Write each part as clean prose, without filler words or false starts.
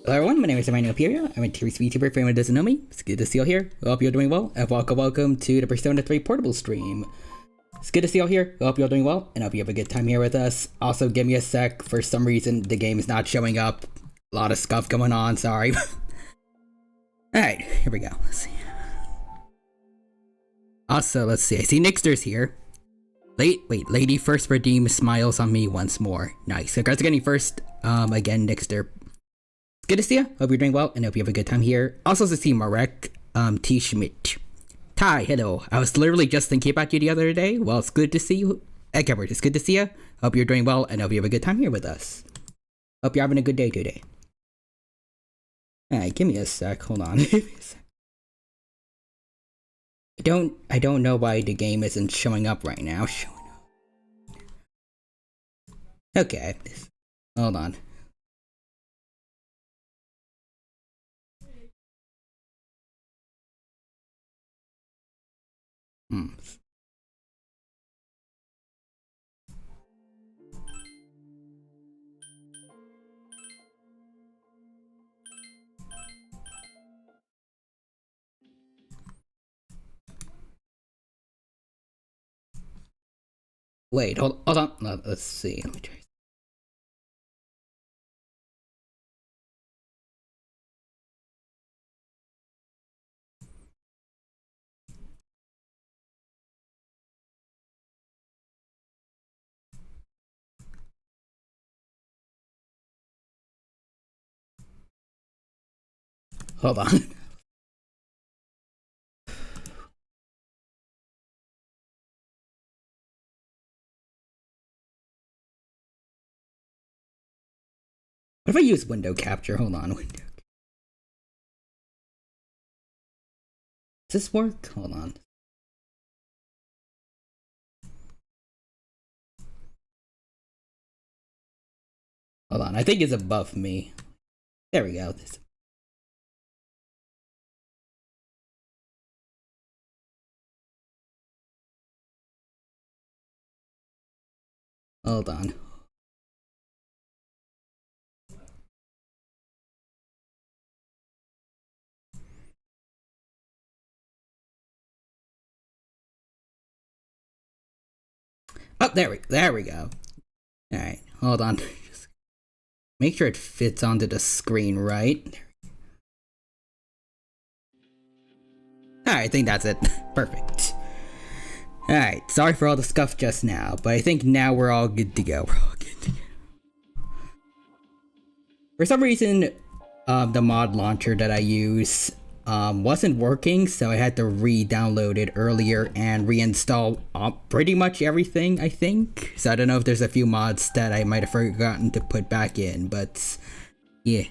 Hello everyone, my name is Emmanuel Perio. I'm a Tier 3 VTuber. For anyone who doesn't know me, it's good to see you all here. I hope you're doing well, and welcome to the Persona 3 Portable stream. It's good to see you all here. I hope you're doing well, and I hope you have a good time here with us. Also, give me a sec. For some reason, the game is not showing up. A lot of stuff going on, sorry. Alright, here we go. Let's see. Also, let's see. I see Nixter's here. Wait, Lady First Redeem smiles on me once more. Nice. Congrats again first. Again, Nixter. It's good to see you. Hope you're doing well, and hope you have a good time here. Also to see Marek, T. Schmidt. Ty, hello. I was literally just thinking about you the other day. Well, it's good to see you. Ekebert, it's good to see you. Hope you're doing well, and hope you have a good time here with us. Hope you're having a good day today. Alright, give me a sec. Hold on. I don't know why the game isn't showing up right now. Okay. Hold on. Hmm. Wait, hold on. Let's see. Let me try. Hold on. What if I use window capture? Hold on. Window. Does this work? Hold on. Hold on. I think it's above me. There we go. Hold on. Oh, there we go. Alright, hold on. Just make sure it fits onto the screen right. Alright, I think that's it. Perfect. Alright, sorry for all the scuff just now, but I think now we're all good to go. We're all good to go. For some reason, the mod launcher that I use wasn't working, so I had to re-download it earlier and reinstall pretty much everything, I think. So I don't know if there's a few mods that I might have forgotten to put back in, but yeah.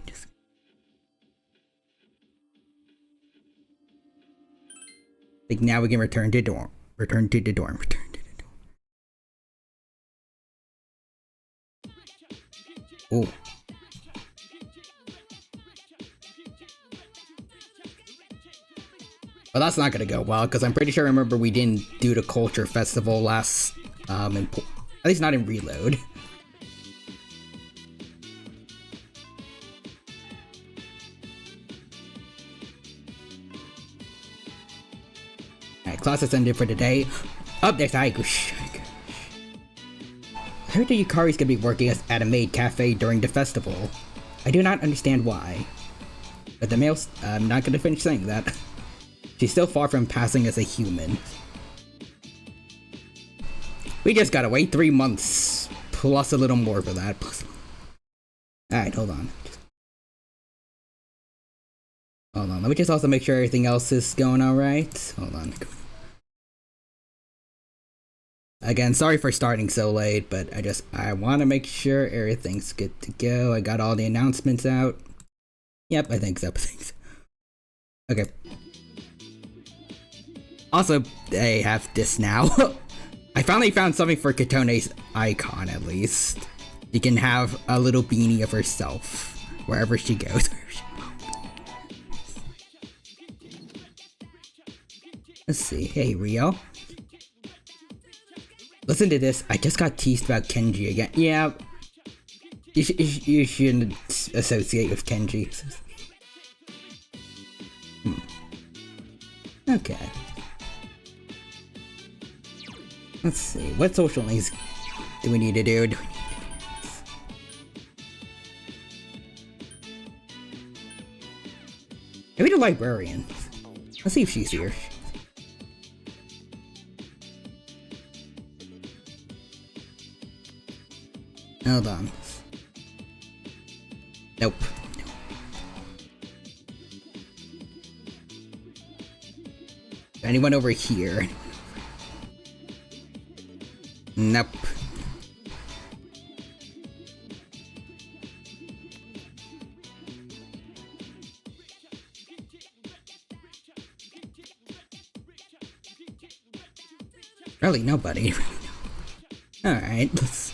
I think now we can return to the dorm. Return to the dorm. Oh. Well, that's not gonna go well, because I'm pretty sure I remember we didn't do the culture festival last, at least not in Reload. Alright, class has ended for today. Up there's Aigush. I heard that Yukari's gonna be working at a maid cafe during the festival. I do not understand why. But the male's, I'm not gonna finish saying that. She's still far from passing as a human. We just gotta wait 3 months, plus a little more for that. Alright, hold on. Hold on, let me just also make sure everything else is going alright. Hold on. Again, sorry for starting so late, but I want to make sure everything's good to go. I got all the announcements out. Yep, I think so. Okay. Also, they have this now. I finally found something for Katone's icon, at least. You can have a little beanie of herself wherever she goes. Let's see. Hey, Rio. Listen to this. I just got teased about Kenji again. Yeah. You shouldn't associate with Kenji. Okay. Let's see. What social links do we need to do? Maybe the librarian. Let's see if she's here. Hold on. Nope. Anyone over here? Nope. Really, nobody. Alright, let's...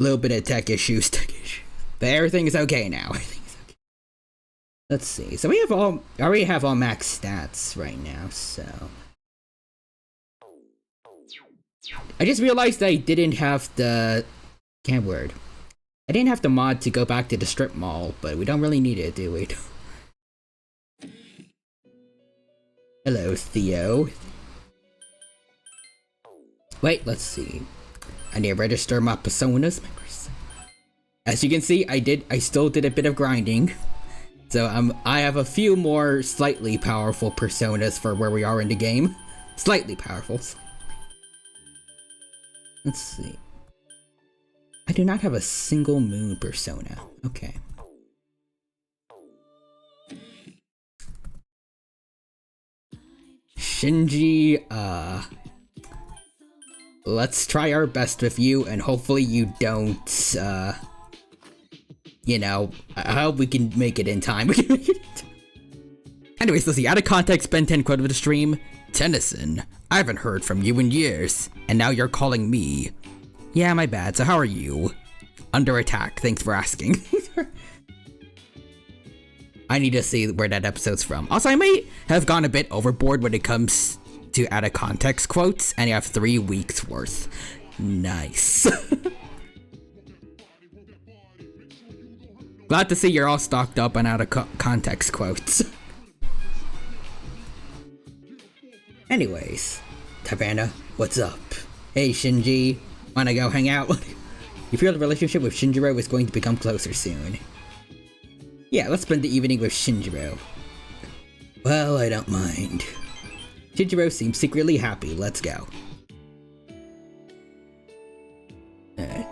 A little bit of tech issues. But everything is okay now. Let's see. So I already have all max stats right now, so. I just realized that I didn't have the, I didn't have the mod to go back to the strip mall, but we don't really need it, do we? Hello, Theo. Wait, let's see. I need to register my personas. As you can see, I still did a bit of grinding. So I have a few more slightly powerful personas for where we are in the game. Slightly powerful. Let's see. I do not have a single moon persona. Okay. Shinji, let's try our best with you, and hopefully you don't, you know, I hope we can make it in time. We can make it in time. Anyways, let's see, out of context, Ben 10 quote of the stream. Tennyson, I haven't heard from you in years, and now you're calling me. Yeah, my bad, so how are you? Under attack, thanks for asking. I need to see where that episode's from. Also, I might have gone a bit overboard when it comes to out of context quotes, and you have 3 weeks worth. Nice. Glad to see you're all stocked up on out of context quotes. Anyways, Taverna, what's up? Hey Shinji, wanna go hang out? You feel the relationship with Shinjiro is going to become closer soon. Yeah, let's spend the evening with Shinjiro. Well, I don't mind. Shinjiro seems secretly happy, let's go.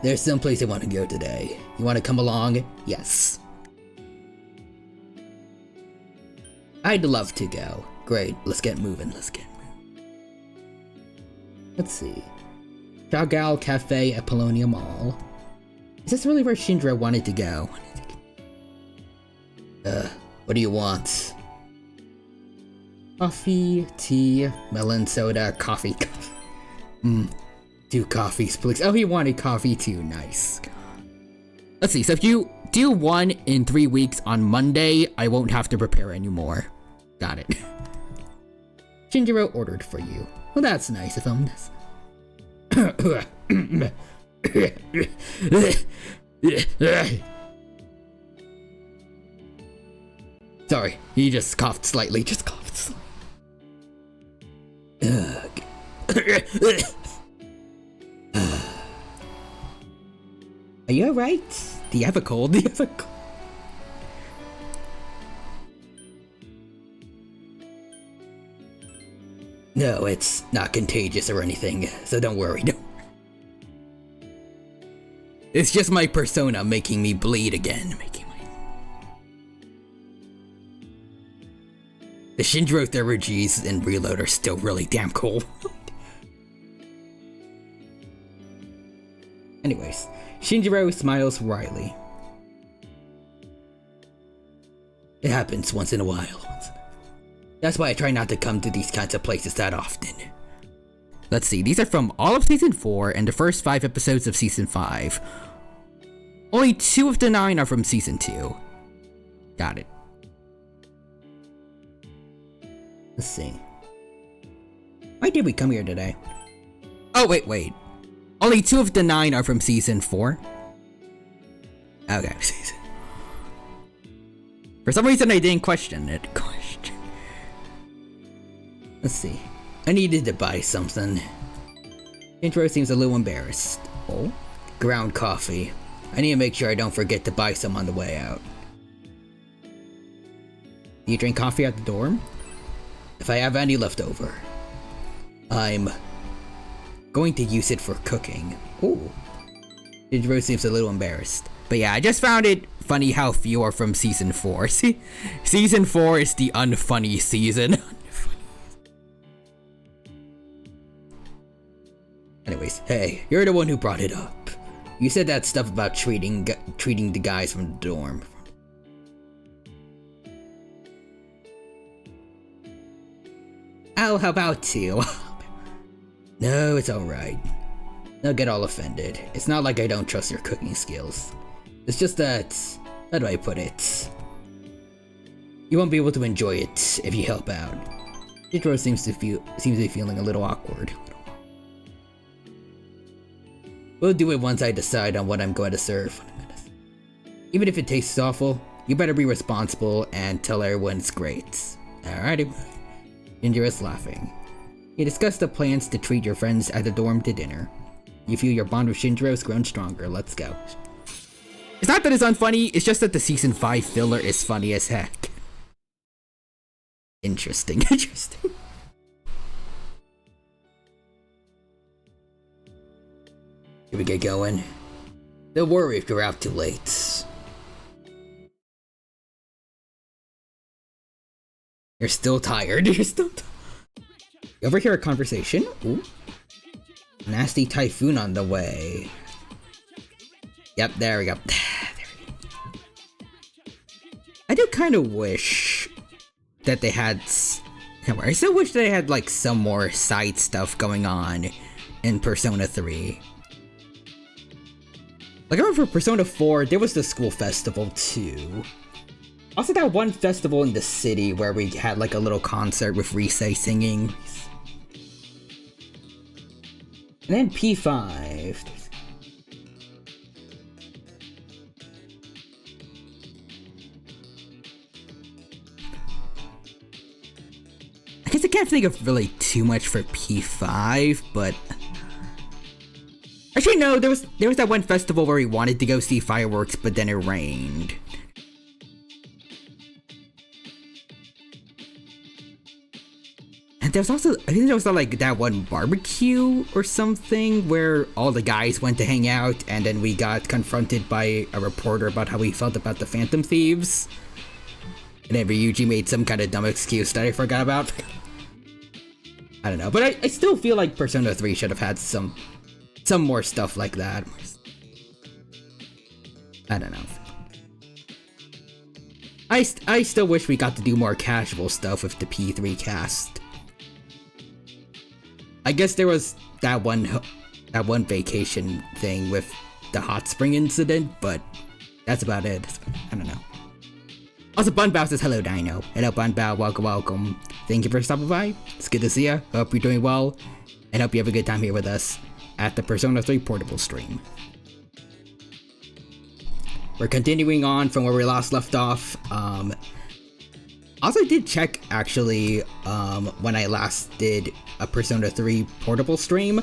There's someplace I want to go today. You want to come along? Yes. I'd love to go. Great, let's get moving, Let's see. Chagall Cafe at Polonia Mall. Is this really where Shinjiro wanted to go? What do you want? Coffee, tea, melon soda, coffee. 2 coffees, please. Oh, he wanted coffee too, nice. Let's see, so if you do 1 in 3 weeks on Monday, I won't have to prepare anymore. Got it. Shinjiro ordered for you. Well, that's nice of him. Sorry, he just coughed slightly, Are you alright? Do you have a cold? No, it's not contagious or anything, so don't worry. It's just my persona making me bleed again. The Shinjiro therapies and reload are still really damn cool. Anyways, Shinjiro smiles wryly. It happens once in a while. That's why I try not to come to these kinds of places that often. Let's see, these are from all of Season 4 and the first 5 episodes of Season 5. Only 2 of the 9 are from Season 2. Got it. Let's see. Why did we come here today? Oh, wait. Only 2 of the 9 are from Season 4? Okay. For some reason, I didn't question it. Let's see. I needed to buy something. Intro seems a little embarrassed. Oh? Ground coffee. I need to make sure I don't forget to buy some on the way out. Do you drink coffee at the dorm? If I have any left over, I'm going to use it for cooking. Ooh. Intro seems a little embarrassed. But yeah, I just found it funny how few are from Season 4. See, Season 4 is the unfunny season. Anyways, hey, you're the one who brought it up. You said that stuff about treating the guys from the dorm. Oh, how about you? No, it's alright. Don't get all offended. It's not like I don't trust your cooking skills. It's just that, how do I put it? You won't be able to enjoy it if you help out. Shinjiro seems to be feeling a little awkward. We'll do it once I decide on what I'm going to serve. Even if it tastes awful, you better be responsible and tell everyone it's great. Alrighty. Shinjiro is laughing. You discuss the plans to treat your friends at the dorm to dinner. You feel your bond with Shinjiro has grown stronger. Let's go. It's not that it's unfunny, it's just that the season 5 filler is funny as heck. Interesting. Here we get going. Don't worry if you're out too late. You're still tired. You overhear a conversation? Ooh. Nasty typhoon on the way. Yep, there we go. I do kind of wish that they had... I still wish they had like some more side stuff going on in Persona 3. Like I remember for Persona 4, there was the school festival too. Also that one festival in the city where we had like a little concert with Rise singing. And then P5. I guess I can't think of really too much for P5, but... Actually no, there was that one festival where we wanted to go see fireworks, but then it rained. And there was also, I think there was like that one barbecue or something where all the guys went to hang out and then we got confronted by a reporter about how he felt about the Phantom Thieves. And then Ryuji made some kind of dumb excuse that I forgot about. I don't know, but I still feel like Persona 3 should have had some more stuff like that. I don't know. I still wish we got to do more casual stuff with the P3 cast. I guess there was that one vacation thing with the hot spring incident, but that's about it. I don't know. Also, Bunbao says hello, Dino. Hello, Bunbao. Welcome. Thank you for stopping by. It's good to see you. Hope you're doing well, and hope you have a good time here with us at the Persona 3 Portable stream. We're continuing on from where we last left off. Also did check, actually, when I last did a Persona 3 Portable stream.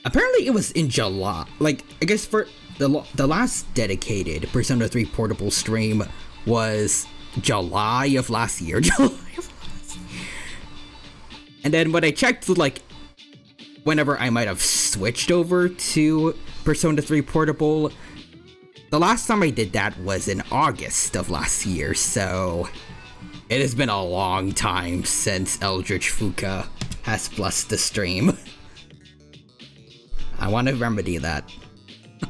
Apparently it was in July. Like, I guess for the last dedicated Persona 3 Portable stream was July of last year. And then when I checked, like, whenever I might have switched over to Persona 3 Portable, the last time I did that was in August of last year, so it has been a long time since Eldritch Fuuka has blessed the stream. I want to remedy that.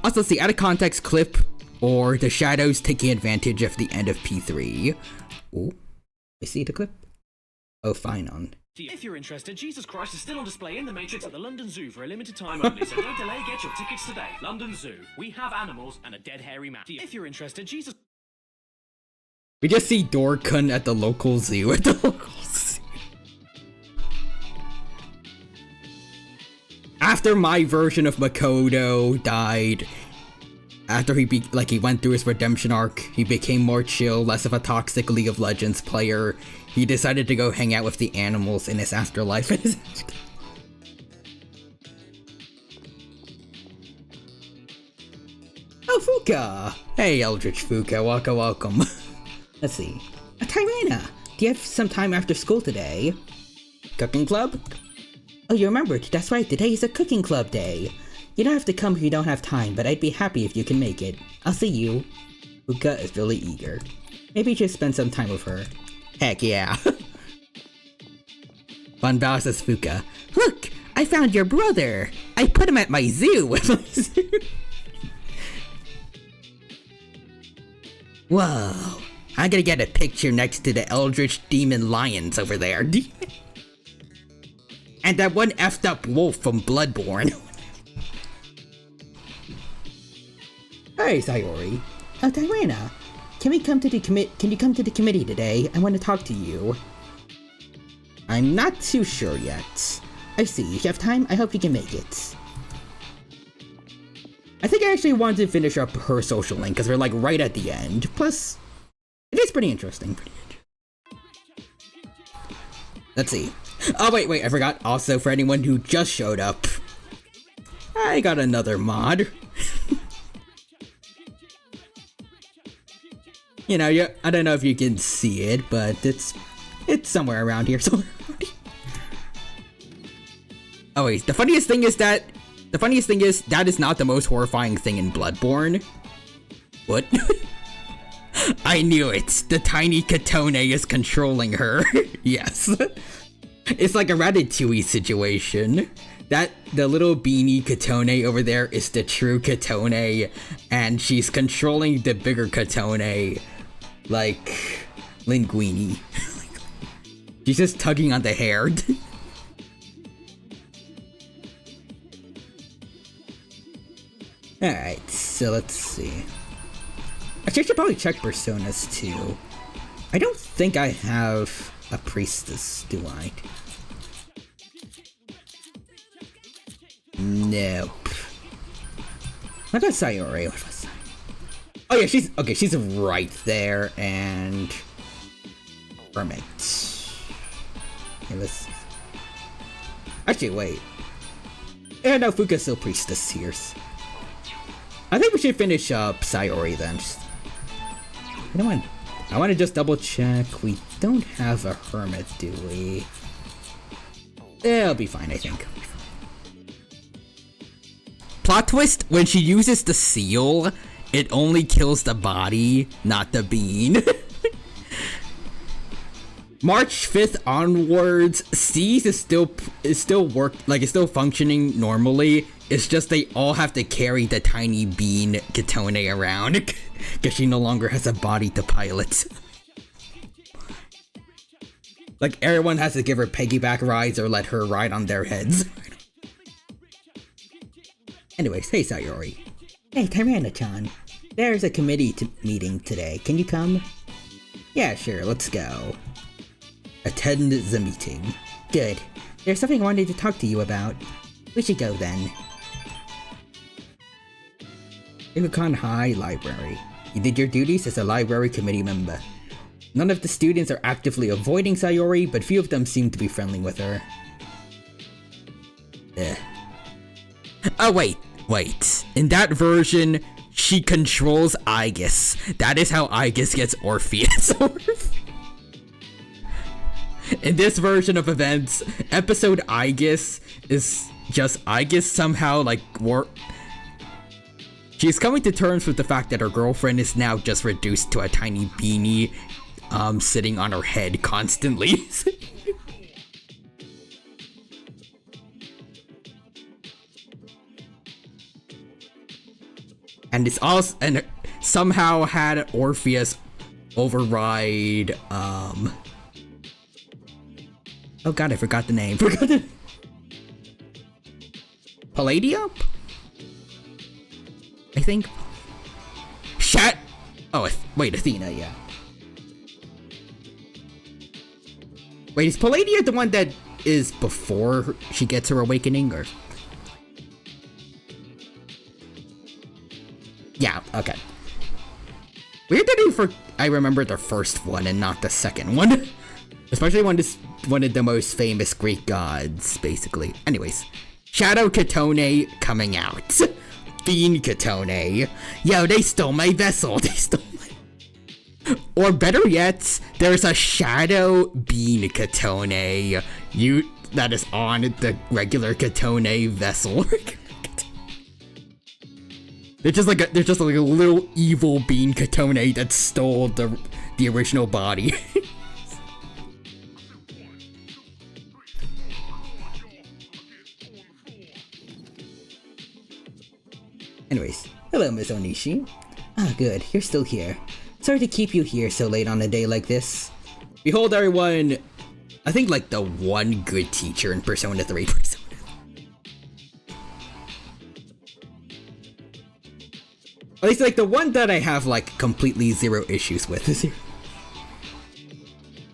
Also, see, out of context clip or the shadows taking advantage of the end of P3. Ooh, I see the clip. Oh, fine on. If you're interested, Jesus Christ is still on display in the Matrix at the London Zoo for a limited time only, so don't delay, get your tickets today. London Zoo. We have animals and a dead hairy man. If you're interested, Jesus... We just see Dorkun at the local zoo. After my version of Makoto died, after he went through his redemption arc, he became more chill, less of a toxic League of Legends player. He decided to go hang out with the animals in his afterlife. Oh, Fuuka! Hey, Eldritch Fuuka, welcome. Let's see. Tyrana, do you have some time after school today? Cooking club? Oh, you remembered. That's right, today is a cooking club day. You don't have to come if you don't have time, but I'd be happy if you can make it. I'll see you. Fuuka is really eager. Maybe you should spend some time with her. Heck yeah. Bunbao says Fuuka. Look, I found your brother. I put him at my zoo. Whoa. I'm gonna get a picture next to the Eldritch Demon Lions over there. And that one effed up wolf from Bloodborne. Hey, Sayori. Diana, can you come to the committee today? I want to talk to you. I'm not too sure yet. I see. You have time? I hope you can make it. I think I actually wanted to finish up her social link because we're like right at the end. Plus, it is pretty interesting. Let's see. Oh, wait, I forgot. Also, for anyone who just showed up, I got another mod. You know, I don't know if you can see it, but it's somewhere around here. Oh wait, the funniest thing is that is not the most horrifying thing in Bloodborne. What? I knew it. The tiny Katone is controlling her. Yes. It's like a Ratatouille situation. That the little beanie Katone over there is the true Katone, and she's controlling the bigger Katone like Linguini. She's just tugging on the hair. Alright, so let's see. Actually, I should probably check personas too. I don't think I have a priestess, do I? Nope. What about Sayori? What was that? Oh yeah, she's right there, and Hermit. Okay, let's actually wait. Yeah, no, Fuuka's still priestess here. I think we should finish up Sayori then. I want to just double check. We don't have a hermit, do we? It'll be fine, I think. Plot twist, when she uses the seal, it only kills the body, not the bean. March 5th onwards, C's is still functioning normally. It's just they all have to carry the tiny bean Katone around because she no longer has a body to pilot. Like everyone has to give her piggyback rides or let her ride on their heads. Anyways, hey Sayori. Hey Tyrannochan. There's a committee meeting today. Can you come? Yeah, sure, let's go. Attend the meeting. Good. There's something I wanted to talk to you about. We should go then. Fuuka High Library. You did your duties as a library committee member. None of the students are actively avoiding Sayori, but few of them seem to be friendly with her. Oh wait. In that version, she controls Aegis. That is how Aegis gets Orpheus. In this version of events, episode Aegis is just Aegis somehow she's coming to terms with the fact that her girlfriend is now just reduced to a tiny beanie sitting on her head constantly. And it's also somehow had Orpheus override oh god, I forgot the name. Palladium? I think. Wait, Athena, yeah. Wait, is Palladia the one that is before she gets her awakening, or? Yeah, okay. Weird that I remember the first one and not the second one. Especially when it's one of the most famous Greek gods, basically. Anyways, Shadow Katone coming out. Bean Katone. Yo, they stole my vessel. Or better yet, there's a Shadow Bean Katone. That is on the regular Katone vessel. There's just like a little evil Bean Katone that stole the original body. Anyways, hello Miss Onishi. Ah, good, you're still here. Sorry to keep you here so late on a day like this. Behold everyone, I think like the one good teacher in Persona 3. At least, like, the one that I have, like, completely zero issues with is here.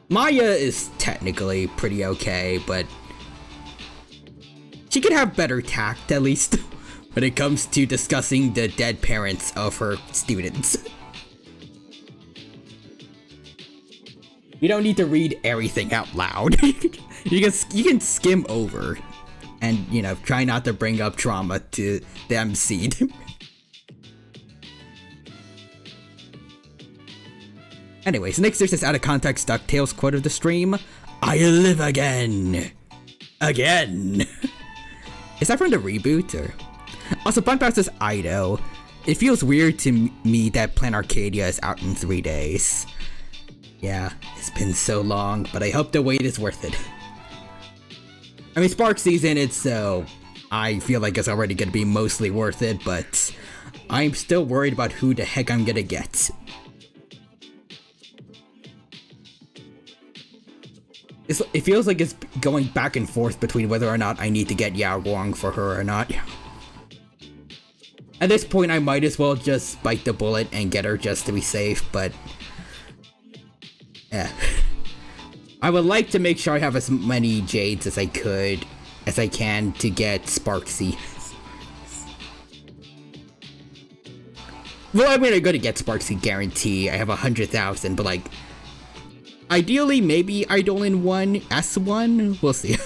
Maya is technically pretty okay, but she could have better tact, at least, when it comes to discussing the dead parents of her students. You don't need to read everything out loud. you can skim over and, you know, try not to bring up trauma to the MC. Anyways, next there's this out of context DuckTales quote of the stream. I live again. Again. Is that from the reboot or? Also, Bunkbox says Ido. It feels weird to me that Plan Arcadia is out in 3 days. Yeah, it's been so long, but I hope the wait is worth it. I mean, Sparksy's in it, so I feel like it's already gonna be mostly worth it, but I'm still worried about who the heck I'm gonna get. It feels like it's going back and forth between whether or not I need to get Yao Guang for her or not. At this point, I might as well just bite the bullet and get her just to be safe, but yeah. I would like to make sure I have as many Jades as I can to get Sparksy. Well, I mean, I'm gonna get Sparksy guarantee. I have 100,000, but like, ideally, maybe Eidolon 1, S1? We'll see.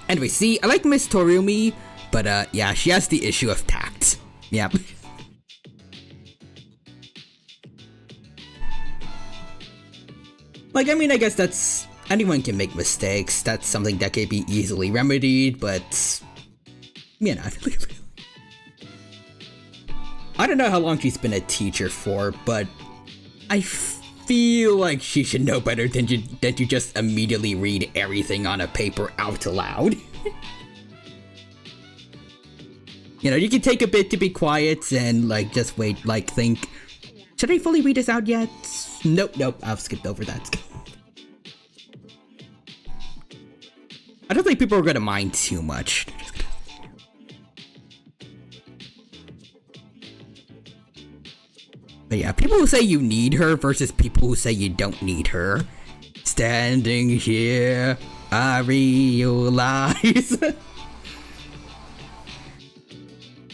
Anyway, see, I like Miss Torumi, but yeah, she has the issue of tact. Yep. Like, I mean, I guess that's... anyone can make mistakes. That's something that can be easily remedied, but... you know. I don't know how long she's been a teacher for, but I feel like she should know better than to just immediately read everything on a paper out loud. You know, you can take a bit to be quiet and, like, just wait, like, think, should I fully read this out yet? Nope, I've skipped over that. I don't think people are gonna mind too much. But yeah, people who say you need her versus people who say you don't need her. Standing here, I realize.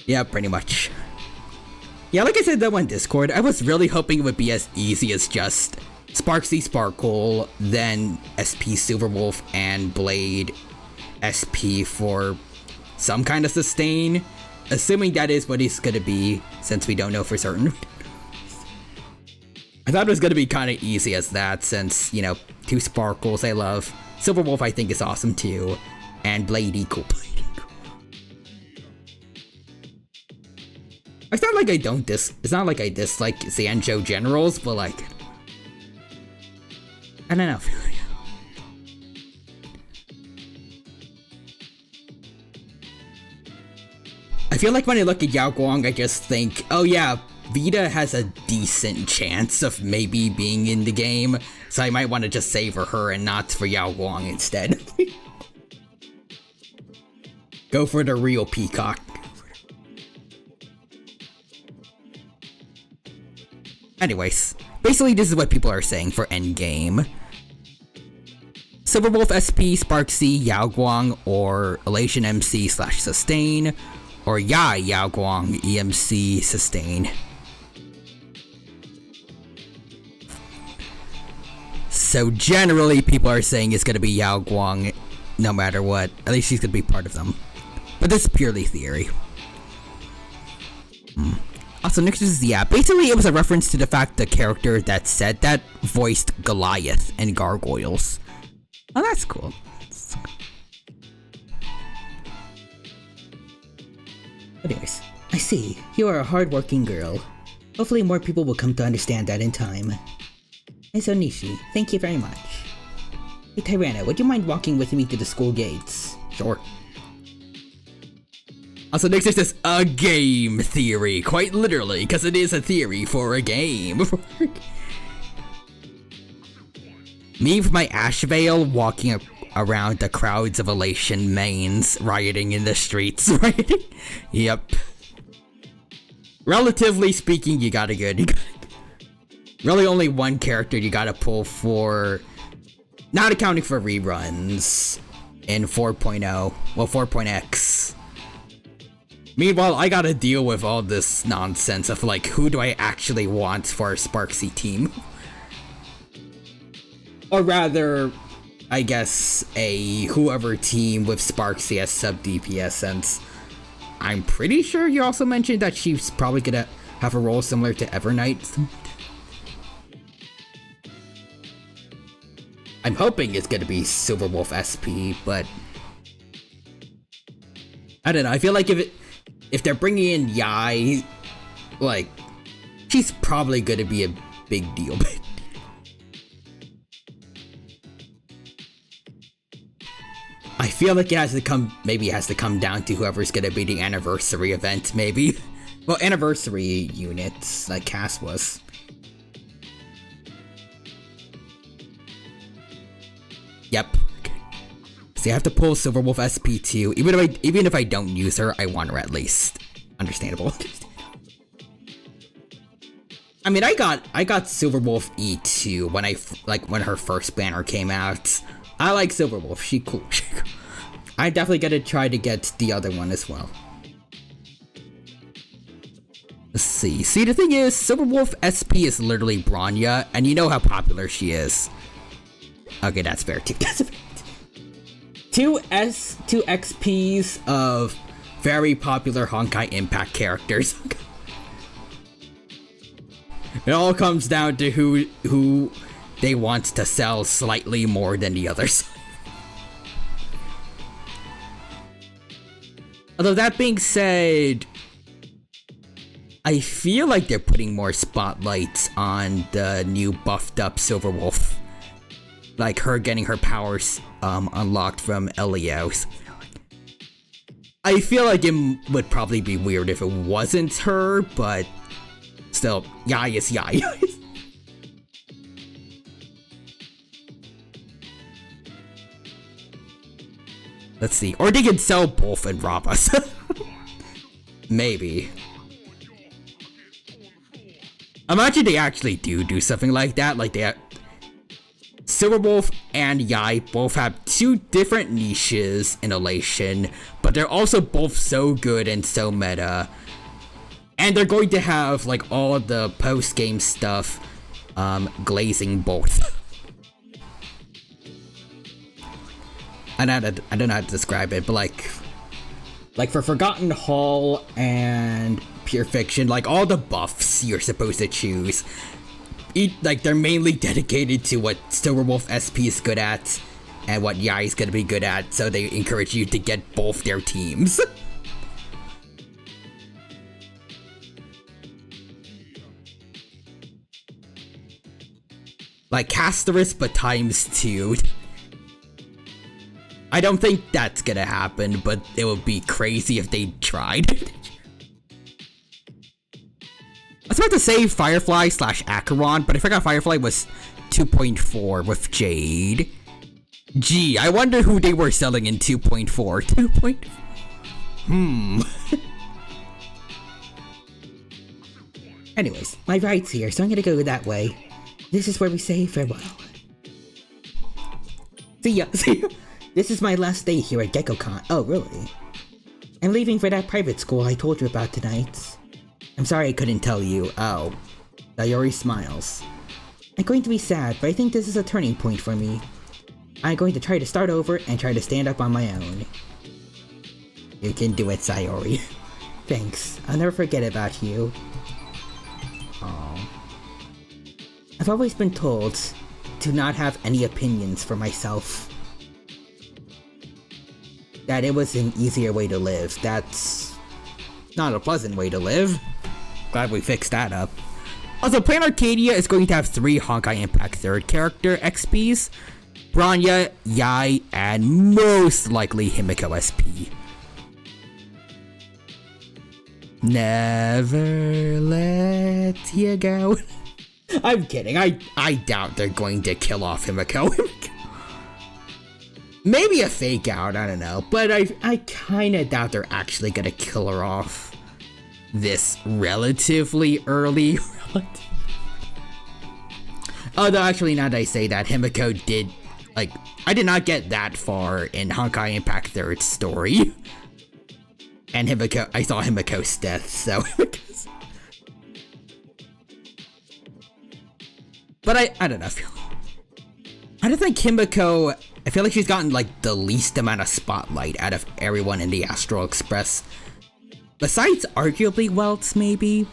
Yeah, pretty much. Yeah, like I said though on Discord, I was really hoping it would be as easy as just Sparksy Sparkle, then SP Silverwolf and Blade SP for some kind of sustain. Assuming that is what he's gonna be, since we don't know for certain. I thought it was gonna be kind of easy as that, since, you know, 2 Sparkles I love. Silverwolf I think is awesome too, and Blade equal. It's not like I don't it's not like I dislike Zanjo generals, but like, I don't know. I feel like when I look at Yao Guang, I just think, oh yeah, Vita has a decent chance of maybe being in the game, so I might want to just save for her and not for Yao Guang instead. Go for the real peacock. Anyways, basically this is what people are saying for endgame. Silverwolf SP, Sparksy, Yao Guang, or Elation MC / Sustain, or Yao Guang EMC Sustain. So generally people are saying it's gonna be Yao Guang no matter what. At least she's gonna be part of them. But this is purely theory. Also, next is, yeah, basically it was a reference to the fact the character that said that voiced Goliath and Gargoyles. Oh, that's cool. Anyways, I see. You are a hardworking girl. Hopefully more people will come to understand that in time. Hey, so Nishi, thank you very much. Hey, Tyranna, would you mind walking with me to the school gates? Sure. Also, next is this a game theory, quite literally, because it is a theory for a game. Me with my ash veil walking around the crowds of elation mains, rioting in the streets, right? Yep. relatively speaking, you got a good. Really, only one character you gotta pull for, not accounting for reruns in 4.0. Well, 4.x. Meanwhile, I gotta deal with all this nonsense of like, who do I actually want for a Sparksy team? Or rather, I guess a whoever team with Sparksy as sub DPS, since I'm pretty sure you also mentioned that she's probably gonna have a role similar to Evernight. I'm hoping it's gonna be Silverwolf SP, but I don't know. I feel like if they're bringing in Yai, like, she's probably gonna be a big deal. I feel like it has to come, maybe it has to come down to whoever's gonna be the anniversary event, maybe. Well, anniversary units, like Cass was. Yep. See, I have to pull Silverwolf SP2. Even if I don't use her, I want her at least. Understandable. I mean, I got Silverwolf E2 when her first banner came out. I like Silverwolf. She cool. I definitely gotta try to get the other one as well. Let's see. See, the thing is, Silverwolf SP is literally Bronya, and you know how popular she is. Okay, that's fair too. Two XPs of very popular Honkai Impact characters. It all comes down to who they want to sell slightly more than the others. Although that being said, I feel like they're putting more spotlights on the new buffed up Silverwolf. Like her getting her powers unlocked from Elios. I feel like it would probably be weird if it wasn't her, but still, Yai is Yai. Let's see. Or they could sell both and rob us. Maybe. Imagine they actually do something like that. Like Silverwolf and Yai both have two different niches in Elation, but they're also both so good and so meta. And they're going to have like all the post-game stuff glazing both. I don't know how to describe it, but like for Forgotten Hall and Pure Fiction, like all the buffs you're supposed to choose, like they're mainly dedicated to what Silverwolf SP is good at and what Yai is gonna be good at, so they encourage you to get both their teams. Like Casterus, but ×2. I don't think that's gonna happen, but it would be crazy if they tried. I was about to say Firefly / Acheron, but I forgot Firefly was 2.4 with Jade. Gee, I wonder who they were selling in 2.4. 2.4? Anyways, my ride's here, so I'm gonna go that way. This is where we say farewell. See ya. This is my last day here at GeckoCon. Oh, really? I'm leaving for that private school I told you about tonight. I'm sorry I couldn't tell you. Oh. Sayori smiles. I'm going to be sad, but I think this is a turning point for me. I'm going to try to start over and try to stand up on my own. You can do it, Sayori. Thanks. I'll never forget about you. Aww. I've always been told to not have any opinions for myself. That it was an easier way to live. That's not a pleasant way to live. Glad we fixed that up. Also, Plan Arcadia is going to have 3 Honkai Impact 3rd character XPs. Bronya, Yai, and most likely Himiko SP. Never let you go. I'm kidding. I doubt they're going to kill off Himiko. Maybe a fake out, I don't know. But I kinda doubt they're actually gonna kill her off. this relatively early. Although actually, now that I say that, Himiko did, like, I did not get that far in Honkai Impact 3rd story. And Himiko, I saw Himiko's death, so. But I don't know. I don't think Himiko, I feel like she's gotten like the least amount of spotlight out of everyone in the Astral Express. Besides arguably Welts, maybe.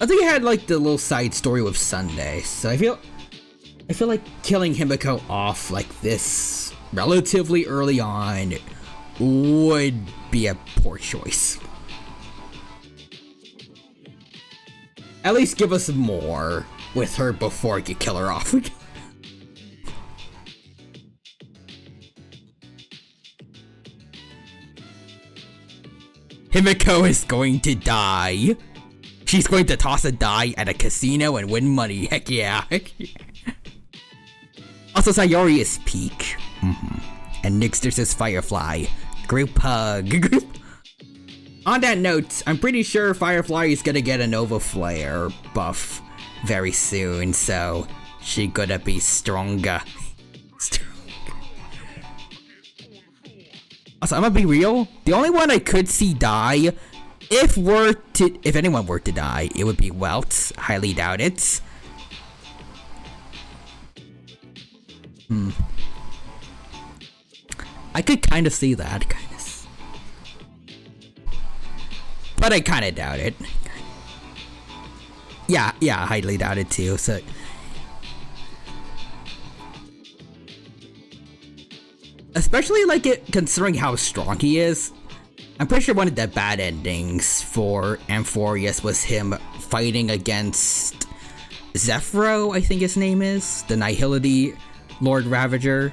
I think I had like the little side story with Sunday, so I feel like killing Himiko off like this relatively early on would be a poor choice. At least give us more with her before you kill her off. Himiko is going to die. She's going to toss a die at a casino and win money. Heck yeah. Also, Sayori is Peak. And Nixter's is Firefly. Group hug. On that note, I'm pretty sure Firefly is gonna get a Nova Flare buff very soon, so she gonna be stronger. Also, I'm gonna be real. The only one I could see die, if anyone were to die, it would be Welts. Highly doubt it. I could kind of see that, but I kind of doubt it. Yeah, highly doubt it too. So, especially like considering how strong he is. I'm pretty sure one of the bad endings for Amphorius was him fighting against Zephyro, I think his name is, the Nihility Lord Ravager.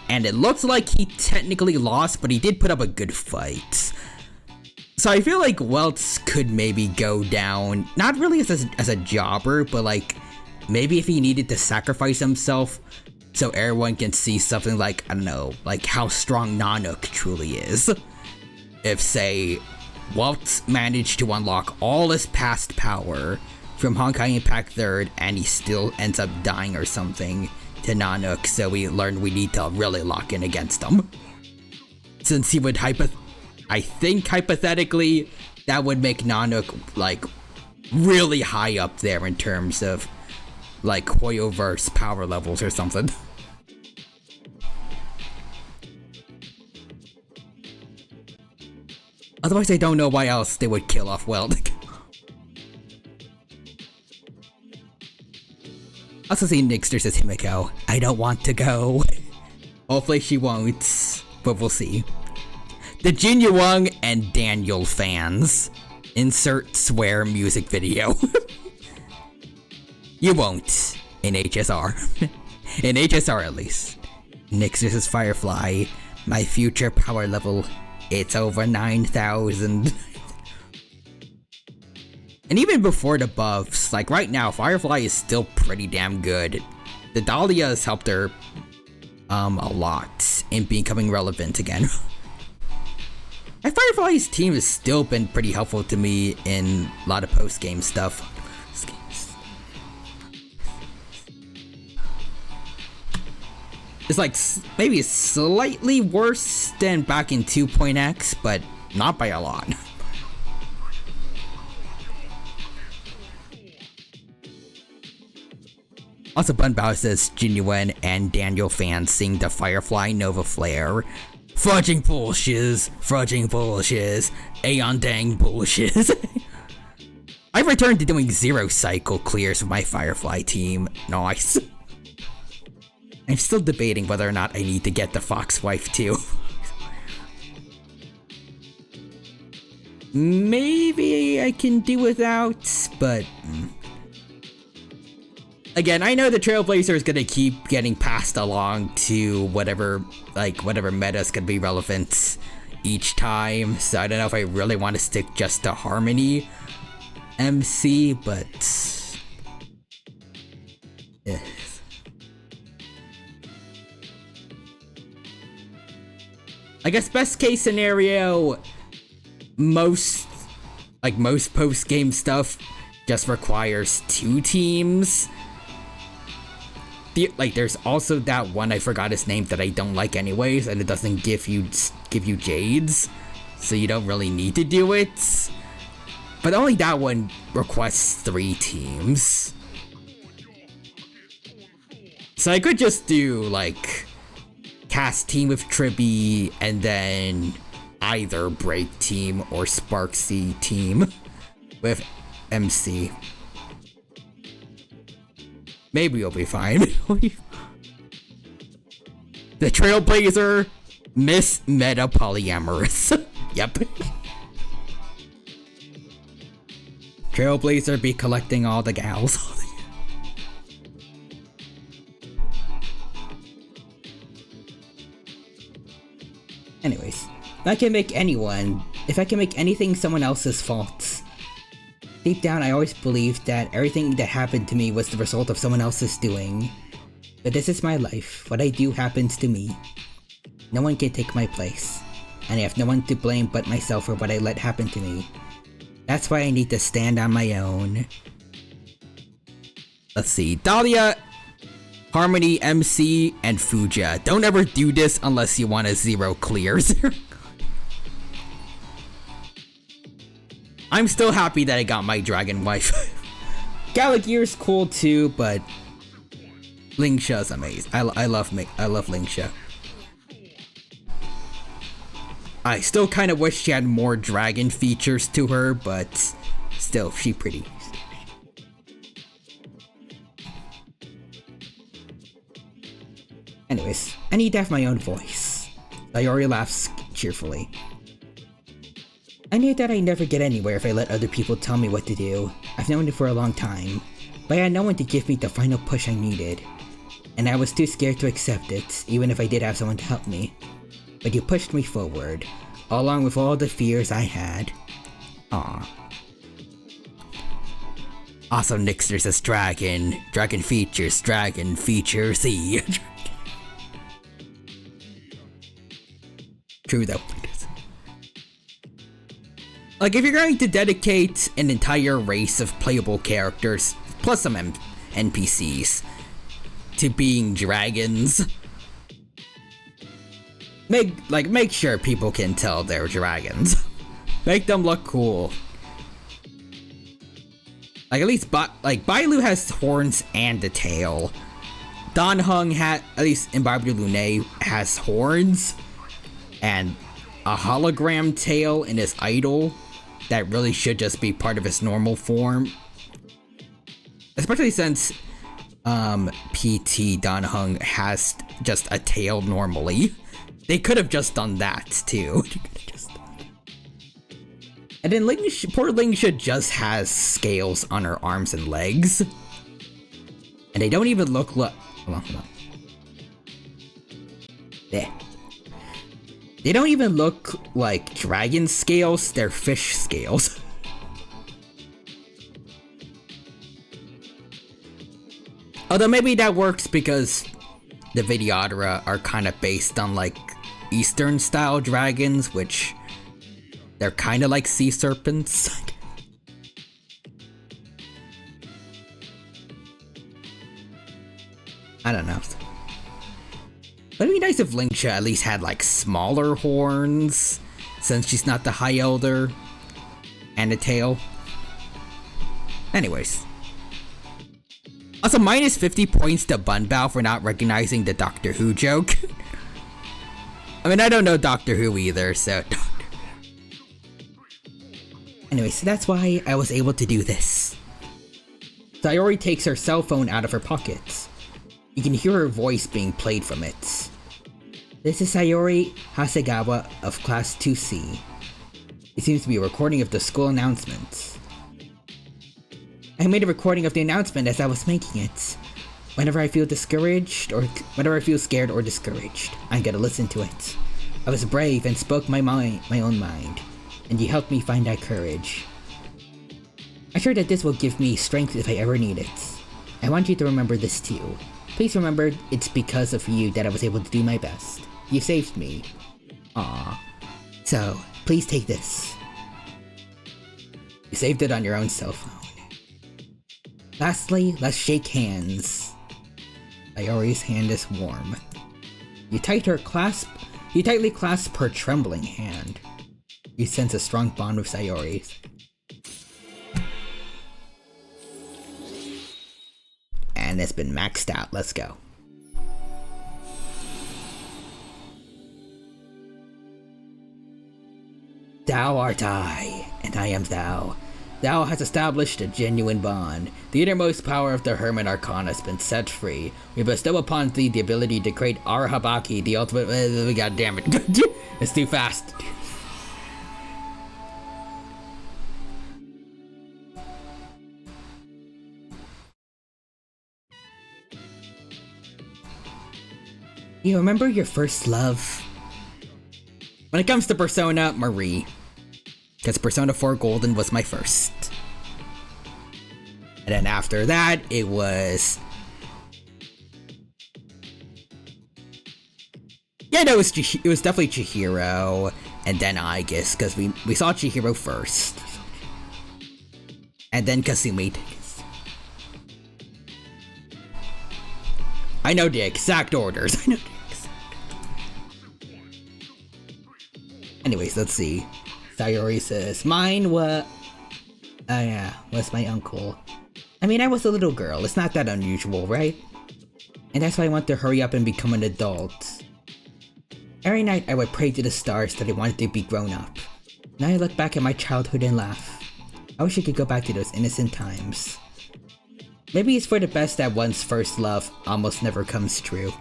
And it looks like he technically lost, but he did put up a good fight. So I feel like Welts could maybe go down, not really as a jobber, but like maybe if he needed to sacrifice himself so everyone can see something like, I don't know, like how strong Nanook truly is. If, say, Welts managed to unlock all his past power from Honkai Impact 3rd and he still ends up dying or something to Nanook, so we learned we need to really lock in against him. Since he would I think hypothetically that would make Nanook like really high up there in terms of like Hoyoverse power levels or something. Otherwise, I don't know why else they would kill off Weld. Also see Nixter says Himiko, I don't want to go. Hopefully she won't, but we'll see. The Jin Wang and Daniel fans. Insert swear music video. You won't. In HSR. In HSR at least. Nixter says Firefly. My future power level, it's over 9,000. And even before the buffs, like right now, Firefly is still pretty damn good. The Dahlia has helped her a lot in becoming relevant again. And Firefly's team has still been pretty helpful to me in a lot of post-game stuff. It's like maybe slightly worse than back in 2.x, but not by a lot. Also, Bunbao says Genuine and Daniel fans sing the Firefly Nova Flare. Fudging bullshiz, Aeon dang bullshiz. I've returned to doing 0 cycle clears with my Firefly team. Nice. I'm still debating whether or not I need to get the Foxwife too. Maybe I can do without, but again, I know the Trailblazer is gonna keep getting passed along to whatever meta is gonna be relevant each time, so I don't know if I really want to stick just to Harmony MC, but yeah. I guess best case scenario, most post-game stuff just requires 2 teams. There's also that one, I forgot his name, that I don't like anyways, and it doesn't give you jades, so you don't really need to do it. But only that one requests 3 teams. So I could just do, like, cast team with Tribby, and then either break team or Sparksy team with MC. Maybe you'll be fine. The Trailblazer, Miss Meta Polyamorous. Yep. Trailblazer be collecting all the gals. Anyways, if I can make anything someone else's fault. Deep down, I always believed that everything that happened to me was the result of someone else's doing. But this is my life. What I do happens to me. No one can take my place. And I have no one to blame but myself for what I let happen to me. That's why I need to stand on my own. Let's see. Dahlia, Harmony, MC, and Fuja. Don't ever do this unless you want a 0 clears. I'm still happy that I got my dragon wife. Galagir's cool too, but Lingsha's amazing. I love Lingsha. I still kind of wish she had more dragon features to her, but still, she pretty. Anyways, I need to have my own voice. Sayori laughs cheerfully. I knew that I'd never get anywhere if I let other people tell me what to do. I've known it for a long time, but I had no one to give me the final push I needed. And I was too scared to accept it, even if I did have someone to help me. But you pushed me forward, along with all the fears I had. Aww. Awesome Nixter says dragon. Dragon features, see. True though. Like, if you're going to dedicate an entire race of playable characters, plus some NPCs, to being dragons, make sure people can tell they're dragons. Make them look cool. Like, at least, Bailu has horns and a tail. Dan Heng at least in Barbara Lune, has horns, and a hologram tail in his idol that really should just be part of his normal form. Especially since PT Dan Heng has just a tail normally. They could have just done that too. And then poor Lingsha just has scales on her arms and legs. And they don't even look like... Hold on. There. They don't even look like dragon scales, they're fish scales. Although maybe that works because the Videodara are kind of based on like Eastern style dragons, which they're kind of like sea serpents. I don't know. But it'd be nice if Lingsha at least had like smaller horns, since she's not the High Elder, and a tail. Anyways. Also, minus 50 points to Bunbao for not recognizing the Doctor Who joke. I mean, I don't know Doctor Who either, so... Anyway, so that's why I was able to do this. Sayori takes her cell phone out of her pocket. You can hear her voice being played from it. This is Sayori Hasegawa of Class 2C. It seems to be a recording of the school announcement. I made a recording of the announcement as I was making it. Whenever I feel discouraged, or whenever I feel scared or discouraged, I gotta listen to it. I was brave and spoke my own mind, and you helped me find that courage. I'm sure that this will give me strength if I ever need it. I want you to remember this too. Please remember, it's because of you that I was able to do my best. You saved me. Aww. So, please take this. You saved it on your own cell phone. Lastly, let's shake hands. Sayori's hand is warm. You tightly clasp her trembling hand. You sense a strong bond with Sayori. And it's been maxed out. Let's go. Thou art I, and I am thou. Thou hast established a genuine bond. The innermost power of the Hermit Arcana has been set free. We bestow upon thee the ability to create Arahabaki, the ultimate. God damn it. It's too fast. You remember your first love? When it comes to Persona, Marie. Because Persona 4 Golden was my first. And then after that, it was... Yeah, no, it was definitely Chihiro. And then Aigis, because we saw Chihiro first. And then Kasumi. I know the exact orders. I know the exact... Anyways, let's see. Sayori says, mine was... Oh yeah, was my uncle. I mean, I was a little girl. It's not that unusual, right? And that's why I want to hurry up and become an adult. Every night I would pray to the stars that I wanted to be grown up. Now I look back at my childhood and laugh. I wish I could go back to those innocent times. Maybe it's for the best that one's first love almost never comes true.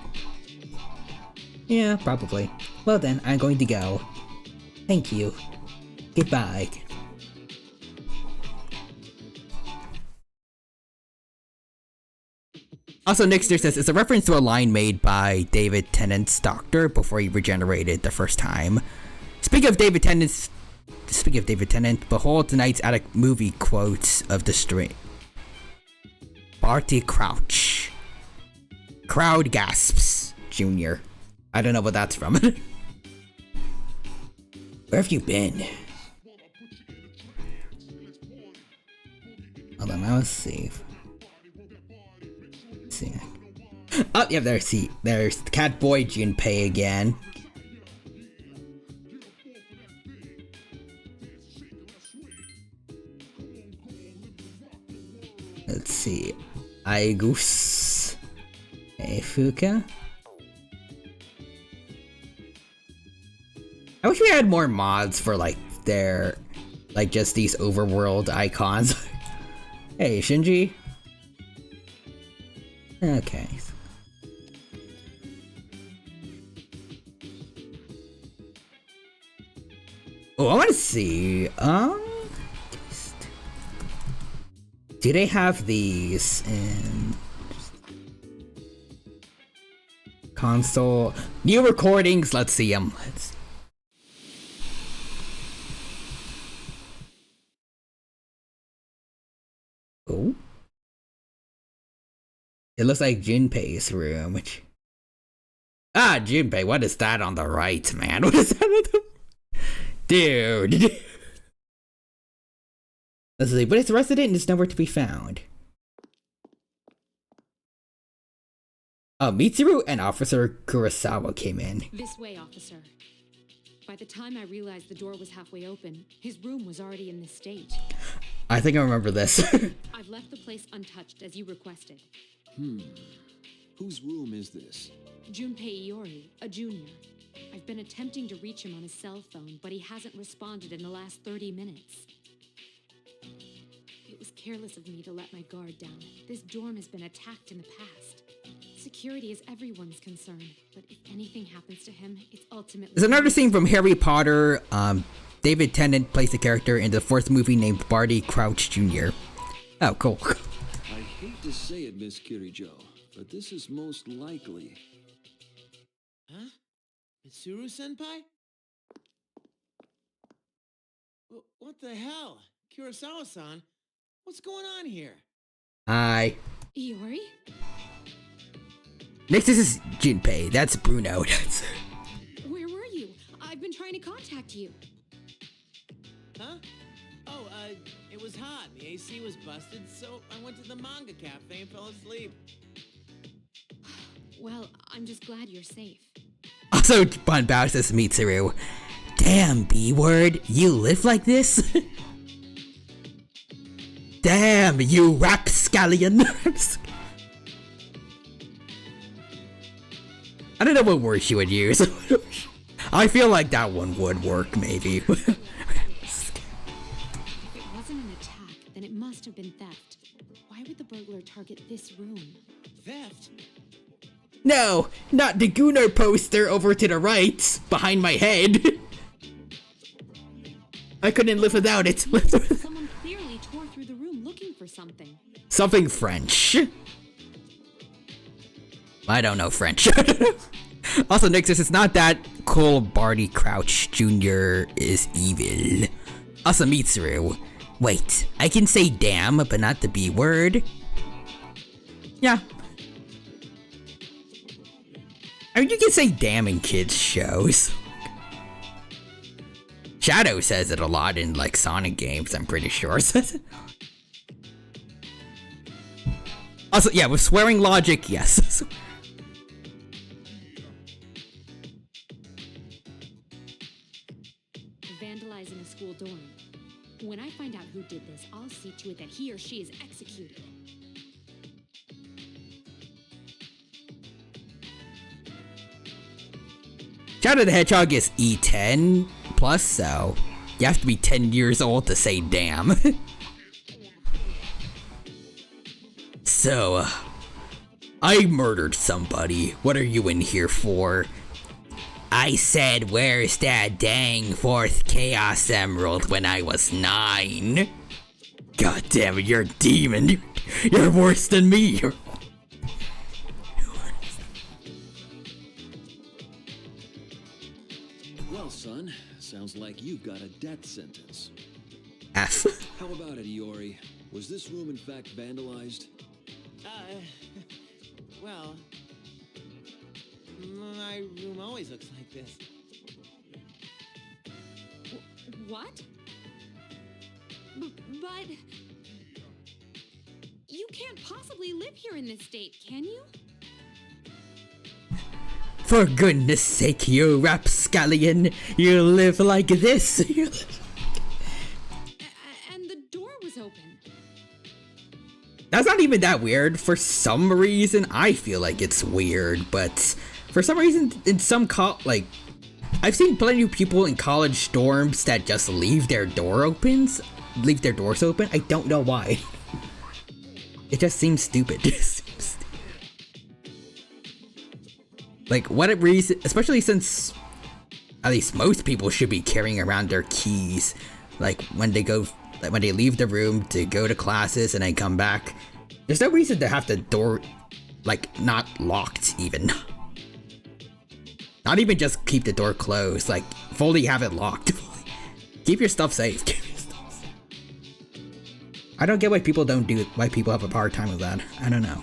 Yeah, probably. Well then, I'm going to go. Thank you. Goodbye. Also, Nixter says it's a reference to a line made by David Tennant's doctor before he regenerated the first time. Speaking of David Tennant, behold tonight's attic movie quotes of the string. Barty Crouch. Crowd gasps. Junior. I don't know what that's from. Where have you been? Hold on, let's see. Let's see. Oh, yeah, there's Catboy Junpei again. Let's see. Aigus. Fuuka. I wish we had more mods for like their, like just these overworld icons. Hey, Shinji. Okay. Oh, I want to see. Do they have these in console? New recordings. Let's see them. Oh. It looks like Junpei's room, which... Ah, Junpei, what is that on the right, man? What is that on the... Dude. Let's see, but its resident is nowhere to be found. Oh, Mitsuru and Officer Kurosawa came in. This way, officer. By the time I realized the door was halfway open, his room was already in this state. I think I remember this. I've left the place untouched as you requested. Whose room is this? Junpei Iori, a junior. I've been attempting to reach him on his cell phone, but he hasn't responded in the last 30 minutes. It was careless of me to let my guard down. This dorm has been attacked in the past. Security is everyone's concern, but if anything happens to him, it's ultimately... There's another scene from Harry Potter. David Tennant plays a character in the fourth movie named Barty Crouch Jr. Oh, cool. I hate to say it, Miss Kirijo, but this is most likely. Huh? Mitsuru-senpai? What the hell? Kurosawa-san? What's going on here? Hi. Iori? Next, this is Junpei. That's Bruno. Where were you? I've been trying to contact you. Huh? Oh, It was hot. The AC was busted, so I went to the manga cafe and fell asleep. Well, I'm just glad you're safe. Also, Bunbow says Mitsuru, damn, B-word, you live like this? Damn, you rapscallion. I don't know what word she would use. I feel like that one would work, maybe. If it wasn't an attack, then it must have been theft. Why would the burglar target this room? Theft? No, not the Gunnar poster over to the right, behind my head. I couldn't live without it. Someone clearly tore through the room looking for something. Something French. I don't know French. Also, Nixus, it's not that cool Barty Crouch Jr. is evil. Also, Mitsuru. Wait, I can say damn, but not the B word? Yeah. I mean, you can say damn in kids' shows. Shadow says it a lot in, like, Sonic games, I'm pretty sure. Also, yeah, with swearing logic, yes. Vandalizing a school dorm. When I find out who did this, I'll see to it that he or she is executed. Shadow the Hedgehog is E10 plus, so you have to be 10 years old to say damn. So, I murdered somebody. What are you in here for? I said, where's that dang 4th Chaos Emerald when I was 9? God damn it, you're a demon. You're worse than me. Well, son, sounds like you've got a death sentence. F. How about it, Iori? Was this room in fact vandalized? Well, my room always looks like this. What? But... You can't possibly live here in this state, can you? For goodness sake, you rapscallion, you live like this. And the door was open. That's not even that weird. For some reason, I feel like it's weird, but for some reason, in some I've seen plenty of people in college dorms that just leave their doors open. I don't know why. It just seems stupid. Like, what a reason, especially since at least most people should be carrying around their keys, like when they leave the room to go to classes and then come back. There's no reason to have the door, like, not locked even. Not even just keep the door closed, like, fully have it locked. Keep your stuff safe. I don't get why people have a hard time with that. I don't know.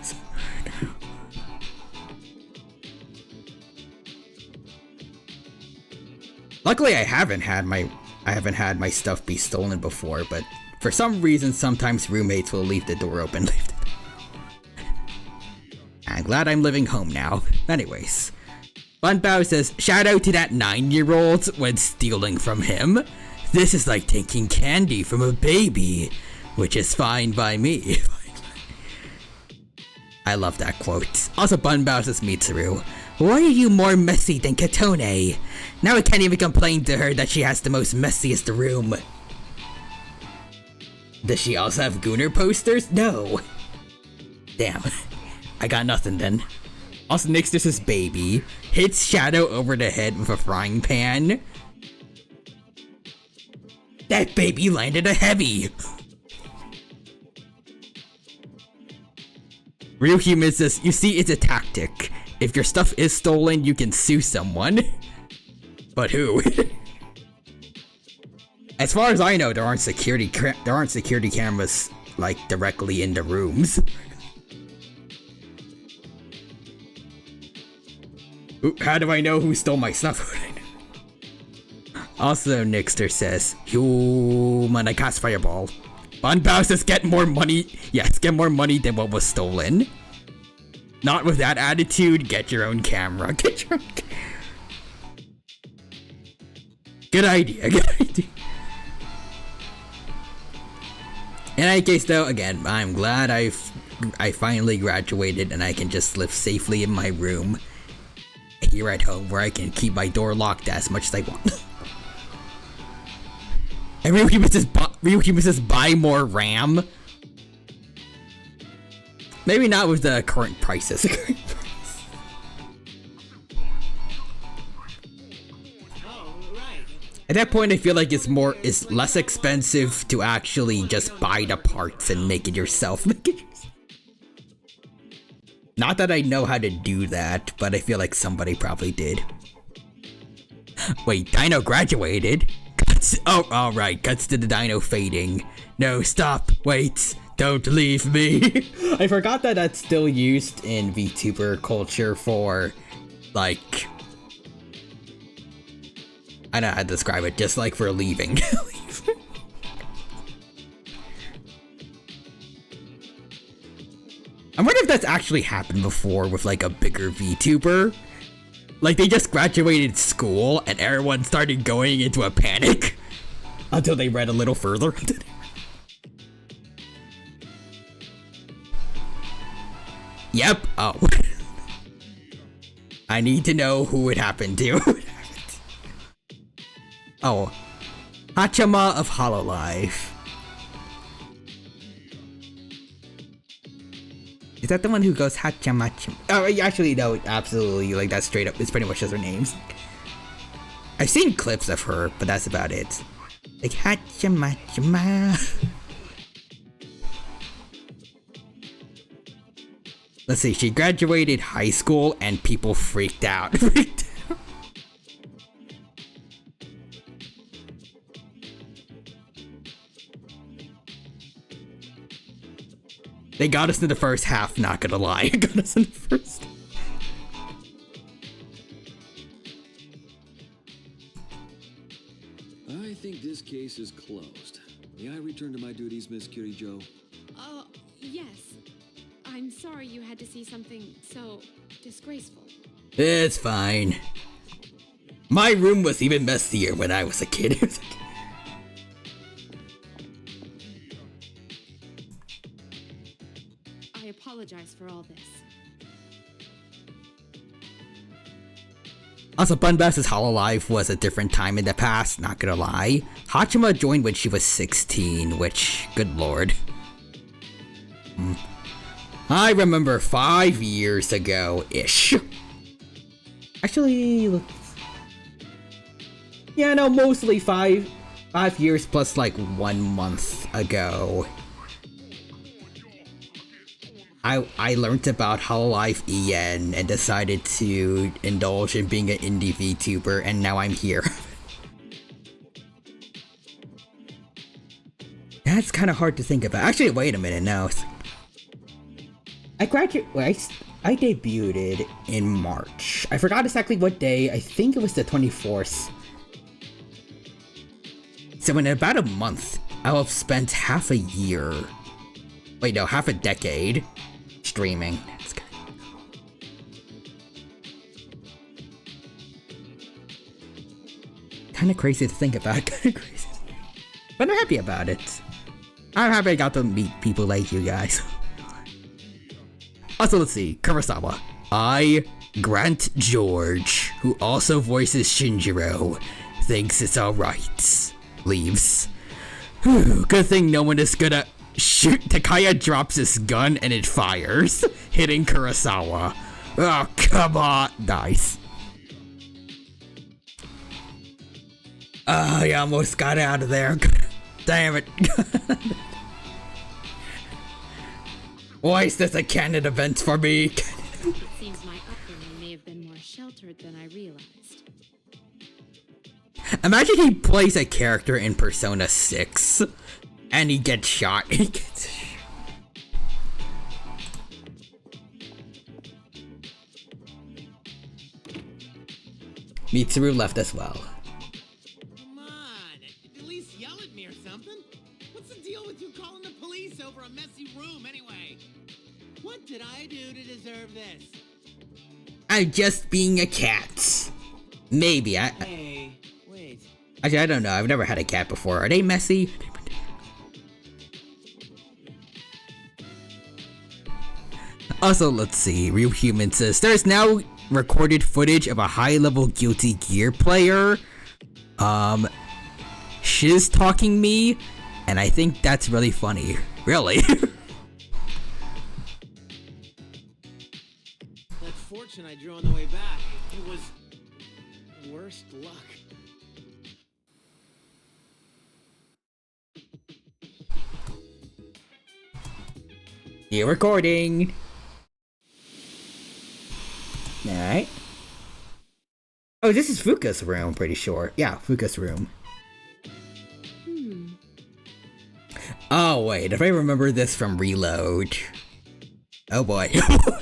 Luckily, I haven't had my stuff be stolen before, but for some reason, sometimes roommates will leave the door open. I'm glad I'm living home now. Anyways, Bunbow says, shout out to that 9-year-old when stealing from him. This is like taking candy from a baby, which is fine by me. I love that quote. Also, Bunbow says, Mitsuru, why are you more messy than Katone? Now I can't even complain to her that she has the most messiest room. Does she also have Gunnar posters? No. Damn. I got nothing then. Also, Nixus' baby hits Shadow over the head with a frying pan. That baby landed a heavy. Real Human says, you see, it's a tactic. If your stuff is stolen, you can sue someone. But who? As far as I know, there aren't security cameras, like, directly in the rooms. Ooh, how do I know who stole my stuff? Also, Nixter says, human, I cast Fireball. Bunbow says get more money. Yes, get more money than what was stolen. Not with that attitude, get your own camera. Get your own Good idea, good idea. In any case though, again, I'm glad I finally graduated and I can just live safely in my room here at home where I can keep my door locked as much as I want. And real humans just buy more RAM. Maybe not with the current prices. At that point, I feel like it's less expensive to actually just buy the parts and make it yourself. Not that I know how to do that, but I feel like somebody probably did. Wait, Dino graduated? Cuts. Oh, alright, cuts to the Dino fading. No, stop, wait, don't leave me. I forgot that that's still used in VTuber culture for, like, I don't know how to describe it, just like for leaving. I wonder if that's actually happened before with like a bigger VTuber. Like they just graduated school and everyone started going into a panic until they read a little further. Yep. Oh. I need to know who it happened to. Oh. Hachama of Hololive. Is that the one who goes Hachama? Oh, actually, no, absolutely. Like, that's straight up. It's pretty much just her names. I've seen clips of her, but that's about it. Like, Hachama. Let's see, she graduated high school and people freaked out. They got us in the first half, not gonna lie. Got us in the first. I think this case is closed. May I return to my duties, Miss Kirijo? Yes. I'm sorry you had to see something so disgraceful. It's fine. My room was even messier when I was a kid. I apologize for all this. Also, Bunbass's Hololive was a different time in the past, not gonna lie. Hachima joined when she was 16, which, good lord. I remember 5 years ago-ish. Actually, yeah, no, mostly 5 years plus like 1 month ago. I learned about Hololive EN and decided to indulge in being an indie VTuber, and now I'm here. That's kind of hard to think about. Actually, wait a minute now. I debuted in March. I forgot exactly what day. I think it was the 24th. So in about a month, I'll have spent half a year. Wait, no, half a decade streaming. That's kind of crazy to think about. Kind of crazy. But I'm happy about it. I'm happy I got to meet people like you guys. Also, let's see. Kurosawa. Grant George, who also voices Shinjiro, thinks it's alright. Leaves. Whew, good thing no one is gonna shoot. Takaya drops his gun and it fires, hitting Kurosawa. Oh, come on. Nice. Oh, I almost got out of there. Damn it. Why is this a canon event for me? It seems my upbringing may have been more sheltered than I realized. Imagine he plays a character in Persona 6 and he gets shot. Mitsuru left as well. Come on, at least yell at me or something. What's the deal with you calling I'm just being a cat. Maybe, Hey, wait. Actually, I don't know. I've never had a cat before. Are they messy? Also, let's see. Real Human says, there's now recorded footage of a high-level Guilty Gear player, shiz talking me, and I think that's really funny. Really? That fortune I drew on the way back, it was worst luck. You're recording. Alright. Oh, this is Fuuka's room, I'm pretty sure. Yeah, Fuuka's room. Oh, wait, if I remember this from Reload. Oh boy. I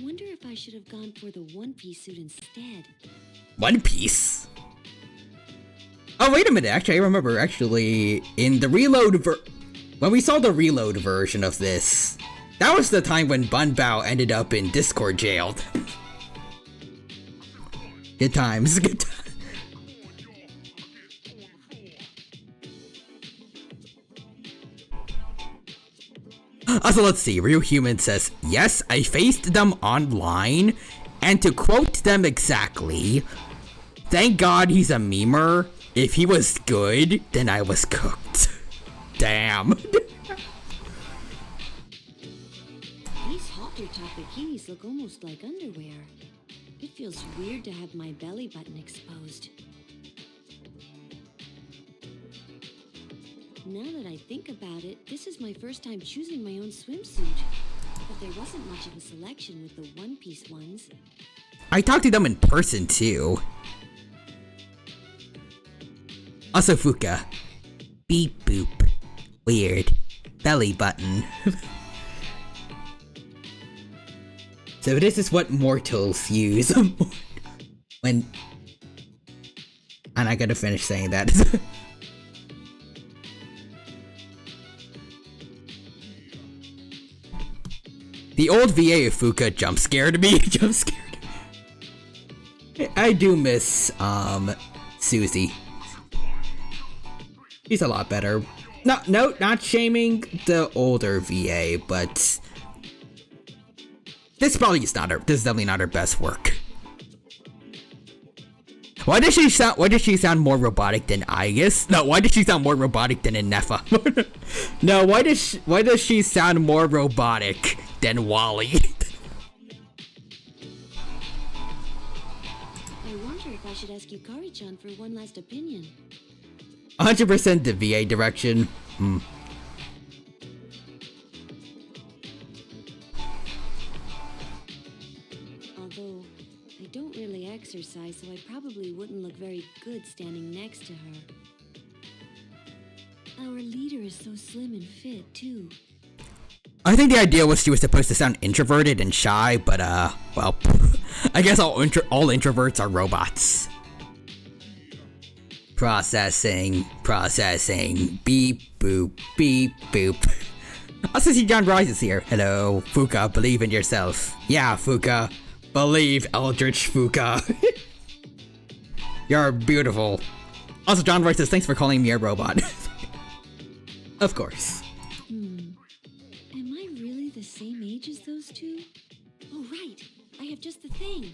wonder if I should have gone for the one-piece suit instead. One Piece? Oh, wait a minute, actually, I remember, in the Reload when we saw the Reload version of this, that was the time when Bun Bao ended up in Discord jailed. Good times, good times. Also, let's see. Real Human says, yes, I faced them online, and to quote them exactly, thank God he's a memer. If he was good, then I was cooked. Damn. These halter top bikinis look almost like underwear. It feels weird to have my belly button exposed. Now that I think about it, this is my first time choosing my own swimsuit. But there wasn't much of a selection with the one-piece ones. I talked to them in person, too. Also, Fuuka. Beep boop. Weird. Belly button. So this is what mortals use when... And I gotta finish saying that. The old VA of Fuuka jump scared me. Jump scared. I do miss, Susie. She's a lot better. No, not shaming the older VA, but this probably is not her. This is definitely not her best work. Why does she sound more robotic than Aegis? No, why does she sound more robotic than Nefa? No, why does she sound more robotic than Wally? I wonder if I should ask Yukari-chan for one last opinion. 100% the VA direction. Although, I don't really exercise, so I probably wouldn't look very good standing next to her. Our leader is so slim and fit, too. I think the idea was she was supposed to sound introverted and shy, but well, I guess all introverts are robots. Processing, beep boop, beep boop. Also see John Rise is here. Hello, Fuuka, believe in yourself. Yeah, Fuuka, believe, eldritch Fuuka. You're beautiful. Also, John Rise says, thanks for calling me a robot. Of course. Am I really the same age as those two? Oh, right. I have just the thing.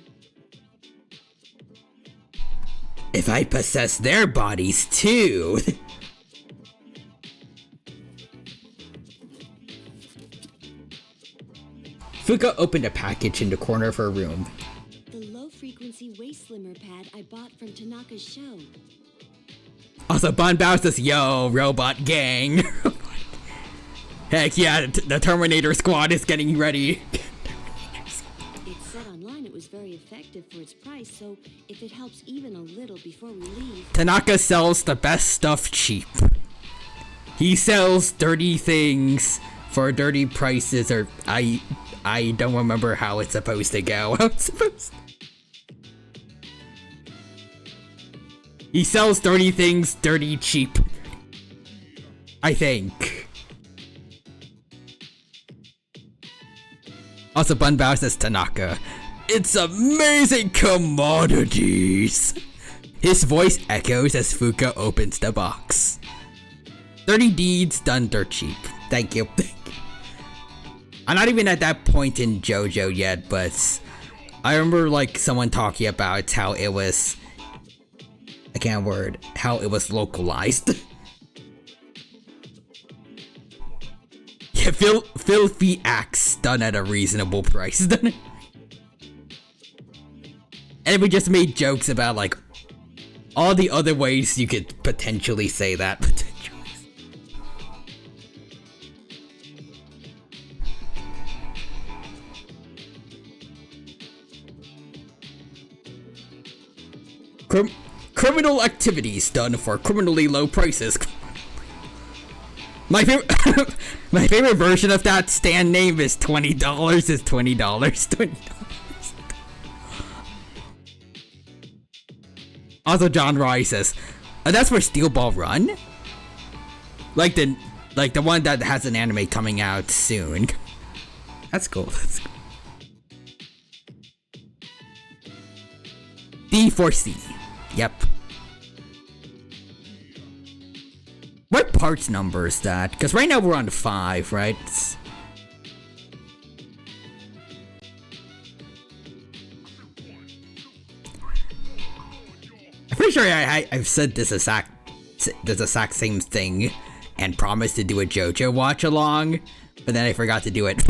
If I possess their bodies too. Fuuka opened a package in the corner of her room. The low-frequency waist slimmer pad I bought from Tanaka's show. Also, Bun Bao says, yo, robot gang. Heck yeah, the Terminator squad is getting ready. It said online it was very effective for its price, so if it helps even a little before we leave... Tanaka sells the best stuff cheap. He sells dirty things for dirty prices, or I don't remember how it's supposed to go. He sells dirty things, dirty cheap. I think. Also, Bunbao says Tanaka. It's amazing commodities. His voice echoes as Fuuka opens the box. 30 deeds done dirt cheap. Thank you. I'm not even at that point in JoJo yet, but I remember like someone talking about how it was, I can't word, how it was localized. Yeah, filthy acts done at a reasonable price. And we just made jokes about like all the other ways you could potentially say that. Criminal activities done for criminally low prices. My favorite, my favorite version of that stand name is $20. Is $20. $20. Also, John Rice says, oh, "That's for Steel Ball Run, like the one that has an anime coming out soon." That's cool. That's cool. D4C. Yep. What parts number is that? Because right now we're on 5, right? I'm pretty sure I've said this exact same thing and promised to do a JoJo watch along, but then I forgot to do it.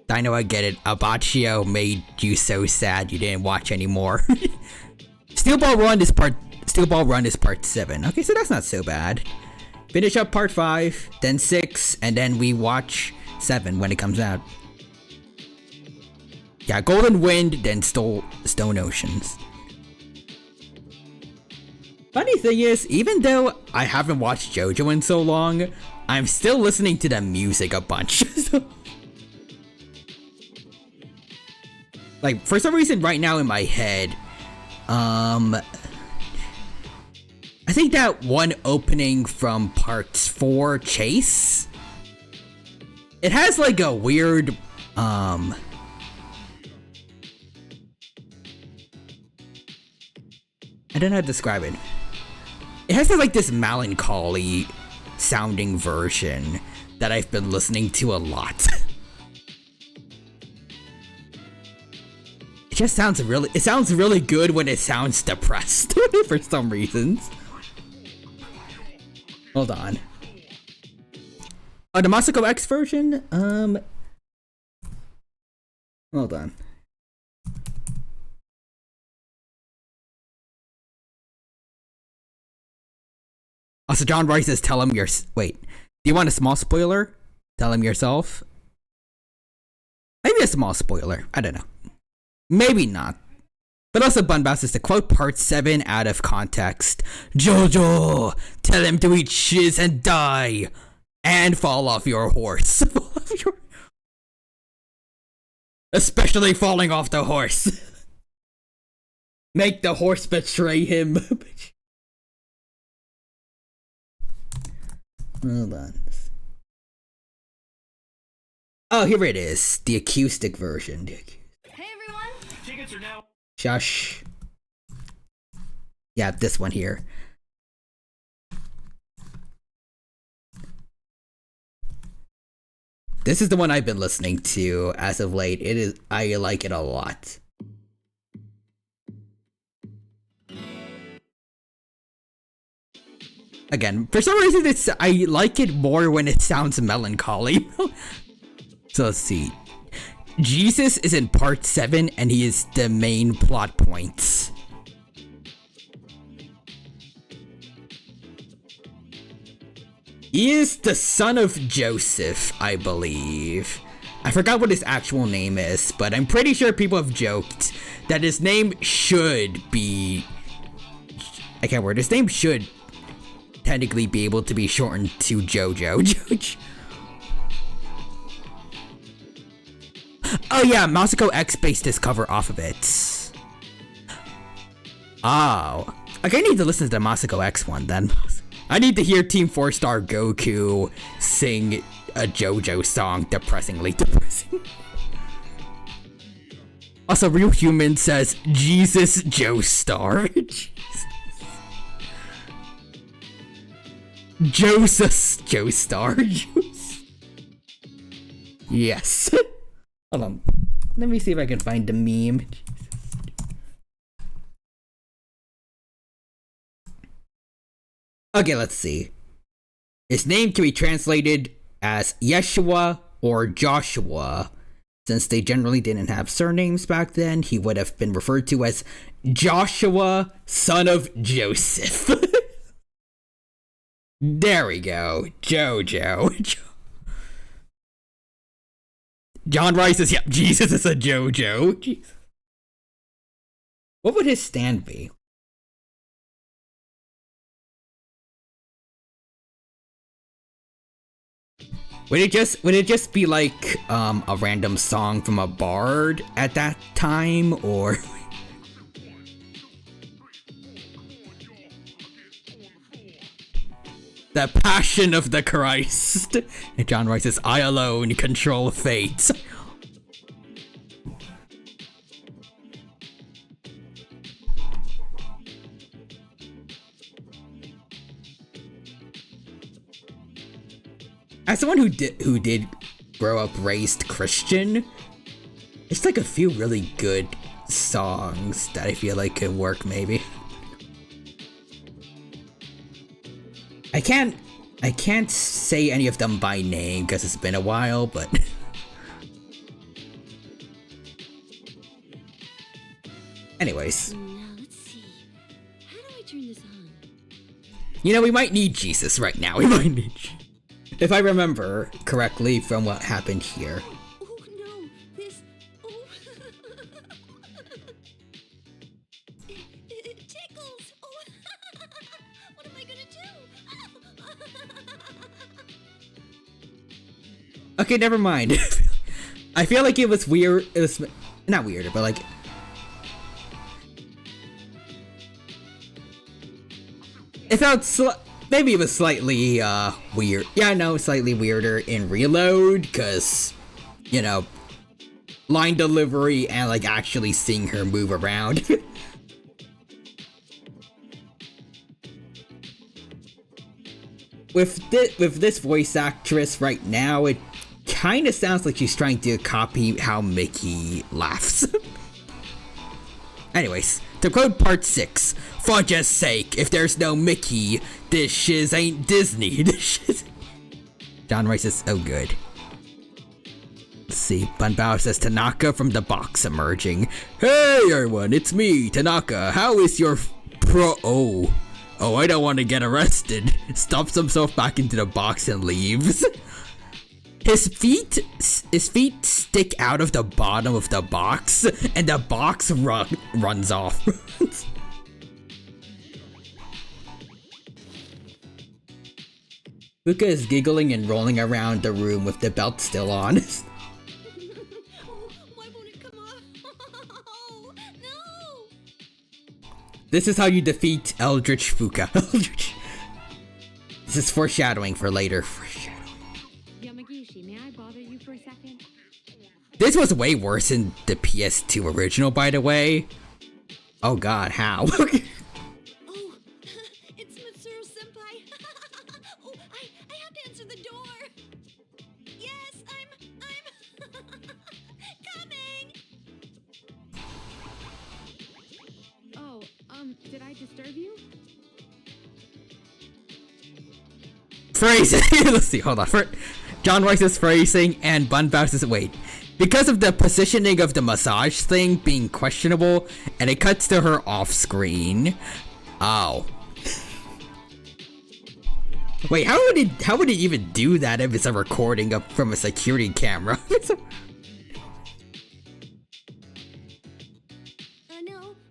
I know, I get it. Abaccio made you so sad you didn't watch anymore. Steel Ball Run is part 7. Okay, so that's not so bad. Finish up part 5, then 6, and then we watch 7 when it comes out. Yeah, Golden Wind, then Stone Oceans. Funny thing is, even though I haven't watched JoJo in so long, I'm still listening to the music a bunch. Like, for some reason right now in my head, I think that one opening from part 4, Chase, it has like a weird, I don't know how to describe it. It has like this melancholy sounding version that I've been listening to a lot. It just sounds really good when it sounds depressed for some reasons. Hold on. Oh, the Masako X version? Hold on. Also, John Rice says, tell him your... Wait. Do you want a small spoiler? Tell him yourself? Maybe a small spoiler. I don't know. Maybe not. But also, Bunbao says to quote part 7 out of context. Jojo! Tell him to eat shiz and die! And fall off your horse. Especially falling off the horse. Make the horse betray him. Hold on. Oh, here it is. The acoustic version. Hey everyone! Tickets are now. Shush. Yeah, this one here. This is the one I've been listening to as of late. I like it a lot. Again, for some reason I like it more when it sounds melancholy. So let's see. Jesus is in part 7 and he is the main plot point. He is the son of Joseph, I believe. I forgot what his actual name is, but I'm pretty sure people have joked that his name should be... I can't word. His name should technically be able to be shortened to Jojo. Oh yeah, Masako X based his cover off of it. Oh. Okay, I need to listen to the Masako X one then. I need to hear Team 4-Star Goku sing a JoJo song. Depressingly depressing. Also, Real Human says, Jesus Joestar. Joseph Joestar. Yes. Hold on. Let me see if I can find the meme. Okay, let's see. His name can be translated as Yeshua or Joshua. Since they generally didn't have surnames back then, he would have been referred to as Joshua, son of Joseph. There we go. Jojo. John Rice says, yep, Jesus is a Jojo. Jeez. What would his stand be? Would it just be like a random song from a bard at that time, or the Passion of the Christ? And John Rice says, I alone control fate. As someone who did grow up raised Christian, it's like a few really good songs that I feel like could work maybe. I can't say any of them by name because it's been a while, but anyways. Now let's see. How do I turn this on? You know, we might need Jesus right now. We might need if I remember correctly from what happened here. Oh no, this. Oh. It tickles. Oh. What am I gonna do? Okay, never mind. I feel like it was weird. It was not weirder, but like. It felt maybe it was slightly weird. Yeah, no, slightly weirder in Reload, cause you know, line delivery and like actually seeing her move around. With this voice actress right now, it kind of sounds like she's trying to copy how Mickey laughs. Anyways, to quote part 6, for just sake, if there's no Mickey, this shiz ain't Disney. This shiz. John Rice says, oh good. Let's see, Bunbao says Tanaka from the box emerging. Hey everyone, it's me, Tanaka. How is your Oh, I don't want to get arrested. Stuffs himself back into the box and leaves. His feet stick out of the bottom of the box, and the box runs off. Fuuka is giggling and rolling around the room with the belt still on. Why won't it come off? Oh, no! This is how you defeat Eldritch Fuuka. This is foreshadowing for later. Yamagishi, may I bother you for a second? This was way worse in the PS2 original, by the way. Oh god, how? Oh, it's Mitsuru-senpai. Oh, I have to answer the door. Yes, I'm coming. Oh, did I disturb you? Phrasing. Let's see, hold on. John Rice's phrasing and Bunbao says, wait. Because of the positioning of the massage thing being questionable, and it cuts to her off screen. Oh. Wait, how would it even do that if it's a recording up from a security camera? No,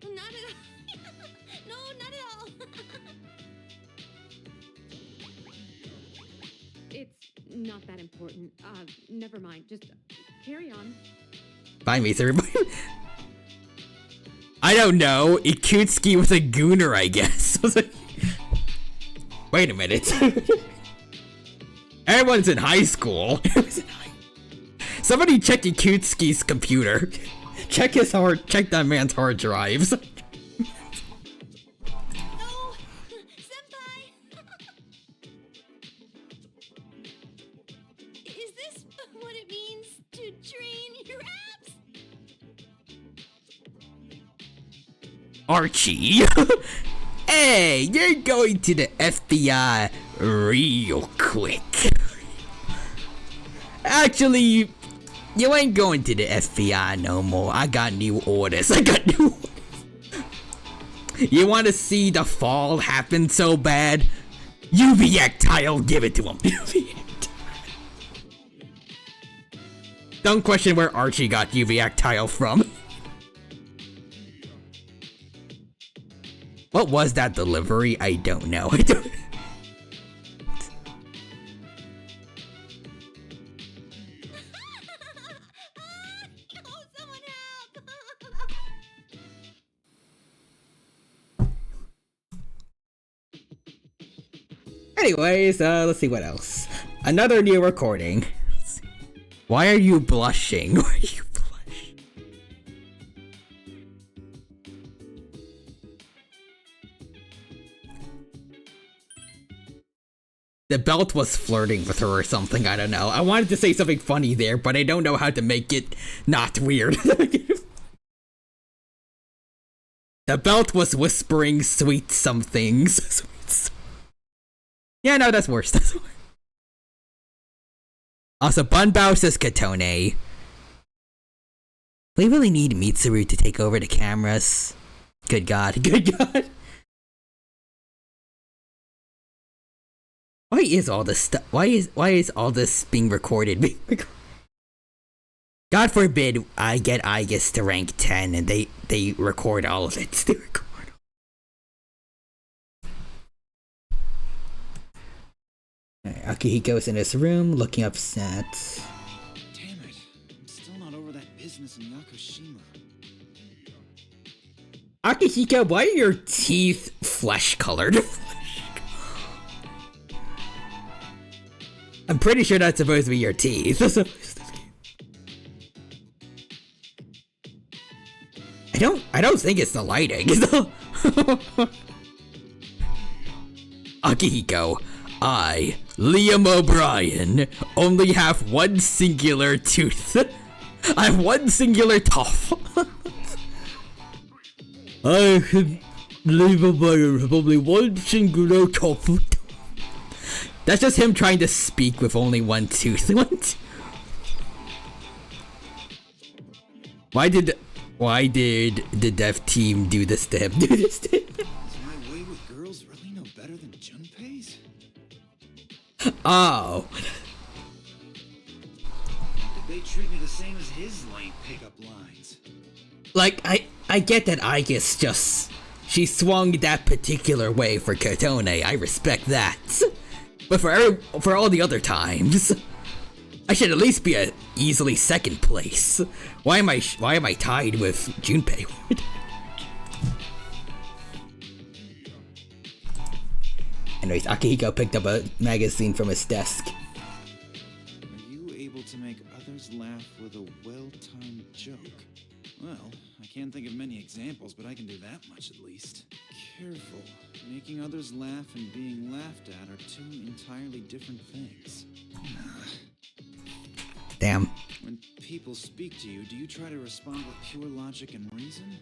not at all. No, not at all. It's not that important. Never mind. Just carry on. Bye, Mace, everybody. I don't know. Ikutsuki was a gooner, I guess. Wait a minute. Everyone's in high school. Somebody check Yakutski's computer. Check that man's hard drives. Oh, senpai! Is this what it means to train your abs? Archie. Hey, you're going to the FBI real quick. Actually, you ain't going to the FBI no more. I got new orders. You want to see the fall happen so bad? UV Actile, give it to him. Don't question where Archie got UV Actile from. What was that delivery? I don't know. Oh, someone help! Anyways, let's see what else. Another new recording. Why are you blushing? Why are you blushing? The belt was flirting with her or something, I don't know. I wanted to say something funny there, but I don't know how to make it not weird. The belt was whispering sweet somethings. Yeah, no, that's worse. That's worse. Also, Bunbao says Katone. We really need Mitsuru to take over the cameras. Good God, good God. Why is all this stuff? Why is all this being recorded? God forbid I get Aegis to rank 10 and they record all of it. They record. Akihiko's in his room, looking upset. Damn it. I'm still not over that business in Yakushima. Akihiko, why are your teeth flesh-colored? I'm pretty sure that's supposed to be your teeth. I don't think it's the lighting. Akihiko, I, Liam O'Brien, only have one singular tooth. I have one singular tooth. I can Liam O'Brien have only one singular tooth. That's just him trying to speak with only one tooth. Why did the dev team do this to him? Is my way with girls really no better than Junpei's? Oh. They treat me the same as his lame pickup lines. Like, I get that Aegis just... She swung that particular way for Kotone. I respect that. But for all the other times... I should at least be a easily second place. Why am I tied with Junpei? Anyways, Akihiko picked up a magazine from his desk. Are you able to make others laugh with a well-timed joke? Well, I can't think of many examples, but I can do that much at least. Careful. Making others laugh and being laughed at are two entirely different things. Damn. When people speak to you, do you try to respond with pure logic and reason?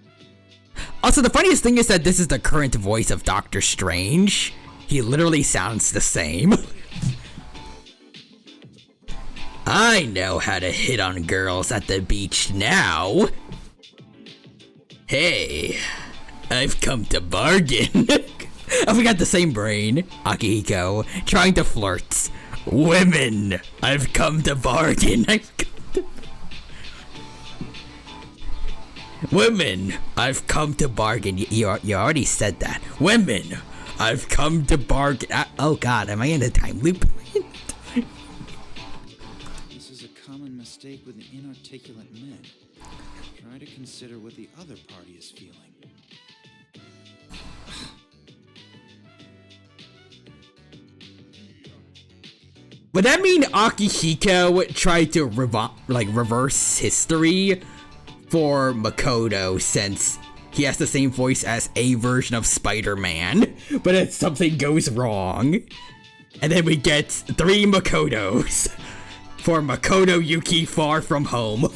Also, the funniest thing is that this is the current voice of Doctor Strange. He literally sounds the same. I know how to hit on girls at the beach now. Hey, I've come to bargain. Oh, we got the same brain. Akihiko, trying to flirt. Women, I've come to bargain. Women, I've come to bargain. You already said that. Women, I've come to bargain. Oh God, am I in a time loop? This is a common mistake with inarticulate men. Try to consider what the other party is feeling. Would that mean Akihiko tried to reverse history for Makoto, since he has the same voice as a version of Spider-Man, but if something goes wrong, and then we get 3 Makotos for Makoto Yuki Far From Home.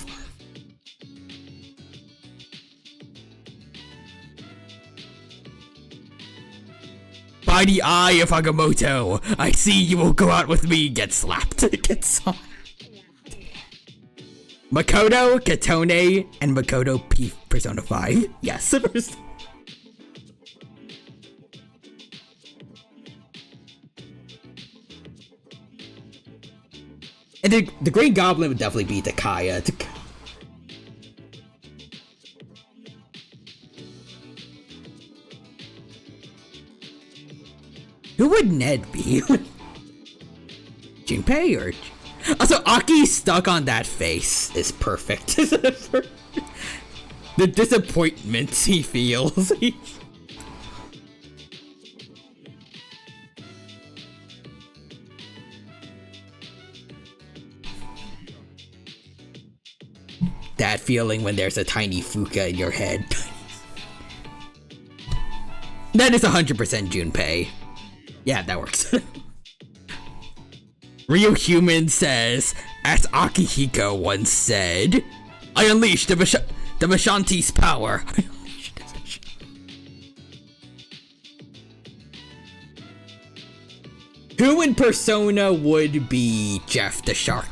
By the eye of Agamotto, I see you will go out with me, get slapped. Get slapped. Makoto, Katone, and Makoto P Persona 5. Yes. And the Green Goblin would definitely be Takaya. Who would Ned be? Junpei or... Also, Aki stuck on that face is perfect. The disappointment he feels. That feeling when there's a tiny fuuka in your head. That is 100% Junpei. Yeah, that works. Real Human says, as Akihiko once said, I unleashed the Mashanti's power. Who in Persona would be Jeff the Shark?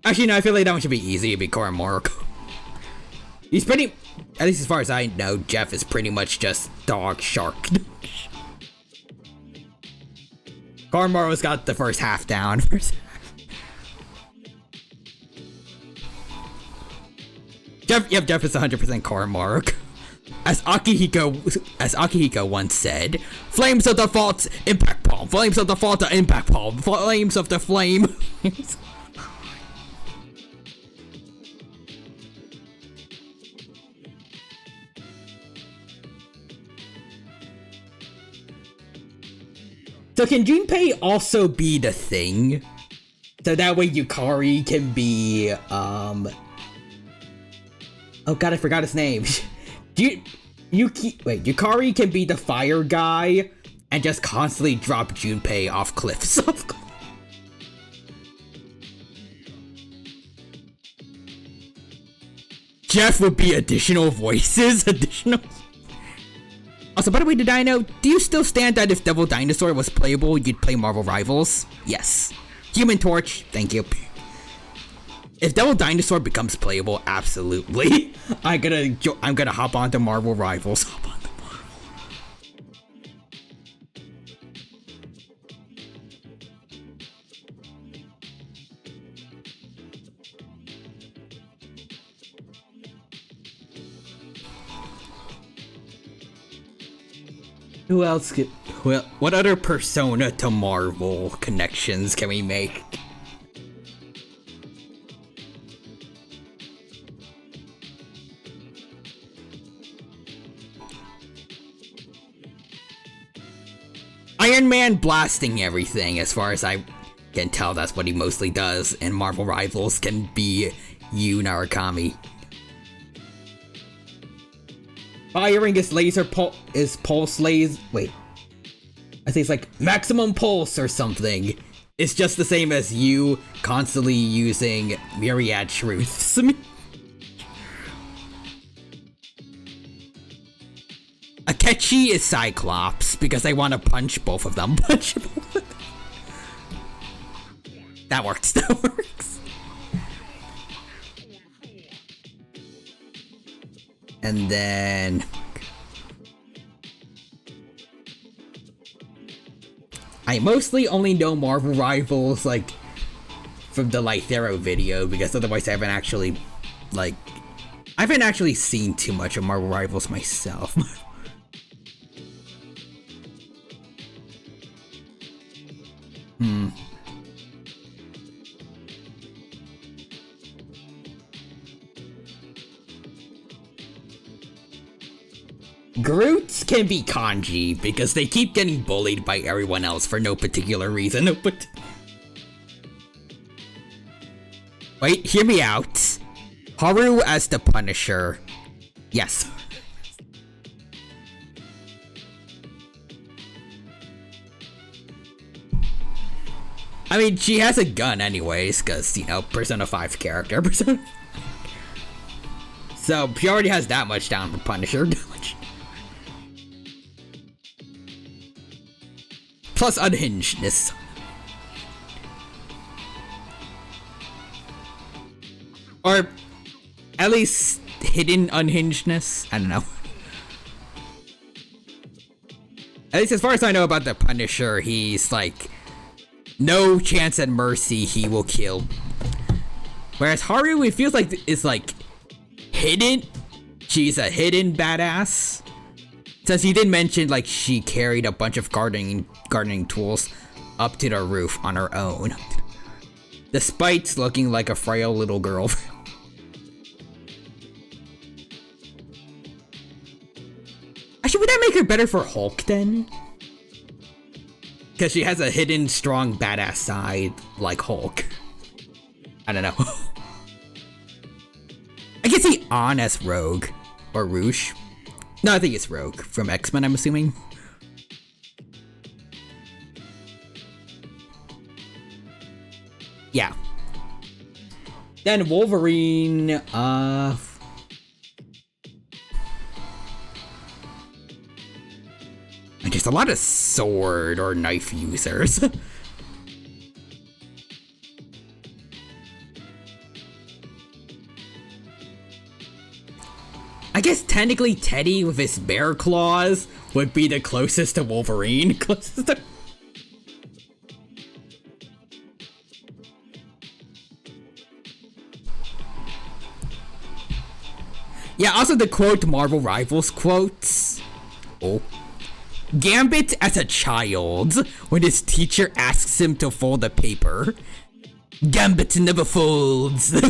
Actually, no, I feel like that one should be easy. It'd be Koromoro. He's pretty... At least as far as I know, Jeff is pretty much just dog shark. Koromoro's got the first half down. Jeff is 100% Koromoro. As Akihiko once said, flames of the fault, impact palm. Flames of the fault, impact palm. Flames of the flame. So can Junpei also be the thing? So that way Yukari can be, oh god, I forgot his name. Yukari can be the fire guy and just constantly drop Junpei off cliffs. Jeff would be additional voices, Also, by the way, Dino, do you still stand that if Devil Dinosaur was playable, you'd play Marvel Rivals? Yes. Human Torch, thank you. If Devil Dinosaur becomes playable, absolutely. I'm gonna hop onto Marvel Rivals. Who else could... Well, what other Persona to Marvel connections can we make? Iron Man blasting everything, as far as I can tell, that's what he mostly does, and Marvel Rivals can be Yu Narukami. Firing his laser pulse laser. Wait. I think it's like maximum pulse or something. It's just the same as you constantly using myriad truths. Akechi is Cyclops because I want to punch both of them. That works. That works. And then... I mostly only know Marvel Rivals, like, from the Lythero video, because otherwise I haven't actually, like... I haven't actually seen too much of Marvel Rivals myself. Groots can be kanji because they keep getting bullied by everyone else for no particular reason. But wait, hear me out. Haru as the Punisher. Yes. I mean, she has a gun anyways, because, you know, Persona 5 character. So, she already has that much down for Punisher. Plus unhingedness. Or at least hidden unhingedness. I don't know. At least as far as I know about the Punisher, he's like, no chance at mercy, he will kill. Whereas Haru, it feels like it's like hidden. She's a hidden badass. Since he did mention like she carried a bunch of gardening tools up to the roof on her own, despite looking like a frail little girl. Actually, would that make her better for Hulk then? Because she has a hidden, strong, badass side like Hulk. I don't know. I can see An as Rogue or Rouge. No, I think it's Rogue from X-Men, I'm assuming. Yeah. Then Wolverine, just a lot of sword or knife users. I guess technically Teddy with his bear claws would be the closest to Wolverine. Yeah, also the quote Marvel Rivals quotes. Oh. Gambit as a child when his teacher asks him to fold a paper. Gambit never folds.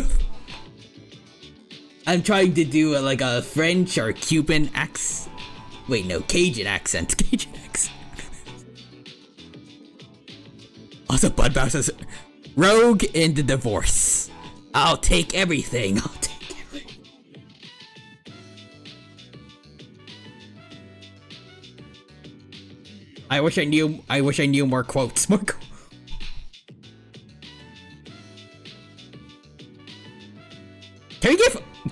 I'm trying to do like a French or Cuban accent. Wait, no, Cajun accent. Cajun accent. Also, Budbow says, Rogue in the divorce. I'll take everything. I'll take everything. I wish I knew more quotes. More quotes.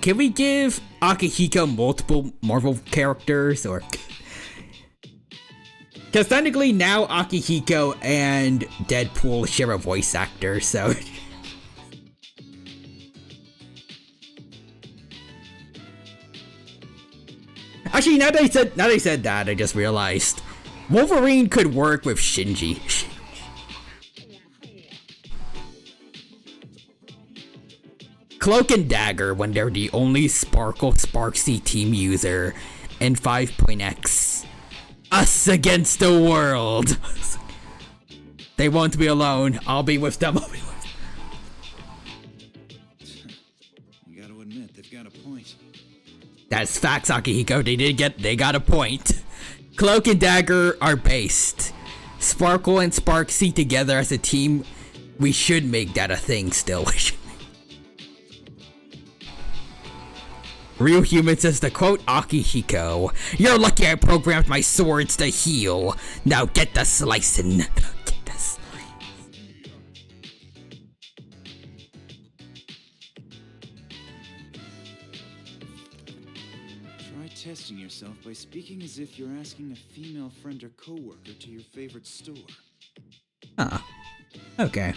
Can we give Akihiko multiple Marvel characters, or? Because technically now Akihiko and Deadpool share a voice actor, so. Actually, now they said that, I just realized Wolverine could work with Shinji. Cloak and Dagger when they're the only Sparksy team user in 5.x. Us against the world. They won't be alone. I'll be with them. You gotta admit, they've got a point. That's facts, Akihiko. They got a point. Cloak and Dagger are based. Sparkle and Sparksy together as a team. We should make that a thing still. Real Human says to quote Akihiko, "You're lucky I programmed my swords to heal. Now get the slicing." Get the slice. Try testing yourself by speaking as if you're asking a female friend or coworker to your favorite store. Huh. Okay.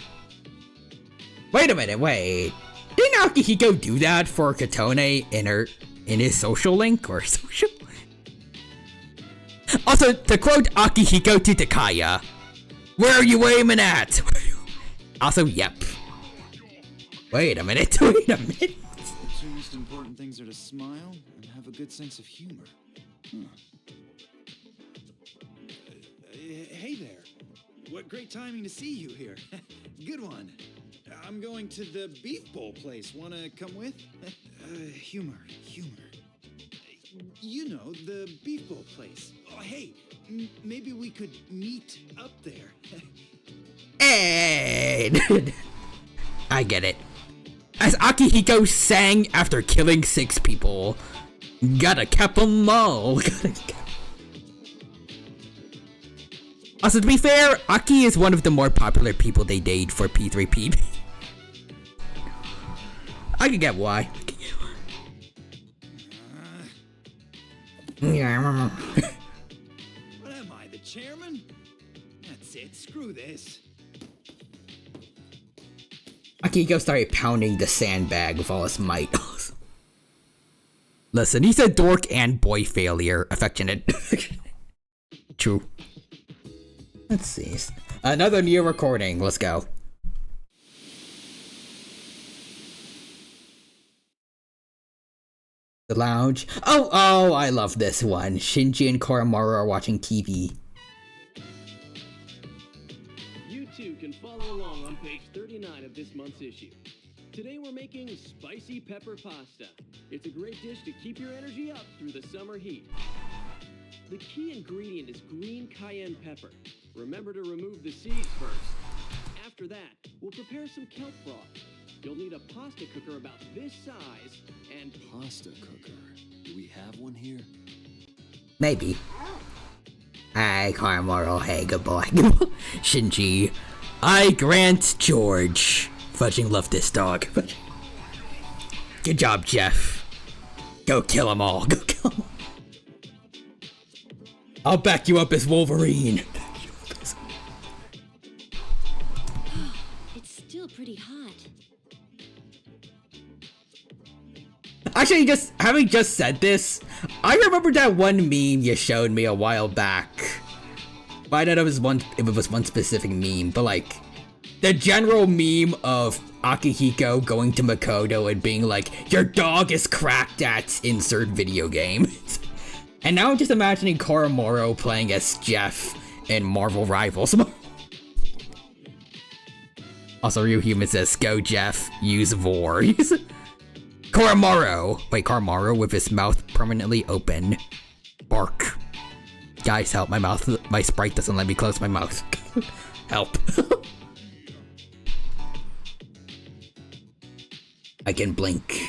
Wait a minute, wait. Didn't Akihiko do that for Katone in his social link or social? Also, to quote Akihiko to Takaya, "Where are you aiming at?" Also, yep. Wait a minute. The two most important things are to smile and have a good sense of humor. Huh. Hey there. What great timing to see you here. Good one. I'm going to the beef bowl place. Wanna come with? Humor. You know, the beef bowl place. Oh, hey, maybe we could meet up there. Hey! I get it. As Akihiko sang after killing 6 people. Gotta cap 'em all. Also, to be fair, Aki is one of the more popular people they date for P3P. I can get why. What am I, the chairman? That's it, screw this. Akihiko started pounding the sandbag with all his might. Listen, he's a dork and boy failure. Affectionate. True. Let's see. Another new recording. Let's go. The lounge. Oh, I love this one. Shinji and Koromaru are watching TV. You too can follow along on page 39 of this month's issue. Today we're making spicy pepper pasta. It's a great dish to keep your energy up through the summer heat. The key ingredient is green cayenne pepper. Remember to remove the seeds first. After that, we'll prepare some kelp broth. You'll need a pasta cooker about this size and... Pasta cooker? Do we have one here? Maybe. Hey, Koromaru. Hey, good boy. Shinji. I grant George. Fudging love this dog. Good job, Jeff. Go kill them all. Go kill them all. I'll back you up as Wolverine. It's still pretty hot. Actually, having just said this, I remember that one meme you showed me a while back. But I don't know if it was one specific meme, but like the general meme of Akihiko going to Makoto and being like, "Your dog is cracked at insert video game." And now I'm just imagining Koromaru playing as Jeff in Marvel Rivals. Also, Real Human says, "Go Jeff, use Vor." Koromaru! Wait, Koromaru with his mouth permanently open. Bark. Guys, help, my sprite doesn't let me close my mouth. Help. I can blink,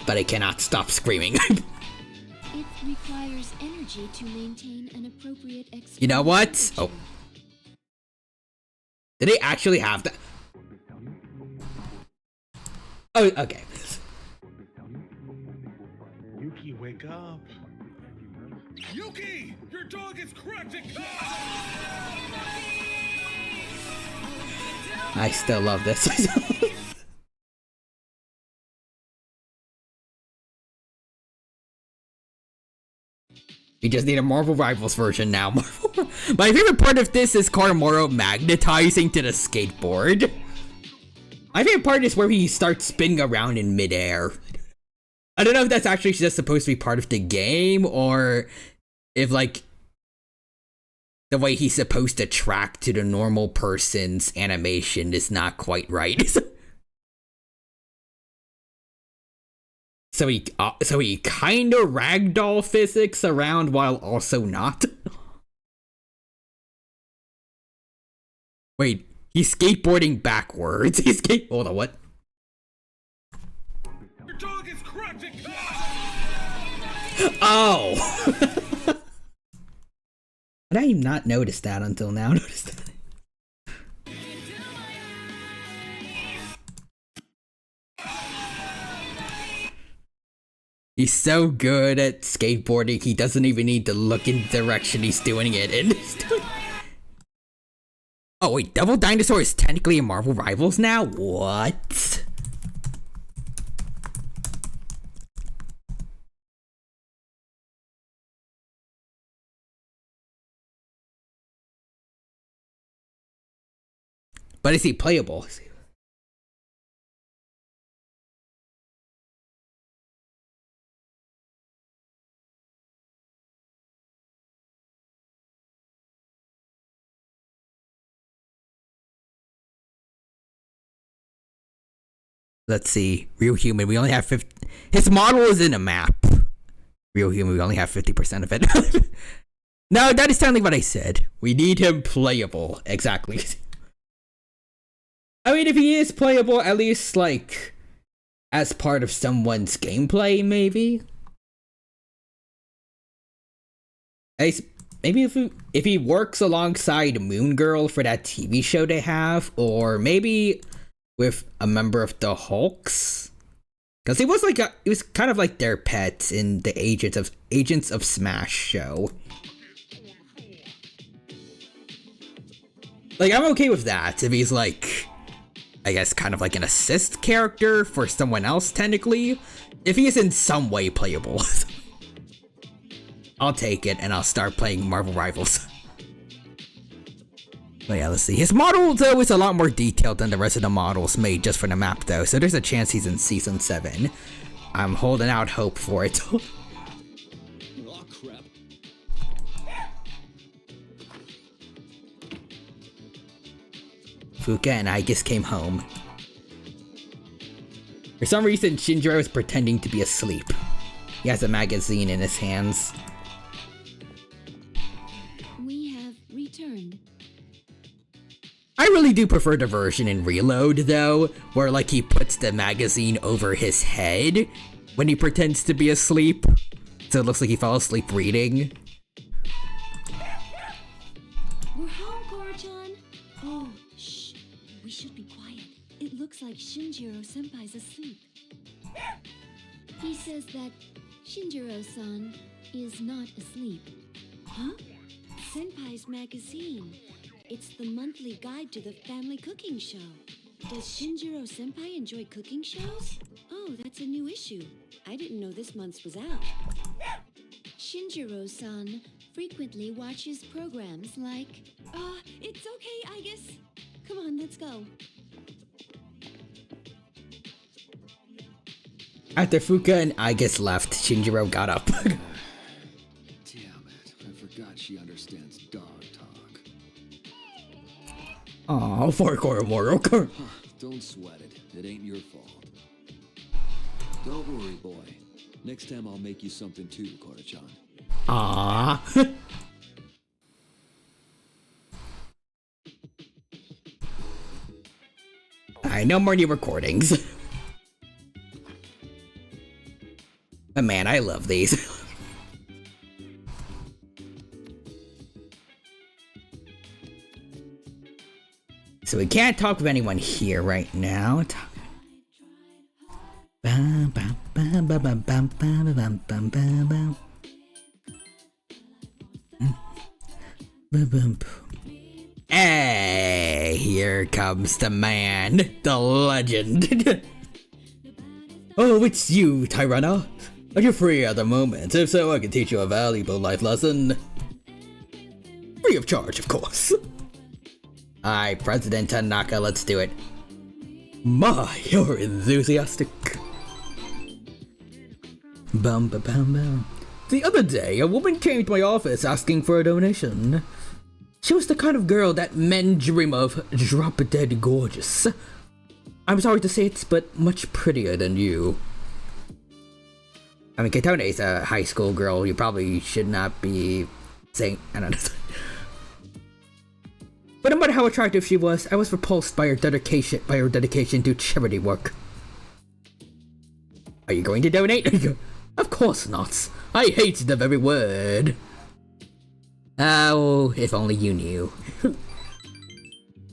but I cannot stop screaming. It requires energy to maintain an appropriate expression. You know what? Oh. Did they actually have that? Oh, okay. Yuki, wake up. Yuki! Your dog is cracked at I still love this. We just need a Marvel Rivals version now. My favorite part of this is Koromaru magnetizing to the skateboard. My favorite part is where he starts spinning around in midair. I don't know if that's actually just supposed to be part of the game, or if, like, the way he's supposed to track to the normal person's animation is not quite right. So he kind of ragdoll physics around while also not. Wait, he's skateboarding backwards. Hold on, what? Your dog is cracked at Oh! Did I not notice that until now? He's so good at skateboarding, he doesn't even need to look in the direction he's doing it in. Oh wait, Devil Dinosaur is technically in Marvel Rivals now? What? But is he playable? Let's see. Real Human. We only have 50. His model is in a map. Real human, we only have 50% of it. No, that is totally what I said. We need him playable. Exactly. I mean, if he is playable, at least, like, as part of someone's gameplay, maybe? At least, maybe if he works alongside Moon Girl for that TV show they have, or maybe with a member of the Hulks? Because he was kind of like their pet in the Agents of Smash show. Like, I'm okay with that if he's like, I guess kind of like an assist character for someone else technically. If he is in some way playable. I'll take it and I'll start playing Marvel Rivals. But yeah, let's see. His model, though, is a lot more detailed than the rest of the models made just for the map, though. So there's a chance he's in Season 7. I'm holding out hope for it. Oh, crap. Fuuka and Aegis came home. For some reason, Shinjiro is pretending to be asleep. He has a magazine in his hands. We have returned. I really do prefer the version in Reload, though, where like he puts the magazine over his head when he pretends to be asleep, so it looks like he fell asleep reading. We're home, Koro-chan. Oh, shh. We should be quiet. It looks like Shinjiro-senpai's asleep. He says that Shinjiro-san is not asleep. Huh? Senpai's magazine. It's the monthly guide to the family cooking show. Does Shinjiro-senpai enjoy cooking shows? Oh, that's a new issue. I didn't know this month's was out. Shinjiro-san frequently watches programs like... it's okay, I guess. Come on, let's go. After Fuuka and Aegis left, Shinjiro got up. Damn it. I forgot she understands dog talk. Aw, poor Koromoro. Don't sweat it. It ain't your fault. Don't worry, boy. Next time I'll make you something too, Koro-chan. Aww. Alright, no more new recordings. But man, I love these. So we can't talk with anyone here right now. Hey, here comes the man, the legend. Oh, it's you, Tyrana. Are you free at the moment? If so, I can teach you a valuable life lesson. Free of charge, of course. Alright, President Tanaka, let's do it. My, you're enthusiastic. Bum ba bum bum. The other day, a woman came to my office asking for a donation. She was the kind of girl that men dream of, drop-dead gorgeous. I'm sorry to say it, but much prettier than you. I mean, Katone is a high school girl. You probably should not be saying... I don't know. But no matter how attractive she was, I was repulsed by her dedication to charity work. Are you going to donate? Of course not. I hate the very word. Oh, if only you knew.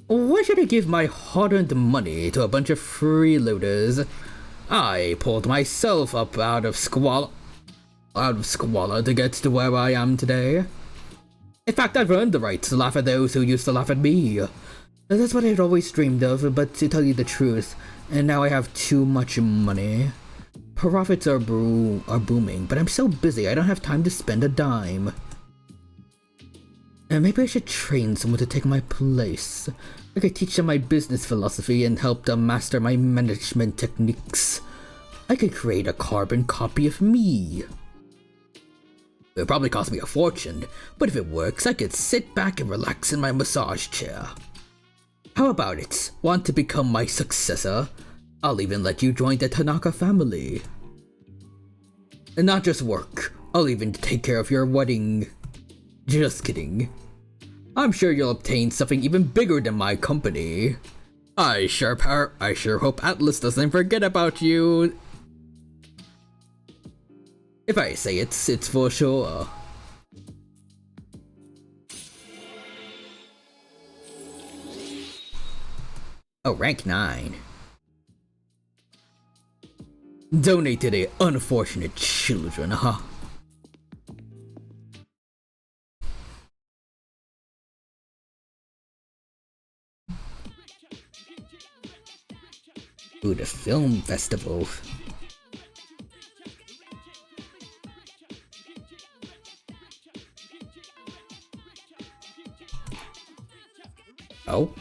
Why should I give my hard-earned money to a bunch of freeloaders? I pulled myself up out of squalor to get to where I am today. In fact, I've earned the right to laugh at those who used to laugh at me. That's what I'd always dreamed of, but to tell you the truth, and now I have too much money. Profits are booming, but I'm so busy I don't have time to spend a dime. And maybe I should train someone to take my place. I could teach them my business philosophy and help them master my management techniques. I could create a carbon copy of me. It'll probably cost me a fortune, but if it works, I could sit back and relax in my massage chair. How about it? Want to become my successor? I'll even let you join the Tanaka family. And not just work, I'll even take care of your wedding. Just kidding. I'm sure you'll obtain something even bigger than my company. I sure hope Atlas doesn't forget about you. If I say it's for sure. Oh, rank 9. Donate to the unfortunate children, huh? Ooh, the film festival. Oh?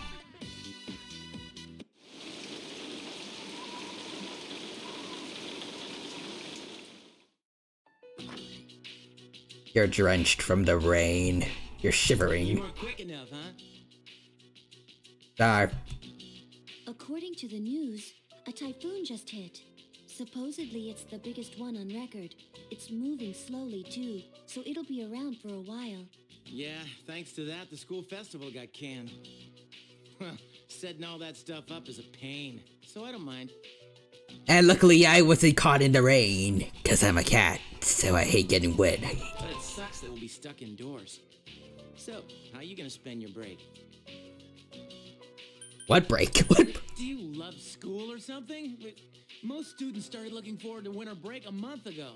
You're drenched from the rain. You're shivering. You weren't quick enough, huh? According to the news, a typhoon just hit. Supposedly it's the biggest one on record. It's moving slowly too, so it'll be around for a while. Yeah, thanks to that, the school festival got canned. Well, setting all that stuff up is a pain, so I don't mind. And luckily I wasn't caught in the rain, cause I'm a cat, so I hate getting wet. But it sucks that we'll be stuck indoors. So, how you gonna spend your break? What break? What? Do you love school or something? Most students started looking forward to winter break a month ago.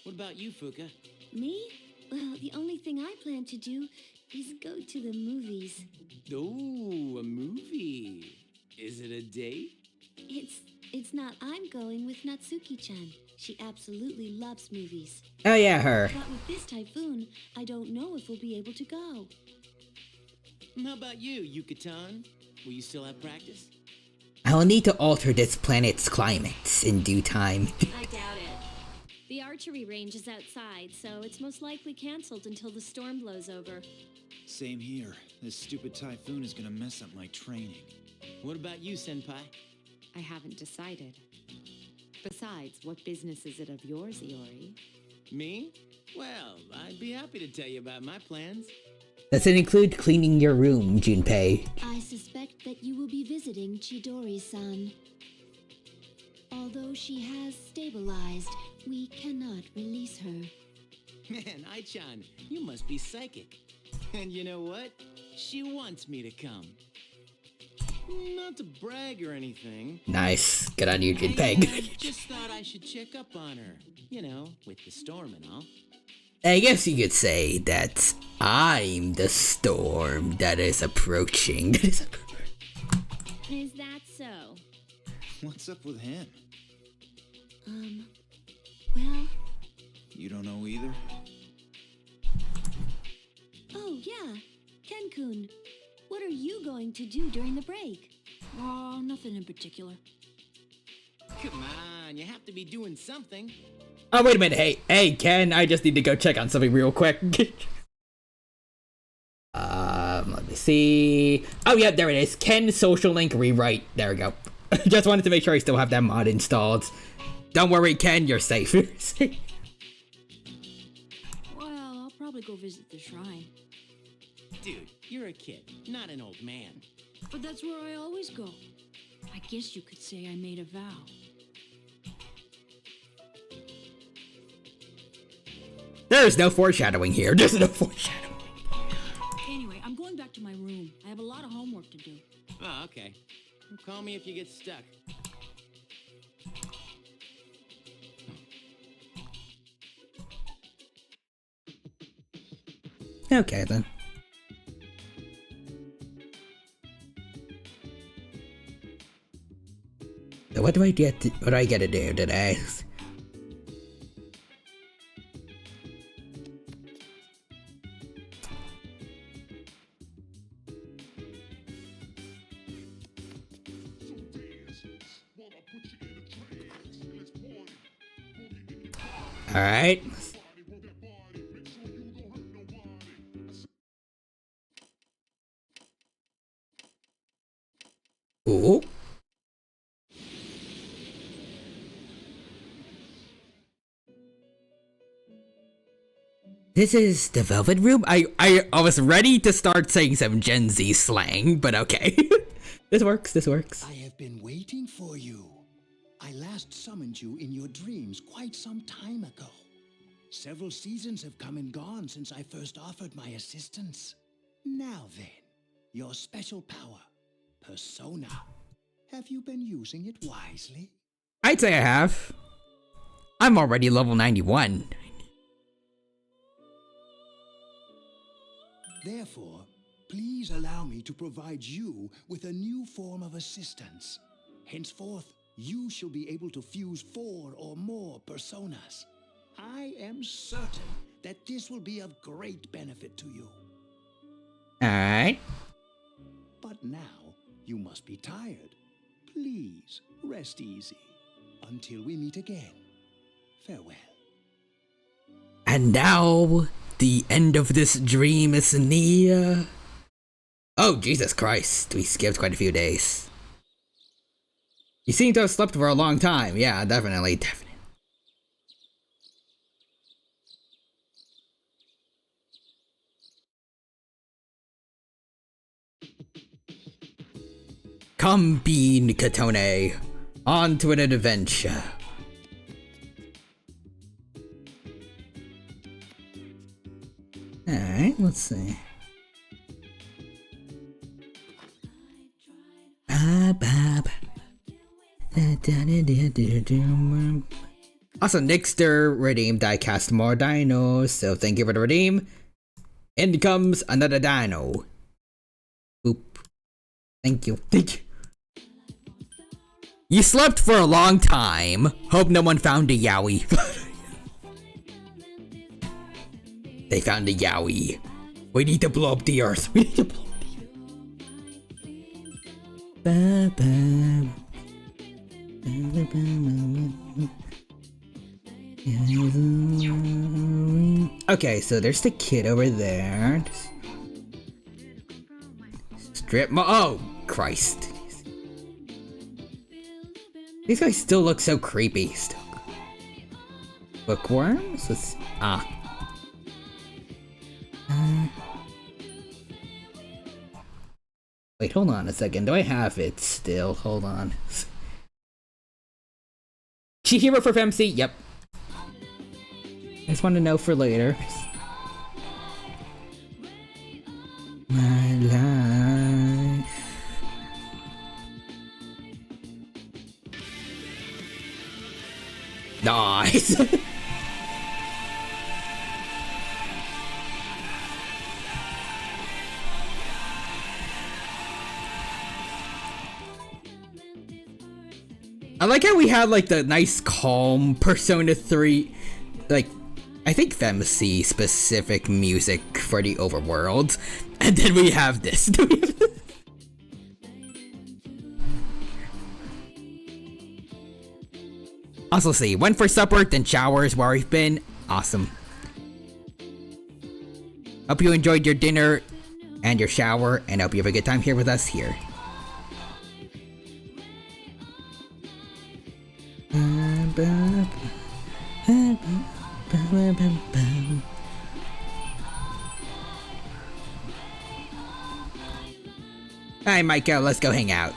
What about you, Fuuka? Me? Well, the only thing I plan to do is go to the movies. Oh, a movie. Is it a date? It's not I'm going with Natsuki-chan. She absolutely loves movies. Oh yeah, her. But with this typhoon, I don't know if we'll be able to go. How about you, Yucatan? Will you still have practice? I'll need to alter this planet's climate in due time. I doubt it. The archery range is outside, so it's most likely cancelled until the storm blows over. Same here. This stupid typhoon is gonna mess up my training. What about you, Senpai? I haven't decided. Besides, what business is it of yours, Iori? Me? Well, I'd be happy to tell you about my plans. Does it include cleaning your room, Junpei? I suspect that you will be visiting Chidori-san. Although she has stabilized, we cannot release her. Man, Ai-chan, you must be psychic. And you know what? She wants me to come. Not to brag or anything. Nice. Good on you, I Junpei. just thought I should check up on her. You know, with the storm and all. I guess you could say that I'm the storm that is approaching. Is that so? What's up with him? Well... You don't know either? Oh, yeah. Ken-kun, what are you going to do during the break? Oh, nothing in particular. Come on, you have to be doing something. Oh, wait a minute. Hey, Ken, I just need to go check on something real quick. Let me see. Oh, yeah, there it is. Ken social link rewrite. There we go. Just wanted to make sure I still have that mod installed. Don't worry, Ken, you're safe. Well, I'll probably go visit the shrine. Dude, you're a kid, not an old man. But that's where I always go. I guess you could say I made a vow. There's no foreshadowing here. There's no foreshadowing. Anyway, I'm going back to my room. I have a lot of homework to do. Oh, okay. Call me if you get stuck. Okay, then. So what do I get to do today? Alright. Ooh. This is the Velvet Room? I was ready to start saying some Gen Z slang, but okay. This works. I have been waiting for you. I last summoned you in your dreams quite some time ago. Several seasons have come and gone since I first offered my assistance. Now then, your special power, persona. Have you been using it wisely? I'd say I have. I'm already level 91. Therefore, please allow me to provide you with a new form of assistance. Henceforth, you shall be able to fuse 4 or more personas. I am certain that this will be of great benefit to you. Alright. But now, you must be tired. Please, rest easy. Until we meet again. Farewell. And now, the end of this dream is near. Oh, Jesus Christ. We skipped quite a few days. You seem to have slept for a long time. Yeah, definitely. Come, Bean Katone. On to an adventure. Alright, let's see. Also, Nixter redeemed diecast more dinos, so thank you for the redeem. In comes another dino. Oop. Thank you. You slept for a long time. Hope no one found a Yowie. They found a Yowie. We need to blow up the earth. We need to blow up the Okay, so there's the kid over there. Strip mall. Oh, Christ. These guys still look so creepy. Still. Bookworms? Let's. Wait, hold on a second. Do I have it still? Hold on. Chihiro for Femc? Yep. I just want to know for later. My life. Nice. I like how we had like the nice calm Persona 3, like, I think Femc specific music for the overworld, and then we have this. Also see, went for supper, then showers where we've been. Awesome. Hope you enjoyed your dinner and your shower, and hope you have a good time here with us here. Hi, Michael, let's go hang out.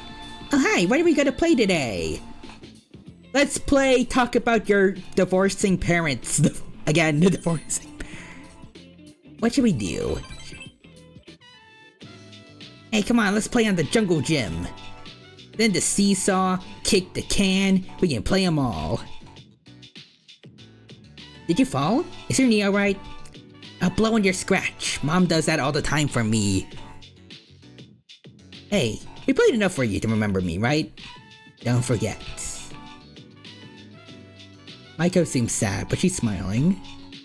Oh, hi, what are we gonna play today? Let's play talk about your divorcing parents. Again, the divorcing. What should we do? Hey, come on, let's play on the jungle gym. Then the seesaw, kick the can, we can play them all. Did you fall? Is your knee alright? I'll blow on your scratch. Mom does that all the time for me. Hey, we played enough for you to remember me, right? Don't forget. Maiko seems sad, but she's smiling.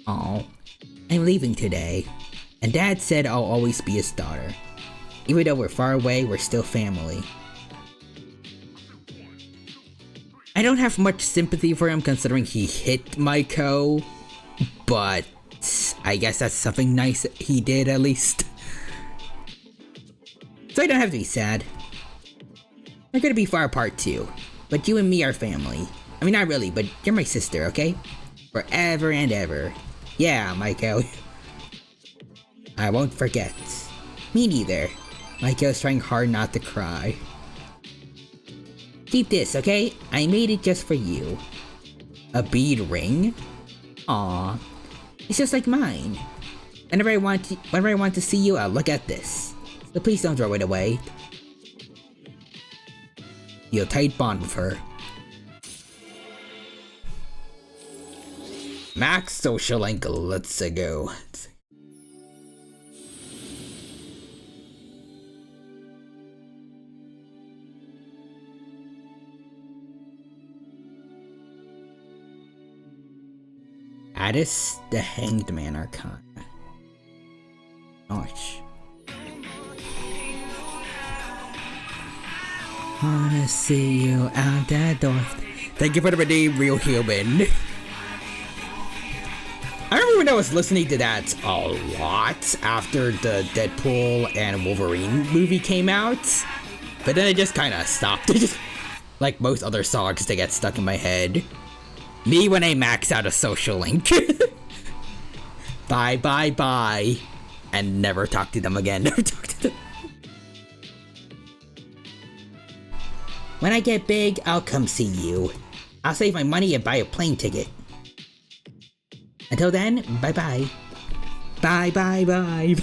Aw, I'm leaving today. And Dad said I'll always be his daughter. Even though we're far away, we're still family. I don't have much sympathy for him considering he hit Maiko, but I guess that's something nice he did at least. So I don't have to be sad. We're gonna be far apart too, but you and me are family. I mean, not really, but you're my sister, okay? Forever and ever. Yeah, Maiko. I won't forget. Me neither. Micah's trying hard not to cry. Keep this, okay? I made it just for you. A bead ring? Aw. It's just like mine. Whenever I want to see you, I'll look at this. So please don't throw it away. You'll tight bond with her. Max social link, let's go. Addis the Hanged Man Arcana. Ouch. Wanna see you out that door. Thank you for the redeem, real human. I remember when I was listening to that a lot after the Deadpool and Wolverine movie came out, but then it just kind of stopped. Just like most other songs, they get stuck in my head. Me when I max out a social link. Bye, bye, bye. And never talk to them again. Never talk to them. When I get big, I'll come see you. I'll save my money and buy a plane ticket. Until then, bye-bye. Bye-bye-bye.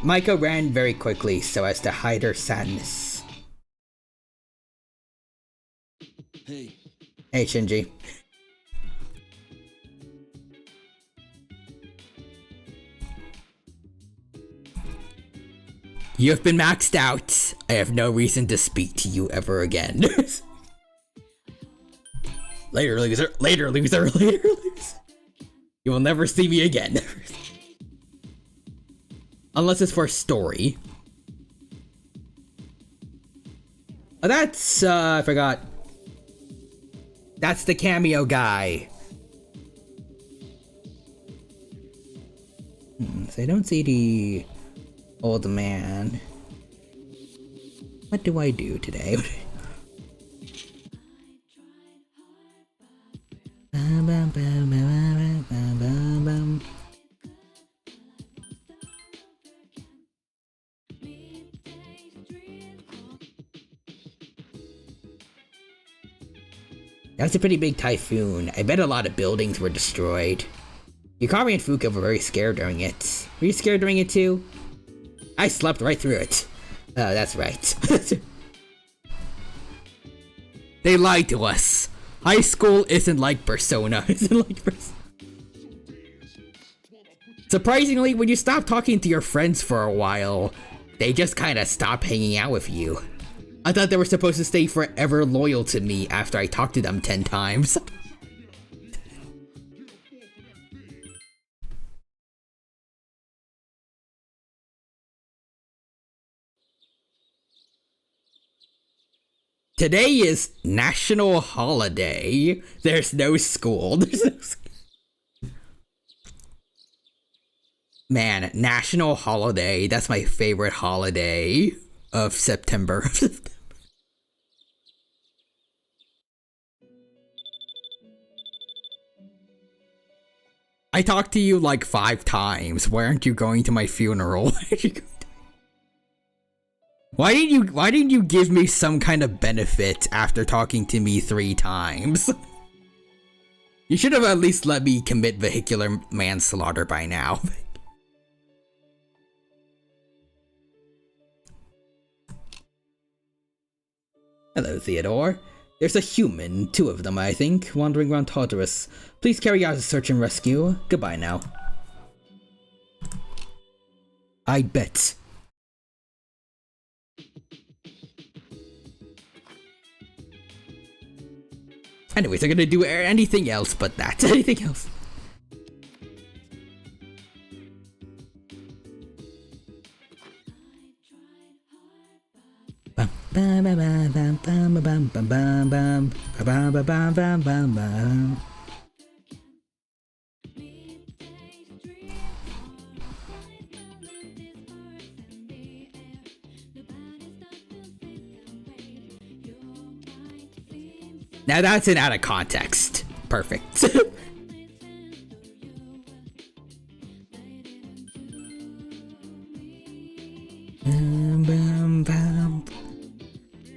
Micah ran very quickly so as to hide her sadness. Hey. Hey, Shinji. You have been maxed out. I have no reason to speak to you ever again. Later, loser. Later, loser. Later, loser. You will never see me again. Unless it's for a story. Oh, that's, I forgot. That's the cameo guy. So I don't see the old man. What do I do today? That was a pretty big typhoon. I bet a lot of buildings were destroyed. Yukari and Fuuka were very scared during it. Were you scared during it too? I slept right through it. Oh, that's right. They lied to us. High school isn't like Persona. Isn't like Persona. Surprisingly, when you stop talking to your friends for a while, they just kinda stop hanging out with you. I thought they were supposed to stay forever loyal to me after I talked to them 10 times. Today is national holiday. There's no school. There's no school. Man, national holiday. That's my favorite holiday of September. I talked to you like 5 times. Why aren't you going to my funeral? Why didn't you give me some kind of benefit after talking to me 3 times? You should have at least let me commit vehicular manslaughter by now. Hello, Theodore. There's a human, 2 of them I think, wandering around Tartarus. Please carry out a search and rescue. Goodbye now. I bet. Anyways, I'm gonna do anything else but that. Anything else. Now that's an out of context. Perfect.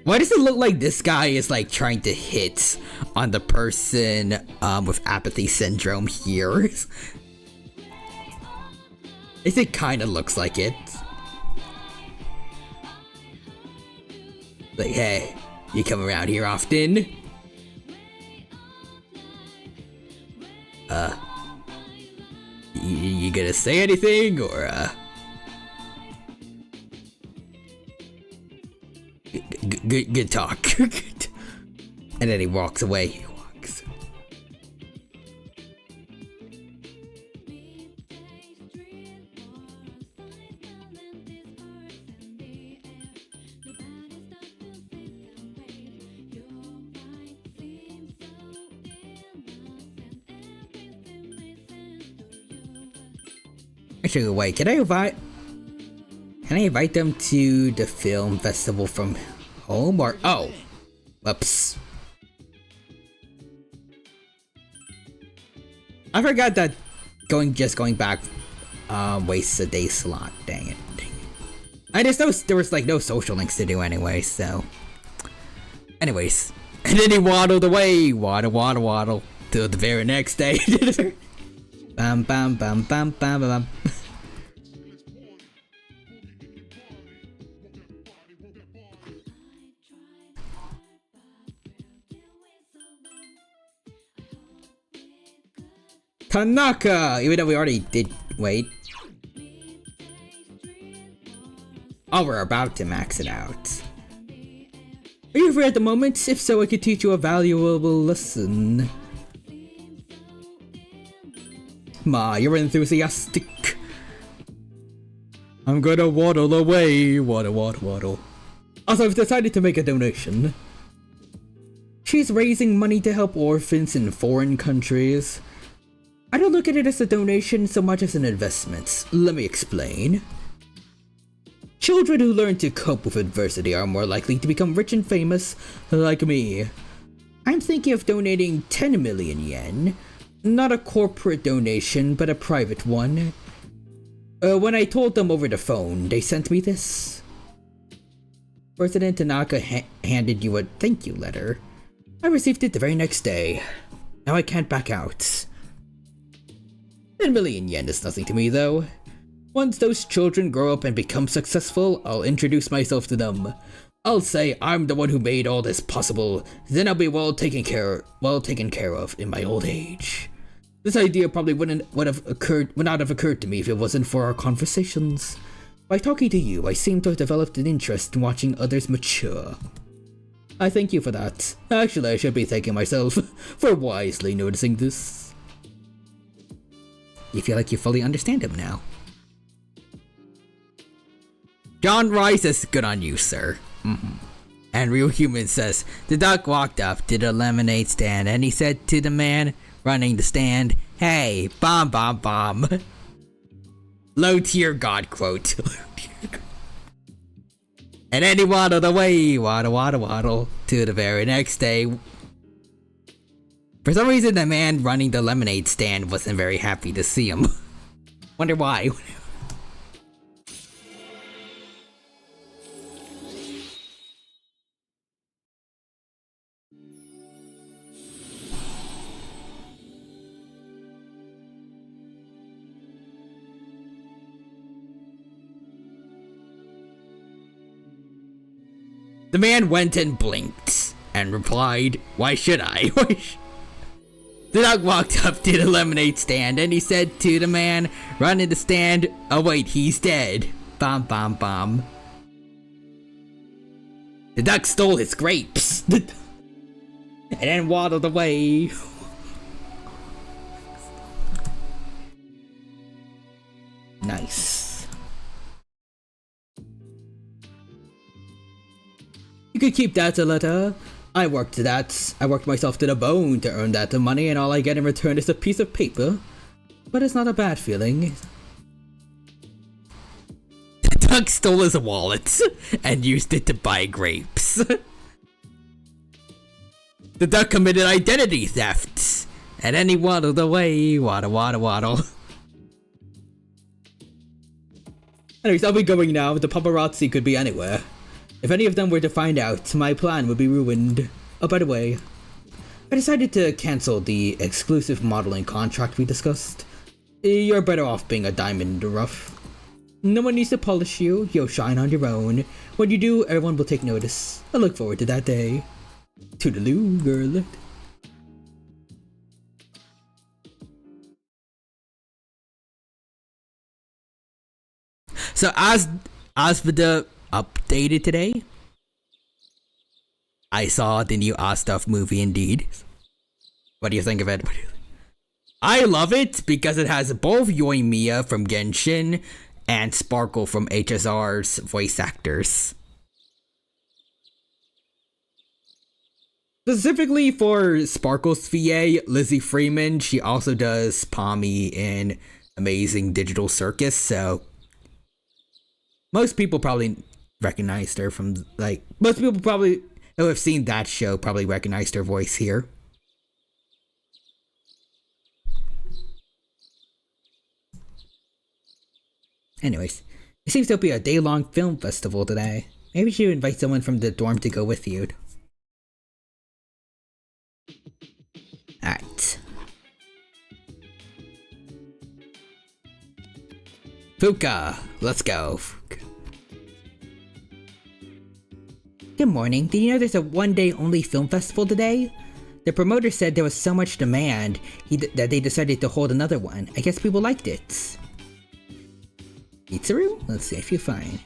Why does it look like this guy is like trying to hit on the person with apathy syndrome here? It kind of looks like it. Like, hey, you come around here often? You gonna say anything, or good talk. And then he walks away. He walks. Actually, wait, can I invite them to the film festival from home, or oh, whoops. I forgot that going back wastes a day slot. Dang it. And there was like no social links to do anyway, so anyways. And then he waddled away, waddle till the very next day. Bam bam bam bam bam bam. Tanaka! Even though we already did. Wait. Oh, we're about to max it out. Are you free at the moment? If so, I could teach you a valuable lesson. Ma, you're enthusiastic. I'm gonna waddle away. Waddle. Also, I've decided to make a donation. She's raising money to help orphans in foreign countries. I don't look at it as a donation so much as an investment. Let me explain. Children who learn to cope with adversity are more likely to become rich and famous, like me. I'm thinking of donating 10 million yen. Not a corporate donation, but a private one. When I told them over the phone, they sent me this. President Tanaka handed you a thank you letter. I received it the very next day. Now I can't back out. 10 million yen is nothing to me, though. Once those children grow up and become successful, I'll introduce myself to them. I'll say I'm the one who made all this possible, then I'll be well taken care of in my old age. This idea probably would not have occurred to me if it wasn't for our conversations. By talking to you, I seem to have developed an interest in watching others mature. I thank you for that. Actually, I should be thanking myself for wisely noticing this. You feel like you fully understand him now. John Rice says, good on you, sir. And Real Human says, the duck walked up to the lemonade stand and he said to the man running the stand, hey, bomb, bomb, bomb. Low tier God quote. And then he waddled away, waddle, to the very next day. For some reason, the man running the lemonade stand wasn't very happy to see him. Wonder why. The man went and blinked and replied, why should I? The dog walked up to the lemonade stand and he said to the man running the stand, oh wait, he's dead. Bomb, bomb, bomb. The duck stole his grapes and then waddled away. Nice. You could keep that letter. I worked myself to the bone to earn that money, and all I get in return is a piece of paper. But it's not a bad feeling. The duck stole his wallet and used it to buy grapes. The duck committed identity theft, and then he waddled away, waddle. Anyways, I'll be going now. The paparazzi could be anywhere. If any of them were to find out, my plan would be ruined. Oh, by the way, I decided to cancel the exclusive modeling contract we discussed. You're better off being a diamond in the rough. No one needs to polish you. You'll shine on your own. When you do, everyone will take notice. I look forward to that day. Toodaloo, girl. So as for the updated today, I saw the new Stuff movie indeed. What do you think of it? I love it because it has both Yoimiya from Genshin and Sparkle from HSR's voice actors. Specifically for Sparkle's VA, Lizzie Freeman, she also does Pommy in Amazing Digital Circus, so most people probably recognized her from, most people probably who have seen that show probably recognized her voice here. Anyways, it seems to be a day-long film festival today. Maybe you should invite someone from the dorm to go with you. Alright. Fuuka, let's go. Good morning. Did you know there's a one-day only film festival today? The promoter said there was so much demand that they decided to hold another one. I guess people liked it. Mitsuru? Let's see if you find.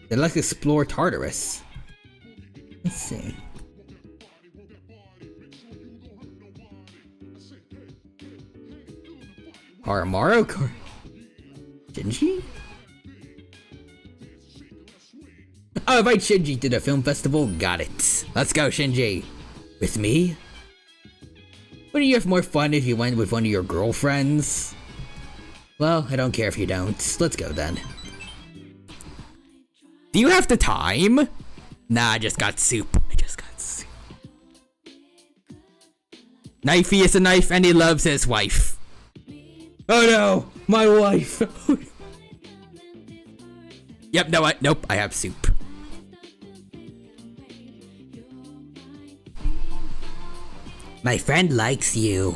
They'd like to explore Tartarus. Let's see. Haramaru? Shinji? Oh, invite Shinji to the film festival? Got it. Let's go, Shinji. With me? Wouldn't you have more fun if you went with one of your girlfriends? Well, I don't care if you don't. Let's go then. Do you have the time? Nah, I just got soup. Knifey is a knife and he loves his wife. Oh no, my wife. Yep, no, nope, I have soup. My friend likes you.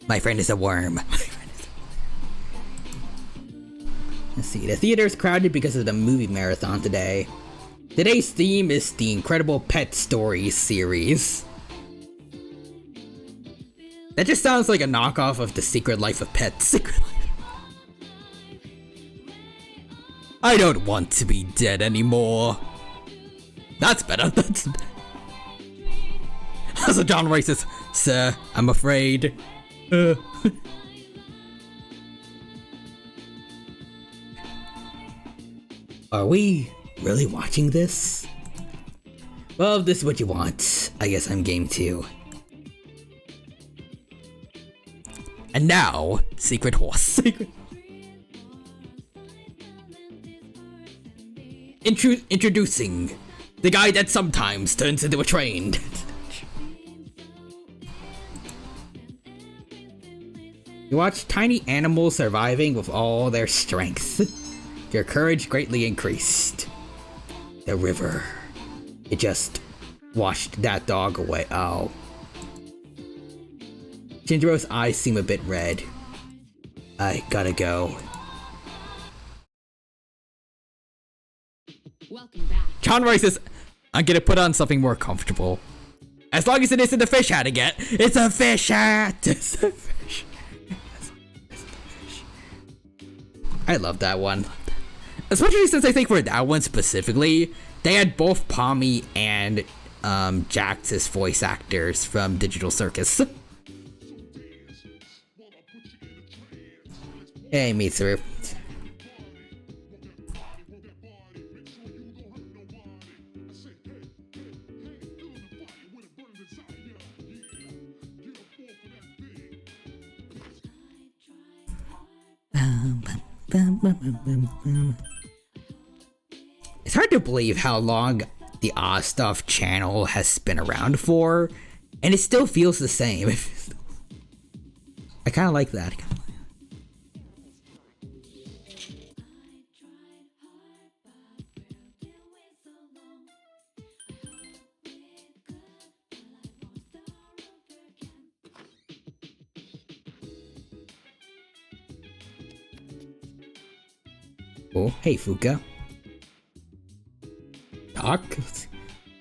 My friend is a worm. Let's see, the theater is crowded because of the movie marathon today. Today's theme is the Incredible Pet Stories series. That just sounds like a knockoff of The Secret Life of Pets. I don't want to be dead anymore. That's better. That's better. So John Rice says, "Sir, I'm afraid." Are we really watching this? Well, if this is what you want, I guess I'm game too. And now, Secret Horse. Introducing the guy that sometimes turns into a train. You watch tiny animals surviving with all their strength. Your courage greatly increased. The river. It just washed that dog away. Oh. Shinjiro's eyes seem a bit red. I gotta go. Welcome back. John Roy says, I'm gonna put on something more comfortable. As long as it isn't a fish hat again. It's a fish hat! It's a fish. I love that one. Especially since I think for that one specifically, they had both Pommy and Jax as voice actors from Digital Circus. Hey, Mitsuru. It's hard to believe how long the Stuff channel has been around for, and it still feels the same. I kind of like that. Oh, hey Fuuka. Doc?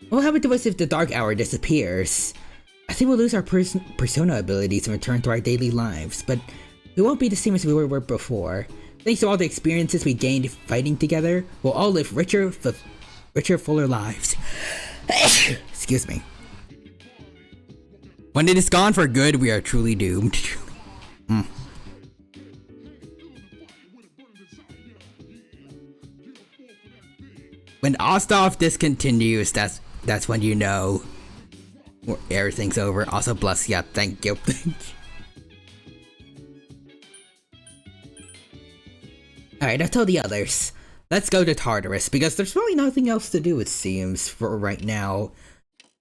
What will happen to us if the dark hour disappears? I think we'll lose our persona abilities and return to our daily lives, but we won't be the same as we were before. Thanks to all the experiences we gained fighting together, we'll all live richer, fuller lives. Excuse me. When it is gone for good, we are truly doomed. When Ostov discontinues, that's when you know everything's over. Also, bless ya. Thank you. Alright, I'll tell the others. Let's go to Tartarus, because there's really nothing else to do, it seems, for right now.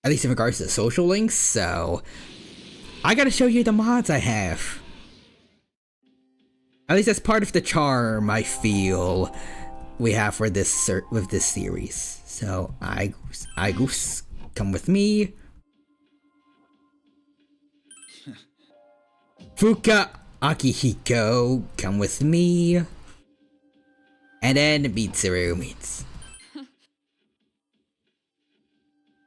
At least in regards to social links, so... I gotta show you the mods I have. At least that's part of the charm, I feel, we have for this with this series. So, Igus, come with me. Fuuka, Akihiko, come with me. And then Mitsuru meets.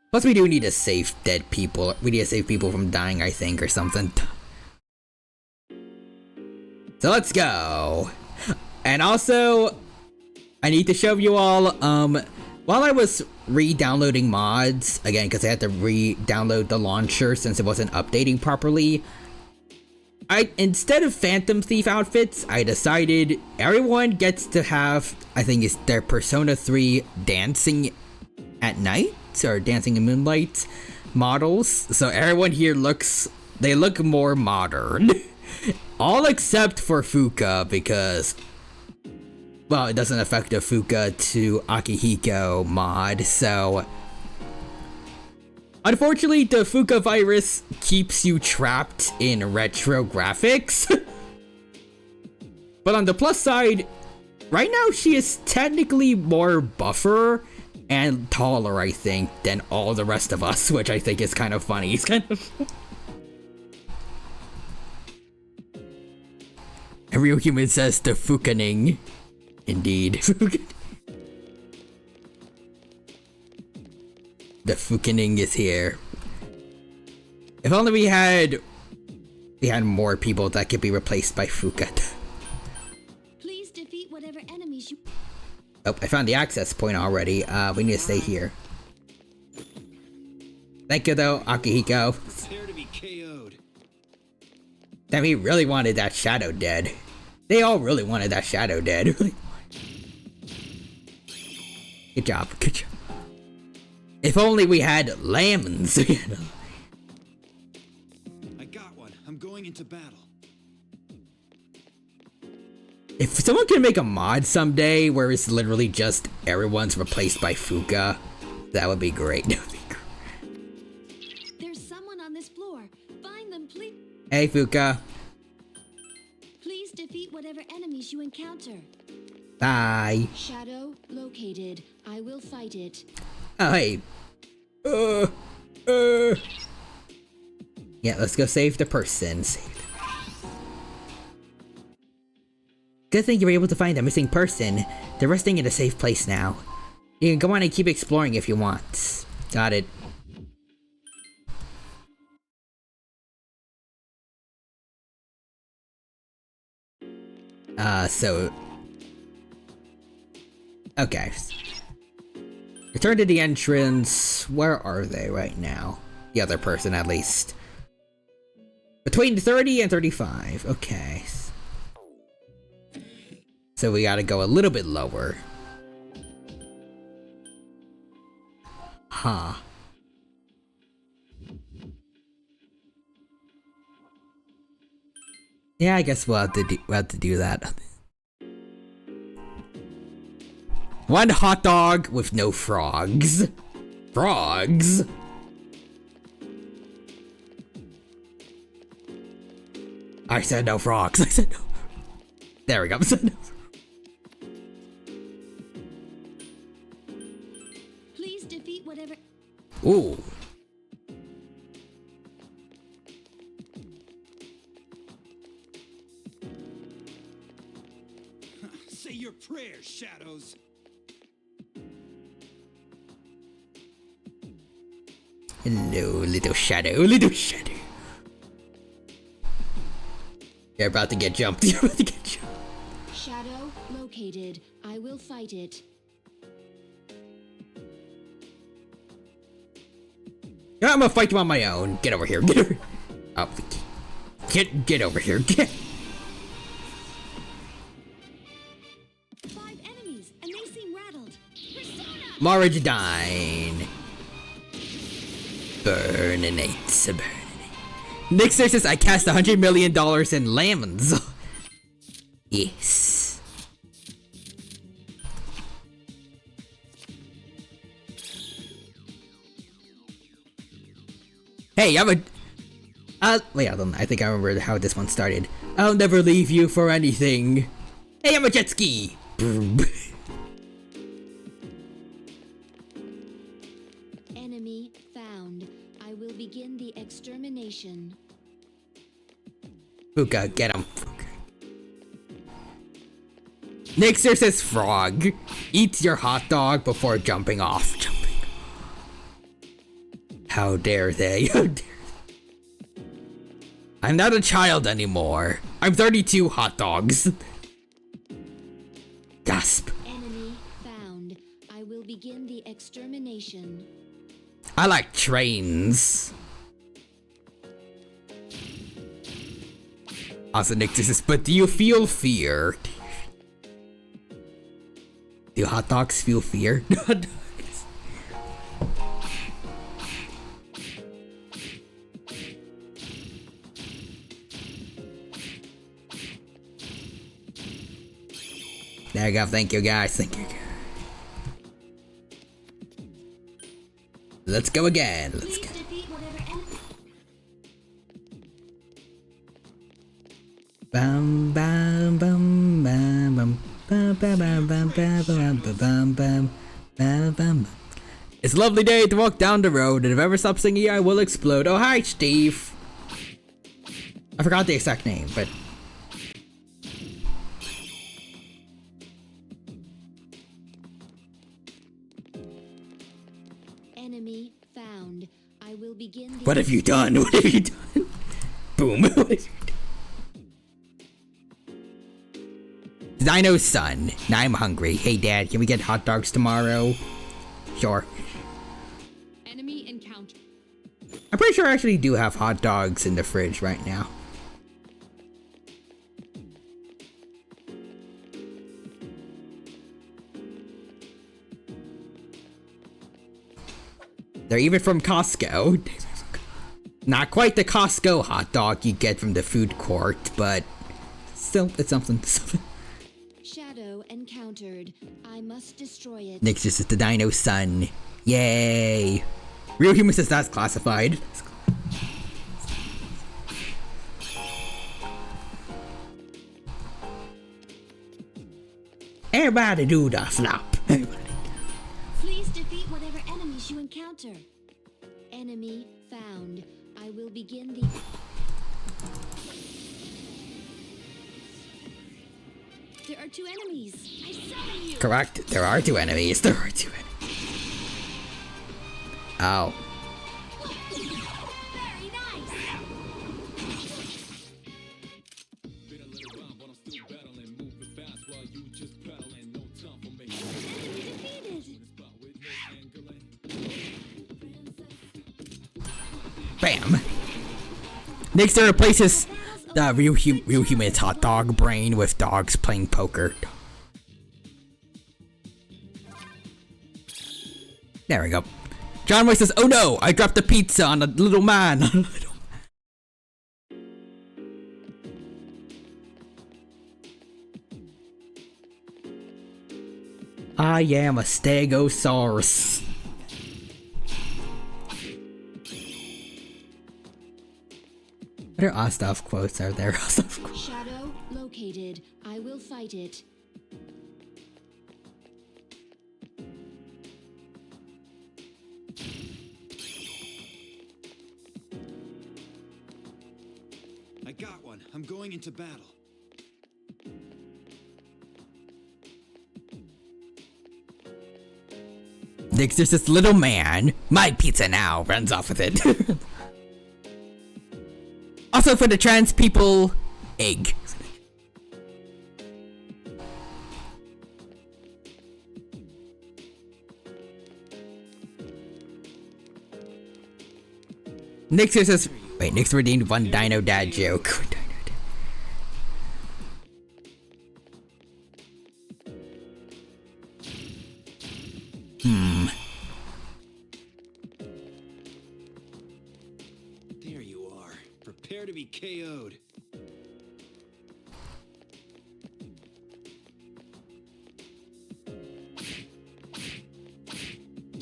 Plus we do need to save dead people. We need to save people from dying, I think, or something. So let's go. And also, I need to show you all, while I was re-downloading mods, again, because I had to re-download the launcher since it wasn't updating properly, instead of Phantom Thief outfits, I decided everyone gets to have, I think it's their Persona 3 dancing at night, or dancing in moonlight models. So everyone here they look more modern. All except for Fuuka, because, well, it doesn't affect the Fuuka to Akihiko mod, so... Unfortunately, the Fuuka virus keeps you trapped in retro graphics. But on the plus side, right now she is technically more buffer and taller, I think, than all the rest of us, which I think is kind of funny. It's kind of... A real human says the Fuukaning. Indeed. The Fuukaning is here. If only we had more people that could be replaced by Fuuka. Please defeat whatever enemies you... Oh, I found the access point already. We need to stay here. Thank you though, Akihiko. Prepare to be KO'd. Damn, he really wanted that shadow dead. They all really wanted that shadow dead. Good job, good job. If only we had lemons, you know. I got one. I'm going into battle. If someone could make a mod someday where it's literally just everyone's replaced by Fuuka, that would be great. There's someone on this floor. Find them, please. Hey, Fuuka. Please defeat whatever enemies you encounter. Bye. Shadow located. I will fight it. Oh, hey. Yeah, let's go save the person. Good thing you were able to find the missing person. They're resting in a safe place now. You can go on and keep exploring if you want. Got it. Okay. Return to the entrance. Where are they right now? The other person, at least. Between 30 and 35. Okay. So we gotta go a little bit lower. Huh. Yeah, I guess we'll have to do that. One hot dog with no frogs. Frogs? I said no frogs. I said no. There we go. I said no. Please defeat whatever... Ooh. Say your prayers, Shadows. Hello, little shadow, little shadow. You're about to get jumped. You're about to get jumped. Shadow located. I will fight it. Yeah, I'm gonna fight you on my own. Get over here. Get over. Oh, get over here. Get. 5 enemies, and they seem rattled. Persona! Moradine. Burninate. Nixer says I cast $100 million in lemons. Yes. Hey, I'm a... wait, hold on. I think I remember how this one started. I'll never leave you for anything. Hey, I'm a jet ski. Enemy found. I will begin the extermination. Fuuka, get him. Nixer says frog. Eats your hot dog before jumping off. How dare they? How dare they? I'm not a child anymore. I'm 32 hot dogs. Gasp. Enemy found. I will begin the extermination. I like trains. Also, Nixer says, but do you feel fear? Do hot dogs feel fear? There you go. Thank you, guys. Thank you. Let's go again. Let's go. Bum bum bum bum bum bum bum bum bum bum bum bum bum bum. It's a lovely day to walk down the road, and if I ever stop singing, I will explode. Oh, hi, Steve. I forgot the exact name, but. Enemy found. I will begin the... What have you done? What have you done? Boom. What have you done? Dino's son. Now I'm hungry. Hey, Dad, can we get hot dogs tomorrow? Sure. Enemy encounter. I'm pretty sure I actually do have hot dogs in the fridge right now. They're even from Costco. Not quite the Costco hot dog you get from the food court, but still, it's something. Shadow encountered. I must destroy it. Nick's just the Dino son. Yay! Real Human says that's classified. Everybody do the flop. Everybody. Please defeat whatever enemies you encounter. Enemy found. I will begin the... There are 2 enemies. I summon you. Correct. There are 2 enemies. There are 2 enemies. Oh. Very nice. Bam. Next, there replaces the real human's hot dog brain with dogs playing poker. There we go. John Boy says, "Oh no, I dropped the pizza on a little man." I am a stegosaurus. What are Ostov quotes are there? Shadow located. I will fight it. I got one. I'm going into battle. Next, there's this little man. My pizza now. Runs off with it. Also, for the trans people, egg. Next, there's this. Wait, next, we're doing one Dino Dad joke. There you are. Prepare to be KO'd.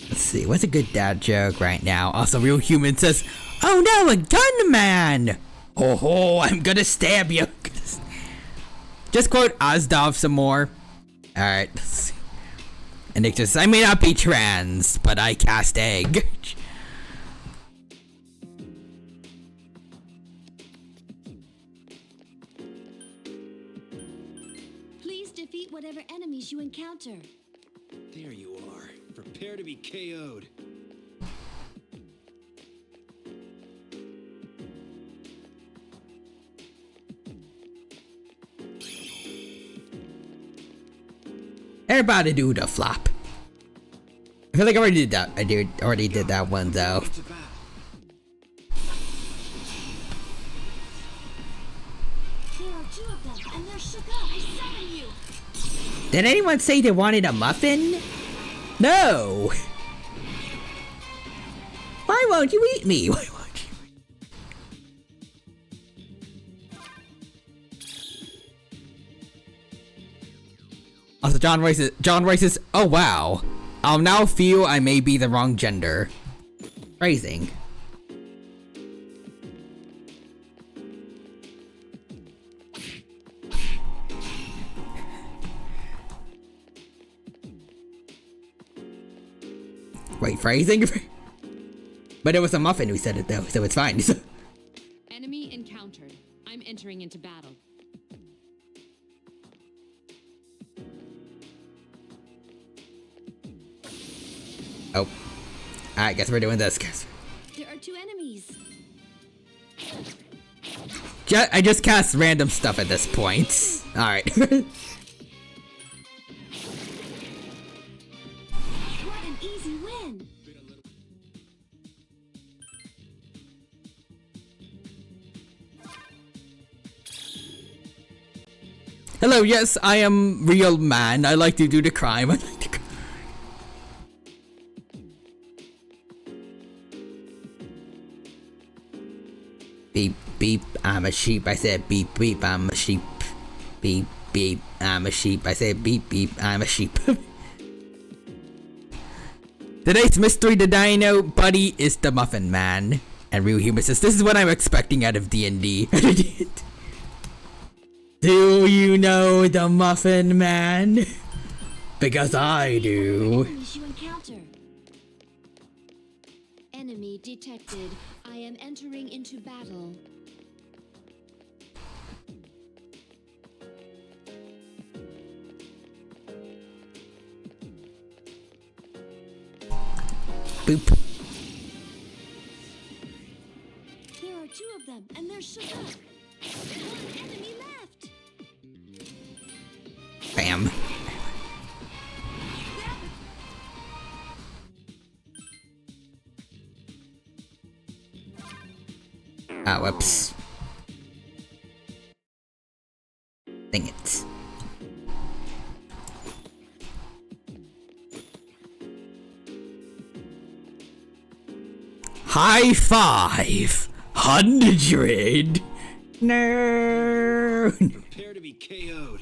Let's see, what's a good dad joke right now? Also, Real Human says, "Oh no, a gunman! Oh, I'm gonna stab you." Just quote Ozdov some more. Alright. And Nick says, "I may not be trans, but I cast egg." Please defeat whatever enemies you encounter. There you are. Prepare to be KO'd. Everybody do the flop. I feel like I already did that. Already did that one though. There are two of them, and they're shook up. I summon you. Did anyone say they wanted a muffin? No. Why won't you eat me? Why won't you? Also, John Royce's, "Oh wow, I'll now feel I may be the wrong gender." Phrasing. Wait, phrasing? But it was a muffin who said it though, so it's fine. Enemy encountered. I'm entering into battle. Oh. Alright, guess we're doing this, guys. There are two enemies. I just cast random stuff at this point. Alright. What an easy win. Hello, yes, I am real man. I like to do the crime. I like to... Beep, beep, I'm a sheep. I said beep, beep, I'm a sheep. Beep, beep, I'm a sheep. I said beep, beep, I'm a sheep. Today's mystery, the Dino Buddy is the Muffin Man. And Real Human says, "This is what I'm expecting out of D&D." Do you know the Muffin Man? Because I do. Enemies you encounter. Enemy detected. I am entering into battle. Boop. There are two of them, and they're shook up. One enemy left. Bam. Ah, whoops. Dang it. High five! 100! No! Prepare to be KO'd.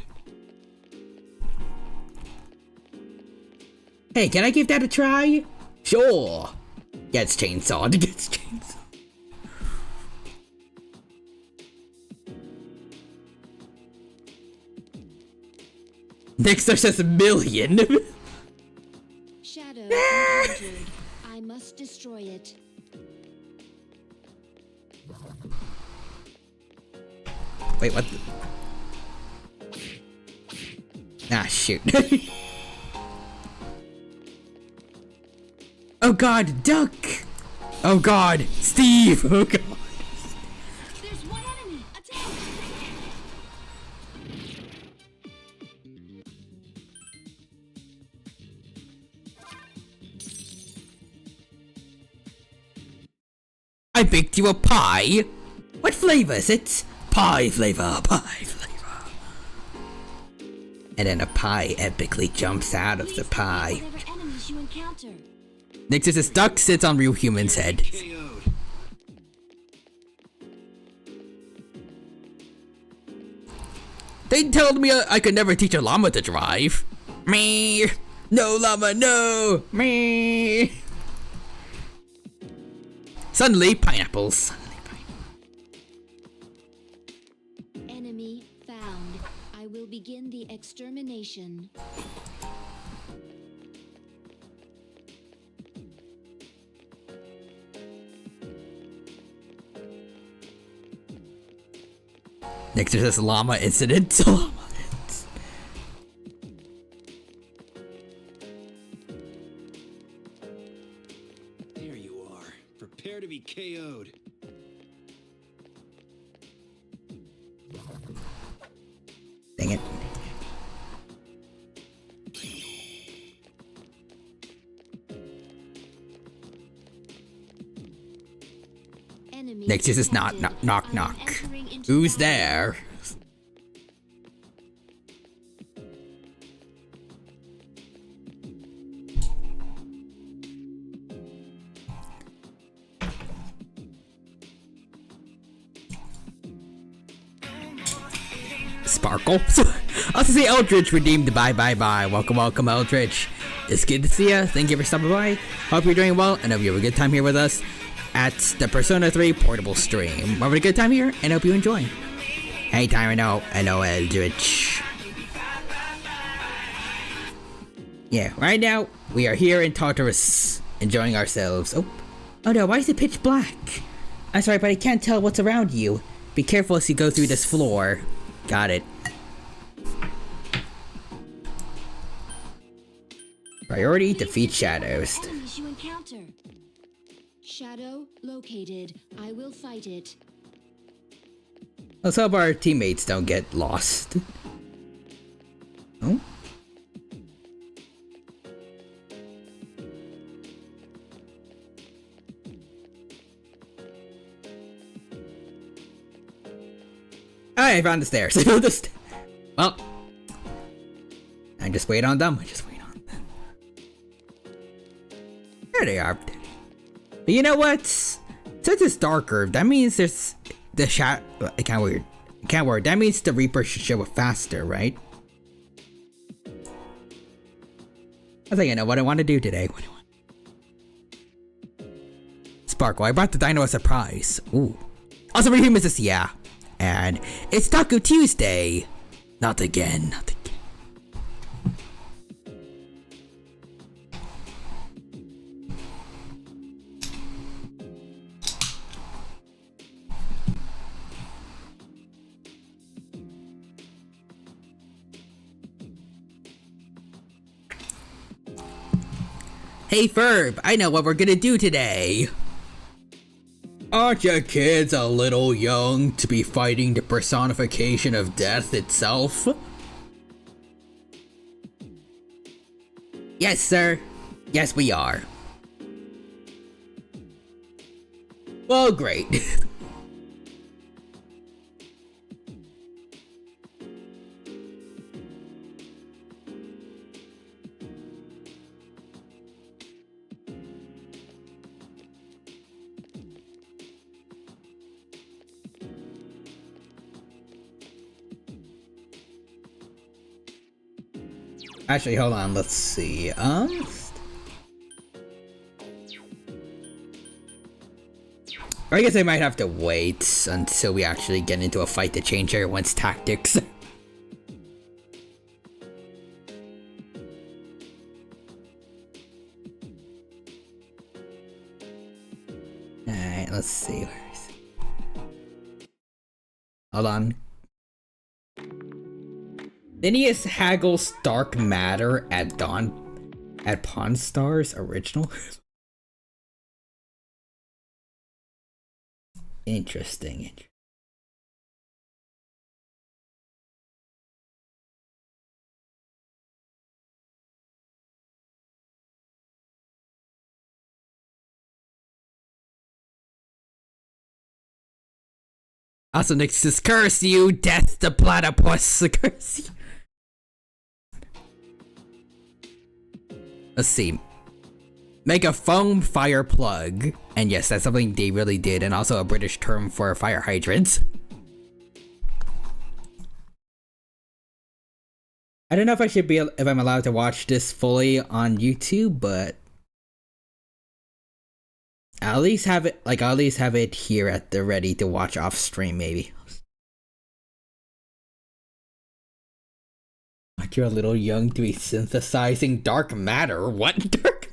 Hey, can I give that a try? Sure. Gets chainsawed. Gets chainsawed. Next there says a million. Shadow encountered. I must destroy it. Wait, what? Ah, shoot. Oh god, duck! Oh god, Steve! Oh god. There's one enemy. Attack! I baked you a pie? What flavor is it? Pie flavor, pie flavor. And then a pie epically jumps out of the pie. Whatever enemies you encounter. Nix's duck sits on real human's head. KO'd. They told me I could never teach a llama to drive. Me. No llama, no. Me. Suddenly, pineapples. Enemy found. I will begin the extermination. Next there's this llama incident. Llama. There you are. Prepare to be KO'd. Dang it. Enemy Next is not detected. knock I am knock. entering into Who's battle. there? Sparkle. I see Eldritch redeemed. Bye. Welcome, Eldritch. It's good to see ya. Thank you for stopping by. Hope you're doing well, and hope you have a good time here with us at the Persona 3 portable stream. We're having a good time here, and hope you enjoy. Hey, Tyranno. Hello, Eldritch. Yeah, right now, we are here in Tartarus, enjoying ourselves. Oh no, why is it pitch black? I'm sorry, but I can't tell what's around you. Be careful as you go through this floor. Got it. Priority, defeat shadows. Enemies you encounter. Shadow located. I will fight it. Let's hope our teammates don't get lost. Oh? I found the stairs. Well, I just wait on them. There they are. But you know what? Since it's darker, that means there's the shot. It can't work. That means the Reaper should show up faster, right? I think I know what I want to do today. Sparkle, I brought the dino as a surprise. Ooh. Also, for humans, this yeah. And it's Taco Tuesday. Not again. Hey Ferb, I know what we're gonna do today. Aren't you kids a little young to be fighting the personification of death itself? Yes, sir. Yes, we are. Well, great. Actually, hold on, let's see, I guess I might have to wait until we actually get into a fight to change everyone's tactics. Alright, let's see, where is it? Hold on. Phineas Haggle's Dark Matter at Dawn at Pawn Stars original? Interesting. Also, Nick says, curse you, death the platypus, curse you. Let's see. Make a foam fire plug. And yes, that's something they really did, and also a British term for fire hydrants. I don't know if I should be, if I'm allowed to watch this fully on YouTube, but I'll at least have it, like, I'll at least have it here at the ready to watch off stream, maybe. Like, you're a little young to be synthesizing dark matter. What? Dark?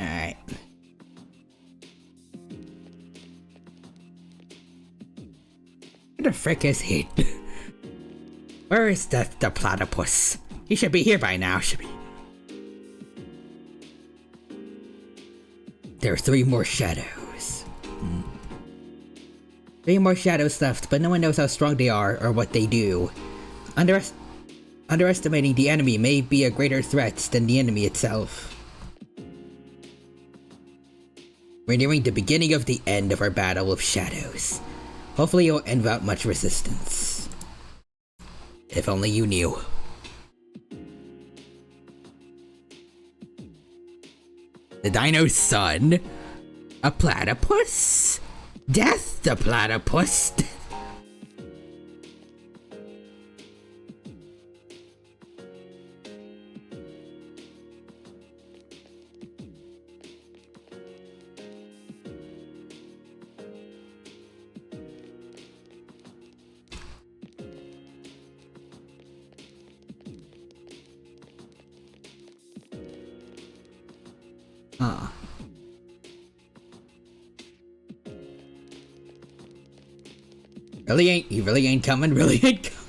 Alright. Where the frick is he? Where is the platypus? He should be here by now, should be. There are 3 more shadows. 3 more shadows left, but no one knows how strong they are or what they do. Underestimating the enemy may be a greater threat than the enemy itself. We're nearing the beginning of the end of our battle with shadows. Hopefully it won't end without much resistance. If only you knew. The Dino's son? A platypus? Death the platypus? He really ain't coming, really ain't coming.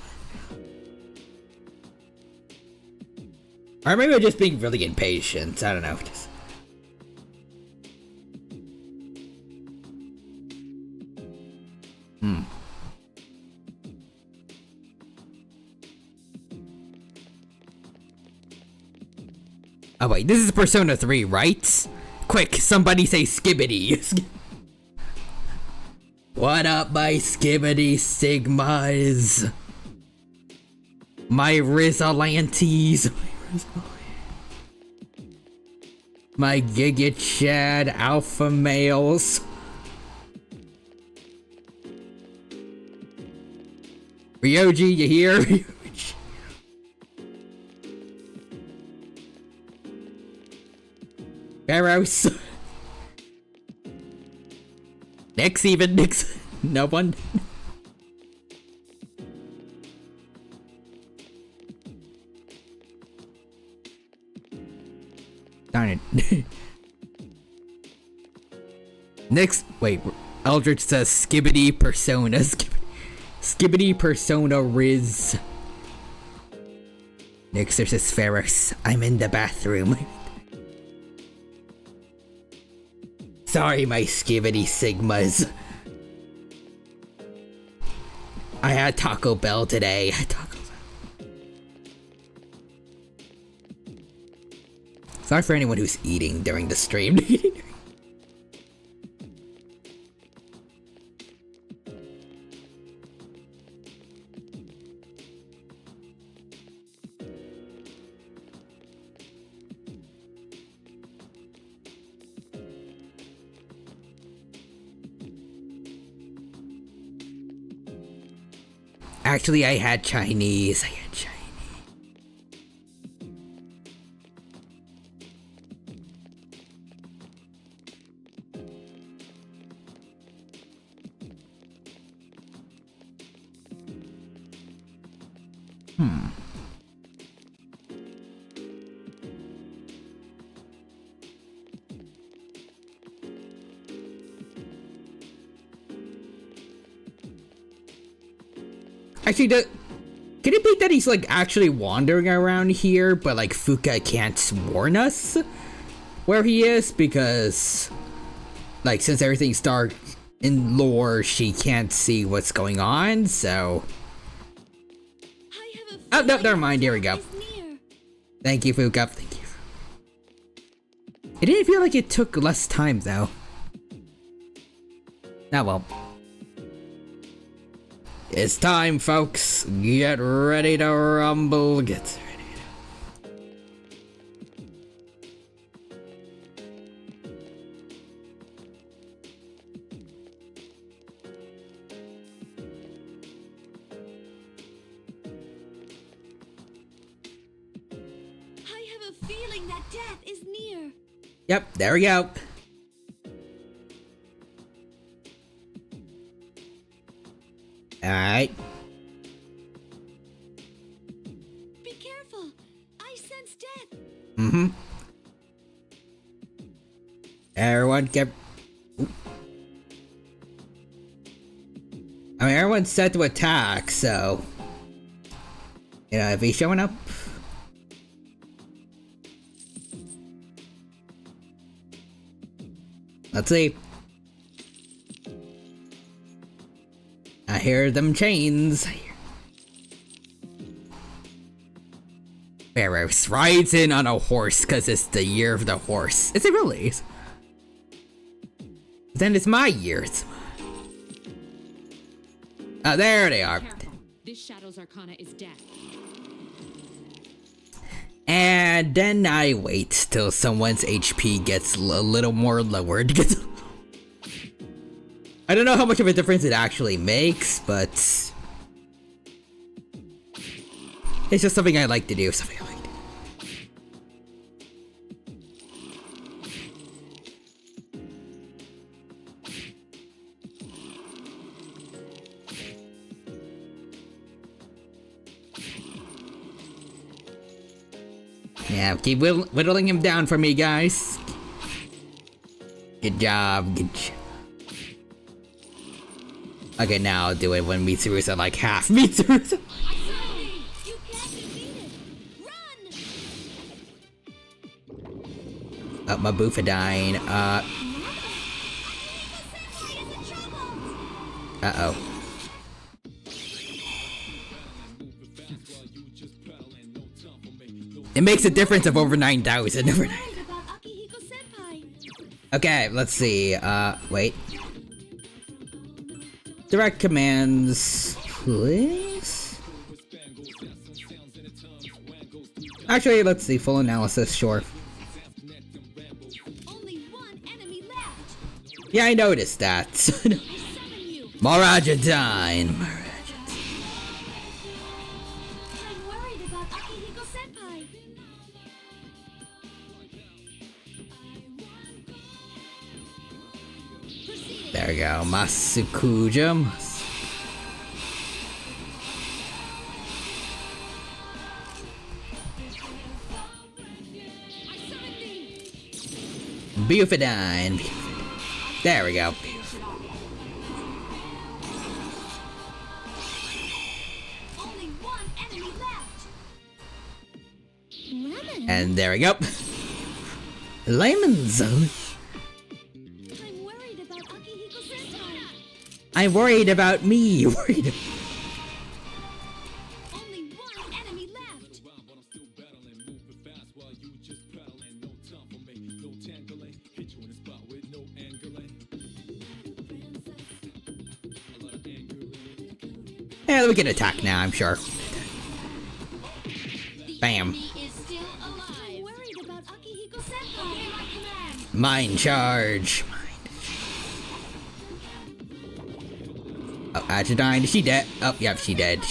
Or maybe I'm just being really impatient, I don't know. Just... Oh wait, this is Persona 3, right? Quick, somebody say Skibbity. What up, my Skibbity Sigmas? My Rizzolantes. My Giga Chad Alpha Males. Ryoji, you here? Barrows. Nix even, Nix. No one. Darn it. Next, wait, Eldritch says Skibbity Persona. Skibbity Persona Riz. Nix versus Ferris. I'm in the bathroom. Sorry, my Skibbity Sigmas. I had Taco Bell today. Sorry for anyone who's eating during the stream. Actually, I had Chinese. Actually, could it be that he's like actually wandering around here, but like Fuuka can't warn us where he is because, like, since everything's dark in lore, she can't see what's going on. So, oh no, never mind. Here we go. Thank you, Fuuka. Thank you. It didn't feel like it took less time though. Ah well. It's time, folks. Get ready to rumble. Get ready. I have a feeling that death is near. Yep, there we go. Alright. Be careful. I sense death. Mm-hmm. Everyone get... Oop. I mean, everyone's set to attack, so... You know, if he's showing up... Let's see. I hear them chains. Pharaohs rides in on a horse because it's the year of the horse. Is it really? Then it's my year. Oh, there they are. Careful. This Shadow's Arcana is death. And then I wait till someone's HP gets a little more lowered. I don't know how much of a difference it actually makes, but it's just something I like to do. Something I like to do. Yeah, keep whittling him down for me, guys. Good job, good job. Okay, now I'll do it when Mitsuru's at like half Mitsuru's. My Bufadine, uh-oh. It makes a difference of over 9,000. Okay, let's see, wait. Direct commands, please? Actually, let's see, full analysis, sure. Yeah, I noticed that. Marajadine. There we go, Masukuja. Bufadine. There we go. And there we go. Lemons. I'm worried about me. Worried. Yeah, we can attack now, I'm sure. Bam. Mind charge. Oh, Ajadine, is she dead? Oh, yep, she dead.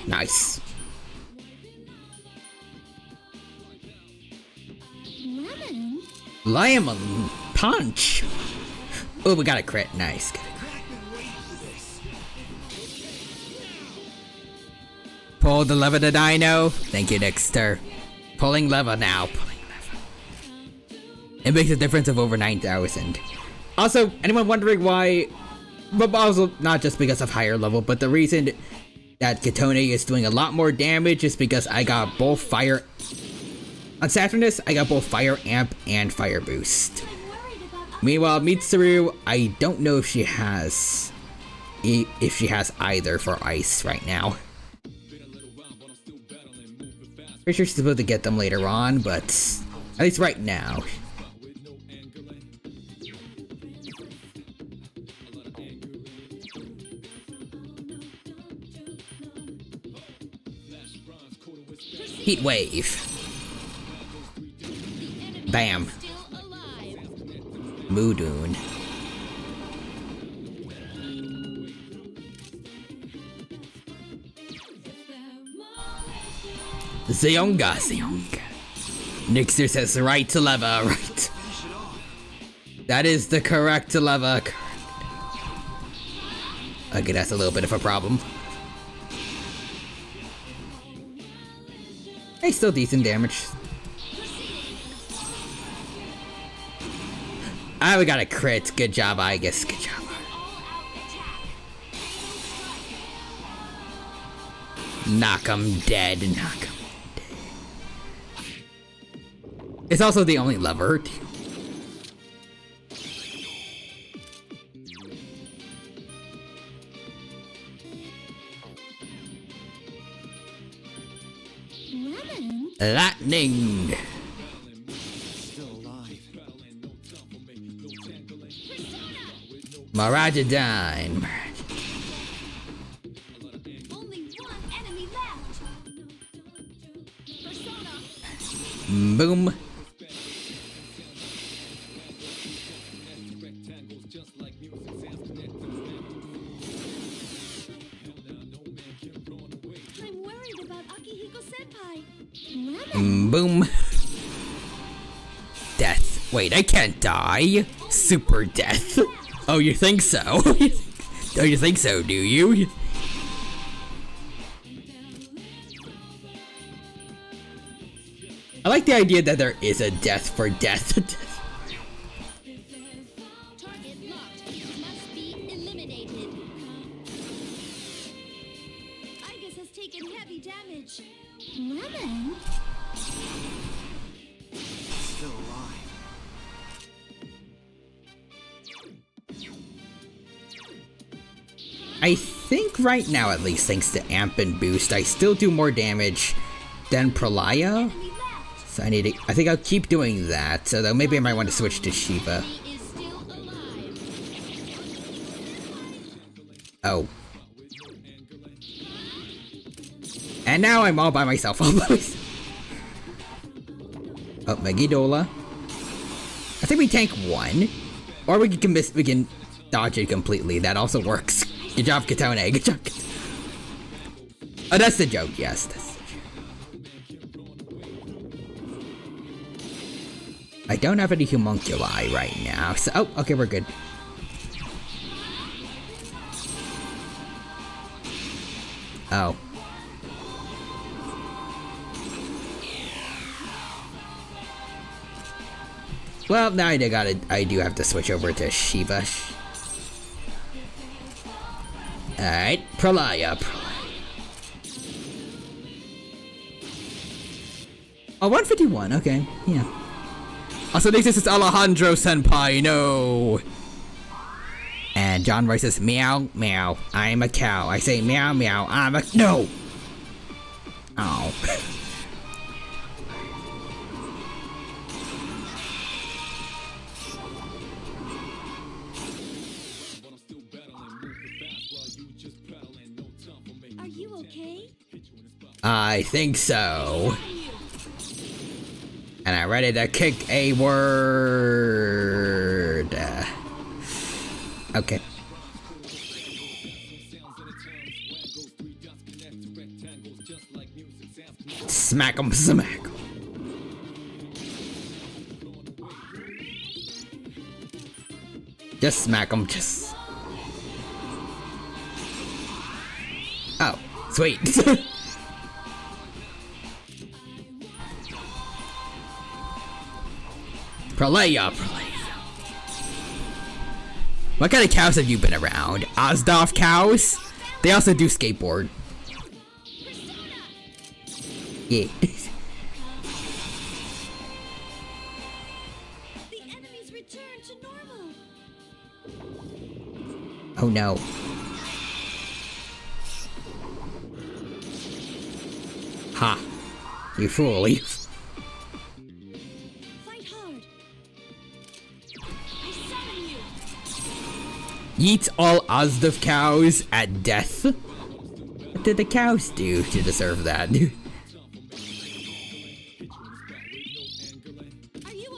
Nice. Lemon punch. Oh, we got a crit. Nice. Pull the lever to dino. Thank you, Dexter. Pulling lever now. Pulling lever. It makes a difference of over 9,000. Also, anyone wondering why? But also not just because of higher level, but the reason that Katone is doing a lot more damage is because I got both fire. On Saturnus, I got both fire amp and fire boost. Meanwhile, Mitsuru, I don't know if she has either for ice right now. Pretty sure she's supposed to get them later on, but at least right now. Heat wave. Bam. Moodoon. Zeonga. Nixer says right to lever, right. That is the correct lever. Okay, that's a little bit of a problem. Hey, still decent damage. Ah, we got a crit. Good job, I guess. Good job. Knock him dead. Knock him dead. It's also the only lever. Lightning. Miragadine. Only one enemy left. Persona. Boom. I'm worried about Akihiko-senpai. Boom. Death. Wait, I can't die. Super death. Oh, you think so? Oh, you think so, do you? I like the idea that there is a death for death. Target locked. Must be eliminated. Igus has taken heavy damage. Lemon? Still alive. I think right now, at least, thanks to Amp and Boost, I still do more damage than Pralaya. So I think I'll keep doing that, although maybe I might want to switch to Shiva. Oh. And now I'm all by myself, Oh, Megidola. I think we tank one. Or we can dodge it completely, that also works. Good job, Katone. Good job. Oh, that's the joke. Yes, that's the joke. I don't have any homunculi right now. So, oh, okay, we're good. Oh. Well, now I do have to switch over to Shiva. Alright, Pralaya. Oh, 151, okay, yeah. Also, this is Alejandro Senpai, no! And John Rice says, meow, meow, I'm a cow. I say, meow, meow, I'm a— no! Oh. I think so. And I'm ready to kick a word. Okay. Smack 'em, smack 'em. Just smack 'em, just. Oh, sweet. Pralaya. What kind of cows have you been around? Ozdov cows? They also do skateboard. Yeah. The enemies return to normal. Oh no. Ha. You fool. Fight hard. I summon you. Yeet all Ozdov cows at death? What did the cows do to deserve that? Are you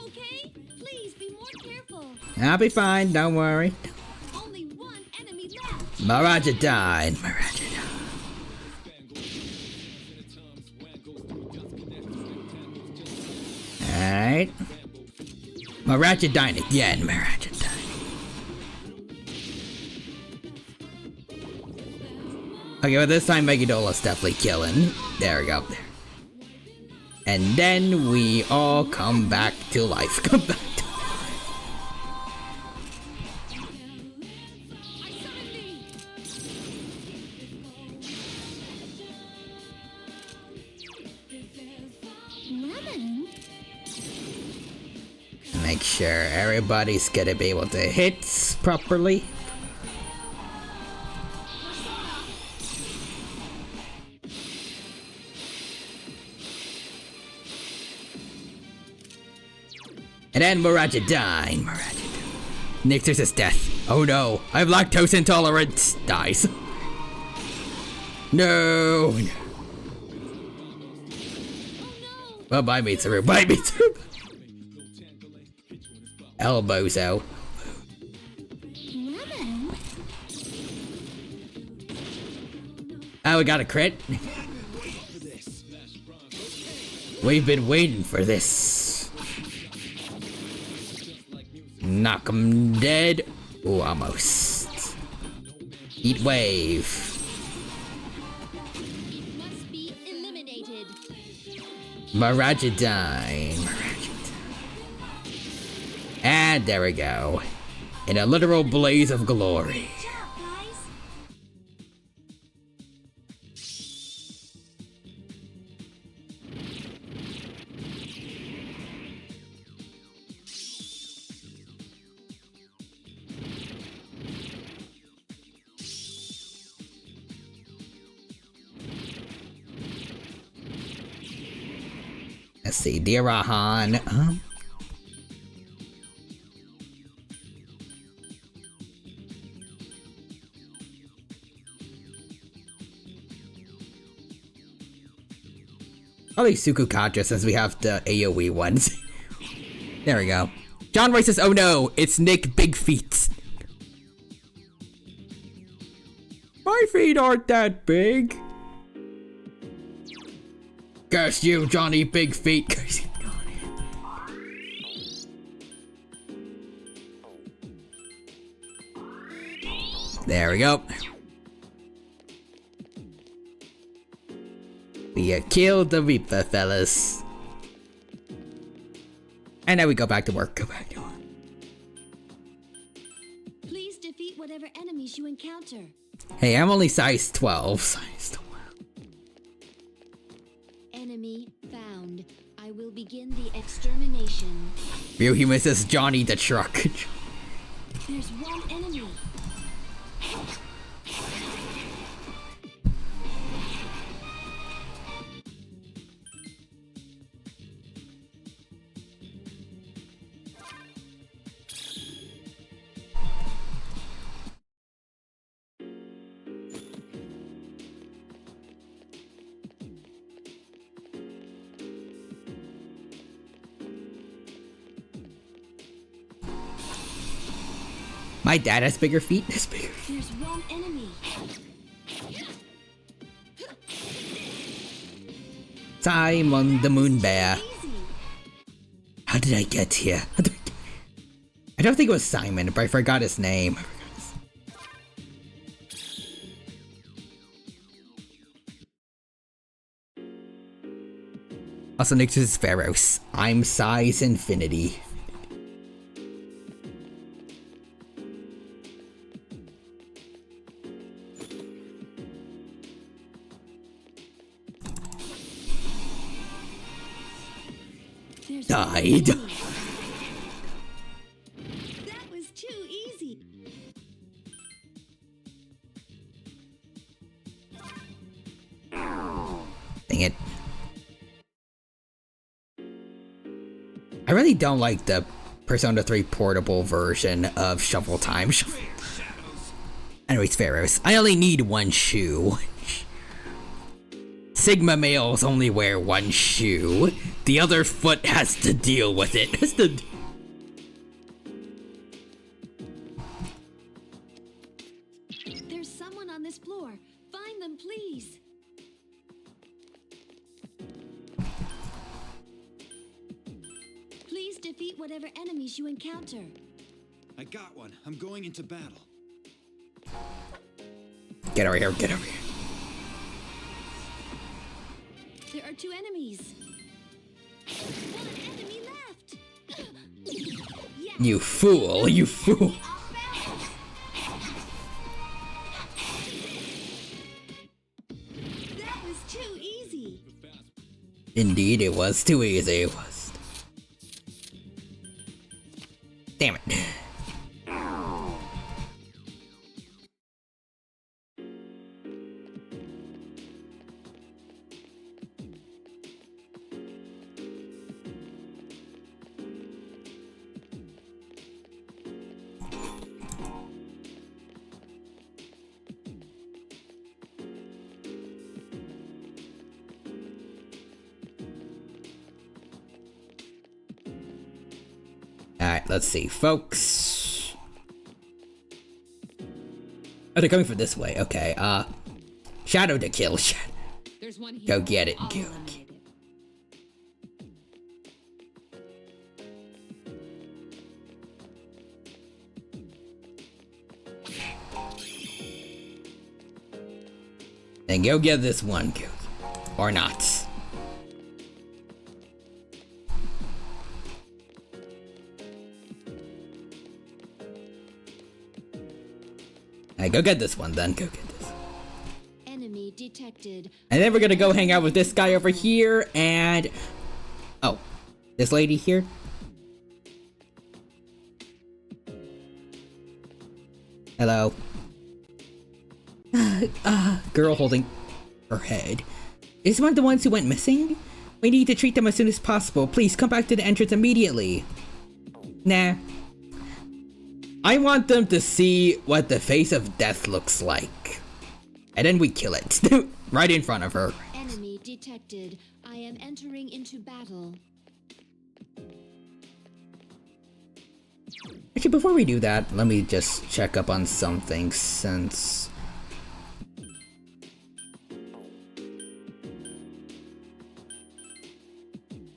okay? Please be more careful. I'll be fine, don't worry. Only one enemy left. Maraja died. Alright. Maraja died again. Maraja died. Okay, well this time Megadola's definitely killing. There we go. And then we all come back to life. Come back to Lemon? make sure everybody's gonna be able to hit properly. And then Maraja died. Nixer's is death. Oh no, I have lactose intolerance. Dies. No. Well, bye me through. Bye me through. Elbows out. Lemon? Oh, we got a crit. We've been waiting for this. Knock 'em dead. Ooh, almost. Heat wave. Must be eliminated. Marajadine. And there we go. In a literal blaze of glory. Good job, guys. Let's see, Dirahan. Probably Sukukacha since we have the AoE ones. There we go. John Roy says, oh no, it's Nick Big Feet. My feet aren't that big. Curse you, Johnny Big Feet. Curse you, Johnny. There we go. We killed the Reaper, fellas. And now we go back to work. Go back to work. Please defeat whatever enemies you encounter. Hey, I'm only size 12. Size 12. Enemy found. I will begin the extermination. Real human says Johnny the Truck. There's one enemy. My dad has bigger feet. Has bigger feet. There's one enemy. Simon the Moon Bear. How did I get here? I don't think it was Simon, but I forgot his name. Also, Nix's Pharaohs. I'm size infinity. died. That was too easy. Dang it. I really don't like the Persona 3 portable version of Shovel Time. Anyways, Pharaohs, I only need one shoe. Sigma males only wear one shoe. The other foot has to deal with it. There's someone on this floor. Find them, please. Please defeat whatever enemies you encounter. I got one. I'm going into battle. Get over here, get over here. There are 2 enemies. 1 enemy left. Yes. You fool, you fool. That was too easy. Indeed, it was too easy. It was. Damn it. Alright, let's see, folks. Oh, they're coming from this way. Okay, Shadow to kill. There's one here. Go get it. I'll Go. eliminate it. Then go get this one. Go. Or not. Alright, go get this one then. Go get this. Enemy detected. And then we're gonna go hang out with this guy over here and... Oh, this lady here? Hello. Girl holding her head. Is one of the ones who went missing? We need to treat them as soon as possible. Please come back to the entrance immediately. Nah. I want them to see what the face of death looks like. And then we kill it. Right in front of her. Enemy detected. I am entering into battle. Actually, before we do that, let me just check up on something since...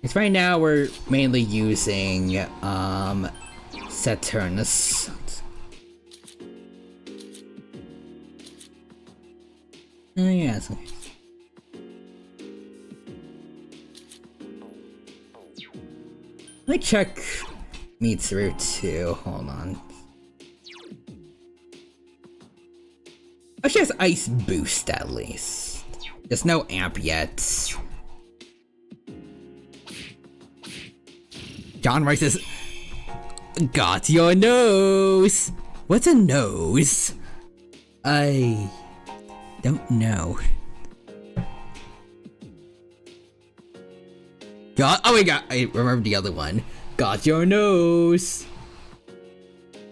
Because right now we're mainly using, Saturnus. Oh, yes. Okay. Let me check Mitsuru too. Hold on. Oh, she has Ice Boost at least. There's no amp yet. John Rice says, got your nose. What's a nose? I don't know. God, oh my god, I remember the other one. Got your nose.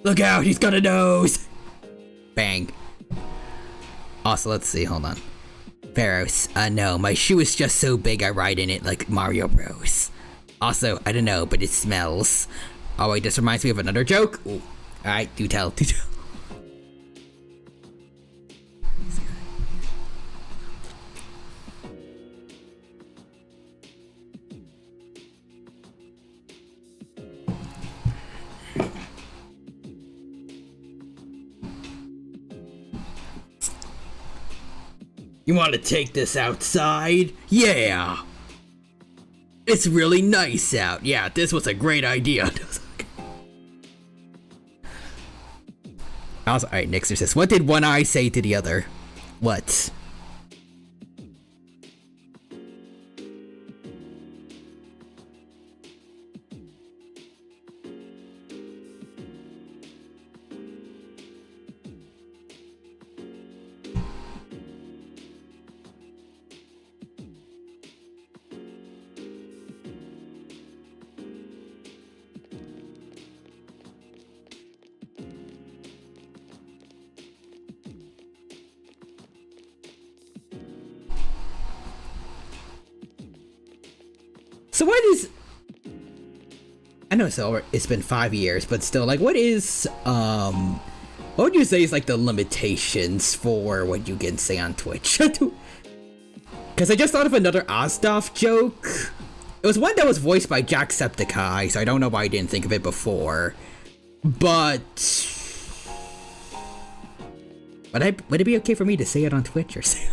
Look out, he's got a nose. Bang. Also, let's see, hold on. Pharaohs, no, my shoe is just so big I ride in it like Mario Bros. Also, I don't know, but it smells. Oh wait, this reminds me of another joke. Alright, do tell, do tell. You want to take this outside? Yeah! It's really nice out. Yeah, this was a great idea. Also, alright, Nixer says, what did one eye say to the other? What? So what is... I know it's been 5 years, but still, like, what is, what would you say is, like, the limitations for what you can say on Twitch? Because I just thought of another Ozdorf joke. It was one that was voiced by Jacksepticeye, so I don't know why I didn't think of it before. But... Would it be okay for me to say it on Twitch or say it?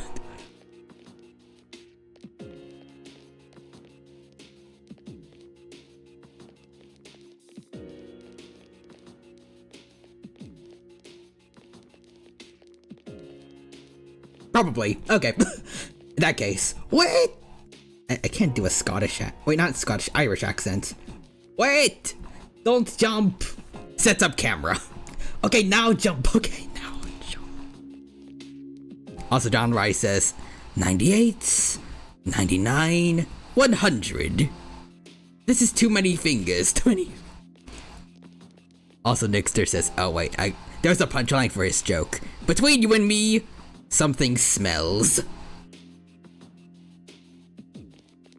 Probably. Okay. In that case. Wait! I can't do a Scottish wait, not Scottish, Irish accent. Wait! Don't jump! Sets up camera. Okay, now jump. Okay, now jump. Also, John Rice says 98, 99, 100. This is too many fingers. Too many. Also, Nixter says, oh wait, there's a punchline for his joke. Between you and me, something smells.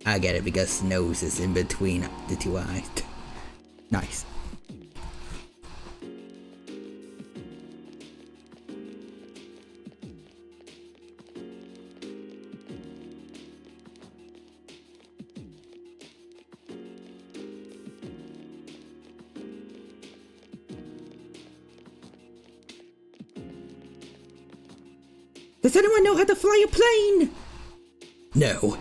I get it because nose is in between the two eyes. Nice. Does anyone know how to fly a plane? No.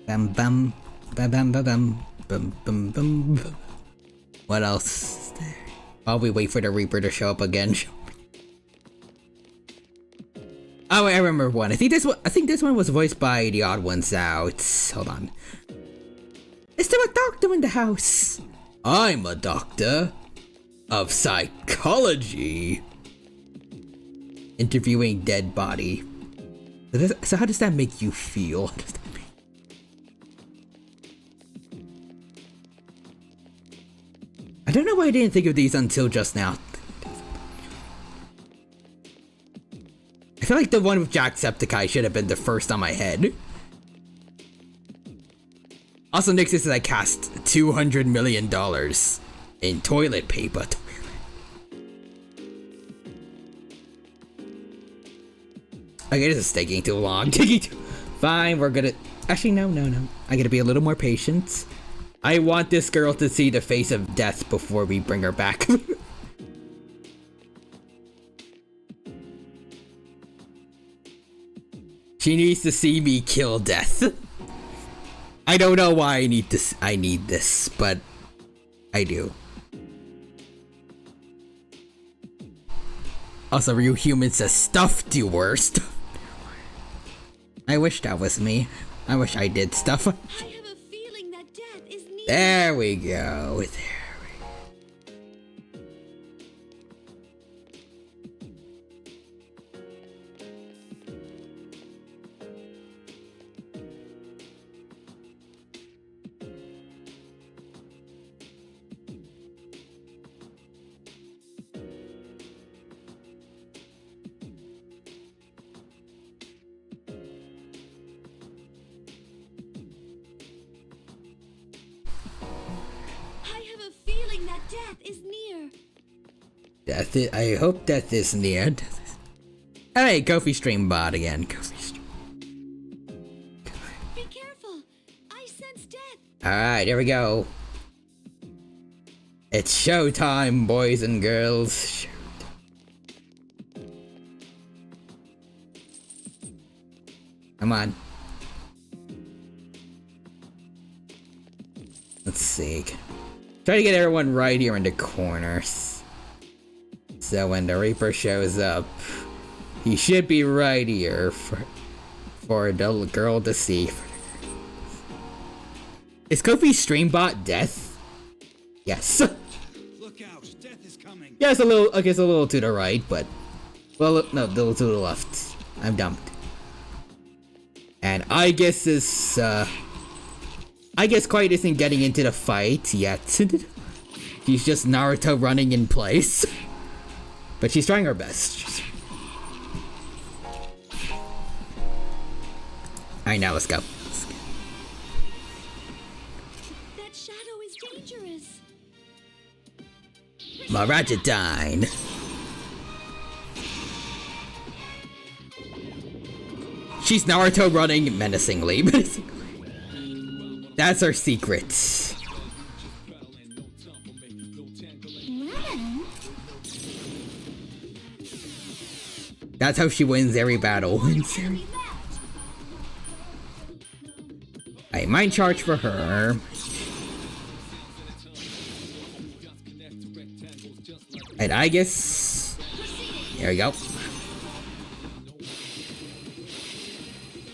Bam bam bam bam bam bam bam bam bam. What else is there? While we wait for the Reaper to show up again. Oh wait, I remember one. I think this one was voiced by the Odd Ones Out. Hold on. Is there a doctor in the house? I'm a doctor of psychology. Interviewing dead body. So how does that make you feel? I don't know why I didn't think of these until just now. I feel like the one with Jacksepticeye should have been the first on my head. Also, Nixon says I cast $200 million in toilet paper. Okay, this is taking too long. Fine, we're gonna... Actually, no. I gotta be a little more patient. I want this girl to see the face of death before we bring her back. She needs to see me kill death. I don't know why I need this, but I do. Also, Real Human says stuff doer. I wish that was me. I wish I did stuff. There we go. I hope death is near. Hey, Kofi stream bot again. Be careful. I sense death. Alright, here we go. It's showtime, boys and girls. Come on. Let's see. Try to get everyone right here in the corners. So when the Reaper shows up, he should be right here for the girl to see. Is Kofi's streambot death? Yes. Look out, death is coming. Yeah, it's a little, okay, it's a little to the right, but, well, no, a little to the left. I'm dumped. And I guess this, I guess Quiet isn't getting into the fight yet. She's just Naruto running in place. But she's trying her best. Alright, now let's go. That shadow is dangerous. Marajadine. She's Naruto running menacingly. That's our secret. That's how she wins every battle. I mind charge for her. And I guess... There we go.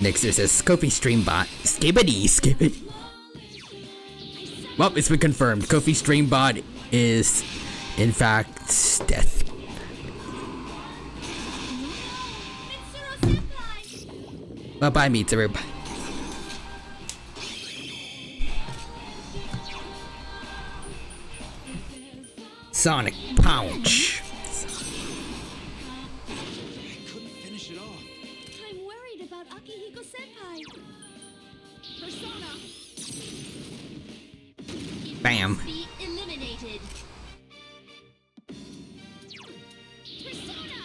Next is a Kofi Streambot. Skibbity, skibbity. Well, it's been confirmed. Kofi Streambot is, in fact, death. Bye-bye, Mitsuru. Sonic Punch. Finish it off. I'm worried about Akihiko-senpai. Persona. Bam. Be eliminated. Persona.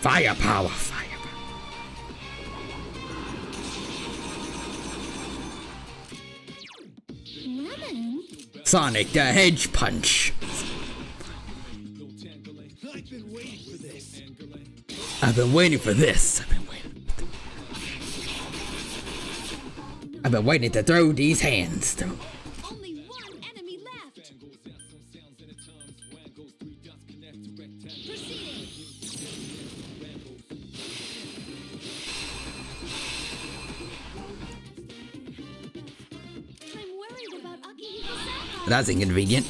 Firepower. Lemon. Sonic the Hedge Punch. I've been waiting for this. I've been waiting for this. I've been waiting to throw these hands. Only one enemy left. Proceeding. I'm worried about Akihiko-senpai. That's inconvenient.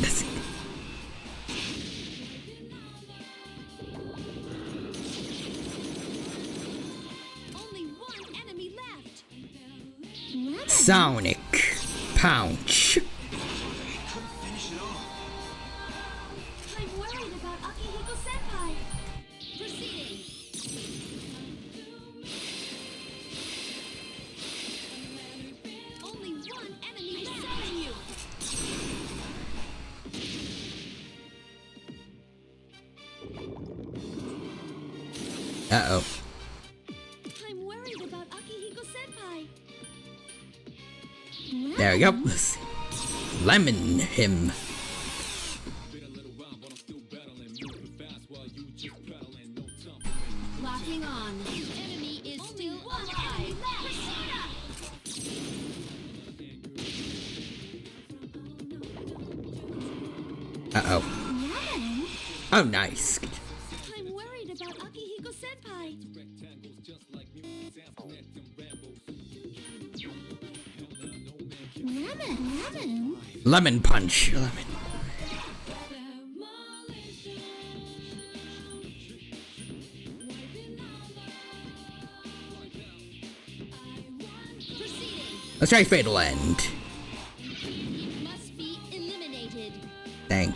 Only one enemy left. Sonic Punch. Finish it off. I'm worried about Akihiko-senpai. Proceeding. Only one enemy left. You. Uh-oh. I'm worried about Akihiko-senpai. There we go. Lemon him. Locking on. Enemy is still alive. Persona. Uh-oh. Lemon. Oh, nice. I'm worried about Akihiko-senpai. Lemon. Lemon Punch. Lemon. Proceeding. Let's try Fatal End. Must be eliminated. Dang.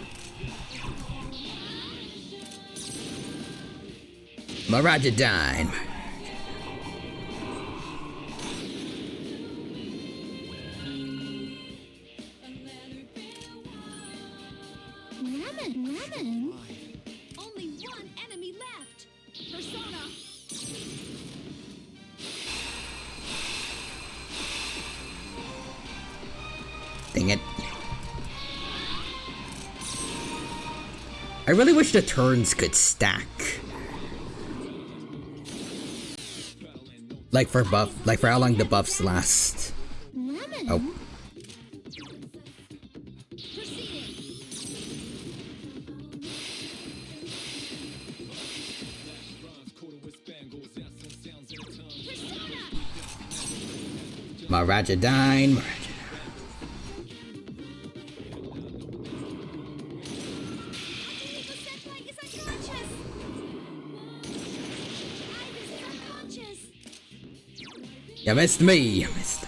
Marajadine. Lemon. Only one enemy left. Persona. Dang it. I really wish the turns could stack. Like for how long the buffs last. Lemon. Oh. Marajadine. You missed me. You missed me.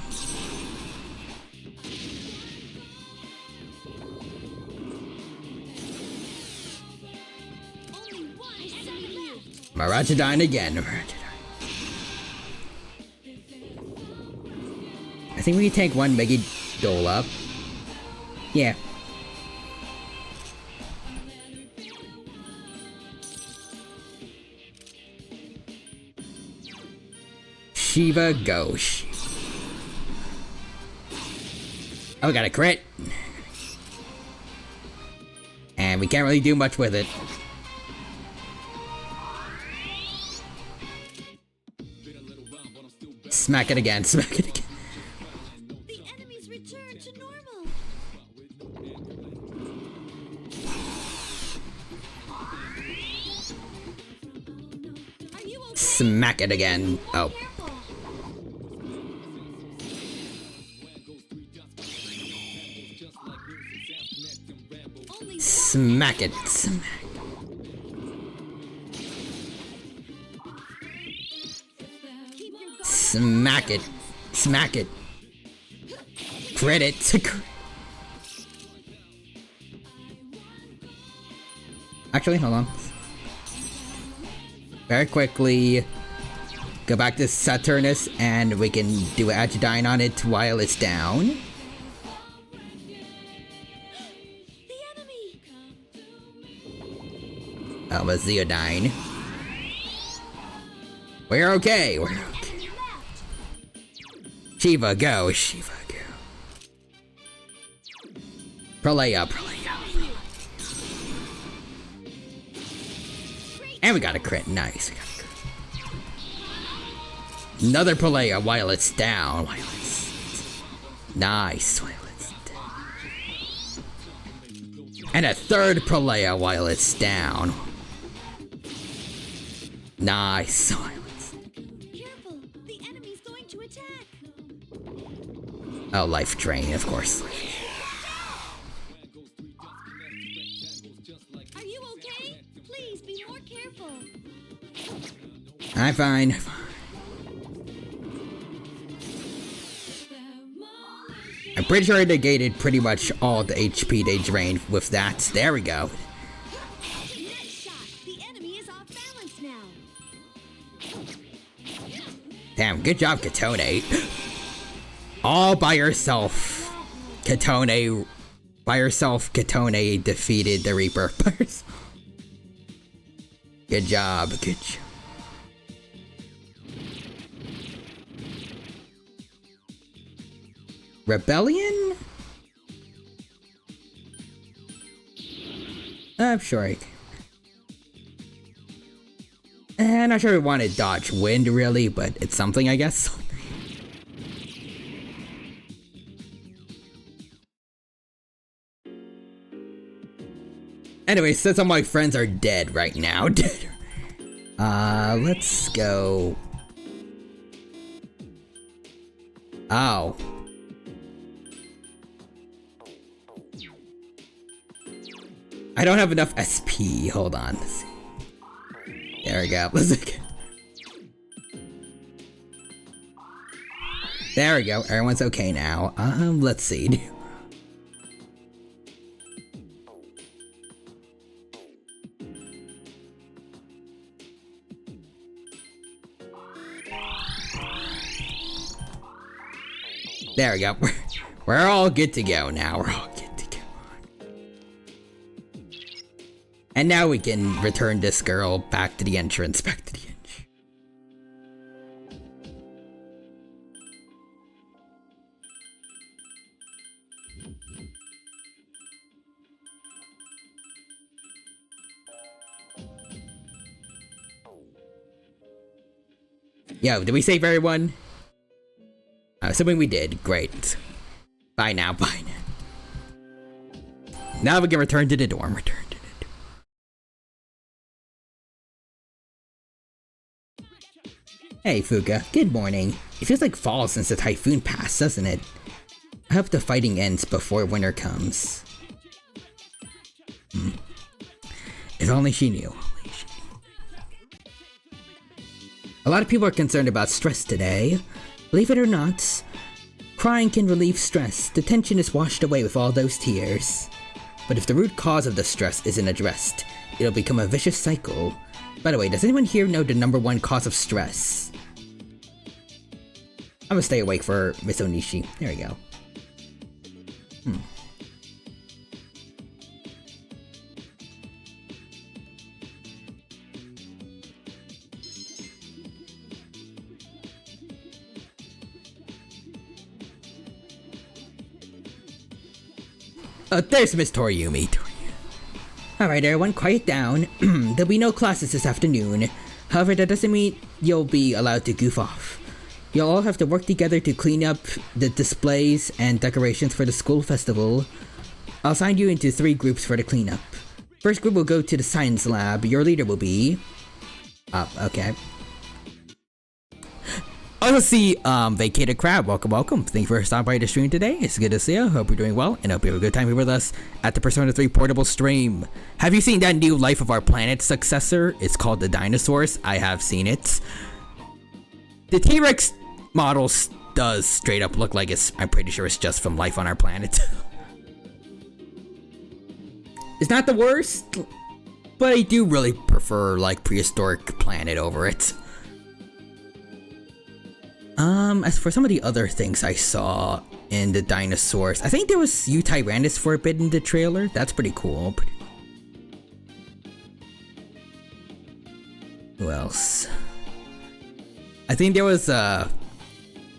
Marajadine again. Marajadine. I think we can take one Mega Dole up. Yeah. Shiva, go. Oh, we got a crit. And we can't really do much with it. Smack it again, smack it again. The enemy's returned to normal. Are you okay? Smack it again. Oh. Smack it. Smack. Smack it. Smack it. Crit it. Actually, hold on. Very quickly. Go back to Saturnus and we can do Agidine on it while it's down. Oh, but Zeodine. We're okay. We're okay. Shiva, go. Shiva, go. Prolaya, Prolaya. And we got a crit. Nice. We got a crit. Another Prolaya while it's down. While it's... Nice. While it's down. And a third Prolaya while it's down. Nice silence. Careful, the enemy's going to attack. Oh, life drain, of course. Are you okay? Please be more careful. I'm fine. I'm pretty sure I negated pretty much all the HP they drained with that. There we go. Damn, good job, Katone. All by yourself. Katone, by herself, Katone defeated the Reaper. Good job, good job. Rebellion? I'm sure I can. Not sure we want to dodge wind, really, but it's something, I guess. Anyway, since all my friends are dead right now, let's go. Oh. I don't have enough SP. Hold on. Let's see. There we go. There we go. Everyone's okay now. Let's see. There we go. We're all good to go now. We're all good to go. And now we can return this girl back to the entrance. Back to the entrance. Yo, did we save everyone? Assuming we did. Great. Bye now. Bye now. Now we can return to the dorm. Return to the dorm. Hey Fuuka, good morning. It feels like fall since the typhoon passed, doesn't it? I hope the fighting ends before winter comes. If only she knew. A lot of people are concerned about stress today. Believe it or not, crying can relieve stress. The tension is washed away with all those tears. But if the root cause of the stress isn't addressed, it'll become a vicious cycle. By the way, does anyone here know the #1 cause of stress? I'm gonna stay awake for Miss Onishi. There we go. There's Miss Toriumi. Alright everyone, quiet down. There'll be no classes this afternoon. However, that doesn't mean you'll be allowed to goof off. You'll all have to work together to clean up the displays and decorations for the school festival. I'll assign you into 3 groups for the cleanup. First group will go to the science lab. Your leader will be... okay. Also see, Vacated Crab, welcome. Thank you for stopping by the stream today. It's good to see you. Hope you're doing well, and hope you have a good time here with us at the Persona 3 Portable stream. Have you seen that new Life of Our Planet successor? It's called The Dinosaurs. I have seen it. The T-Rex model does straight up look like I'm pretty sure it's just from Life on Our Planet. It's not the worst, but I do really prefer, like, Prehistoric Planet over it. As for some of the other things I saw in the dinosaurs, I think there was Tyrannus for a bit in the trailer. That's pretty cool. Who else? I think there was a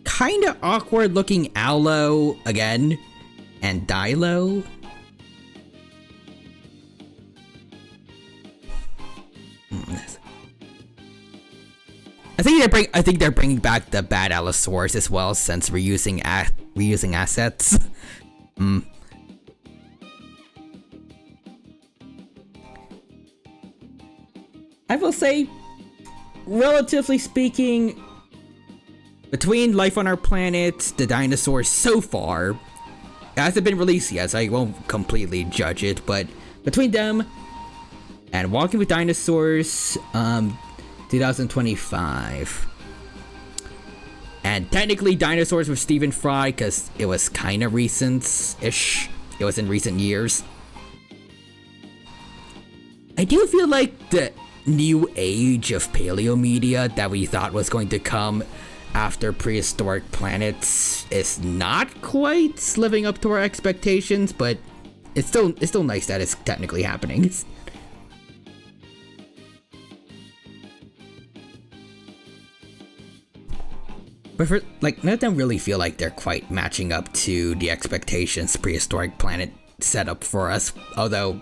kind of awkward looking Aloe again, and Dilo. I think they're bringing back the bad Allosaurus as well, since reusing assets. I will say, relatively speaking, between Life on Our Planet, the dinosaurs so far, it hasn't been released yet, so I won't completely judge it, but between them and Walking with Dinosaurs, 2025. And technically Dinosaurs with Stephen Fry, because it was kind of recent-ish. It was in recent years. I do feel like the new age of paleo media that we thought was going to come after Prehistoric Planets is not quite living up to our expectations, but it's still nice that it's technically happening. But for, like, none of them really feel like they're quite matching up to the expectations Prehistoric Planet set up for us, although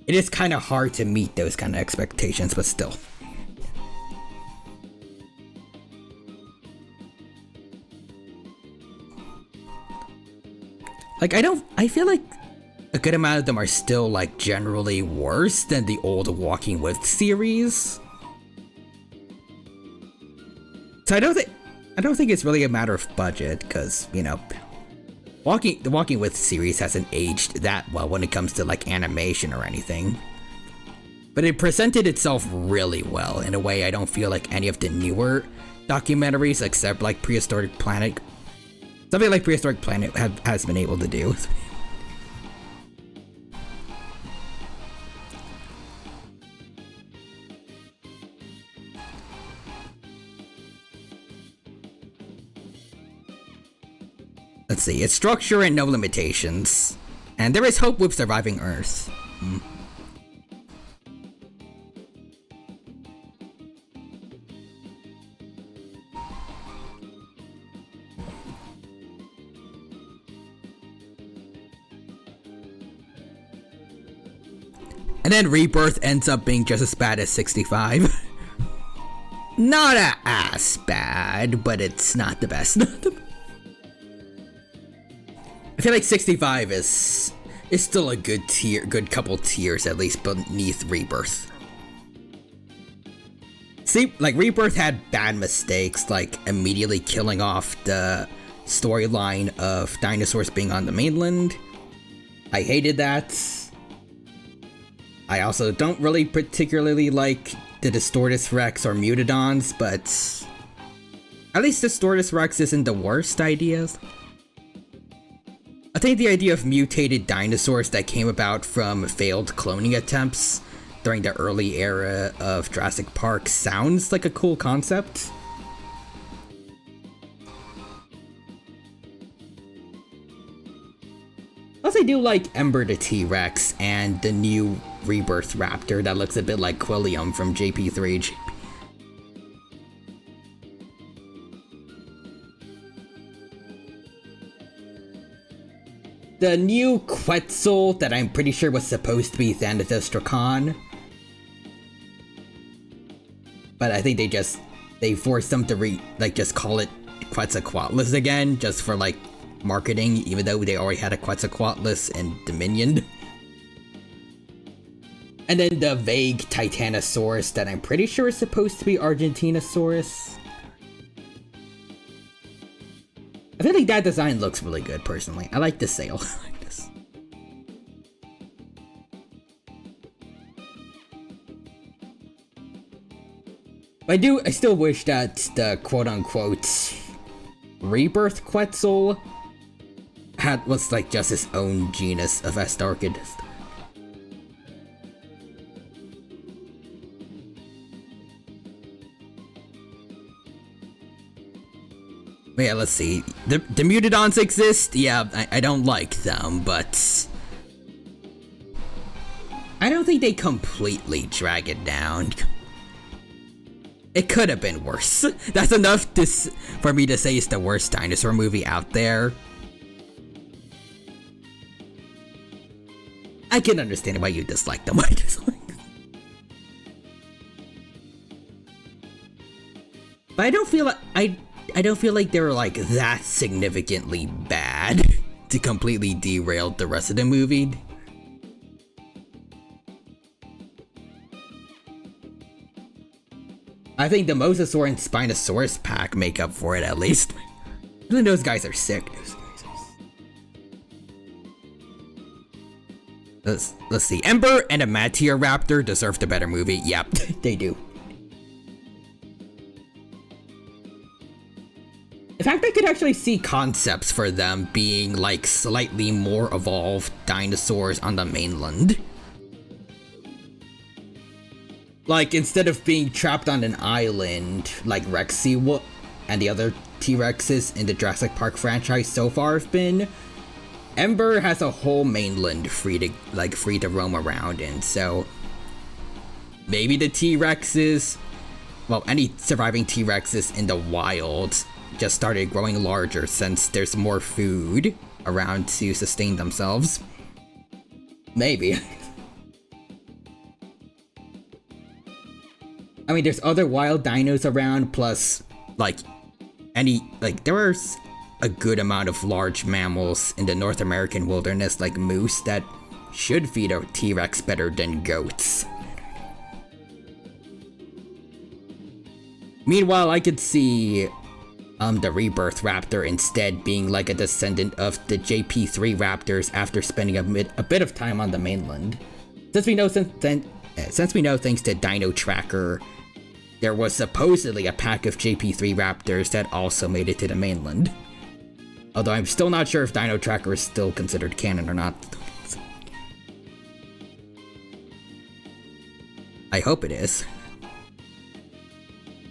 it is kind of hard to meet those kind of expectations, but still. Like, I feel like a good amount of them are still, like, generally worse than the old Walking With series. So I don't think it's really a matter of budget, because, you know, the Walking With series hasn't aged that well when it comes to, like, animation or anything. But it presented itself really well in a way I don't feel like any of the newer documentaries, except, like, Prehistoric Planet, something like Prehistoric Planet has been able to do. Let's see, it's structure and no limitations. And there is hope with surviving Earth. And then Rebirth ends up being just as bad as 65. Not as bad, but it's not the best. I feel like 65 is still a good couple tiers at least beneath Rebirth. See, like, Rebirth had bad mistakes, like immediately killing off the storyline of dinosaurs being on the mainland. I hated that. I also don't really particularly like the Distortus Rex or Mutadons, but at least Distortus Rex isn't the worst ideas. I think the idea of mutated dinosaurs that came about from failed cloning attempts during the early era of Jurassic Park sounds like a cool concept. Plus, I do like Ember the T-Rex and the new Rebirth Raptor that looks a bit like Quilliam from JP3. The new Quetzal that I'm pretty sure was supposed to be Thanatos Dracan. But I think they forced them to just call it Quetzalcoatlus again, just for like marketing, even though they already had a Quetzalcoatlus in Dominion. And then the vague Titanosaurus that I'm pretty sure is supposed to be Argentinosaurus. I feel like that design looks really good, personally. I like the sail. I like this. I still wish that the quote-unquote Rebirth Quetzal was like just his own genus of Astarchidus. But yeah, let's see. The Mutadons exist. Yeah, I don't like them, but I don't think they completely drag it down. It could have been worse. That's enough for me to say it's the worst dinosaur movie out there. I can understand why you dislike them. I dislike them. But I don't feel like I don't feel like they're like that significantly bad to completely derail the rest of the movie. I think the Mosasaur and Spinosaurus pack make up for it at least. Even those guys are sick. Let's see. Ember and a Raptor deserve the better movie. Yep, they do. In fact, I could actually see concepts for them being like slightly more evolved dinosaurs on the mainland. Like, instead of being trapped on an island like Rexy and the other T-Rexes in the Jurassic Park franchise so far have been, Ember has a whole mainland free to roam around in, so maybe the T-Rexes, well, any surviving T-Rexes in the wild just started growing larger since there's more food around to sustain themselves. Maybe. I mean, there's other wild dinos around, plus, there's a good amount of large mammals in the North American wilderness, like moose, that should feed a T-Rex better than goats. Meanwhile, I could see the Rebirth Raptor instead being like a descendant of the JP3 Raptors after spending a bit of time on the mainland. Since we know thanks to Dino Tracker, there was supposedly a pack of JP3 Raptors that also made it to the mainland. Although I'm still not sure if Dino Tracker is still considered canon or not. I hope it is.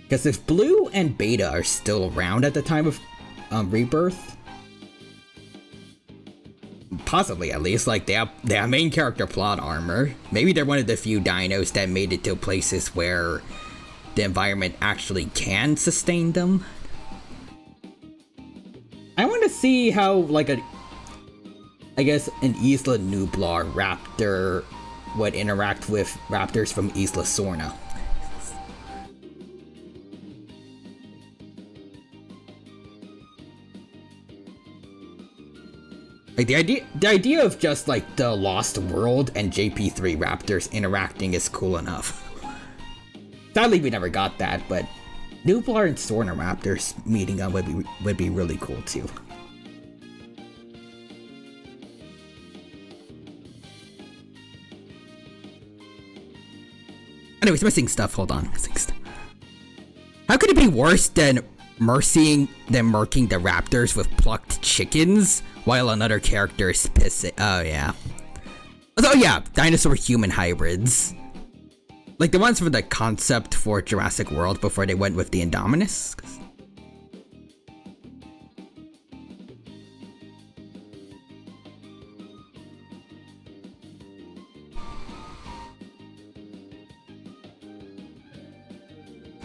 Because if Blue and Beta are still around at the time of Rebirth, possibly at least, like they have main character plot armor. Maybe they're one of the few dinos that made it to places where the environment actually can sustain them. I want to see how, like, an Isla Nublar raptor would interact with raptors from Isla Sorna. Like, the idea of just, like, the Lost World and JP3 raptors interacting is cool enough. Sadly, we never got that, but Nublar and Sornoraptors meeting up would be really cool too. Anyways, missing stuff. Hold on, missing stuff. How could it be worse than murking the raptors with plucked chickens while another character is pissing? Oh yeah. Oh yeah, dinosaur-human hybrids. Like the ones from the concept for Jurassic World before they went with the Indominus.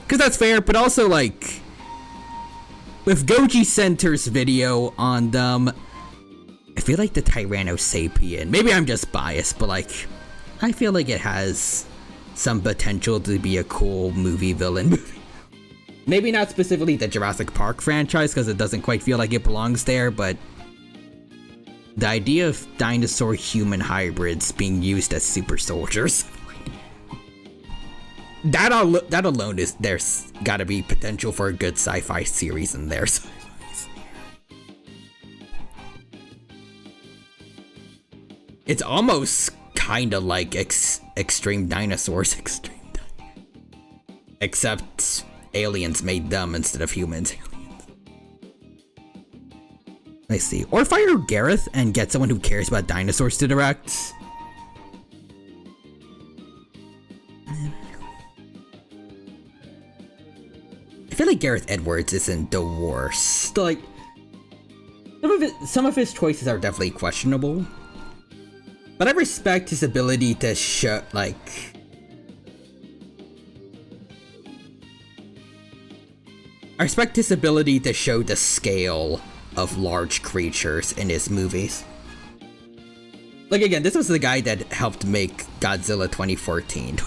Because that's fair, but also, like, with Goji Center's video on them, I feel like the Tyrannosapien, maybe I'm just biased, but, like, I feel like it has some potential to be a cool movie villain. Maybe not specifically the Jurassic Park franchise, because it doesn't quite feel like it belongs there, but the idea of dinosaur-human hybrids being used as super soldiers... That alone is, there's gotta be potential for a good sci-fi series in there. It's almost kinda like Extreme Dinosaurs. Except aliens made them instead of humans. Let's see. Or fire Gareth and get someone who cares about dinosaurs to direct. I feel like Gareth Edwards isn't the worst. Like, some of his choices are definitely questionable, but I respect his ability to show, like, I respect his ability to show the scale of large creatures in his movies. Like, again, this was the guy that helped make Godzilla 2014.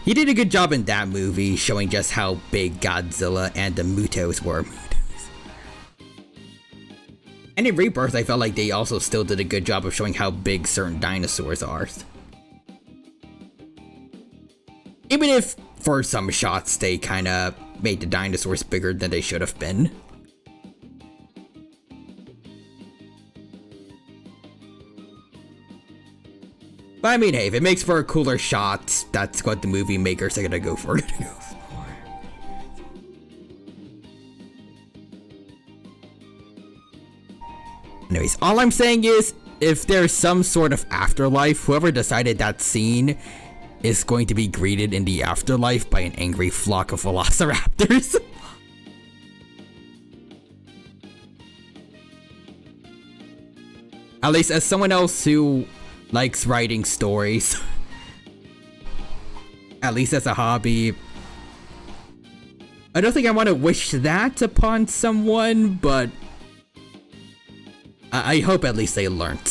He did a good job in that movie, showing just how big Godzilla and the Mutos were. And in Rebirth, I felt like they also still did a good job of showing how big certain dinosaurs are. Even if, for some shots, they kinda made the dinosaurs bigger than they should have been. But I mean, hey, if it makes for a cooler shot, that's what the movie makers are gonna go for. Anyways, all I'm saying is, if there's some sort of afterlife, whoever decided that scene is going to be greeted in the afterlife by an angry flock of velociraptors. At least as someone else who likes writing stories, at least as a hobby, I don't think I want to wish that upon someone, but I hope at least they learned.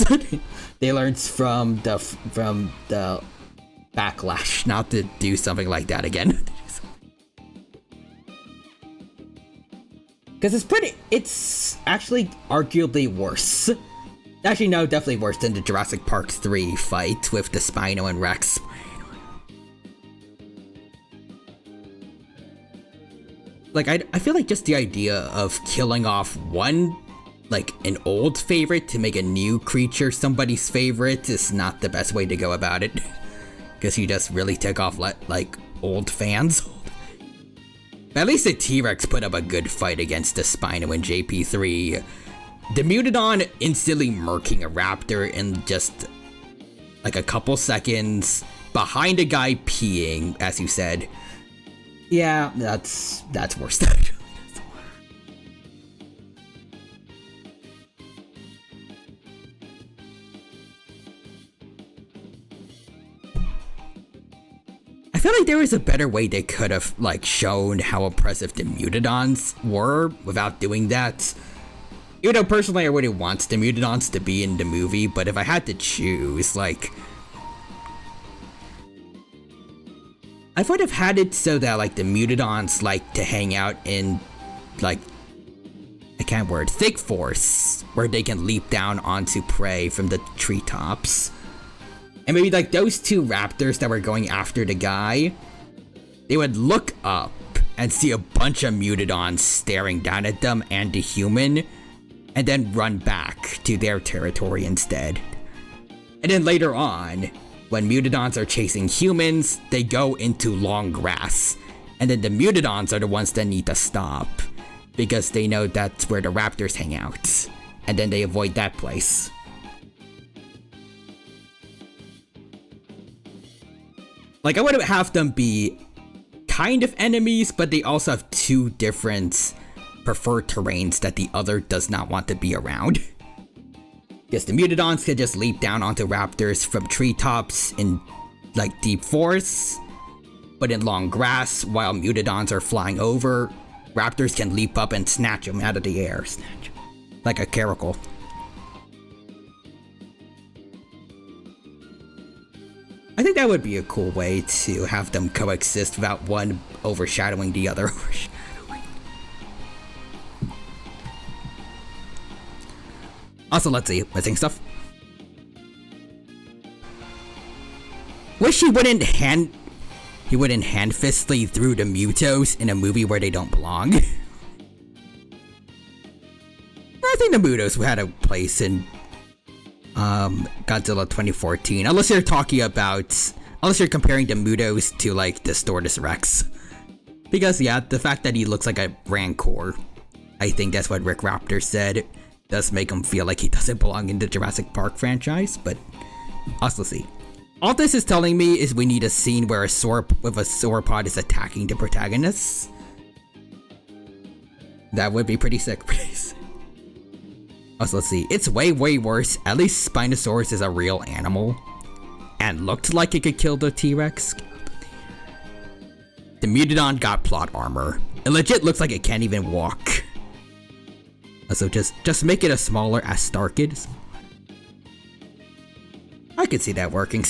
They learned from the backlash not to do something like that again. Because it's actually arguably worse. Actually, no, definitely worse than the Jurassic Park 3 fight with the Spino and Rex. Like, I feel like just the idea of killing off one, like, an old favorite to make a new creature somebody's favorite is not the best way to go about it. Because you just really took off, like, old fans. But at least the T-Rex put up a good fight against the Spino and JP3. The Mutodon instantly murking a raptor in just, like, a couple seconds behind a guy peeing, as you said. Yeah, that's worse. I feel like there was a better way they could have, like, shown how oppressive the Mutodons were without doing that. Even though personally I really want the Mutodons to be in the movie, but if I had to choose, like, I would have had it so that, like, the Mutodons like to hang out in, like, thick forests, where they can leap down onto prey from the treetops. And maybe like those two raptors that were going after the guy, they would look up and see a bunch of Mutadons staring down at them and the human, and then run back to their territory instead. And then later on, when Mutadons are chasing humans, they go into long grass. And then the Mutadons are the ones that need to stop, because they know that's where the raptors hang out. And then they avoid that place. Like, I would have them be kind of enemies, but they also have two different preferred terrains that the other does not want to be around. Because the Mutadons could just leap down onto raptors from treetops in, like, deep forests. But in long grass, while Mutadons are flying over, raptors can leap up and snatch them out of the air. Snatch. Like a caracal. I think that would be a cool way to have them coexist without one overshadowing the other. Also, let's see, missing stuff. Wish he wouldn't hand-fistly through the Mutos in a movie where they don't belong. I think the Mutos had a place in Godzilla 2014, unless you're comparing the Mutos to like the Stortus Rex. Because yeah, the fact that he looks like a Rancor, I think that's what Rick Raptor said, does make him feel like he doesn't belong in the Jurassic Park franchise, but also see. All this is telling me is we need a scene where a sauropod is attacking the protagonists. That would be pretty sick, please. Also, let's see. It's way worse. At least Spinosaurus is a real animal. And looked like it could kill the T-Rex. The Mutadon got plot armor. It legit looks like it can't even walk. Also, just make it a smaller Astarchid. I could see that working.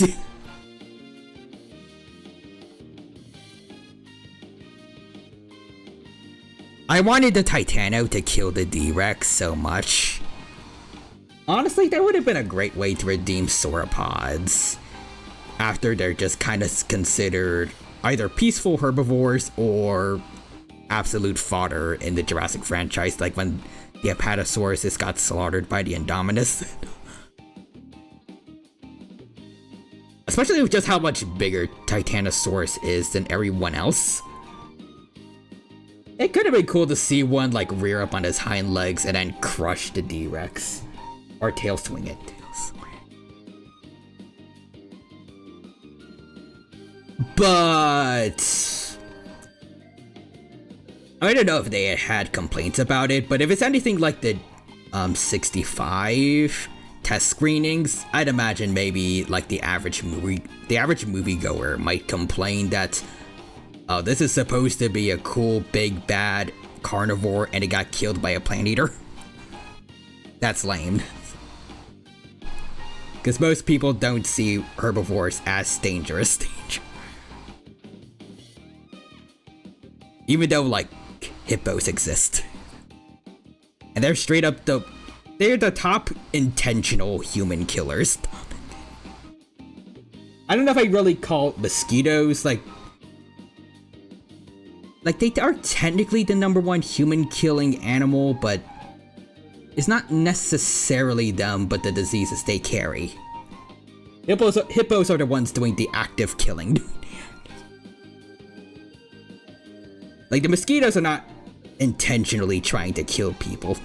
I wanted the Titano to kill the D-Rex so much. Honestly, that would have been a great way to redeem sauropods. After they're just kind of considered either peaceful herbivores or absolute fodder in the Jurassic franchise, like when the Apatosaurus got slaughtered by the Indominus. Especially with just how much bigger Titanosaurus is than everyone else. It could have been cool to see one like rear up on his hind legs and then crush the D-Rex. Or tail swing it. But I don't know if they had complaints about it, but if it's anything like the 65 test screenings, I'd imagine maybe like the average moviegoer might complain that, oh, this is supposed to be a cool big bad carnivore and it got killed by a plant eater. That's lame. Because most people don't see herbivores as dangerous. Even though, like, hippos exist. And they're straight up they're the top intentional human killers. I don't know if I really call mosquitoes, like they are technically the #1 human killing animal, but it's not necessarily them, but the diseases they carry. Hippos are the ones doing the active killing. Like, the mosquitoes are not intentionally trying to kill people.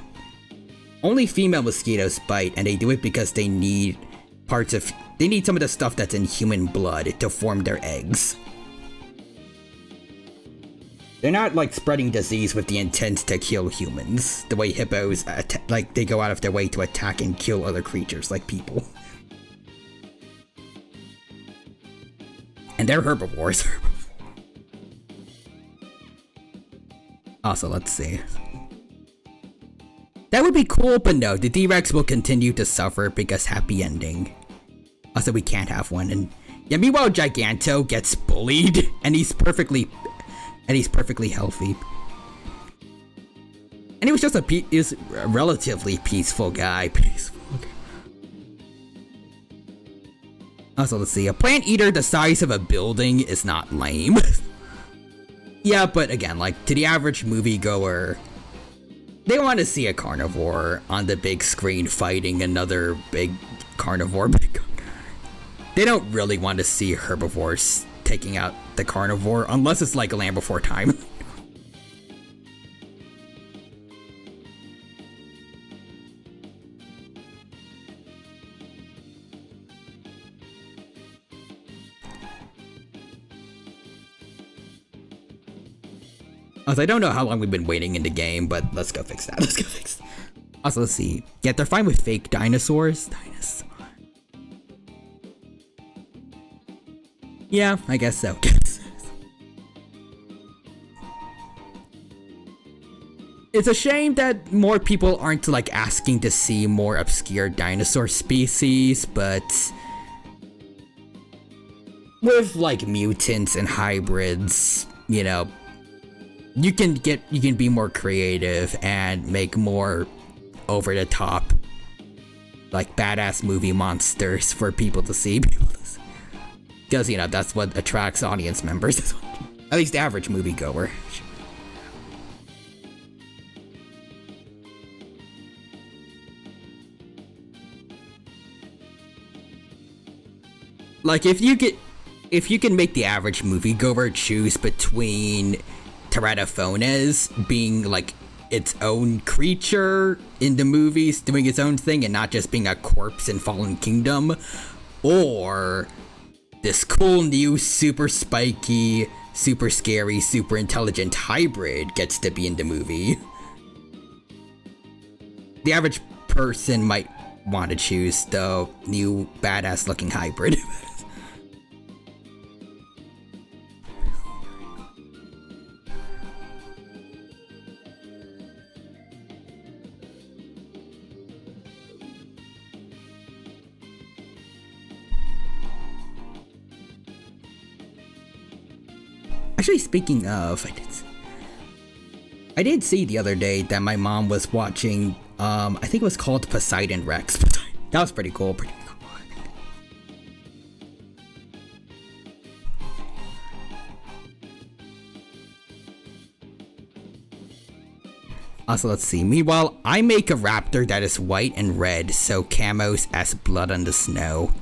Only female mosquitoes bite, and they do it because they need some of the stuff that's in human blood to form their eggs. They're not, like, spreading disease with the intent to kill humans, the way hippos, they go out of their way to attack and kill other creatures, like people. And they're herbivores. Also, let's see. That would be cool, but no, the D-Rex will continue to suffer because happy ending. Also, we can't have one, and yeah, meanwhile, Giganto gets bullied, and he's perfectly healthy. And he was just a relatively peaceful guy. Also, let's see. A plant eater the size of a building is not lame. Yeah, but again, like, to the average moviegoer, they want to see a carnivore on the big screen fighting another big carnivore. They don't really want to see herbivores taking out the carnivore, unless it's like a Land Before Time. Also, I don't know how long we've been waiting in the game, but let's go fix that. Also, let's see. Yeah, they're fine with fake dinosaurs. Yeah, I guess so. It's a shame that more people aren't like asking to see more obscure dinosaur species, but with like mutants and hybrids, you know, you can be more creative and make more over the top, like badass movie monsters for people to see. Because, you know, that's what attracts audience members. At least the average moviegoer. Like, if you can make the average moviegoer choose between Teratophones being like its own creature in the movies, doing its own thing and not just being a corpse in Fallen Kingdom, or this cool new super spiky, super scary, super intelligent hybrid gets to be in the movie, the average person might want to choose the new badass looking hybrid. Actually, speaking of, I did see the other day that my mom was watching, I think it was called Poseidon Rex. That was pretty cool, Also, let's see. Meanwhile, I make a raptor that is white and red, so camos as blood on the snow.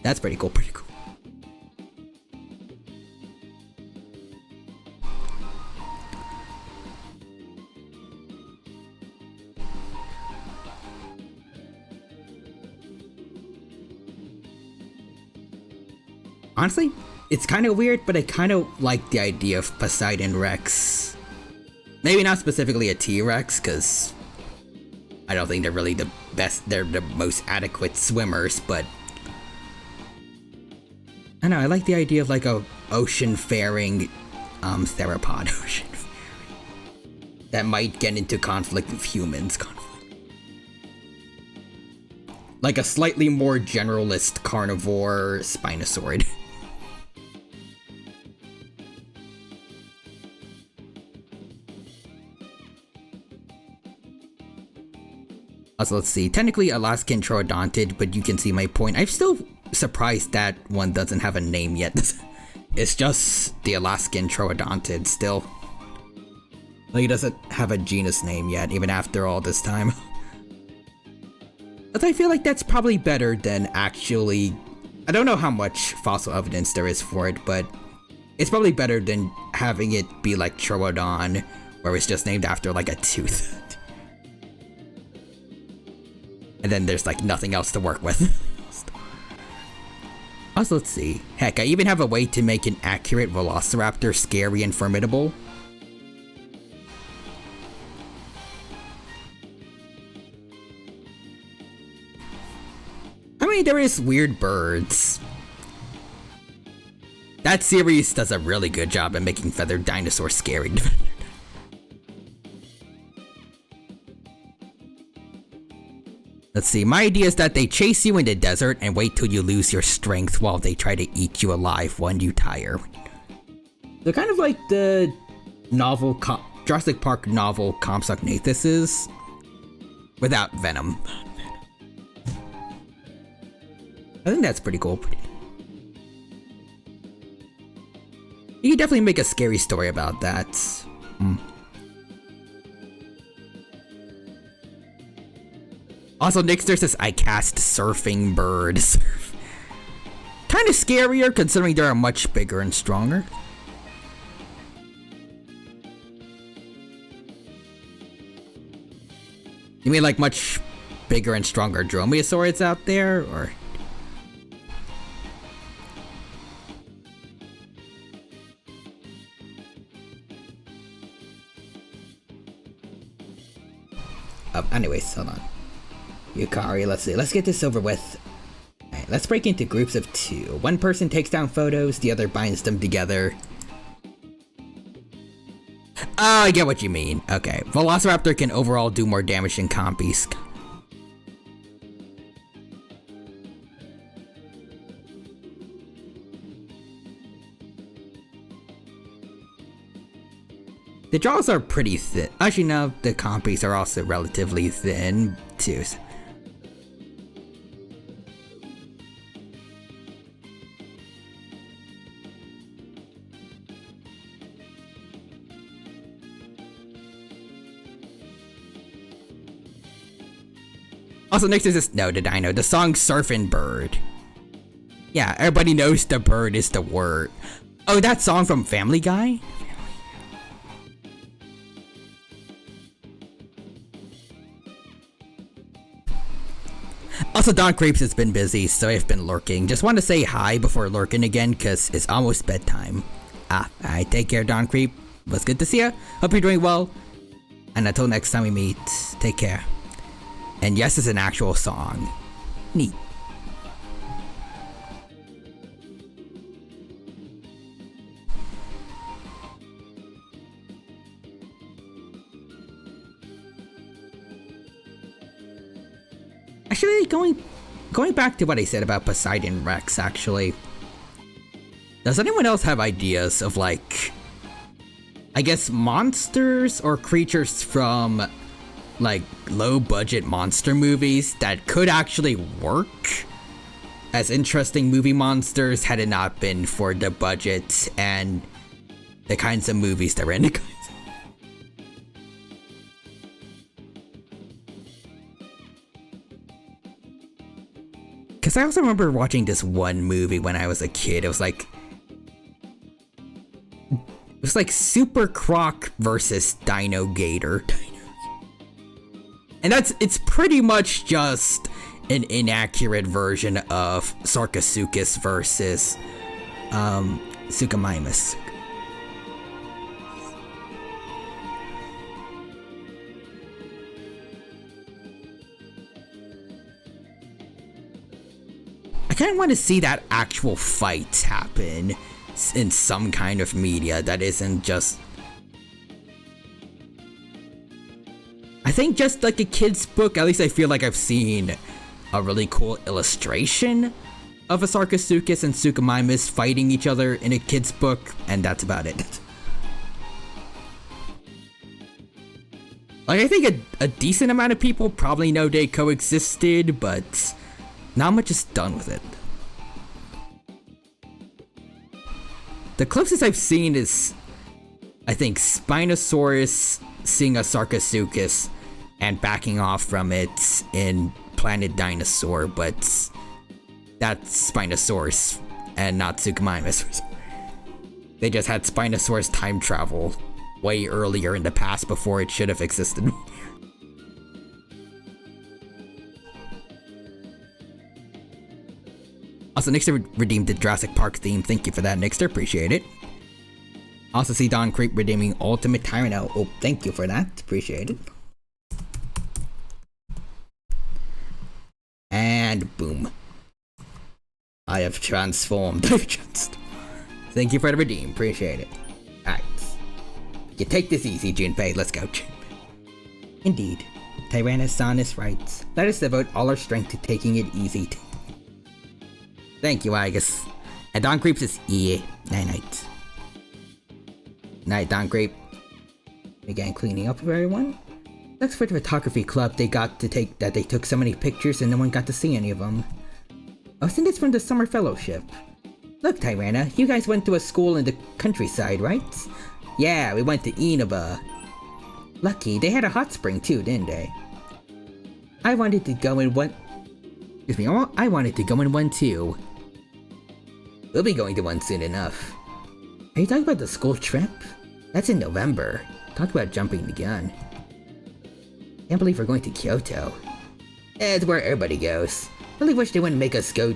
That's pretty cool. Honestly, it's kind of weird, but I kind of like the idea of Poseidon Rex. Maybe not specifically a T-Rex, because I don't think they're really the best, they're the most adequate swimmers, but I don't know, I like the idea of like a ocean-faring theropod that might get into conflict with humans. Like a slightly more generalist carnivore Spinosaurid. Also, let's see. Technically Alaskan Troodontid, but you can see my point. I'm still surprised that one doesn't have a name yet. It's just the Alaskan Troodontid still. Like, it doesn't have a genus name yet, even after all this time. But I feel like that's probably better than actually... I don't know how much fossil evidence there is for it, but it's probably better than having it be like Troodon, where it's just named after like a tooth. And then there's like nothing else to work with. Also, let's see. Heck, I even have a way to make an accurate Velociraptor scary and formidable. I mean, there is weird birds. That series does a really good job at making feathered dinosaurs scary. Let's see, my idea is that they chase you in the desert and wait till you lose your strength while they try to eat you alive when you tire. They're kind of like the novel, Jurassic Park novel Compsognathus is, without venom. I think that's pretty cool. You could definitely make a scary story about that. Also, Nixter says, I cast Surfing Bird. Kind of scarier considering they are much bigger and stronger. You mean like much bigger and stronger dromaeosaurids out there, or? Anyways, hold on. Yukari, let's see. Let's get this over with. Alright, let's break into groups of 2. One person takes down photos, the other binds them together. Oh, I get what you mean. Okay. Velociraptor can overall do more damage than Compies. The jaws are pretty thin. Actually, no, the Compies are also relatively thin, too. Also, next is this. No, the dino. The song Surfing Bird. Yeah, everybody knows the bird is the word. Oh, that song from Family Guy? Also, Don Creeps has been busy, so I've been lurking. Just want to say hi before lurking again, because it's almost bedtime. Alright, take care, Don Creep. It was good to see ya. Hope you're doing well. And until next time we meet, take care. And yes, it's an actual song. Neat. Actually, going back to what I said about Poseidon Rex, actually. Does anyone else have ideas of, like, I guess monsters or creatures from, like, low-budget monster movies that could actually work as interesting movie monsters had it not been for the budget and the kinds of movies that were in the kinds of... Because I also remember watching this one movie when I was a kid. It was like Super Croc versus Dino Gator. And it's pretty much just an inaccurate version of Sarcosuchus versus Suchomimus. I kind of want to see that actual fight happen in some kind of media that isn't just... I think just like a kid's book, at least I feel like I've seen a really cool illustration of a Sarcosuchus and Suchomimus fighting each other in a kid's book, and that's about it. Like, I think a decent amount of people probably know they coexisted, but not much is done with it. The closest I've seen is, I think, Spinosaurus seeing a Sarcosuchus and backing off from it in Planet Dinosaur, but that's Spinosaurus and not Suchomimus. They just had Spinosaurus time travel way earlier in the past before it should have existed. Also, Nixter redeemed the Jurassic Park theme. Thank you for that, Nixter. Appreciate it. Also, see Don Creep redeeming Ultimate Tyranno. Oh, thank you for that. Appreciate it. And boom. I have transformed. Thank you for the redeem. Appreciate it. Alright. You take this easy, Junpei. Let's go, Junpei. Indeed. Tyrannosaurus is right. Let us devote all our strength to taking it easy. Thank you, Agus. And Don Creep says, yeah. Night. Night, Don Creep. Began cleaning up for everyone. That's for the photography club they took so many pictures and no one got to see any of them. Oh, isn't this from the summer fellowship? Look, Tyrana, you guys went to a school in the countryside, right? Yeah, we went to Inaba. Lucky, they had a hot spring too, didn't they? I wanted to go in one... Excuse me, I wanted to go in one too. We'll be going to one soon enough. Are you talking about the school trip? That's in November. Talk about jumping the gun. Can't believe we're going to Kyoto. It's where everybody goes. Really wish they wouldn't make us go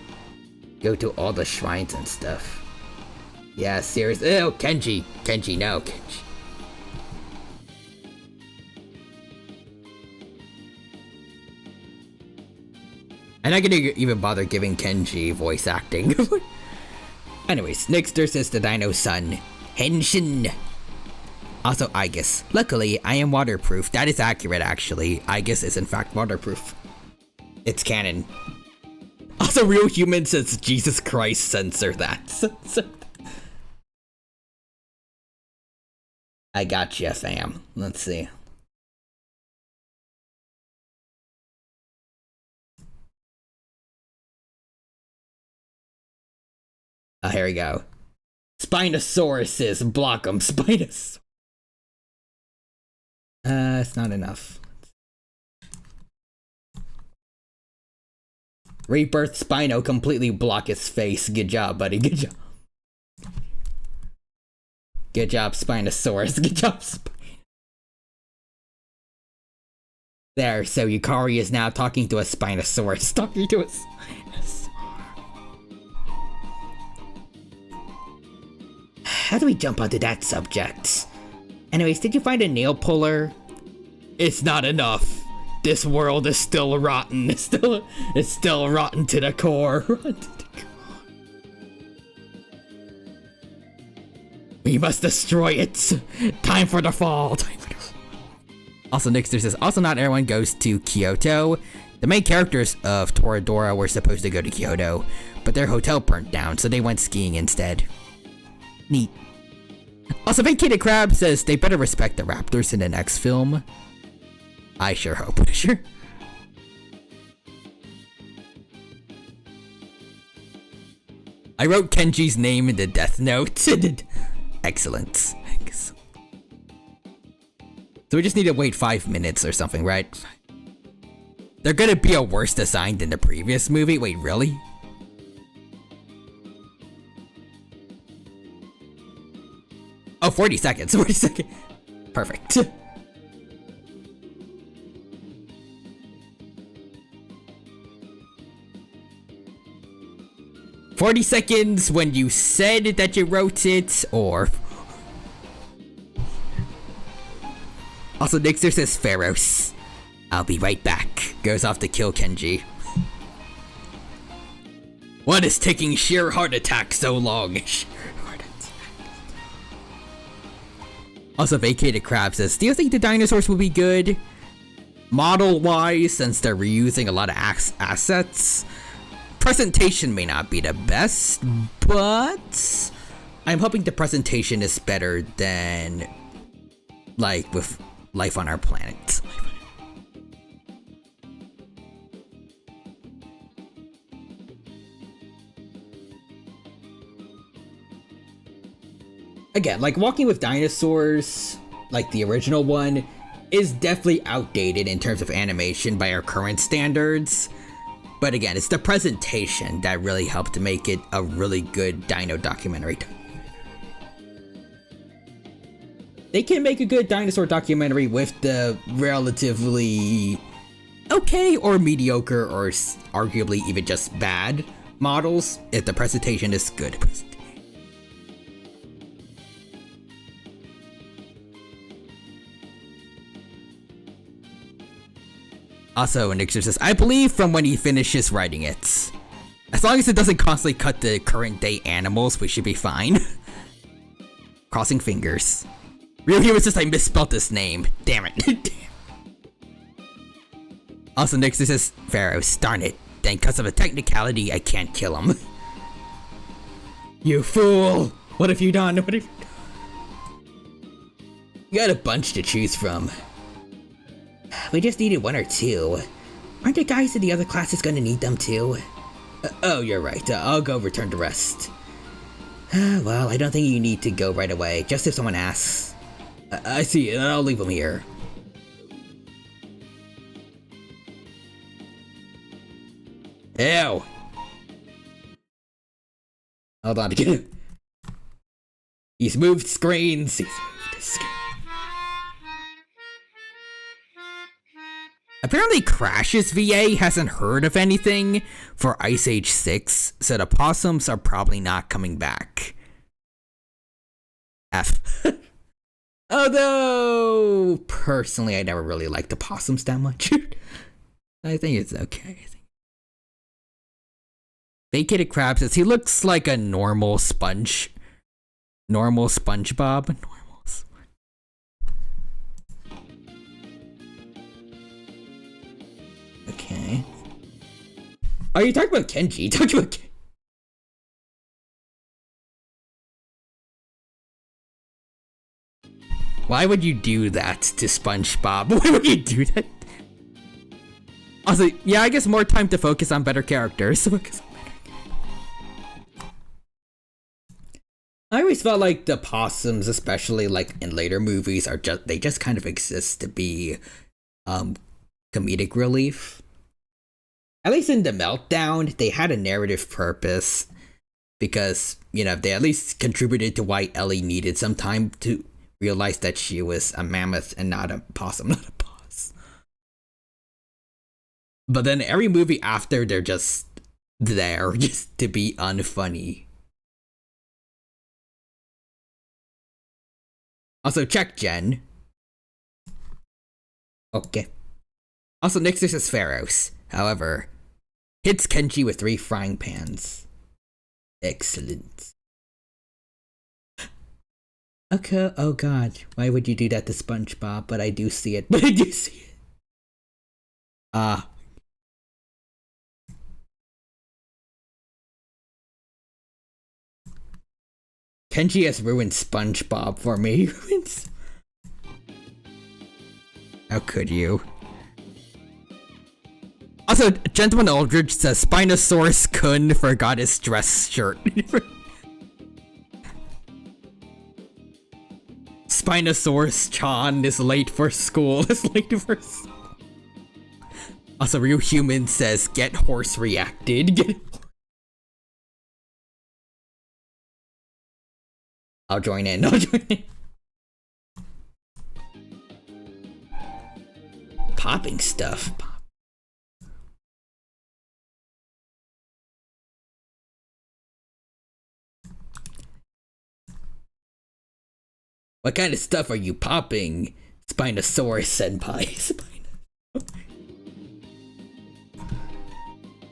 to all the shrines and stuff. Yeah, seriously. Oh, Kenji. Kenji, no, Kenji. I'm not gonna even bother giving Kenji voice acting. Anyways, Nixter says the Dino's son, Henshin. Also, Aegis. Luckily, I am waterproof. That is accurate, actually. Aegis is in fact waterproof. It's canon. Also, Real Human says, Jesus Christ, censor that. I gotcha, fam. Let's see. Oh, here we go. Spinosauruses, block them, Spinos. It's not enough. Rebirth Spino completely block his face. Good job, buddy. Good job. Good job, Spinosaurus. Good job, There, so Yukari is now talking to a Spinosaurus. Talking to a Spinosaurus. How do we jump onto that subject? Anyways, did you find a nail puller? It's not enough. This world is still rotten. It's still rotten to the core. We must destroy it. Time for the fall. Also, Nixter says, also not everyone goes to Kyoto. The main characters of Toradora were supposed to go to Kyoto, but their hotel burnt down, so they went skiing instead. Neat. Also, Vacated Crab says they better respect the Raptors in the next film. I sure hope. Sure. I wrote Kenji's name in the death note. Excellent. So we just need to wait 5 minutes or something, right? They're gonna be a worse design than the previous movie? Wait, really? Oh, 40 seconds. 40 seconds. Perfect. 40 seconds when you said that you wrote it, or... Also, Nixter says Pharos. I'll be right back. Goes off to kill Kenji. What is taking sheer heart attack so long? Also, Vacated Crab says, do you think the dinosaurs will be good? Model-wise, since they're reusing a lot of assets. Presentation may not be the best, but I'm hoping the presentation is better than, like, with life on our planet. Again, like, Walking with Dinosaurs, like the original one, is definitely outdated in terms of animation by our current standards. But again, it's the presentation that really helped to make it a really good dino documentary. They can make a good dinosaur documentary with the relatively okay or mediocre or arguably even just bad models if the presentation is good. Also, Nixer says, I believe from when he finishes writing it. As long as it doesn't constantly cut the current day animals, we should be fine. Crossing fingers. Real Human says I misspelled his name. Damn it. Also, Nixer says, Pharos, darn it. Then because of a technicality, I can't kill him. You fool! What have you done? What have you done? You got a bunch to choose from. We just needed one or two. Aren't the guys in the other classes gonna need them too? Oh, you're right. I'll go return to rest. Well, I don't think you need to go right away, just if someone asks. I see, and I'll leave him here. Ew! Hold on again. He's moved screens. He's moved screens. Apparently Crash's VA hasn't heard of anything for Ice Age 6, so the possums are probably not coming back. F. Although, personally, I never really liked the possums that much. I think it's okay. Vacated Crab says he looks like a normal sponge. Normal SpongeBob. Okay. Are you talking about Kenji? Talking about Why would you do that to SpongeBob? Why would you do that? Also, yeah, I guess more time to focus on better characters. I always felt like the possums, especially like in later movies, they just kind of exist to be comedic relief. At least in The Meltdown, they had a narrative purpose because, you know, they at least contributed to why Ellie needed some time to realize that she was a mammoth and not a possum, not a boss. But then every movie after, they're just there just to be unfunny. Also, check Jen. Okay. Also, Nixus is Pharaohs. However, hits Kenji with 3 frying pans. Excellent. Okay, oh god. Why would you do that to SpongeBob? But I do see it. But I do see it. Kenji has ruined SpongeBob for me. How could you? Also, Gentleman Eldritch says Spinosaurus Kun forgot his dress shirt. Spinosaurus Chan is late for school. Also, Real Human says get horse reacted. I'll join in. Popping stuff. What kind of stuff are you popping, Spinosaurus Senpai?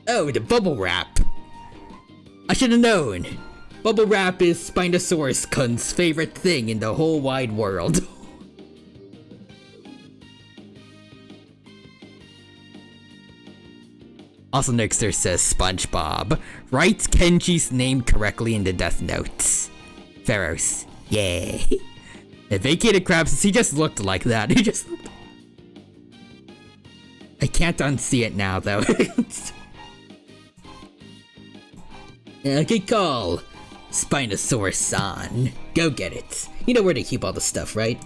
Oh, the bubble wrap. I should have known. Bubble wrap is Spinosaurus Kun's favorite thing in the whole wide world. Also, Nixter says SpongeBob. Writes Kenji's name correctly in the death notes. Pharaohs. Yay. And Vacated Crab says he just looked like that. He just looked... I can't unsee it now, though. Good call. Spinosaurus-san. Go get it. You know where to keep all the stuff, right?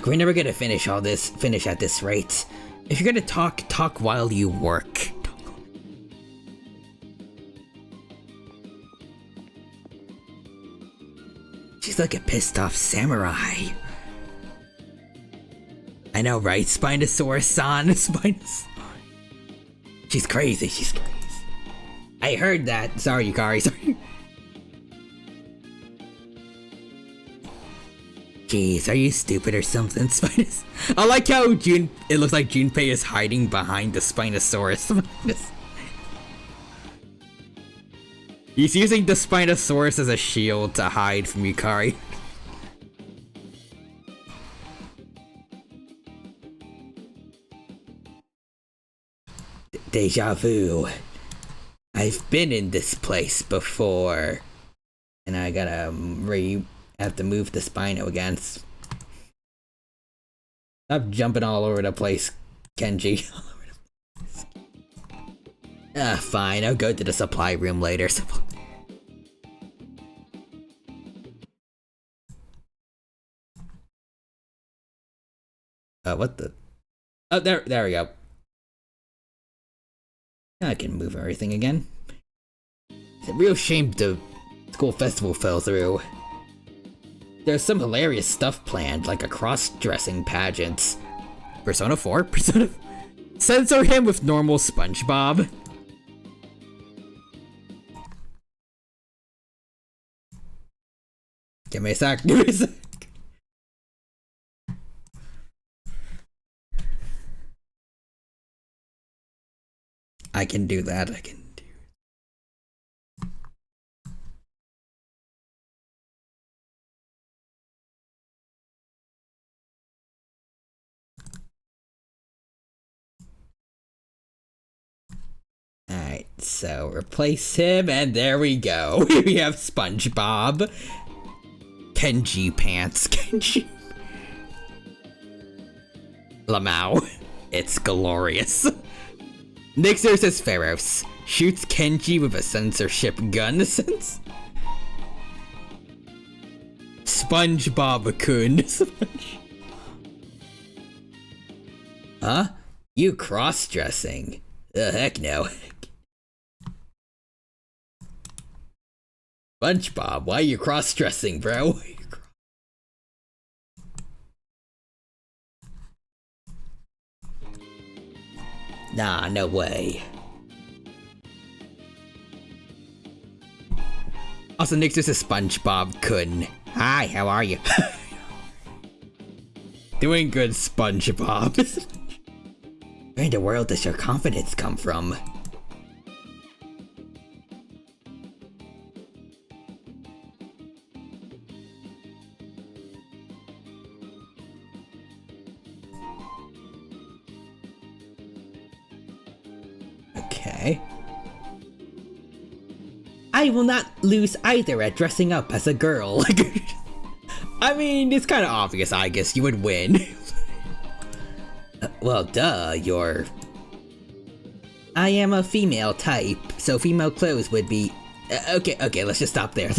We're never gonna finish at this rate. If you're gonna talk while you work. She's like a pissed off samurai. I know, right? Spinosaurus-san. She's crazy, she's crazy. I heard that. Sorry, Yukari, sorry. Jeez, are you stupid or something, Spinus? I like how it looks like Junpei is hiding behind the Spinosaurus. He's using the Spinosaurus as a shield to hide from Yukari. Deja vu. I've been in this place before. And I gotta have to move the Spino again. Stop jumping all over the place, Kenji. Fine, I'll go to the supply room later. What the? Oh, there we go. I can move everything again. It's a real shame the school festival fell through. There's some hilarious stuff planned, like a cross-dressing pageant. Persona 4? Censor him with normal SpongeBob. Give me a sec, give me a sec. I can do that, I can do. Alright, so replace him, and there we go. We have SpongeBob. Kenji pants, Kenji. Lamau. It's glorious. Nixer says Pharos. Shoots Kenji with a censorship gun. SpongeBob-kun. Huh? You cross-dressing? Heck no. SpongeBob, why are you cross-dressing, bro? Nah, no way. Also, Nixus is SpongeBob-kun. Hi, how are you? Doing good, SpongeBob. Where in the world does your confidence come from? Okay. I will not lose either at dressing up as a girl. I mean, it's kind of obvious, I guess you would win. Well, duh, you're... I am a female type, so female clothes would be... Okay, let's just stop there.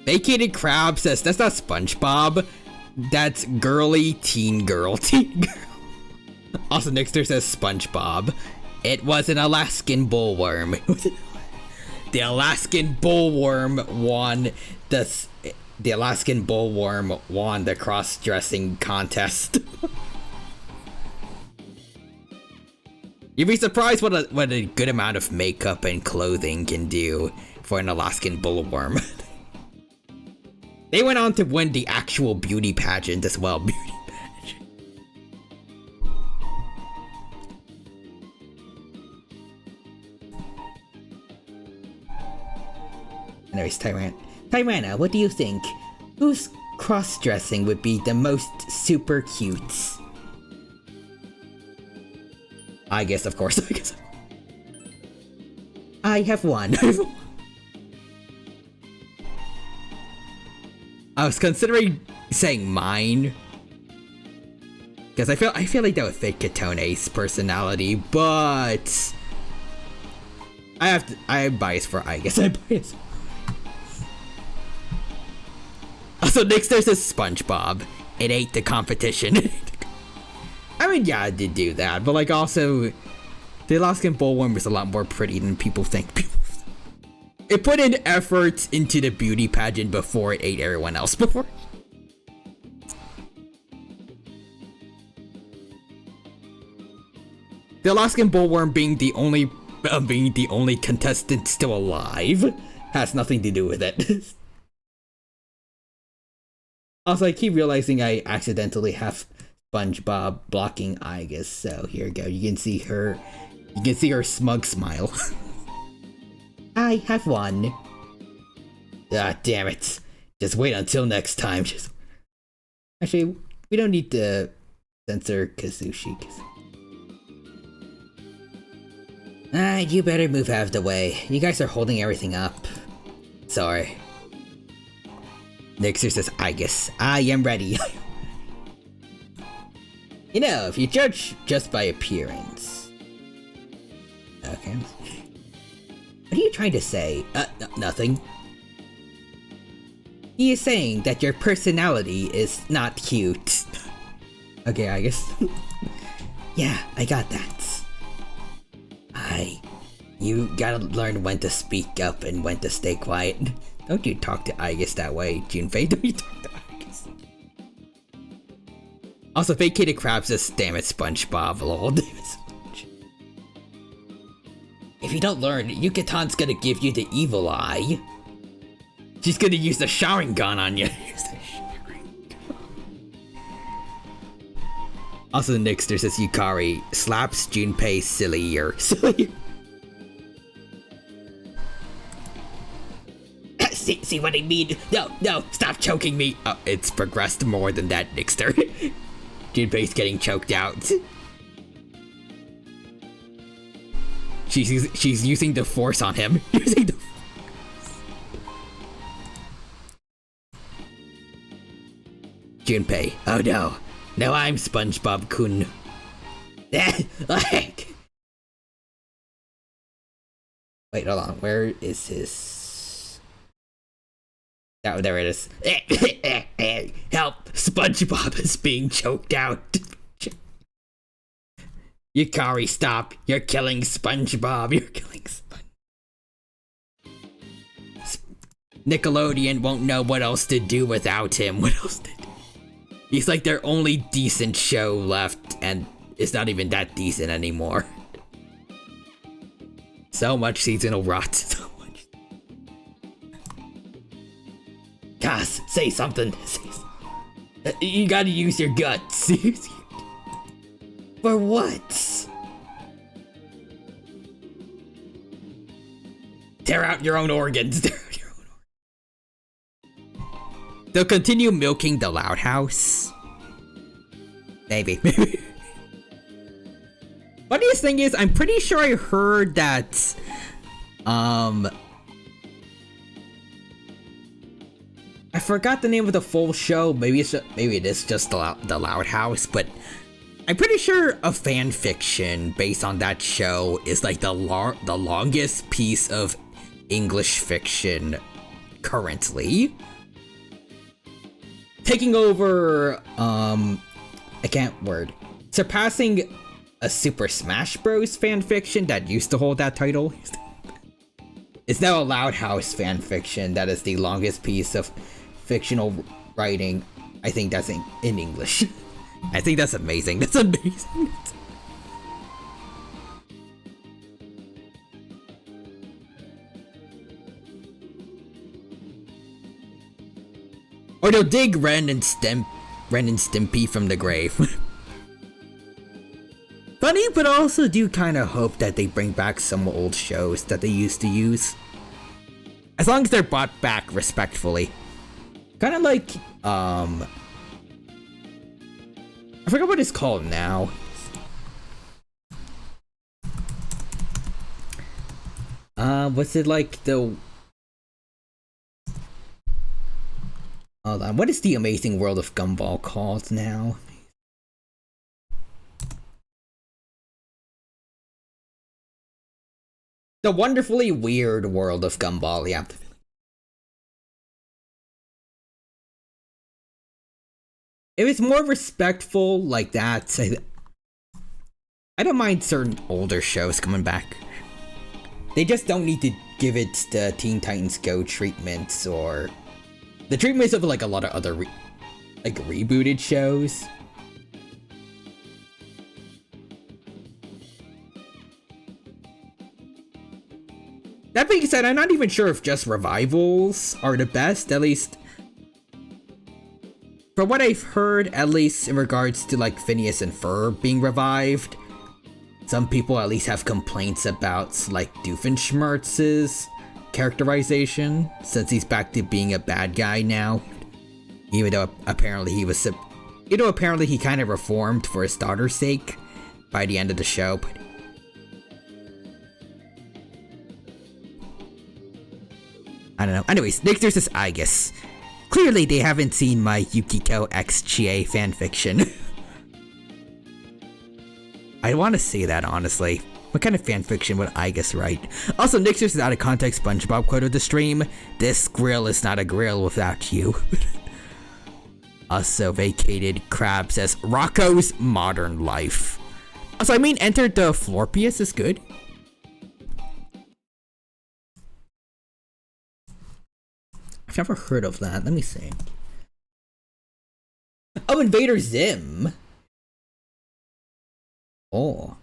Vacated Crab says, that's not SpongeBob. That's girly teen girl. Also, Nixter says SpongeBob. It was an Alaskan bullworm. The Alaskan bullworm won the Alaskan bullworm won the cross-dressing contest. You'd be surprised what a good amount of makeup and clothing can do for an Alaskan bullworm. They went on to win the actual beauty pageant as well. Beauty pageant. Anyways, Tyrana, what do you think? Whose cross-dressing would be the most super cute? I guess, of course, I have one. I was considering saying mine, because I feel like that would fit Katone's personality, but I am biased for I guess I'm biased. Also, Nixter says SpongeBob. It ain't the competition. I mean, yeah, I did do that, but like also, the Alaskan bullworm is a lot more pretty than people think. It put in effort into the beauty pageant before it ate everyone else before. The Alaskan bullworm being the only contestant still alive has nothing to do with it. Also, I keep realizing I accidentally have SpongeBob blocking Igus, so here we go. You can see her smug smile. I have one. Ah, damn it. Just wait until next time. Actually, we don't need to censor Kazushi. You better move out of the way. You guys are holding everything up. Sorry. Nixer says, I guess I am ready. You know, if you judge just by appearance. Okay. What are you trying to say? Nothing. He is saying that your personality is not cute. Okay, I guess. Yeah, I got that. You gotta learn when to speak up and when to stay quiet. Don't you talk to Igus that way, Junpei. Don't you talk to Igus. Also, vacated crabs says, damn it, SpongeBob, lol. Damn it, Sponge. If you don't learn, Yukatan's gonna give you the evil eye. She's gonna use the Sharingan on you. Also, Nixter says Yukari slaps Junpei sillier. See what I mean? No, stop choking me. Oh, it's progressed more than that, Nixter. Junpei's getting choked out. She's using the force on him. Using the force. Junpei, oh no. No, I'm SpongeBob-kun. Like. Wait, hold on. Where is his? Oh, there it is. Help! SpongeBob is being choked out. Yukari, stop! You're killing SpongeBob. You're killing Nickelodeon won't know what else to do without him. What else to do? He's like their only decent show left, and it's not even that decent anymore. So much seasonal rot. So much. Cass, say something. You gotta use your guts. For what? Tear out your own organs. They'll continue milking the Loud House. Maybe. Funniest thing is, I'm pretty sure I heard that, I forgot the name of the full show. Maybe it is just the Loud House, but I'm pretty sure a fan fiction based on that show is like the longest piece of English fiction currently. Taking over, surpassing a Super Smash Bros. Fan fiction that used to hold that title. It's now a Loud House fan fiction that is the longest piece of fictional writing. I think that's in English. I think that's amazing. That's amazing. Or they'll dig Ren and Stimpy from the grave. Funny, but I also do kind of hope that they bring back some old shows that they used to use. As long as they're brought back respectfully. Kind of like, I forgot what it's called now. What's it like the... Hold on, what is the Amazing World of Gumball called now? The Wonderfully Weird World of Gumball, yeah. If it's more respectful like that, I don't mind certain older shows coming back. They just don't need to give it the Teen Titans Go treatments or the treatments of like a lot of other rebooted shows. That being said, I'm not even sure if just revivals are the best, at least from what I've heard, at least in regards to like Phineas and Ferb being revived. Some people at least have complaints about like Doofenshmirtz's characterization, since he's back to being a bad guy now. Even though apparently he was, apparently he kind of reformed for his daughter's sake by the end of the show. But I don't know. Anyways, next there's this Aigis. Clearly they haven't seen my Yukiko x Chie fanfiction. I want to say that, honestly. What kind of fanfiction would Aigis write? Also, Nixers is out of context SpongeBob quote of the stream. This grill is not a grill without you. Also, Vacated Crab says, Rocco's Modern Life. Also, I mean, Enter the Florpius is good. I've never heard of that. Let me see. Oh, Invader Zim. Oh.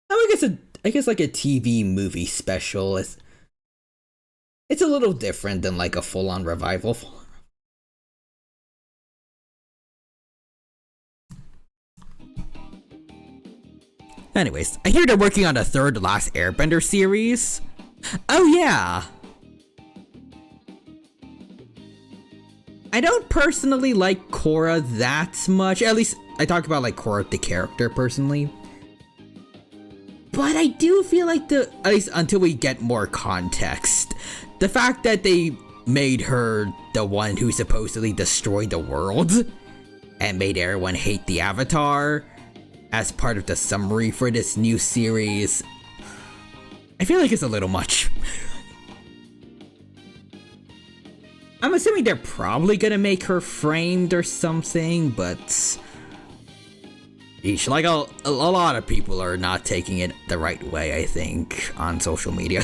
Oh, I guess like a TV movie special. It's a little different than like a full-on revival. Anyways, I hear they're working on a third Last Airbender series. Oh yeah. I don't personally like Korra that much. At least I talk about like Korra the character personally. But I do feel like at least until we get more context, the fact that they made her the one who supposedly destroyed the world and made everyone hate the Avatar as part of the summary for this new series, I feel like it's a little much. I'm assuming they're probably gonna make her framed or something, but eesh, like a lot of people are not taking it the right way, I think, on social media.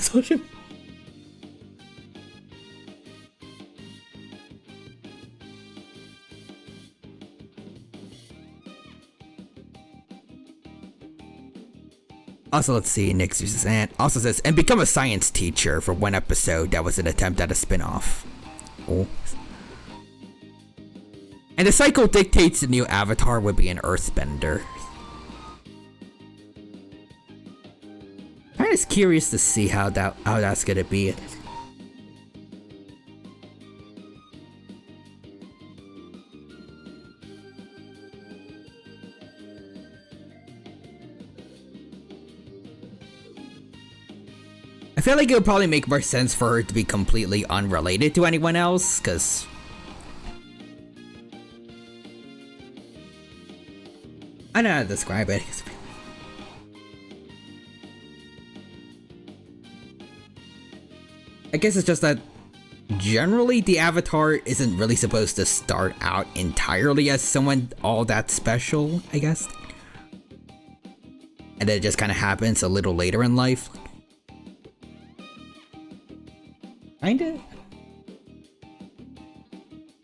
Also, let's see, Nick uses and also says, and become a science teacher for one episode that was an attempt at a spin-off. Oh. And the cycle dictates the new Avatar would be an earthbender. I'm just curious to see how that's gonna be. I feel like it would probably make more sense for her to be completely unrelated to anyone else, because I don't know how to describe it. I guess it's just that generally the Avatar isn't really supposed to start out entirely as someone all that special, I guess. And then it just kind of happens a little later in life. Kinda.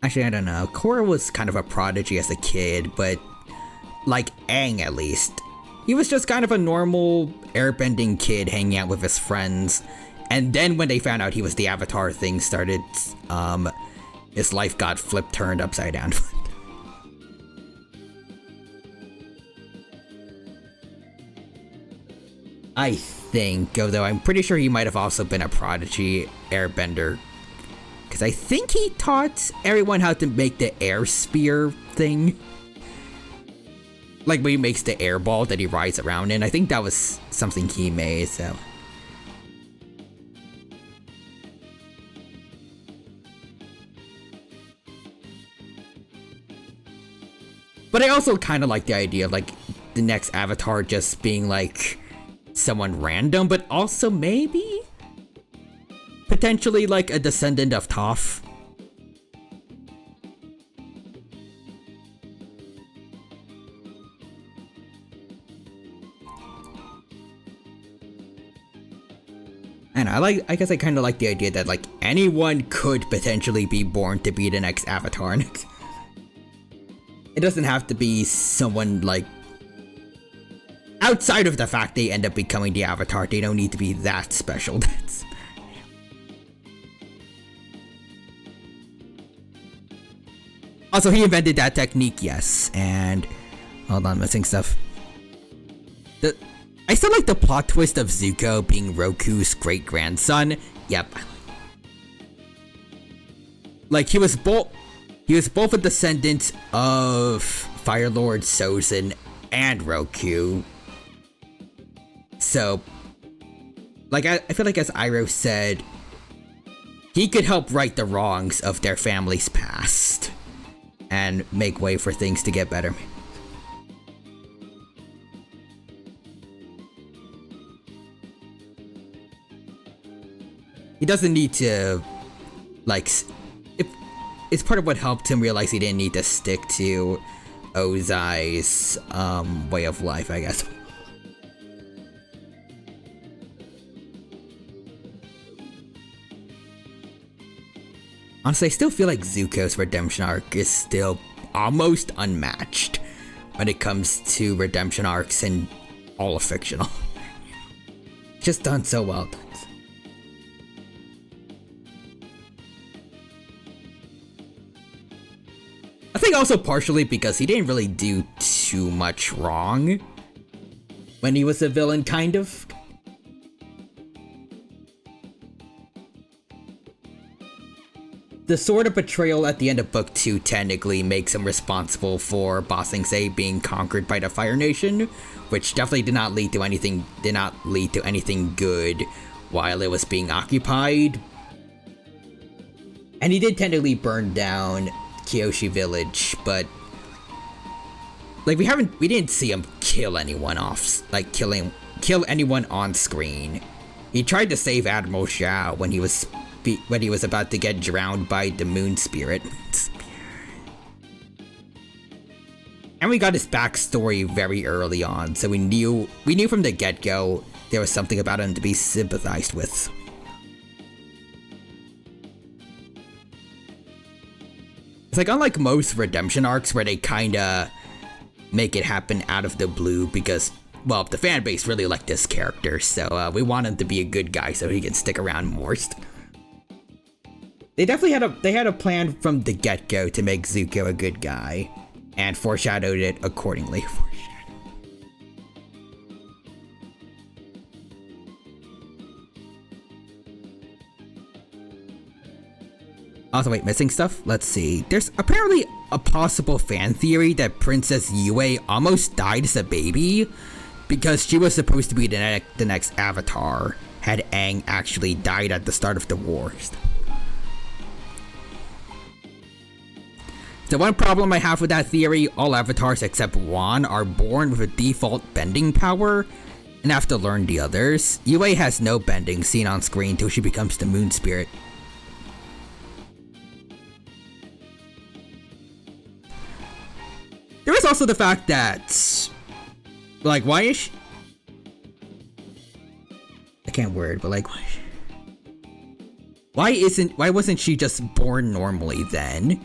Actually, I don't know. Korra was kind of a prodigy as a kid, but like Aang at least. He was just kind of a normal airbending kid hanging out with his friends. And then when they found out he was the Avatar, things started, his life got turned upside down. I think, although I'm pretty sure he might have also been a prodigy airbender. Because I think he taught everyone how to make the air spear thing. Like when he makes the air ball that he rides around in. I think that was something he made, so. But I also kind of like the idea of like the next Avatar just being like someone random, but also maybe potentially like a descendant of Toph. And I guess I kind of like the idea that like anyone could potentially be born to be the next Avatar. It doesn't have to be someone like outside of the fact they end up becoming the Avatar. They don't need to be that special. Also, he invented that technique, yes. And hold on, missing stuff. I still like the plot twist of Zuko being Roku's great-grandson. Yep. Like he was both a descendant of Fire Lord Sozin and Roku. So like I feel like as Iroh said, he could help right the wrongs of their family's past and make way for things to get better. He doesn't need to, like, it's part of what helped him realize he didn't need to stick to Ozai's way of life, I guess. Honestly, I still feel like Zuko's redemption arc is still almost unmatched when it comes to redemption arcs in all of fictional. Just done so well. I think also partially because he didn't really do too much wrong when he was a villain, kind of. The sort of betrayal at the end of Book 2 technically makes him responsible for Ba Sing Se being conquered by the Fire Nation, which definitely did not lead to anything good while it was being occupied. And he did technically burn down Kyoshi Village, but like we didn't see him kill anyone off, like kill anyone on screen. He tried to save Admiral Zhao when he was about to get drowned by the moon spirit. And we got his backstory very early on, so we knew from the get-go there was something about him to be sympathized with. It's like, unlike most redemption arcs where they kinda make it happen out of the blue because, well, the fan base really liked this character, so we want him to be a good guy so he can stick around more. They definitely had a plan from the get-go to make Zuko a good guy, and foreshadowed it accordingly. Also, wait, missing stuff? Let's see. There's apparently a possible fan theory that Princess Yue almost died as a baby because she was supposed to be the next Avatar had Aang actually died at the start of the war. The one problem I have with that theory, all avatars except Wan are born with a default bending power and have to learn the others. Yue has no bending seen on screen till she becomes the moon spirit. There is also the fact that, like, why is she... I can't word, but like, why wasn't she just born normally then?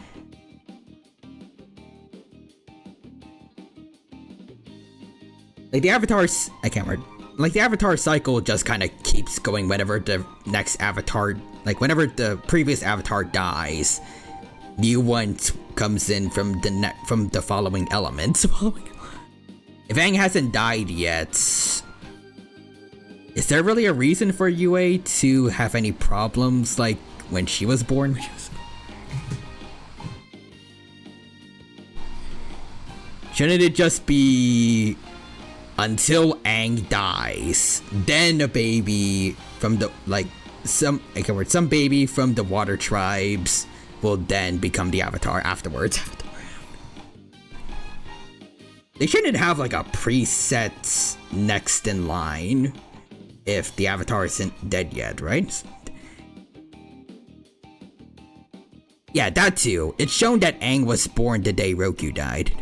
Like, the Avatar's... I can't word. Like, the Avatar cycle just kind of keeps going whenever the next Avatar... Like, whenever the previous Avatar dies, new one comes in from the following elements. If Aang hasn't died yet, is there really a reason for Yue to have any problems, like, when she was born? Shouldn't it just be... until Aang dies, then a baby from the, like, some baby from the water tribes will then become the Avatar afterwards. They shouldn't have like a preset next in line if the Avatar isn't dead yet, right? Yeah, that too. It's shown that Aang was born the day Roku died.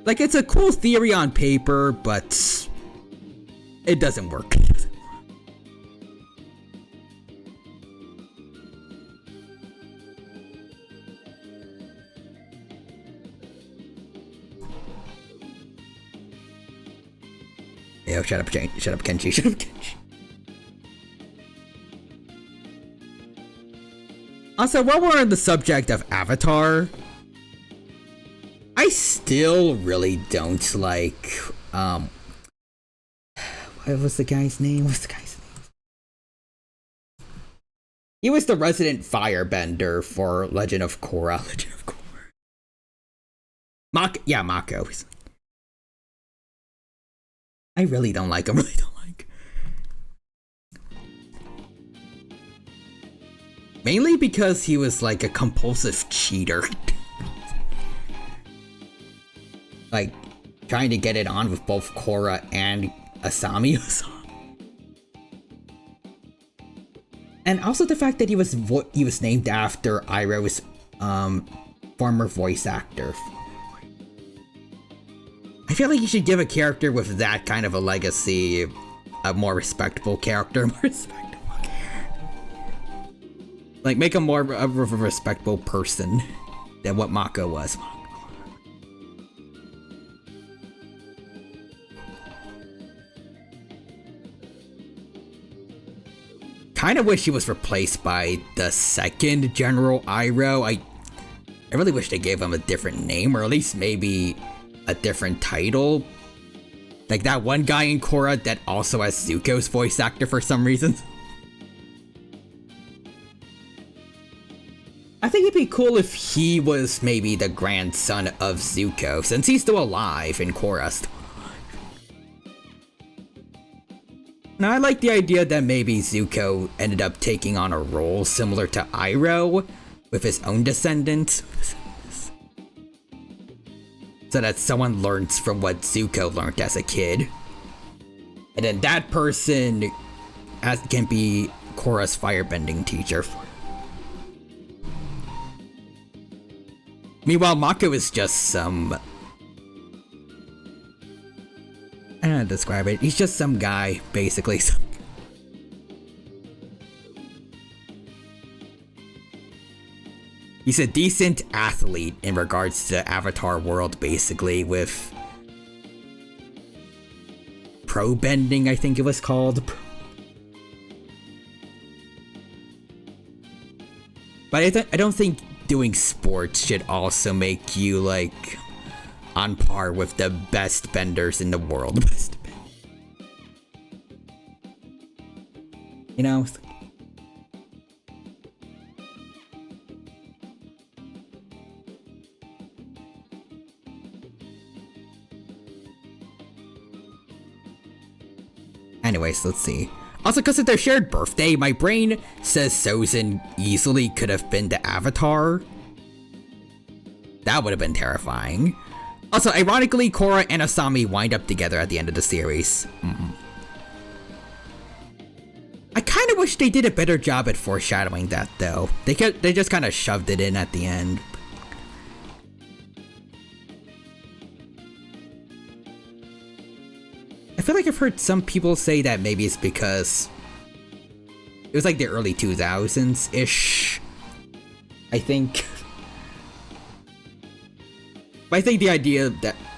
Like, it's a cool theory on paper, but it doesn't work. Yo, shut up, Kenshi, shut up, Kenshi. Also, while we're on the subject of Avatar, I still really don't like, what was the guy's name? He was the resident firebender for Legend of Korra. Mako. I really don't like him. Mainly because he was like a compulsive cheater. Like, trying to get it on with both Korra and Asami. And also the fact that he was named after Iroh's former voice actor. I feel like you should give a character with that kind of a legacy a more respectable character. Like, make him more of a respectable person than what Mako was. Kind of wish he was replaced by the second General Iroh. I really wish they gave him a different name, or at least maybe a different title. Like that one guy in Korra that also has Zuko's voice actor for some reason. I think it'd be cool if he was maybe the grandson of Zuko, since he's still alive in Korra. Now, I like the idea that maybe Zuko ended up taking on a role similar to Iroh with his own descendants. So that someone learns from what Zuko learned as a kid. And then that person can be Korra's firebending teacher. Meanwhile, Mako is just some... I don't know how to describe it. He's just some guy, basically. He's a decent athlete in regards to Avatar world, basically, with... pro bending, I think it was called. But I don't think doing sports should also make you, like, on par with the best benders in the world. You know? Anyways, let's see. Also, because of their shared birthday, my brain says Sozin easily could have been the Avatar. That would have been terrifying. Also, ironically, Korra and Asami wind up together at the end of the series. I kind of wish they did a better job at foreshadowing that, though. They just kind of shoved it in at the end. I feel like I've heard some people say that maybe it's because it was like the early 2000s-ish, I think. But I think the idea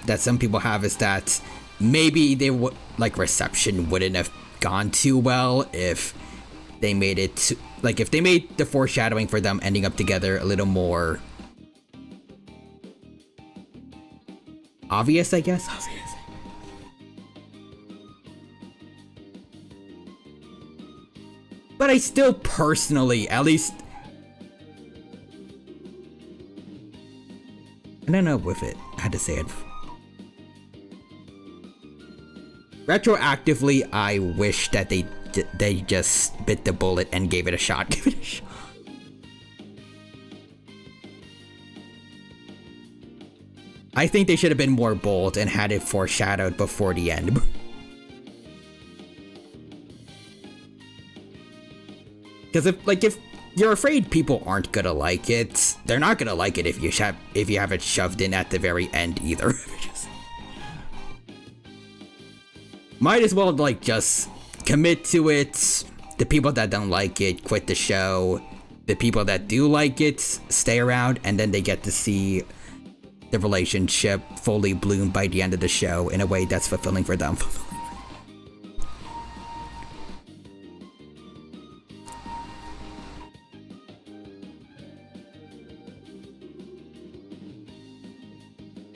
that some people have is that maybe they reception wouldn't have gone too well if they made it if they made the foreshadowing for them ending up together a little more obvious, I guess. But I still personally, at least, I don't know with it. I had to say it. Retroactively, I wish that they just bit the bullet and gave it a shot. I think they should have been more bold and had it foreshadowed before the end. Because if you're afraid people aren't gonna like it, they're not gonna like it if you have it shoved in at the very end either. Might as well just commit to it. The people that don't like it quit the show. The people that do like it stay around, and then they get to see the relationship fully bloom by the end of the show in a way that's fulfilling for them.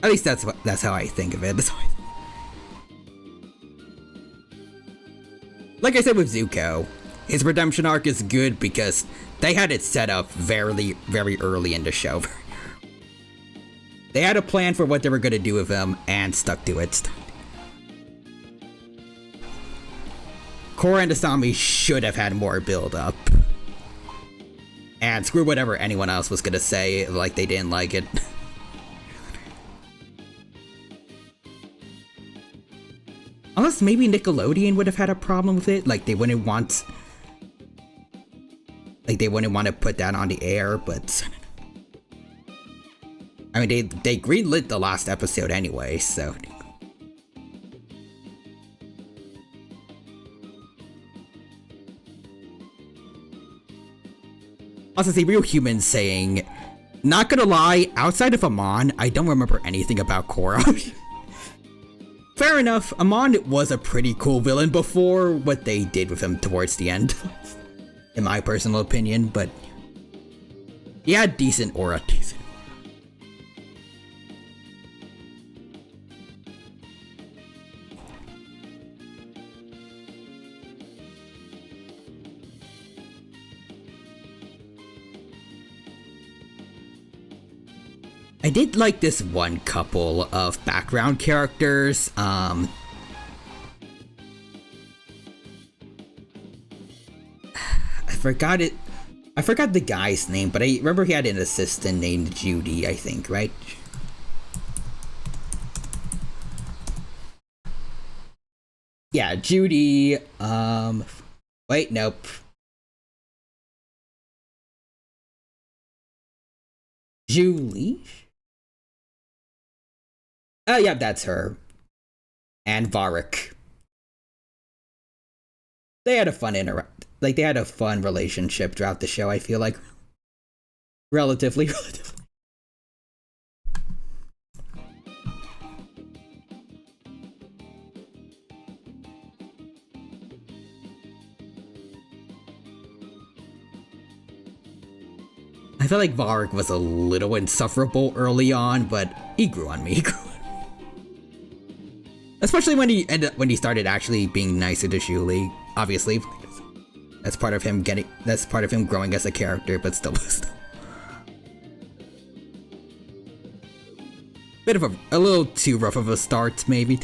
At least that's how I think of it. Like I said with Zuko, his redemption arc is good because they had it set up very early in the show. They had a plan for what they were going to do with him and stuck to it. Korra and Asami should have had more build up. And screw whatever anyone else was going to say, like they didn't like it. Unless maybe Nickelodeon would have had a problem with it, like they wouldn't want to put that on the air, but I mean they greenlit the last episode anyway, so also see Real Humans saying, not gonna lie, outside of Amon, I don't remember anything about Korra. Fair enough, Amon was a pretty cool villain before what they did with him towards the end, in my personal opinion, but he had decent aura. I did like this one couple of background characters. I forgot it. I forgot the guy's name, but I remember he had an assistant named Judy, I think, right? Yeah, Judy. Wait, nope. Julie? Oh, yeah, that's her. And Varric. They had a fun they had a fun relationship throughout the show, I feel like. Relatively. I feel like Varric was a little insufferable early on, but he grew on me. Especially when he started actually being nicer to Julie. Obviously, that's part of him growing as a character, but still. Bit of a little too rough of a start, maybe.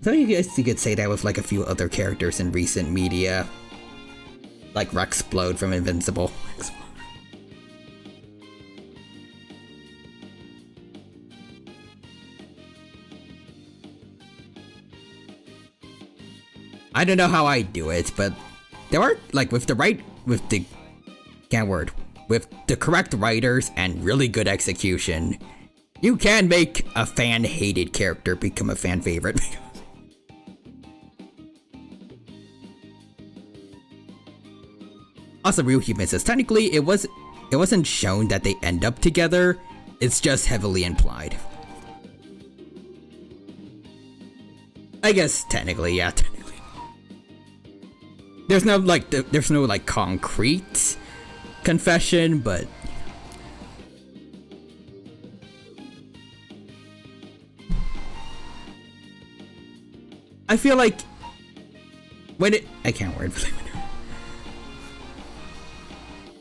So you could say that with like a few other characters in recent media, like Rexplode from Invincible. I don't know how I do it, but there are like with the correct writers and really good execution, you can make a fan-hated character become a fan favorite. Also, Real Humans says technically it wasn't shown that they end up together. It's just heavily implied. I guess technically, yeah. There's no concrete confession, but I feel like I can't word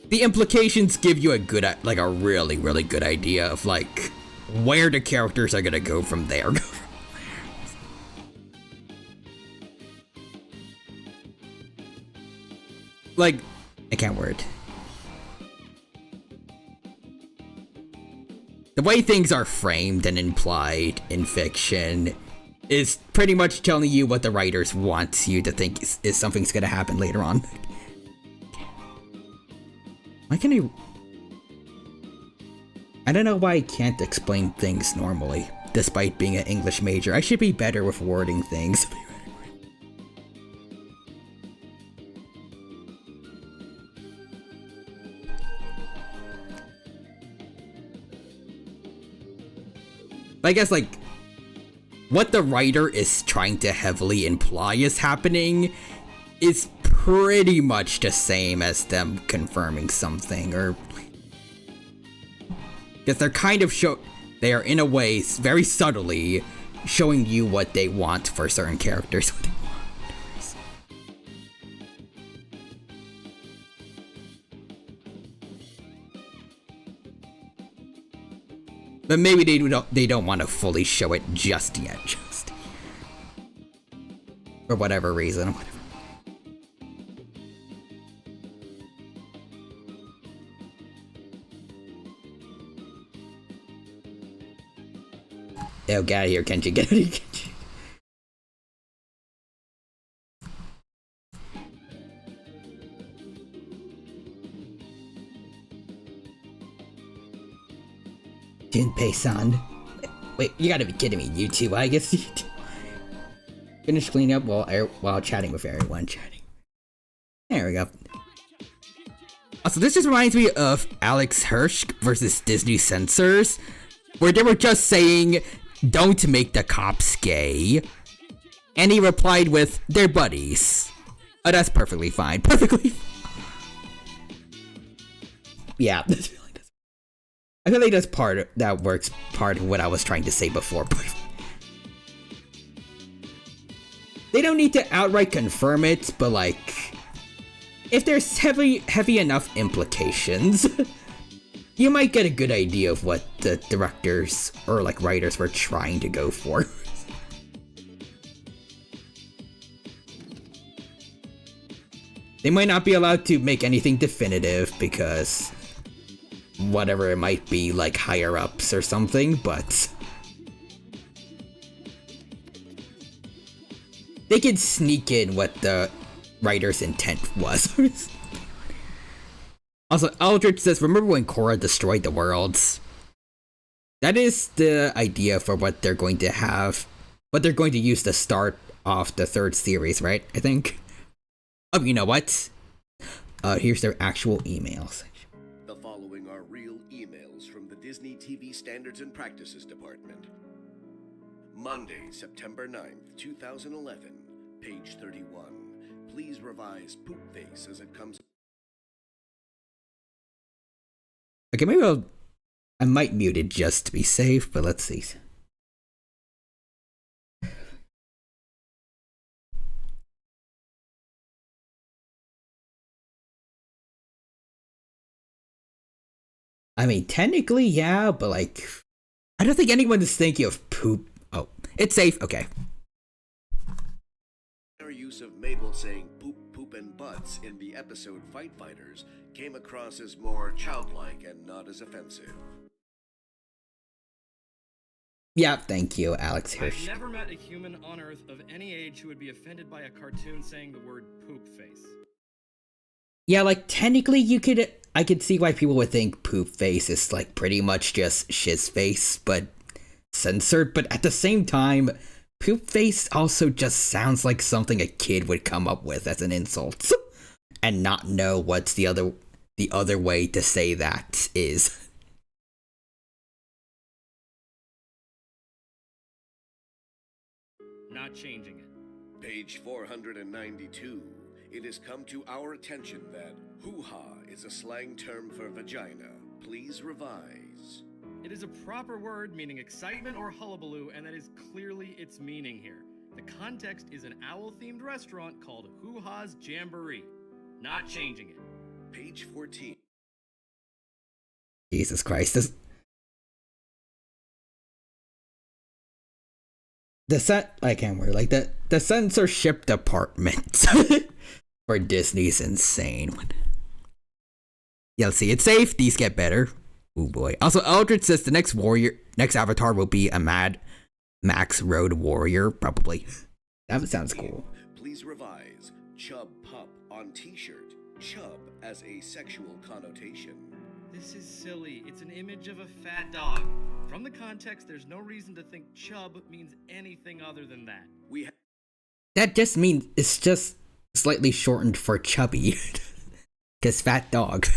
the implications give you a really good idea of like where the characters are gonna go from there. Like, I can't word. The way things are framed and implied in fiction is pretty much telling you what the writers want you to think is something's gonna happen later on. Why can I don't know why I can't explain things normally, despite being an English major. I should be better with wording things. I guess, like, what the writer is trying to heavily imply is happening is pretty much the same as them confirming something, or because they're kind of they are in a way very subtly showing you what they want for certain characters. But maybe they don't want to fully show it just yet, just for whatever reason. Oh, get out of here, Kenji. Get out of here, Kenji. Junpei-san. Wait, you gotta be kidding me. You too, I guess you too. Finish cleaning up while chatting with everyone. There we go. Also, this just reminds me of Alex Hirsch versus Disney censors, where they were just saying, "Don't make the cops gay," and he replied with, "They're buddies." Oh, that's perfectly fine. Perfectly. Yeah. I feel like that's part of what I was trying to say before, but they don't need to outright confirm it, but like, if there's heavy enough implications, you might get a good idea of what the directors or like writers were trying to go for. They might not be allowed to make anything definitive because whatever it might be, like higher ups or something, but they could sneak in what the writer's intent was. Also, Eldritch says, remember when Korra destroyed the worlds? That is the idea for what they're going to have, what they're going to use to start off the third series, right? I think. Oh, you know what? Here's their actual emails. The following are real emails from the Disney TV Standards and Practices Department. Monday, September 9th, 2011, page 31. Please revise poop face as it comes. Okay, maybe I might mute it just to be safe, but let's see. I mean, technically, yeah, but like, I don't think anyone is thinking of poop. Oh, it's safe. Okay. Our use of Mabel saying poop, poop, and butts in the episode Fight Fighters came across as more childlike and not as offensive. Yeah, thank you, Alex Hirsch. I've never met a human on Earth of any age who would be offended by a cartoon saying the word poop face. Yeah, like, technically I could see why people would think poop face is like pretty much just shiz face, but censored, but at the same time, poop face also just sounds like something a kid would come up with as an insult and not know what's the other way to say that is. Not changing it. Page 492. It has come to our attention that hoo-ha is a slang term for vagina. Please revise. It is a proper word meaning excitement or hullabaloo, and that is clearly its meaning here. The context is an owl-themed restaurant called Hoo-Ha's Jamboree. Not changing it. Page 14. Jesus Christ. I can't word like that. The censorship department for Disney's insane. Yeah, let's see. It's safe. These get better. Oh boy. Also, Eldritch says the next avatar will be a Mad Max Road Warrior, probably. That sounds cool. Please revise. Chub pup on t-shirt. Chub as a sexual connotation. This is silly. It's an image of a fat dog. From the context, there's no reason to think chub means anything other than that. That just means it's just slightly shortened for chubby. Because fat dog.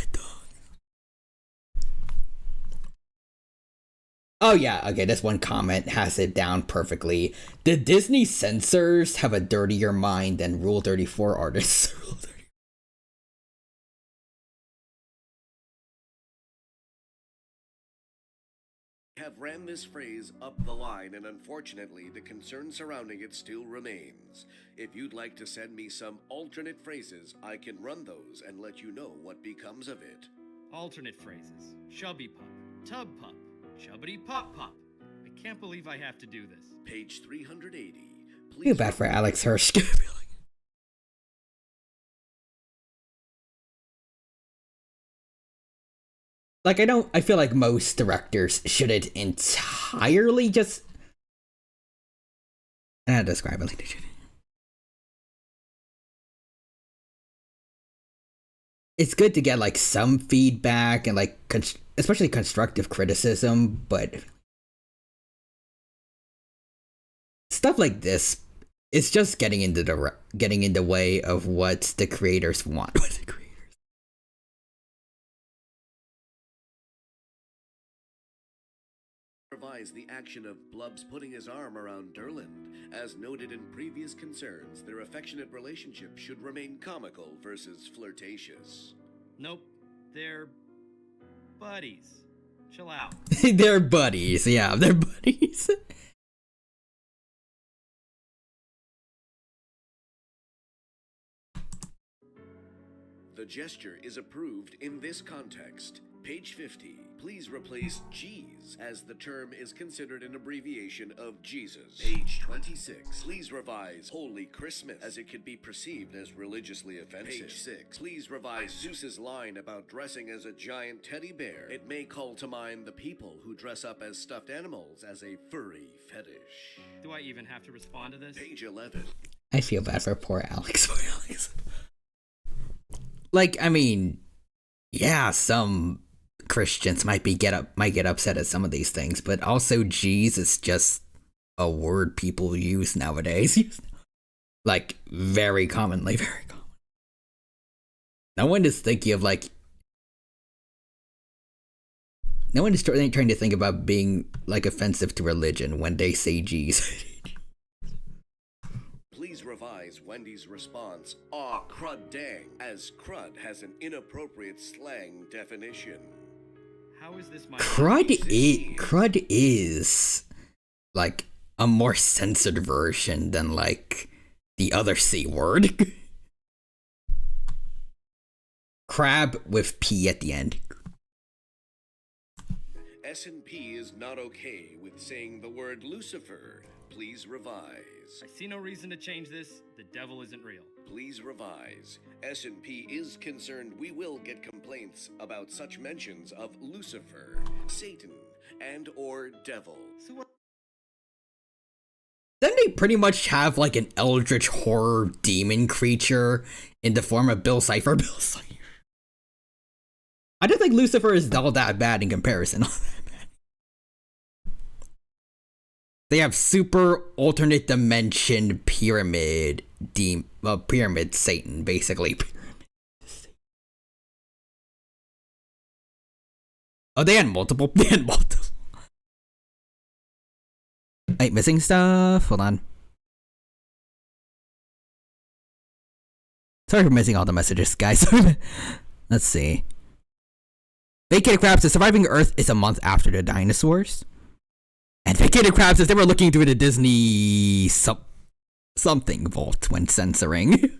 Oh yeah, okay, this one comment has it down perfectly. The Disney censors have a dirtier mind than Rule 34 artists. Have ran this phrase up the line, and unfortunately the concern surrounding it still remains. If you'd like to send me some alternate phrases, I can run those and let you know what becomes of it. Alternate phrases. Chubby pup. Tub pup. Chubbity Pop Pop. I can't believe I have to do this. Page 380. Feel bad for Alex Hirsch. Like, I feel like most directors shouldn't entirely just... I don't know how to describe it. It's good to get, like, some feedback and, like, especially constructive criticism, but... stuff like this, it's just getting in the way of what the creators want. Revise the action of Blubs putting his arm around Derland. As noted in previous concerns, their affectionate relationship should remain comical versus flirtatious. Nope. They're buddies. Chill out. They're buddies, yeah, they're buddies. The gesture is approved in this context. Page 50. Please replace G's as the term is considered an abbreviation of Jesus. Page 26. Please revise Holy Christmas as it could be perceived as religiously offensive. Page 6. Please revise Zeus's line about dressing as a giant teddy bear. It may call to mind the people who dress up as stuffed animals as a furry fetish. Do I even have to respond to this? Page 11. I feel bad for poor Alex. Like, I mean, yeah, some Christians might get upset at some of these things, but also "jeez" is just a word people use nowadays. Like, very commonly, very common. No one is thinking of, like, no one is trying to think about being, like, offensive to religion when they say "jeez." Please revise Wendy's response, "Aw, crud dang," as crud has an inappropriate slang definition. How is this my... Crud is, like, a more censored version than, like, the other C word. Crab with P at the end. S&P is not okay with saying the word Lucifer. Please revise. I see no reason to change this. The devil isn't real. Please revise. S&P is concerned we will get complaints about such mentions of Lucifer, Satan, and or devil. So what? Then they pretty much have, like, an eldritch horror demon creature in the form of Bill Cipher. I don't think Lucifer is all that bad in comparison. They have super alternate dimension pyramid pyramid Satan, basically. Oh, they had multiple. Wait, missing stuff? Hold on. Sorry for missing all the messages, guys. Let's see. Vacated Crab says surviving Earth is a month after the dinosaurs. And Vacated Crab says they were looking through the Disney something vault when censoring.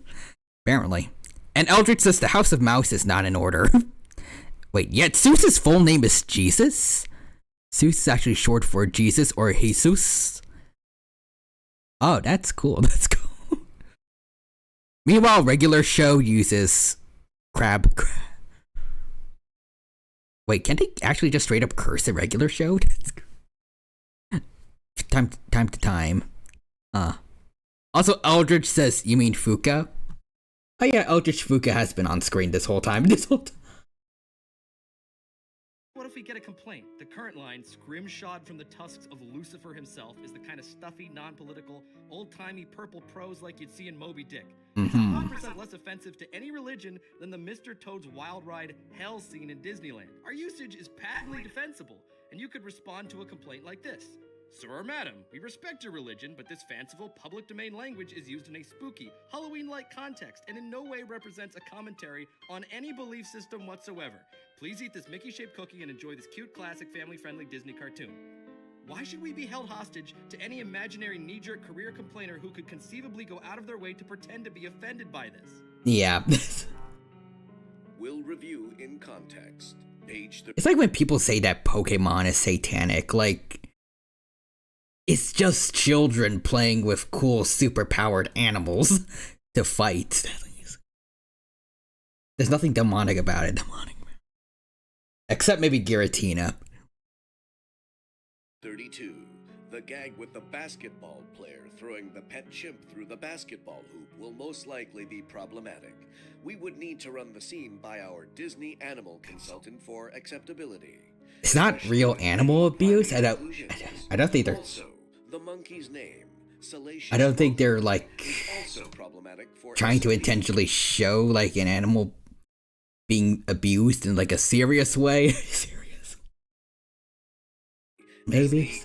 Apparently. And Eldritch says the House of Mouse is not in order. Wait, yet Zeus's full name is Jesus? Zeus is actually short for Jesus or Jesus. Oh, that's cool. That's cool. Meanwhile, regular show uses crab. Wait, can't they actually just straight up curse a regular show? Time to time. Also, Eldritch says, you mean Fuuka? Oh yeah, Eldritch Fuuka has been on screen this whole time. What if we get a complaint? The current line, scrimshod from the tusks of Lucifer himself, is the kind of stuffy, non-political, old-timey purple prose like you'd see in Moby Dick. It's 100% less offensive to any religion than the Mr. Toad's Wild Ride hell scene in Disneyland. Our usage is patently defensible, and you could respond to a complaint like this. Sir or madam, we respect your religion, but this fanciful public domain language is used in a spooky, Halloween-like context and in no way represents a commentary on any belief system whatsoever. Please eat this Mickey-shaped cookie and enjoy this cute, classic, family-friendly Disney cartoon. Why should we be held hostage to any imaginary knee-jerk career complainer who could conceivably go out of their way to pretend to be offended by this? Yeah. We'll review in context. Page It's like when people say that Pokemon is satanic, like, it's just children playing with cool superpowered animals to fight. There's nothing demonic about it. Except maybe Giratina. 32. The gag with the basketball player throwing the pet chimp through the basketball hoop will most likely be problematic. We would need to run the scene by our Disney animal consultant for acceptability. It's not real animal abuse. I don't think they're. Also, the monkey's name, I don't think they're like also problematic for trying to SMP. intentionally show like an animal being abused in like a serious way. Maybe.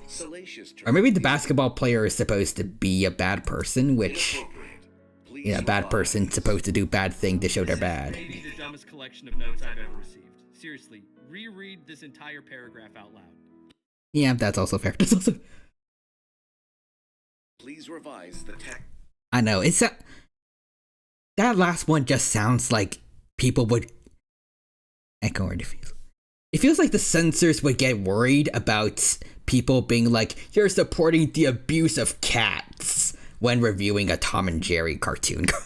Or maybe the basketball player is supposed to be a bad person, which, you know, a bad person's supposed to do bad thing to show they're bad. Maybe the dumbest collection of notes I've ever received. Seriously, reread this entire paragraph out loud. Yeah, that's also fair. That's also... Please revise the text. I know, it's that last one just sounds like people would echo or diffuse. It feels like the censors would get worried about people being like, you're supporting the abuse of cats when reviewing a Tom and Jerry cartoon card.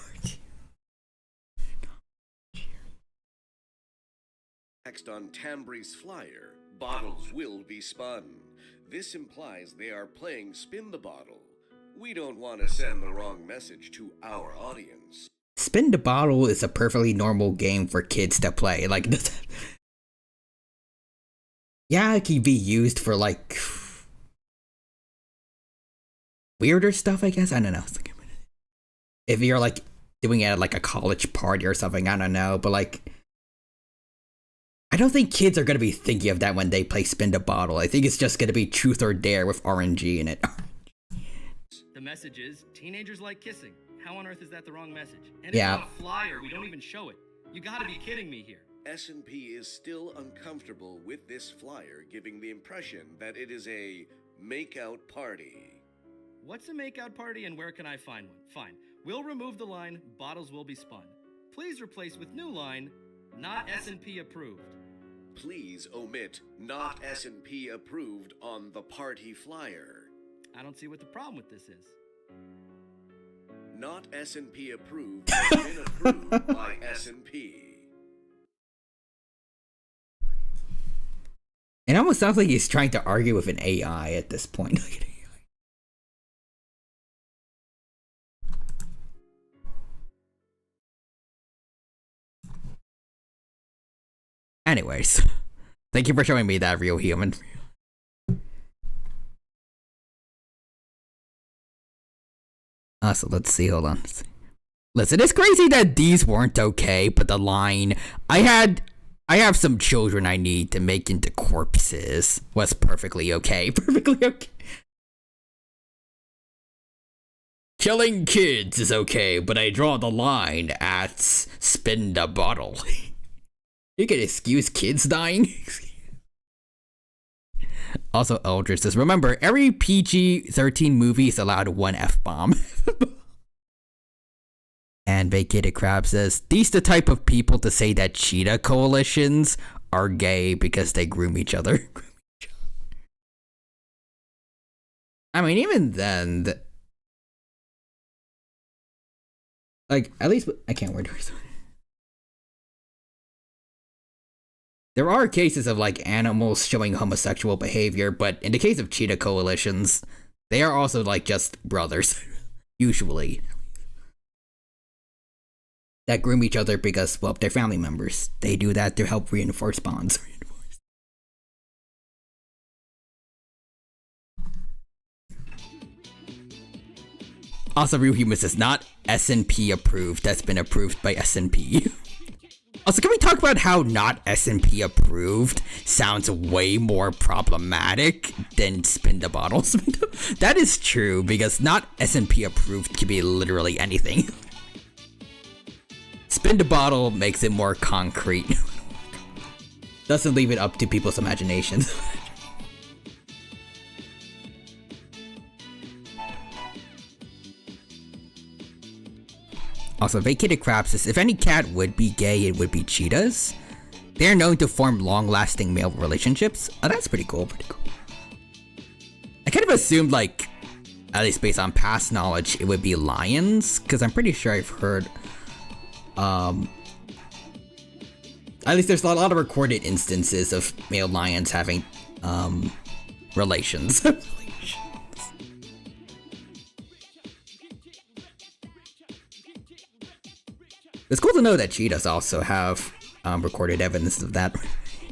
Text on Tambry's flyer, bottles will be spun. This implies they are playing Spin the Bottle. We don't want to send the wrong message to our audience. Spin the Bottle is a perfectly normal game for kids to play. Like, yeah, it can be used for like weirder stuff, I guess. I don't know. If you're like doing it at like a college party or something, I don't know. But like, I don't think kids are going to be thinking of that when they play Spin the Bottle. I think it's just going to be Truth or Dare with RNG in it. The message is, teenagers like kissing. How on earth is that the wrong message? And Yeah. it's on a flyer, we don't even show it. You gotta be kidding me here. S&P is still uncomfortable with this flyer, giving the impression that it is a make-out party. What's a makeout party and where can I find one? Fine. We'll remove the line, bottles will be spun. Please replace with new line, not S&P approved. Please omit not S&P approved on the party flyer. I don't see what the problem with this is. Not S&P approved has been approved by S&P. It almost sounds like he's trying to argue with an AI at this point. Anyways, thank you for showing me that real human. So let's see, hold on. Listen, it's crazy that these weren't okay, but the line, I have some children I need to make into corpses was perfectly okay. Perfectly okay. Killing kids is okay, but I draw the line at spin the bottle. You can excuse kids dying? Also, Eldritch says, remember, every PG-13 movie is allowed one F-bomb. And Vacated Crab says, these the type of people to say that cheetah coalitions are gay because they groom each other. I mean, even then, like, at least, I can't word it. There are cases of like animals showing homosexual behavior, but in the case of cheetah coalitions, they are also like just brothers, usually. That groom each other because, well, they're family members. They do that to help reinforce bonds. Also, Real Humus is not S&P approved. That's been approved by S&P. Also, can we talk about how not S&P approved sounds way more problematic than Spin the Bottle? That is true, because not S&P approved can be literally anything. Spin the Bottle makes it more concrete. Doesn't leave it up to people's imaginations. Also, Vacated Crab says, if any cat would be gay, it would be cheetahs. They're known to form long-lasting male relationships. Oh, that's pretty cool, pretty cool. I kind of assumed, like, at least based on past knowledge, it would be lions, because I'm pretty sure I've heard, at least there's a lot of recorded instances of male lions having, relations. It's cool to know that cheetahs also have recorded evidence of that.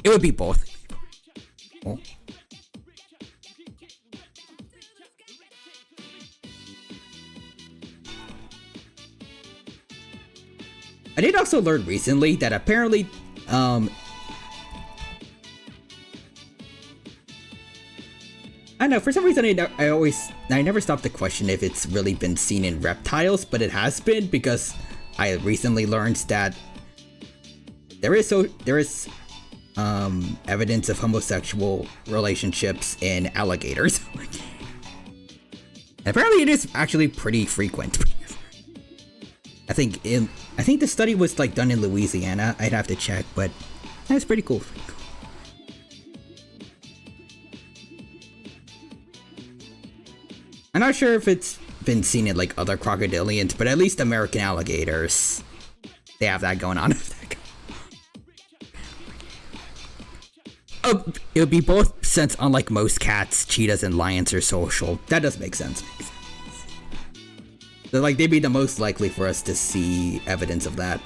It would be both. Oh. I did also learn recently that apparently, I don't know, for some reason I never stopped to question if it's really been seen in reptiles, but it has been, because I recently learned that there is evidence of homosexual relationships in alligators. Apparently it is actually pretty frequent. I think the study was like done in Louisiana. I'd have to check, but that's pretty cool. I'm not sure if it's been seen in like other crocodilians, but at least American alligators, they have that going on. It would be both, since unlike most cats, cheetahs and lions are social. That does make sense. So, like, they'd be the most likely for us to see evidence of that.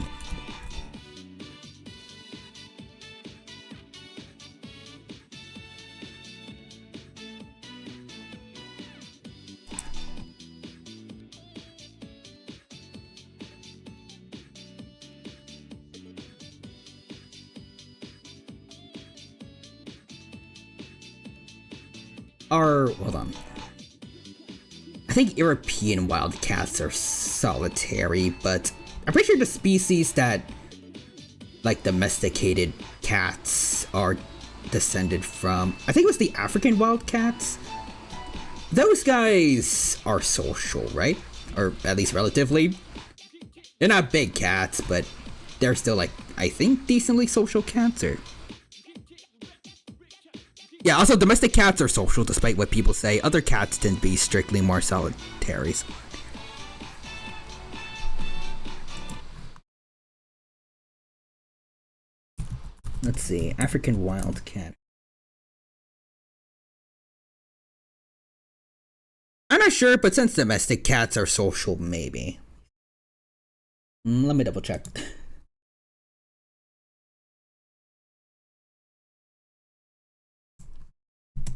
Hold on. I think European wildcats are solitary, but I'm pretty sure the species that, like, domesticated cats are descended from, I think it was the African wildcats. Those guys are social, right? Or at least relatively. They're not big cats, but they're still, like, I think decently social cats, or... Yeah, also domestic cats are social despite what people say. Other cats tend to be strictly more solitary. Let's see, African wildcat. I'm not sure, but since domestic cats are social, maybe. Let me double check.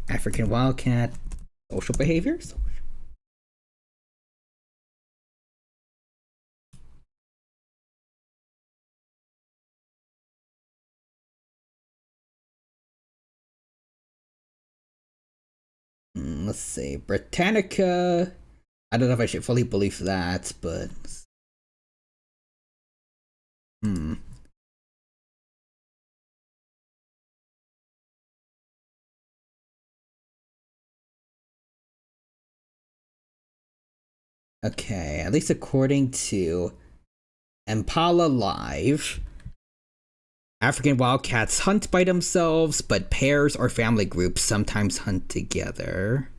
African wildcat, social behaviors? Let's see, Britannica. I don't know if I should fully believe that, but... Okay, at least according to Impala Live, African wildcats hunt by themselves, but pairs or family groups sometimes hunt together.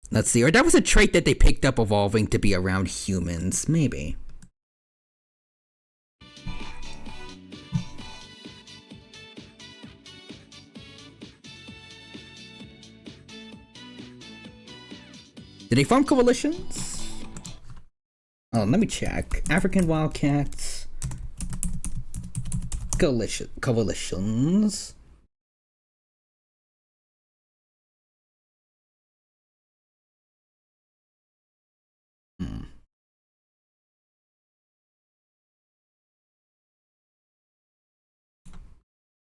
Let's see, or that was a trait that they picked up evolving to be around humans, maybe. Did they form coalitions? Oh, let me check. African wildcats. Coalitions.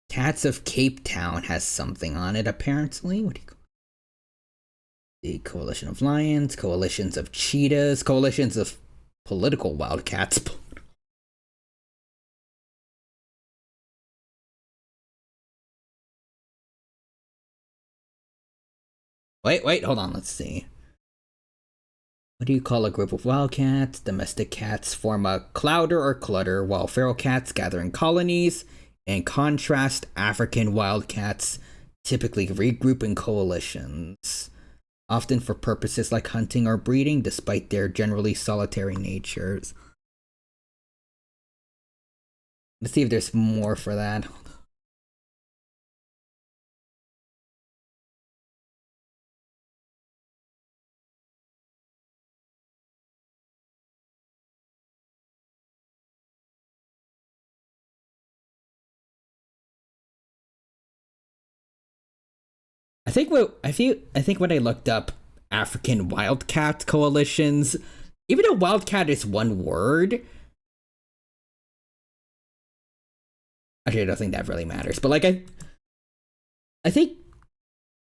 Cats of Cape Town has something on it, apparently. What do you call it? The Coalition of Lions, coalitions of cheetahs, coalitions of political wildcats. Wait, hold on, let's see. What do you call a group of wildcats? Domestic cats form a clouder or clutter, while feral cats gather in colonies. In contrast, African wildcats typically regroup in coalitions, often for purposes like hunting or breeding, despite their generally solitary natures. Let's see if there's more for that. I think when I looked up African wildcat coalitions, even though wildcat is one word, actually I don't think that really matters. But like I think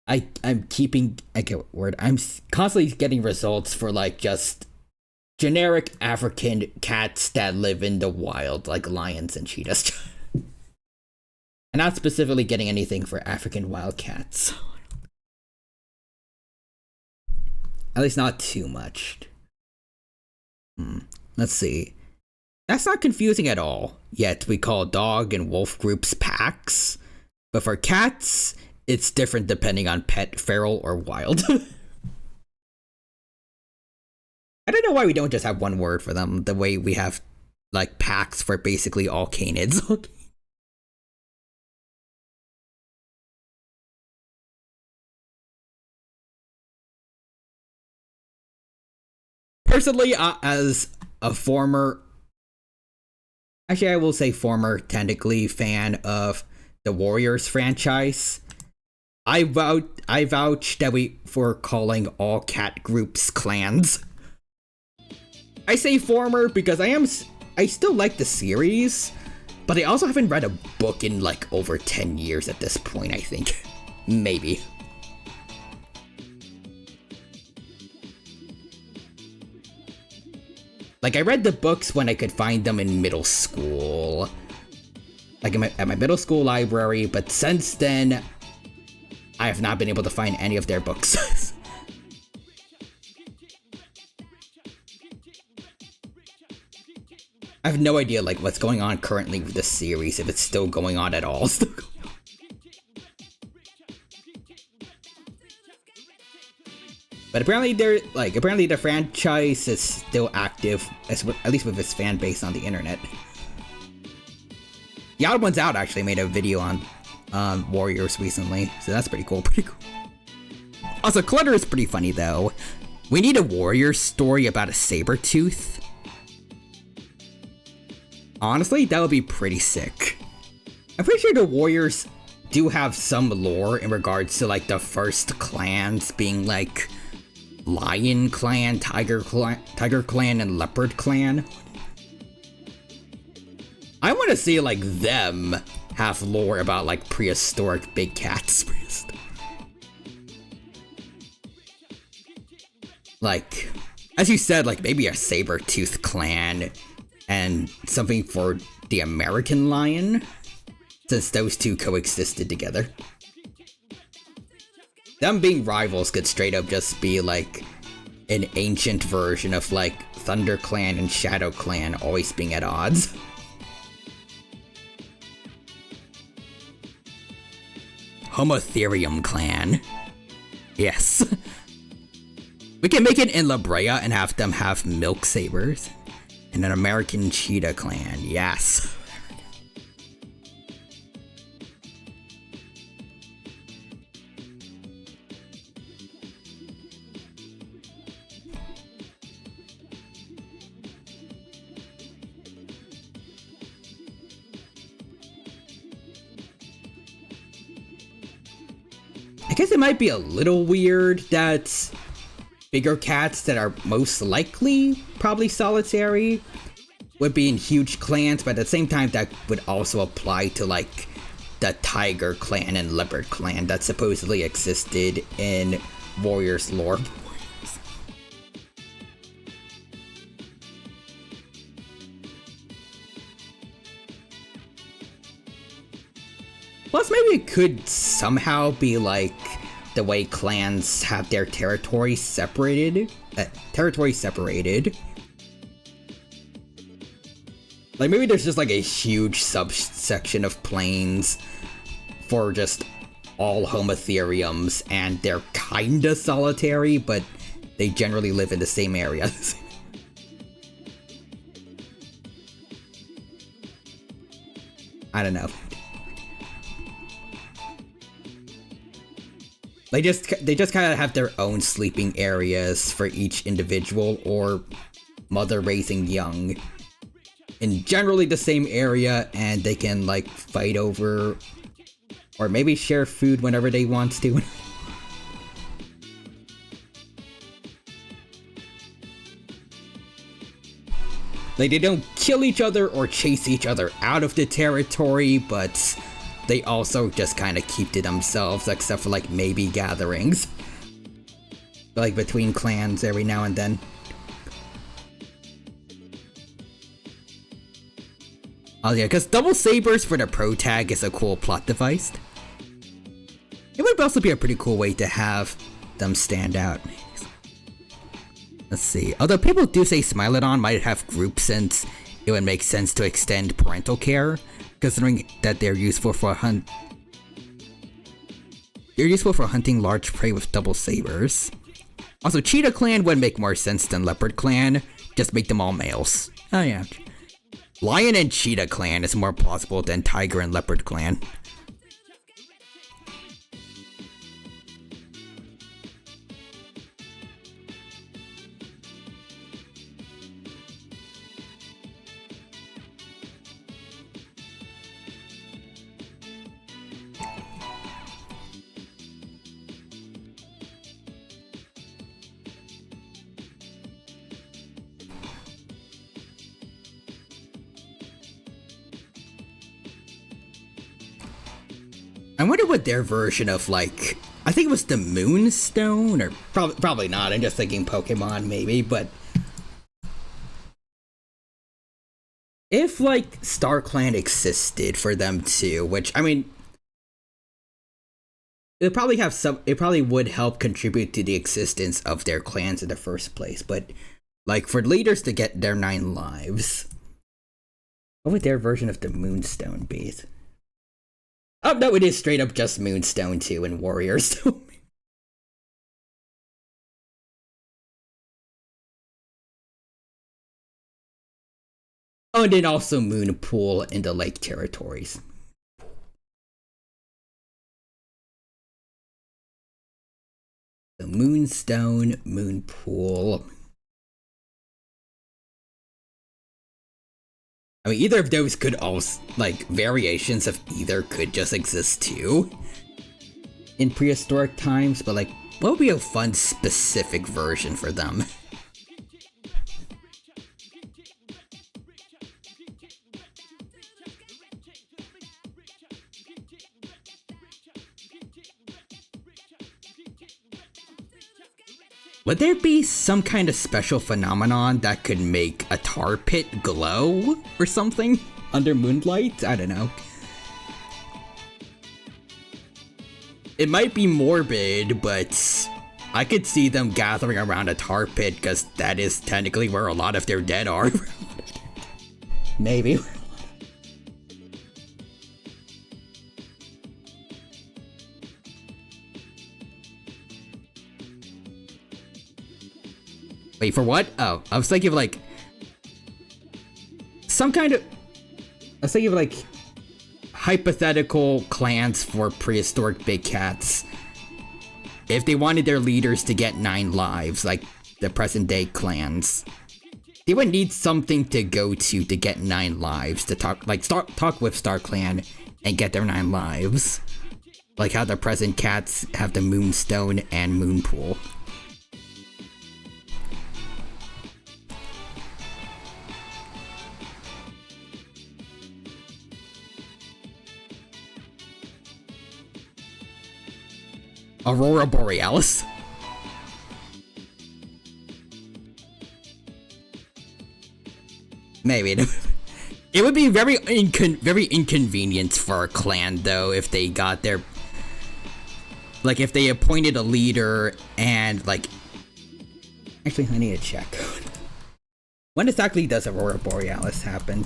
I'm keeping I get what word I'm constantly getting results for like just generic African cats that live in the wild, like lions and cheetahs. And not specifically getting anything for African wildcats. At least not too much. Let's see. That's not confusing at all. Yet we call dog and wolf groups packs. But for cats, it's different depending on pet, feral, or wild. I don't know why we don't just have one word for them, the way we have like packs for basically all canids. Personally, as a former, actually I will say former, technically, fan of the Warriors franchise, I vouch that we for calling all cat groups clans. I say former because I still like the series, but I also haven't read a book in like over 10 years at this point, I think. Maybe. Like, I read the books when I could find them in middle school. Like, at my middle school library, but since then, I have not been able to find any of their books. I have no idea, like, what's going on currently with the series, if it's still going on at all. But apparently the franchise is still active, at least with its fan base on the internet. The Odd Ones Out actually made a video on Warriors recently, so that's pretty cool. Also, Clutter is pretty funny though. We need a Warriors story about a saber tooth. Honestly, that would be pretty sick. I'm pretty sure the Warriors do have some lore in regards to like the first clans being like Lion Clan, Tiger Clan, and Leopard Clan. I want to see like them have lore about like prehistoric big cats. Like, as you said, like maybe a saber-tooth clan and something for the American lion, since those two coexisted together. Them being rivals could straight up just be like an ancient version of like Thunder Clan and Shadow Clan always being at odds. Homotherium Clan. Yes. We can make it in La Brea and have them have milk sabers. And an American Cheetah Clan. Yes. I guess it might be a little weird that bigger cats that are most likely probably solitary would be in huge clans, but at the same time that would also apply to like the Tiger Clan and Leopard Clan that supposedly existed in Warriors lore. Plus, maybe it could somehow be like the way clans have their territories separated. Like maybe there's just like a huge subsection of planes for just all homotheriums, and they're kinda solitary, but they generally live in the same areas. I don't know. They just kind of have their own sleeping areas for each individual or mother raising young in generally the same area, and they can like fight over or maybe share food whenever they want to. Like, they don't kill each other or chase each other out of the territory, but they also just kind of keep to themselves, except for like maybe gatherings. Like between clans every now and then. Oh yeah, because double sabers for the pro tag is a cool plot device. It would also be a pretty cool way to have them stand out. Let's see. Although people do say Smilodon might have groups, since it would make sense to extend parental care, considering that they're useful for hunting large prey with double sabers. Also, Cheetah Clan would make more sense than Leopard Clan. Just make them all males. Oh yeah. Lion and Cheetah Clan is more plausible than Tiger and Leopard Clan. I wonder what their version of, like, I think it was the Moonstone, or probably not, I'm just thinking Pokemon maybe, but if, like, Star Clan existed for them too, which, I mean, it probably would help contribute to the existence of their clans in the first place, but, like, for leaders to get their 9 lives, what would their version of the Moonstone be? Oh, no, it is straight up just Moonstone 2 and Warriors. Oh, and then also Moonpool in the Lake Territories. So Moonstone, Moonpool. I mean, either of those could also, like, variations of either could just exist too in prehistoric times, but, like, what would be a fun specific version for them? Would there be some kind of special phenomenon that could make a tar pit glow or something under moonlight? I don't know. It might be morbid, but I could see them gathering around a tar pit because that is technically where a lot of their dead are. Maybe. Wait, for what? Oh, I was thinking of, like, some kind of... I was thinking of, like, hypothetical clans for prehistoric big cats. If they wanted their leaders to get 9 lives, like the present-day clans, they would need something to go to get 9 lives, to talk with Star Clan and get their 9 lives. Like how the present cats have the Moonstone and Moonpool. Aurora Borealis? Maybe. It would be very inconvenient for a clan, though, if they got their... like if they appointed a leader and like, actually I need to check. When exactly does Aurora Borealis happen?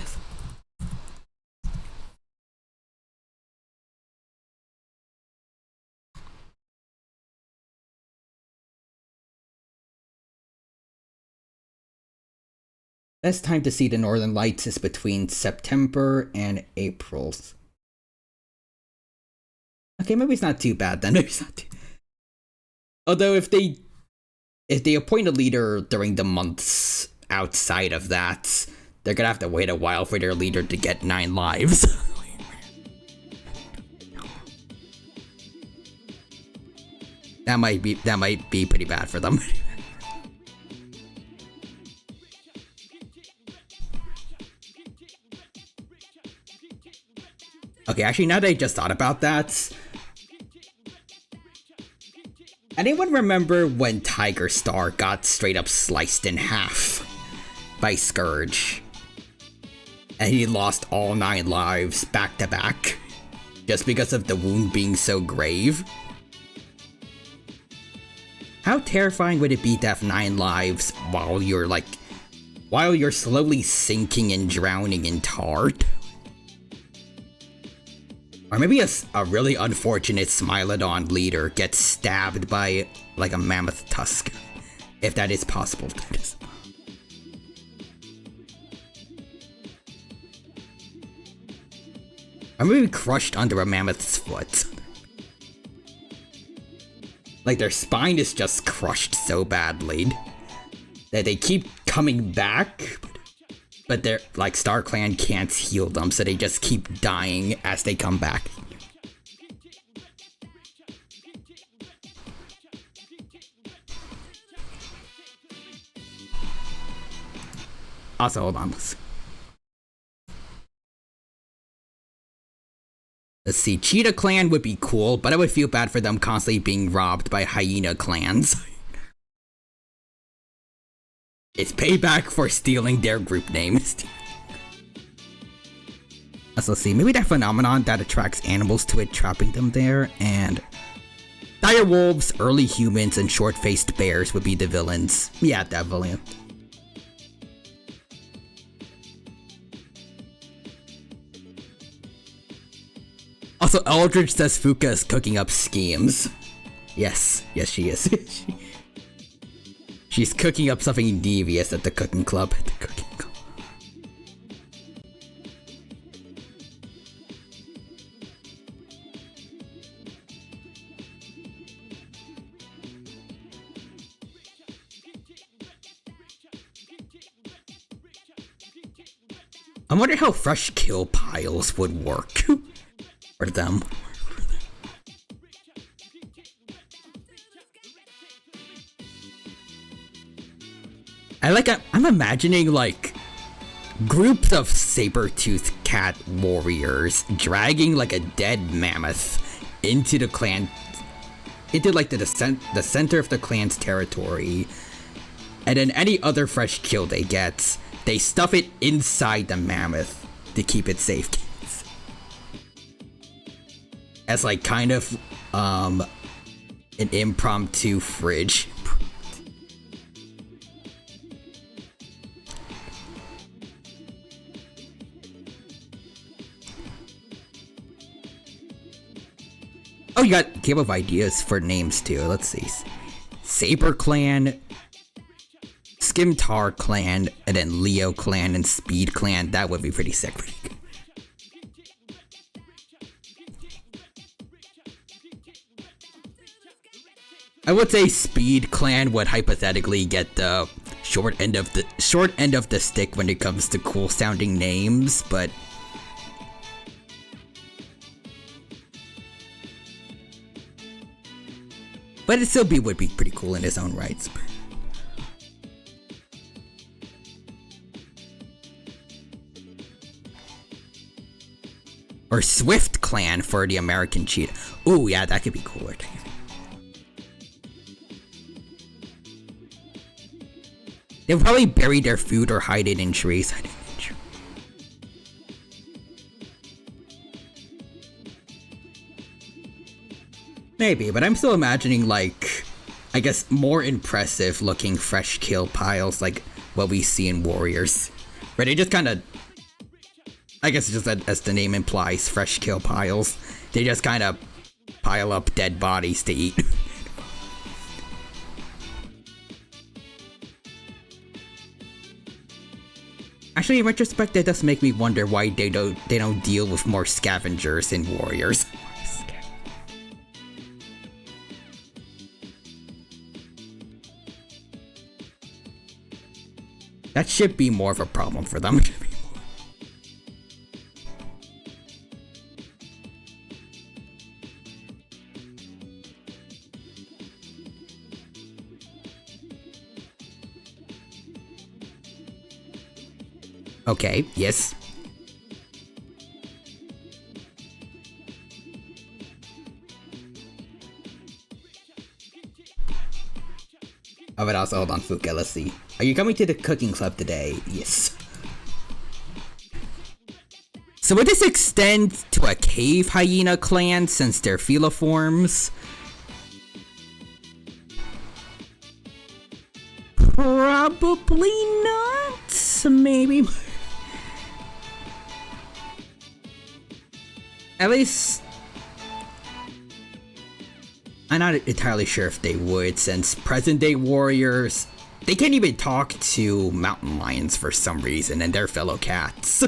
Best time to see the Northern Lights is between September and April. Okay, maybe it's not too bad then. Maybe it's not too... Although if they appoint a leader during the months outside of that, they're gonna have to wait a while for their leader to get 9 lives. That might be pretty bad for them. Okay, actually, now that I just thought about that, anyone remember when Tiger Star got straight up sliced in half by Scourge? And he lost all 9 lives back to back, just because of the wound being so grave? How terrifying would it be to have 9 lives while you're slowly sinking and drowning in tar? Or maybe a really unfortunate Smilodon leader gets stabbed by, like, a mammoth tusk. If that is possible. Or maybe crushed under a mammoth's foot. Like, their spine is just crushed so badly that they keep coming back, but they're like StarClan can't heal them, so they just keep dying as they come back. Also, hold on. Let's see, Cheetah Clan would be cool, but I would feel bad for them constantly being robbed by hyena clans. It's payback for stealing their group names. Let's see, maybe that phenomenon that attracts animals to it, trapping them there, and dire wolves, early humans, and short-faced bears would be the villains. Yeah, definitely. Also, Eldritch says Fuuka is cooking up schemes. Yes, she is. She's cooking up something devious at the cooking club. I wonder how fresh kill piles would work for them. I'm imagining like groups of saber-toothed cat warriors dragging like a dead mammoth into the clan, into like the center of the clan's territory, and then any other fresh kill they get, they stuff it inside the mammoth to keep it safe. As like kind of an impromptu fridge. Oh, you came up with ideas for names too. Let's see. Saber Clan, Skimtar Clan, and then Leo Clan and Speed Clan. That would be pretty sick. I would say Speed Clan would hypothetically get the short end of the stick when it comes to cool sounding names, but it still would be pretty cool in its own rights. Or Swift Clan for the American cheetah. Ooh, yeah, that could be cooler. They'll probably bury their food or hide it in trees. Maybe, but I'm still imagining, like, I guess more impressive looking fresh kill piles like what we see in Warriors. Right, they just kind of, I guess just as the name implies, fresh kill piles. They just kind of pile up dead bodies to eat. Actually, in retrospect, that does make me wonder why they don't deal with more scavengers in Warriors. That should be more of a problem for them. Okay, yes. Oh, but also, hold on, Fuuka, let's see. Are you coming to the cooking club today? Yes. So would this extend to a cave hyena clan since they're feliforms? Probably not. Maybe. At least, I'm not entirely sure if they would, since present-day warriors, they can't even talk to mountain lions for some reason, and they're fellow cats.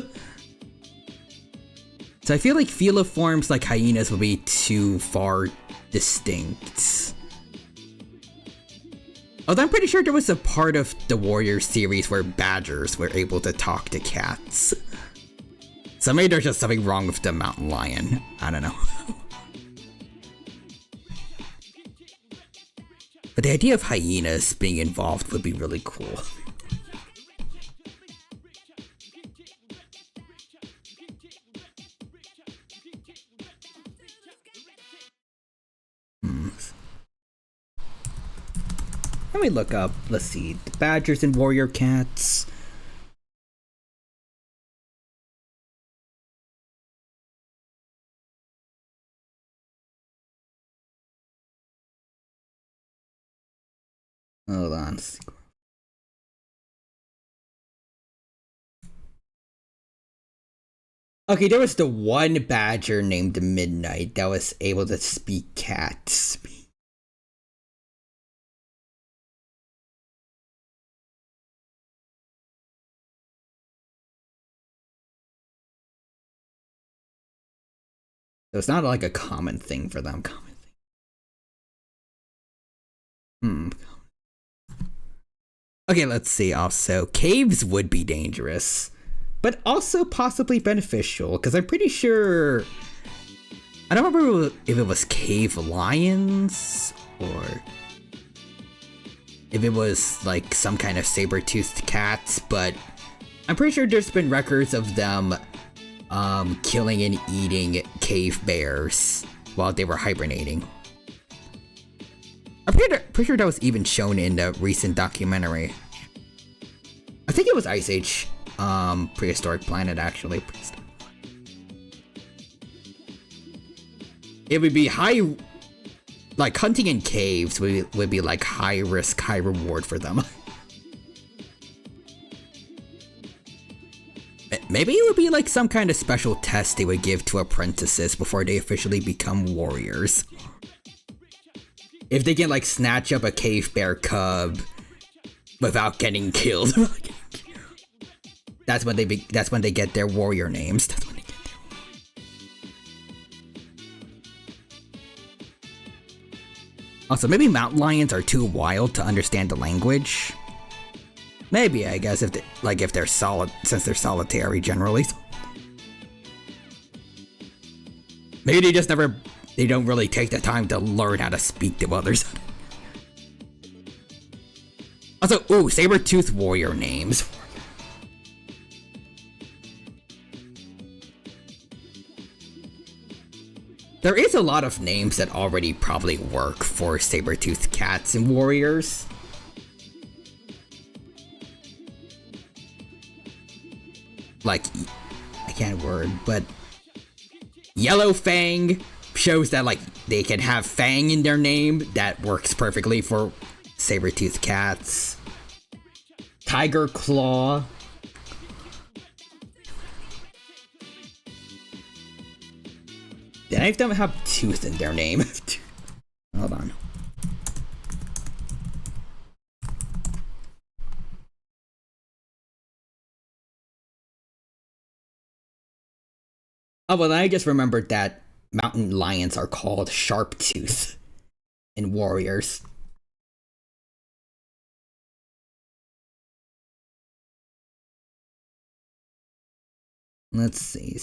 So I feel like feliforms like hyenas would be too far distinct. Although I'm pretty sure there was a part of the Warriors series where badgers were able to talk to cats. So maybe there's just something wrong with the mountain lion. I don't know. But the idea of hyenas being involved would be really cool. Let me look up, let's see, the badgers and warrior cats. Hold on. Okay, there was the one badger named Midnight that was able to speak cat speak. So it's not like a common thing for them. Okay, let's see. Also, caves would be dangerous, but also possibly beneficial, because I'm pretty sure... I don't remember if it was cave lions, or if it was like some kind of saber-toothed cats, but I'm pretty sure there's been records of them killing and eating cave bears while they were hibernating. I'm pretty sure that was even shown in the recent documentary. I think it was Ice Age, Prehistoric Planet, actually. It would be high, like hunting in caves would be like high risk, high reward for them. Maybe it would be like some kind of special test they would give to apprentices before they officially become warriors. If they can like snatch up a cave bear cub without getting killed, that's when they get their warrior names. That's when they get Also, maybe mountain lions are too wild to understand the language. Maybe, I guess, if they're since they're solitary generally. Maybe they don't really take the time to learn how to speak to others. Also, ooh, saber-tooth warrior names. There is a lot of names that already probably work for saber-toothed cats and warriors. Like, I can't word, but Yellow Fang shows that, like, they can have Fang in their name. That works perfectly for saber-toothed cats. Tiger Claw. Then I don't have Tooth in their name. Hold on. Oh, well, I just remembered that mountain lions are called Sharptooth in Warriors. Let's see.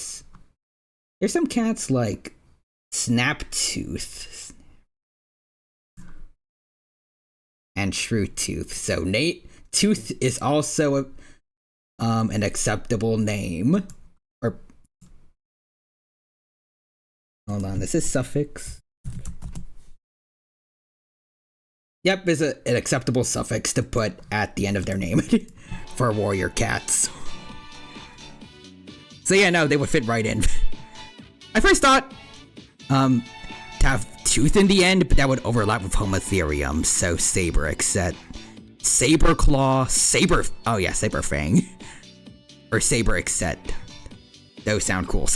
There's some cats like Snaptooth and Shrewtooth. So Nate Tooth is also an acceptable name. Or hold on, this is suffix. Yep, is an acceptable suffix to put at the end of their name for warrior cats. So yeah, no, they would fit right in. I first thought to have Tooth in the end, but that would overlap with Homotherium, so Saber, except Saber Claw, Saber, oh yeah, Saber Fang, or Saber except. Those sound cool.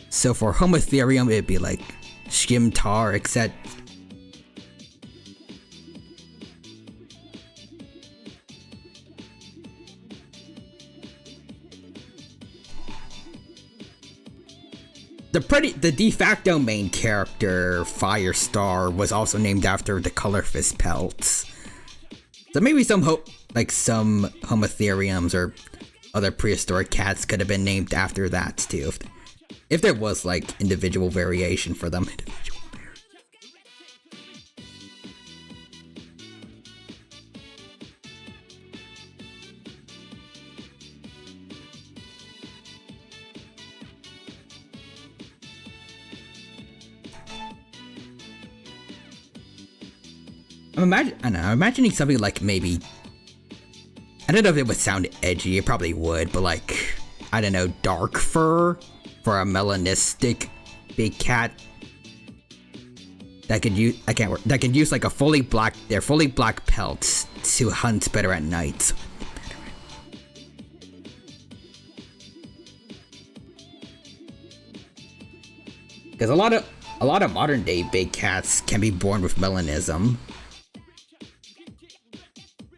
So for Homotherium, it'd be like Skimtar, except. The de facto main character, Firestar, was also named after the color of his pelts. So maybe some Homotheriums or other prehistoric cats could have been named after that too. If there was like individual variation for them. I'm imagining something like maybe, I don't know if it would sound edgy, it probably would, but like, I don't know, dark fur for a melanistic big cat that could use like their fully black pelts to hunt better at night. Because a lot of modern day big cats can be born with melanism.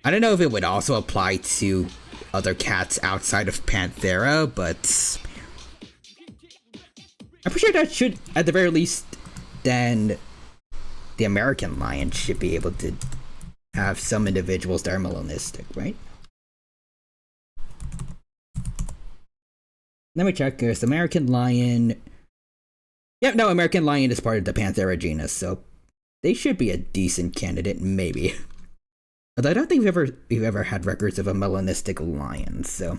I don't know if it would also apply to other cats outside of Panthera, but I'm pretty sure that should, at the very least, then the American lion should be able to have some individuals that are melanistic, right? Let me check. There's American lion. Yep, no, American lion is part of the Panthera genus, so they should be a decent candidate, maybe. Although I don't think we've ever had records of a melanistic lion, so.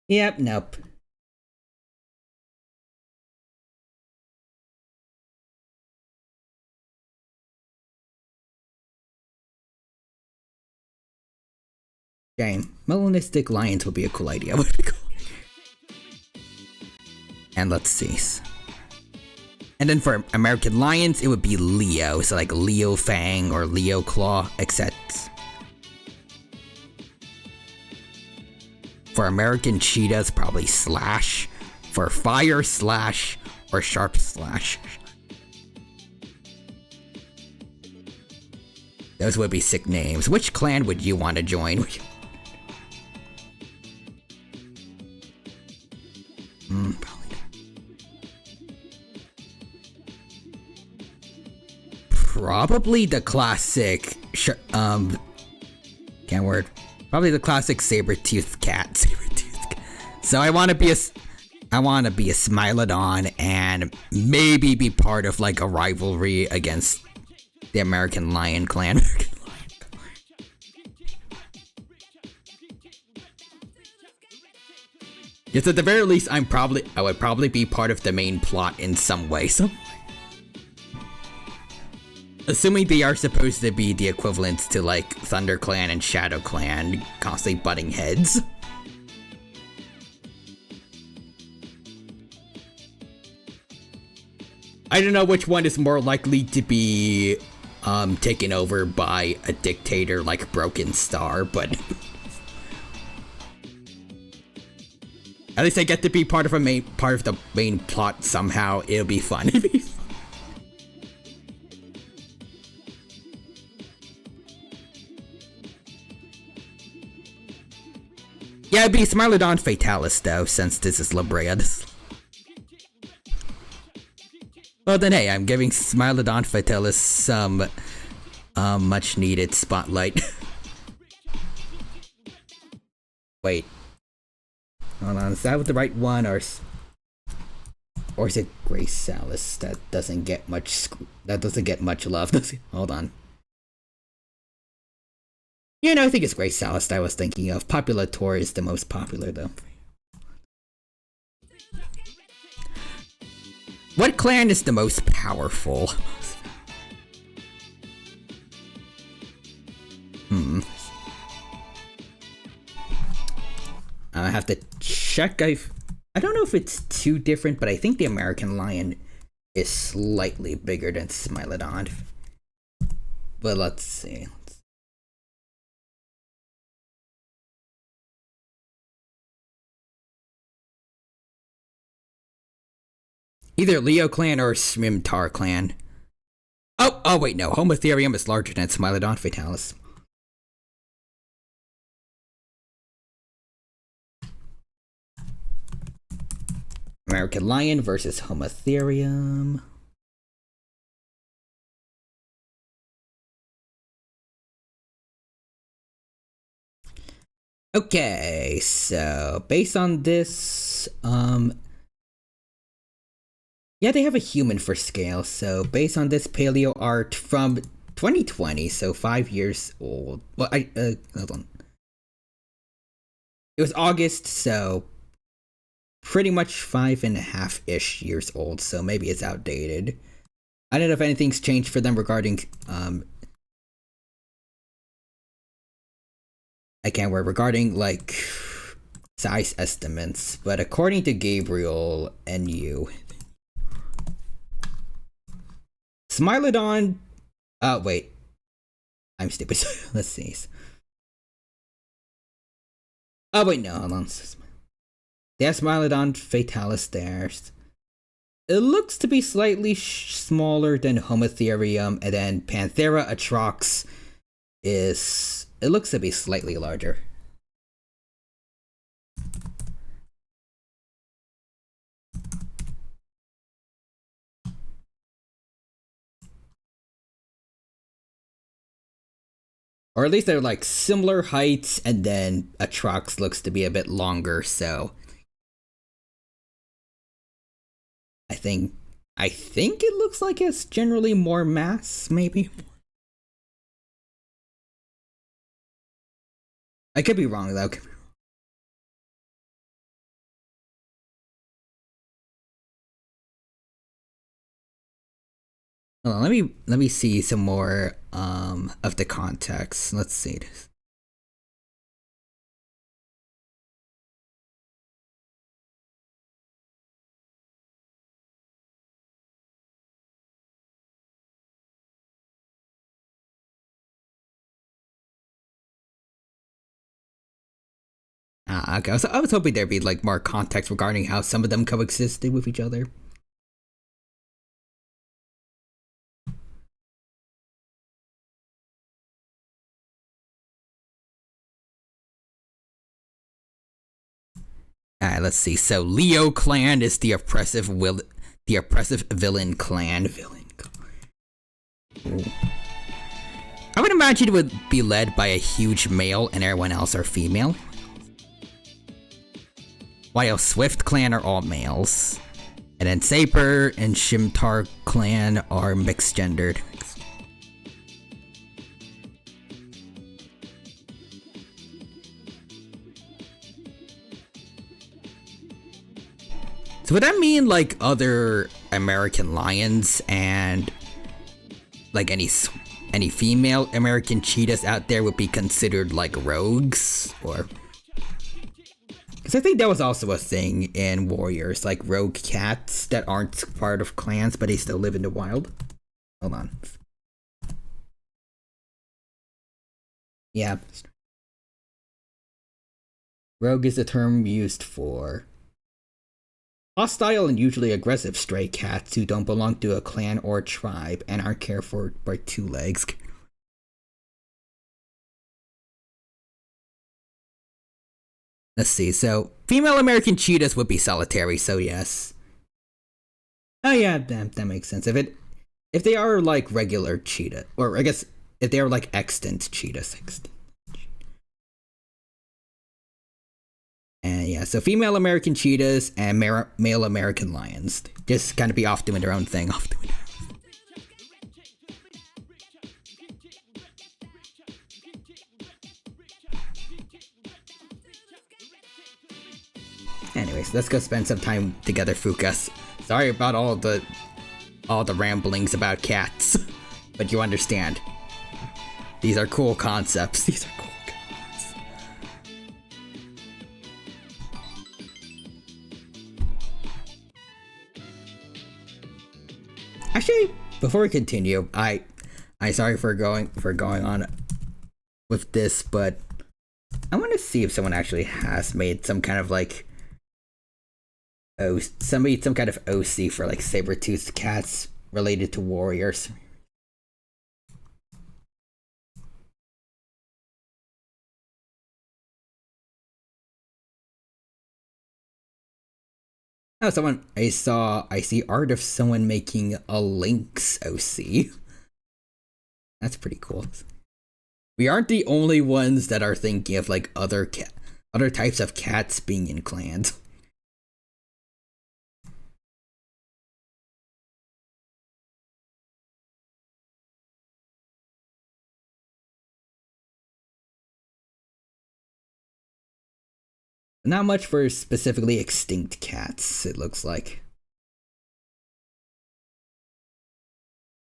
Yep, nope. Dang, melanistic lions would be a cool idea. And let's see. And then for American lions, it would be Leo. So like Leo Fang or Leo Claw, except for American cheetahs, probably Slash. For Fire, Slash, or Sharp Slash. Those would be sick names. Which clan would you want to join? Probably the classic, can't word. Probably the classic saber-toothed cat. So I want to be a Smilodon and maybe be part of like a rivalry against the American Lion clan. Yes, at the very least, I would probably be part of the main plot in some way. Assuming they are supposed to be the equivalents to like Thunder Clan and Shadow Clan, constantly butting heads. I don't know which one is more likely to be taken over by a dictator like Broken Star, but at least I get to be part of the main plot somehow. It'll be fun. Yeah, it'd be Smilodon Fatalis though, since this is La Brea. Well then, hey, I'm giving Smilodon Fatalis some much needed spotlight. Wait, hold on, is that the right one, or is it Grace Salis that doesn't get much love? Hold on. Yeah, no, I think it's Grace Salis I was thinking of. Populator is the most popular though. What clan is the most powerful? I have to check. I don't know if it's too different, but I think the American Lion is slightly bigger than Smilodon. But let's see. Either Leo Clan or Smimtar Clan. Oh wait, no. Homotherium is larger than Smilodon Fatalis. American Lion versus Homotherium. Okay, so based on this, yeah, they have a human for scale, so based on this paleo art from 2020, so 5 years old. Well, hold on. It was August, so pretty much 5.5-ish years old, so maybe it's outdated. I don't know if anything's changed for them regarding, regarding, like, size estimates, but according to Gabriel and you, Smilodon, wait, I'm stupid. Let's see. Oh wait, no, hold on. They have Smilodon Fatalis there. It looks to be slightly smaller than Homotherium, and then Panthera Atrox it looks to be slightly larger. Or at least they're like similar heights, and then Atrox looks to be a bit longer, so I think it looks like it's generally more mass, maybe. I could be wrong though. Hold on, let me see some more of the context. Let's see this. Okay. I was hoping there'd be like more context regarding how some of them coexisted with each other. Alright, let's see. So Leo Clan is the oppressive villain clan. Ooh. I would imagine it would be led by a huge male and everyone else are female. While Swift Clan are all males. And then Saper and Shimtar Clan are mixed gendered. So would that mean like other American lions and like any female American cheetahs out there would be considered like rogues? Or Because I think that was also a thing in Warriors, like rogue cats that aren't part of clans, but they still live in the wild. Hold on. Yeah. Rogue is the term used for hostile and usually aggressive stray cats who don't belong to a clan or tribe and aren't cared for by two legs. Let's see, so female American cheetahs would be solitary, so yes. Oh yeah, that makes sense. If they are like regular cheetah, or I guess if they are like extant cheetahs. And yeah, so female American cheetahs and male American lions. Just kind of be off doing their own thing. Anyways, let's go spend some time together, Fuukas. Sorry about all the ramblings about cats, but you understand. These are cool concepts. These are cool concepts. Actually, before we continue, I sorry for going on with this, but I want to see if someone actually has made some kind of like some kind of OC for like saber-toothed cats related to warriors. Oh, I see art of someone making a lynx OC. That's pretty cool. We aren't the only ones that are thinking of like other types of cats being in clans. Not much for specifically extinct cats, it looks like.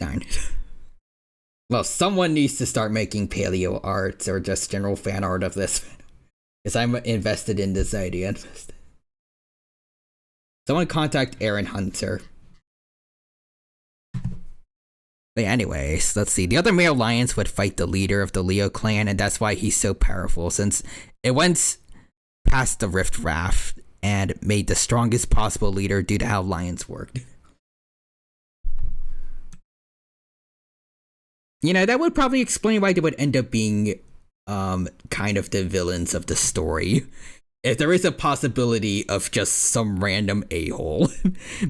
Darn. Well, someone needs to start making paleo art or just general fan art of this. Because I'm invested in this idea. Someone contact Aaron Hunter. But anyways, let's see. The other male lions would fight the leader of the Leo clan, and that's why he's so powerful, since it went past the Rift Raft and made the strongest possible leader due to how lions worked. You know, that would probably explain why they would end up being kind of the villains of the story. If there is a possibility of just some random a-hole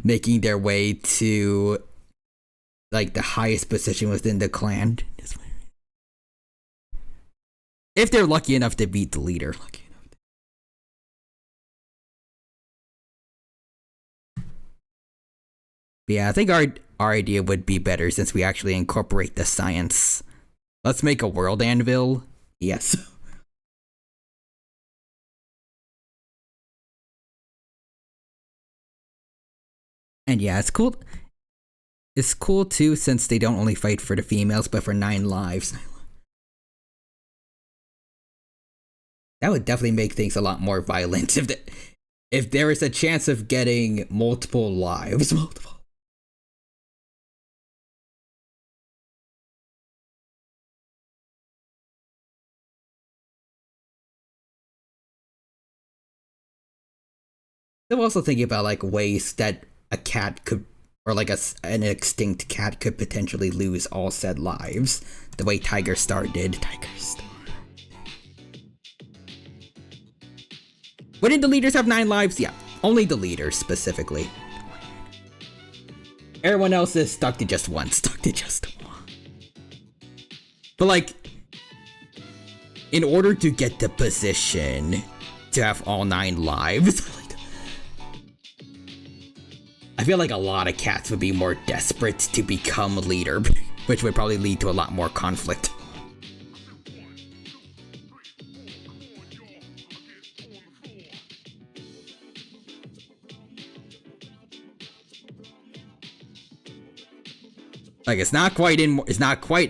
making their way to like the highest position within the clan. If they're lucky enough to beat the leader. But yeah, I think our idea would be better since we actually incorporate the science. Let's make a world anvil. Yes. And yeah, it's cool. It's cool too since they don't only fight for the females but for 9 lives. That would definitely make things a lot more violent if there is a chance of getting multiple lives. I'm also thinking about like ways that a cat could, or like an extinct cat could potentially lose all said lives, the way Tiger Star did. Tiger Star. Wouldn't the leaders have 9 lives? Yeah, only the leaders specifically. Everyone else is stuck to just one. But like, in order to get the position to have all 9 lives, I feel like a lot of cats would be more desperate to become leader, which would probably lead to a lot more conflict. Like it's not quite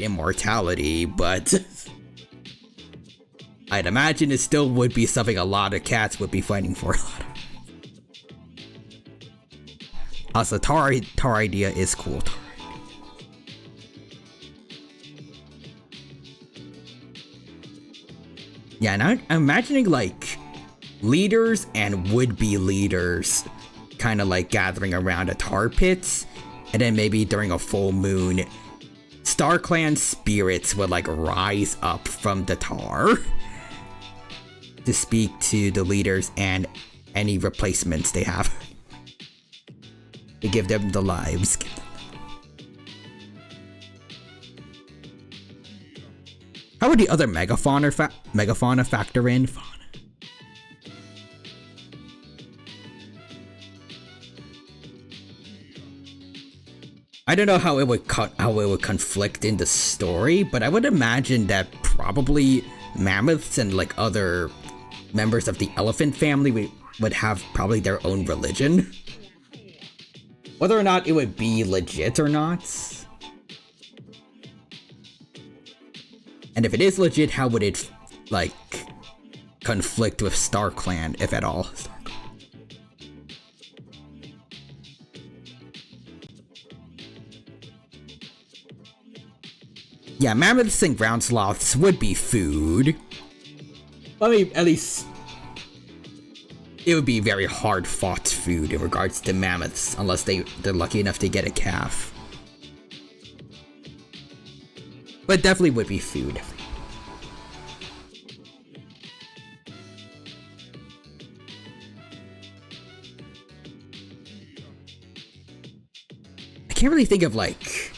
immortality, but I'd imagine it still would be something a lot of cats would be fighting for. Also, tar idea is cool. Yeah, and I'm imagining like leaders and would-be leaders kind of like gathering around a tar pit, and then maybe during a full moon, StarClan spirits would like rise up from the tar to speak to the leaders and any replacements they have. To give them the lives. How would the other megafauna factor in? I don't know how it would conflict in the story, but I would imagine that probably mammoths and like other members of the elephant family would have probably their own religion. Whether or not it would be legit or not. And if it is legit, how would it, like, conflict with StarClan, if at all? Yeah, mammoths and ground sloths would be food. I mean, at least it would be very hard fought food in regards to mammoths, unless they're lucky enough to get a calf. But definitely would be food. I can't really think of like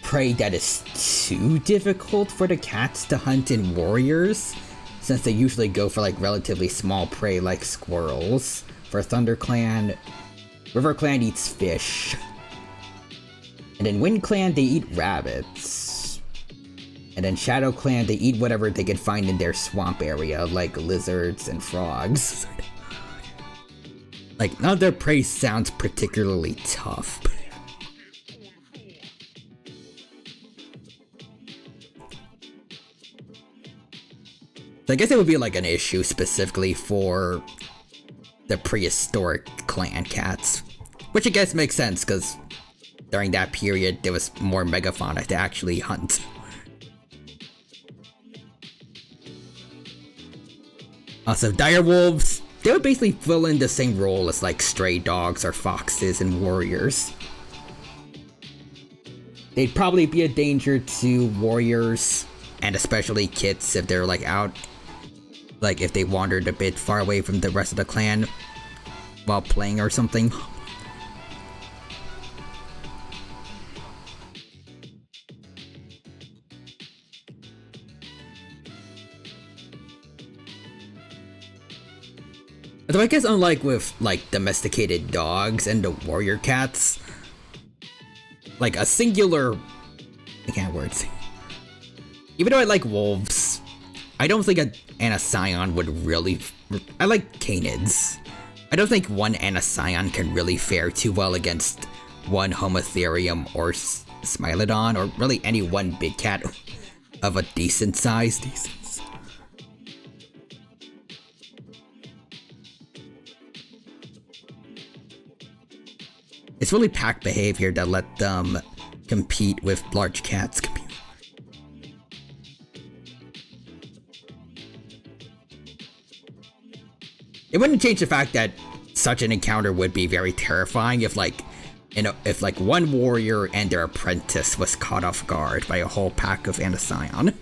prey that is too difficult for the cats to hunt in warriors, since they usually go for like relatively small prey like squirrels. For ThunderClan, RiverClan eats fish. And then WindClan, they eat rabbits. And then ShadowClan, they eat whatever they can find in their swamp area, like lizards and frogs. Like, none of their prey sounds particularly tough. So I guess it would be like an issue specifically for the prehistoric clan cats. Which I guess makes sense, because during that period there was more megafauna to actually hunt. Also, direwolves, they would basically fill in the same role as like stray dogs or foxes in warriors. They'd probably be a danger to warriors, and especially kits if they're like out, like if they wandered a bit far away from the rest of the clan while playing or something. Though I guess unlike with like domesticated dogs and the warrior cats, like a singular, I can't words. Even though I like wolves, I don't think an Anacyon would really. I like canids. I don't think one Anacyon can really fare too well against one Homotherium or Smilodon, or really any one big cat of a decent size. It's really pack behavior that let them compete with large cats. It wouldn't change the fact that such an encounter would be very terrifying if like, you know, if like one warrior and their apprentice was caught off guard by a whole pack of Anacyon.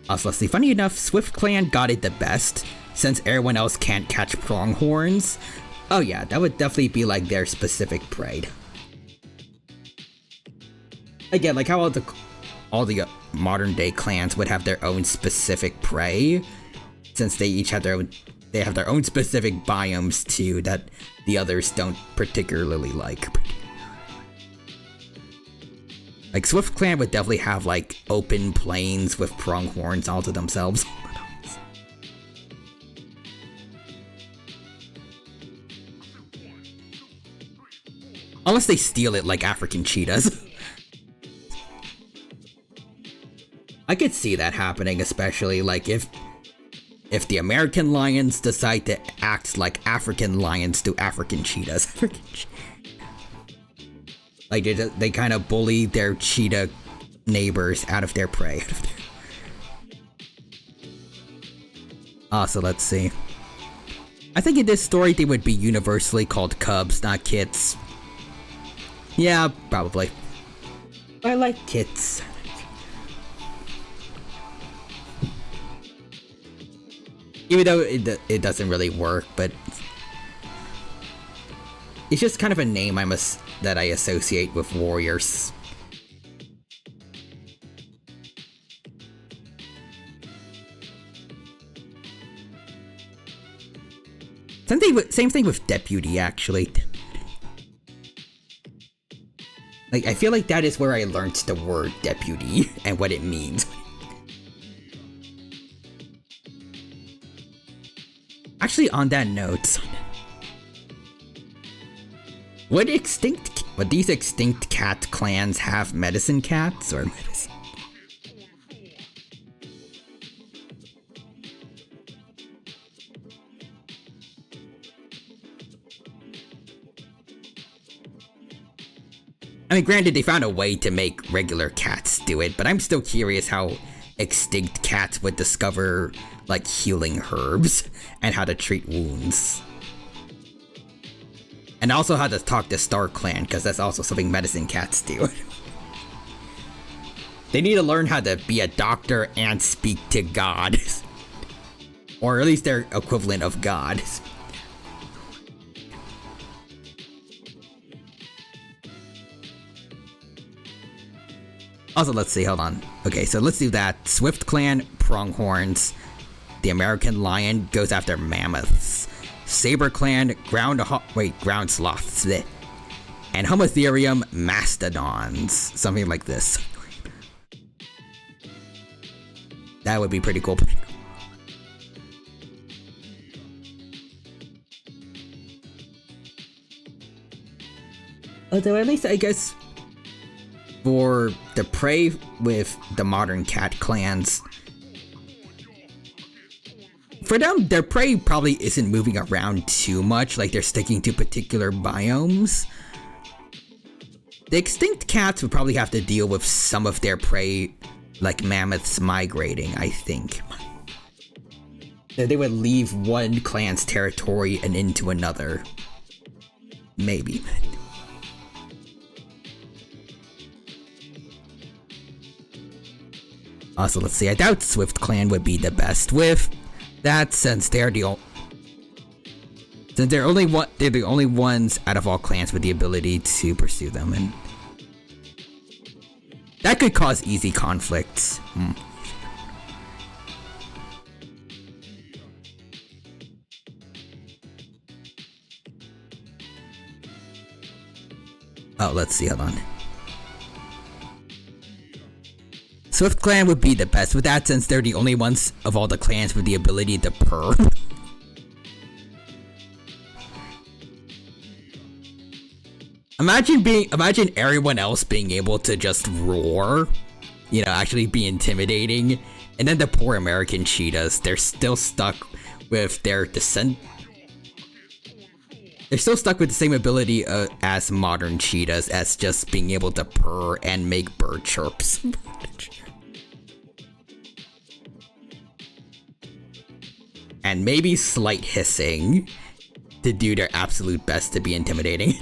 Also, let's see, funny enough, SwiftClan got it the best, since everyone else can't catch pronghorns. Oh yeah, that would definitely be like their specific prey. Again, like how all the modern day clans would have their own specific prey, since they each have their own specific biomes too that the others don't particularly like. Like SwiftClan would definitely have like open plains with pronghorns all to themselves. Unless they steal it like African cheetahs. I could see that happening, especially like if the American lions decide to act like African lions to African cheetahs. Like they kind of bully their cheetah neighbors out of their prey. So let's see. I think in this story they would be universally called cubs, not kits. Yeah, probably. I like kits. Even though it doesn't really work, but it's just kind of a name that I associate with warriors. Same thing with deputy, actually. Like, I feel like that is where I learned the word deputy and what it means. Actually, on that note, would these extinct cat clans have medicine cats or medicine? I mean, granted, they found a way to make regular cats do it, but I'm still curious how extinct cats would discover, like, healing herbs and how to treat wounds. And also how to talk to Star Clan, because that's also something medicine cats do. They need to learn how to be a doctor and speak to God. Or at least their equivalent of God. Also, let's see, hold on. Okay, so let's do that. Swift Clan, pronghorns. The American lion goes after mammoths. Saber Clan, ground sloths. Bleh. And Homotherium, mastodons. Something like this. That would be pretty cool. Although at least I guess for the prey with the modern cat clans, for them, their prey probably isn't moving around too much, like they're sticking to particular biomes. The extinct cats would probably have to deal with some of their prey, like mammoths migrating, I think. They would leave one clan's territory and into another. Maybe. Also, let's see, I doubt Swift Clan would be the best with that, since they're the only ones out of all clans with the ability to pursue them, and that could cause easy conflicts. Oh, let's see, hold on. Swift Clan would be the best with that, since they're the only ones of all the clans with the ability to purr. Imagine everyone else being able to just roar, you know, actually be intimidating, and then the poor American cheetahs, they're still stuck with their descent. They're still stuck with the same ability as modern cheetahs, as just being able to purr and make bird chirps. And maybe slight hissing to do their absolute best to be intimidating.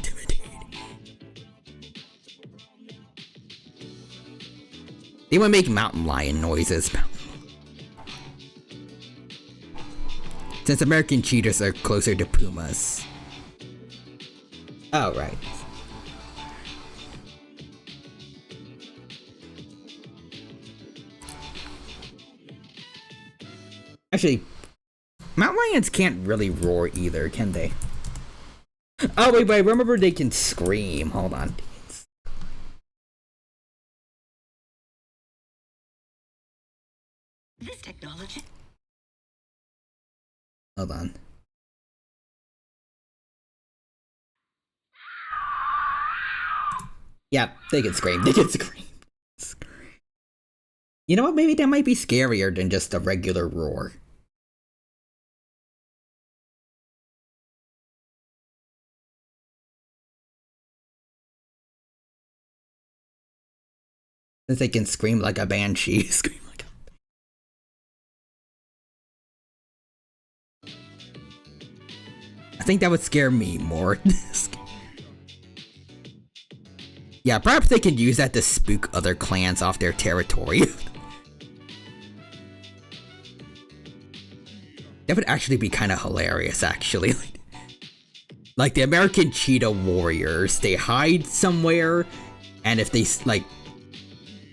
They would make mountain lion noises. Since American cheetahs are closer to pumas. Oh, right. Actually, mountain lions can't really roar either, can they? Oh, wait, remember they can scream. Hold on. This technology. Hold on. Yeah, they can scream. They can scream. You know what? Maybe that might be scarier than just a regular roar. Since they can scream like a banshee. Scream like a... I think that would scare me more. Yeah, perhaps they can use that to spook other clans off their territory. That would actually be kind of hilarious, actually. Like the American Cheetah Warriors, they hide somewhere, and if they, like,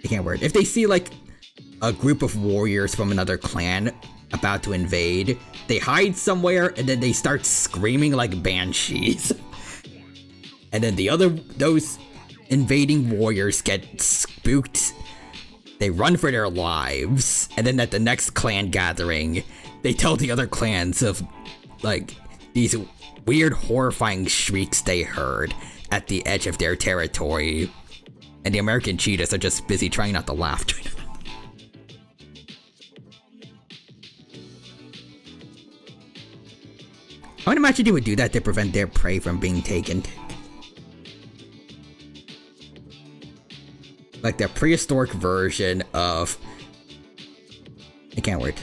I can't word. If they see, like, a group of warriors from another clan about to invade, they hide somewhere, and then they start screaming like banshees. And then those invading warriors get spooked. They run for their lives, and then at the next clan gathering, they tell the other clans of, like, these weird, horrifying shrieks they heard at the edge of their territory. And the American cheetahs are just busy trying not to laugh. I would imagine they would do that to prevent their prey from being taken. Like the prehistoric version of... I can't word.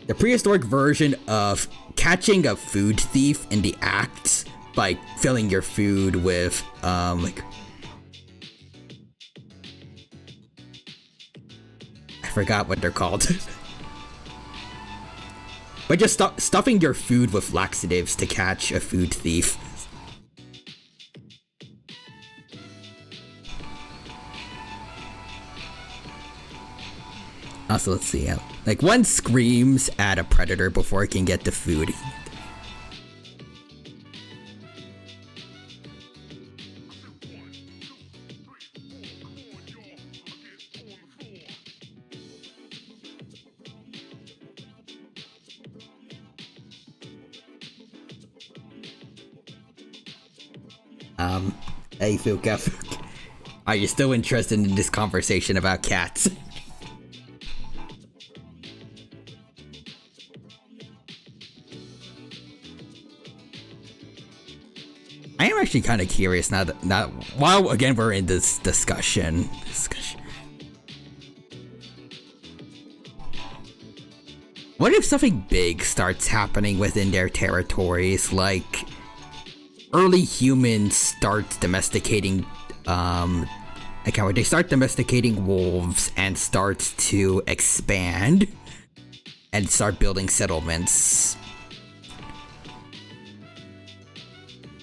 The prehistoric version of catching a food thief in the act by filling your food with, like... I forgot what they're called. But just stuffing your food with laxatives to catch a food thief. Also, let's see. Like, one screams at a predator before it can get the food. Hey, Fuuka. Are you still interested in this conversation about cats? I am actually kind of curious now that while again we're in this discussion. What if something big starts happening within their territories, like early humans start domesticating, they start domesticating wolves and start to expand and start building settlements.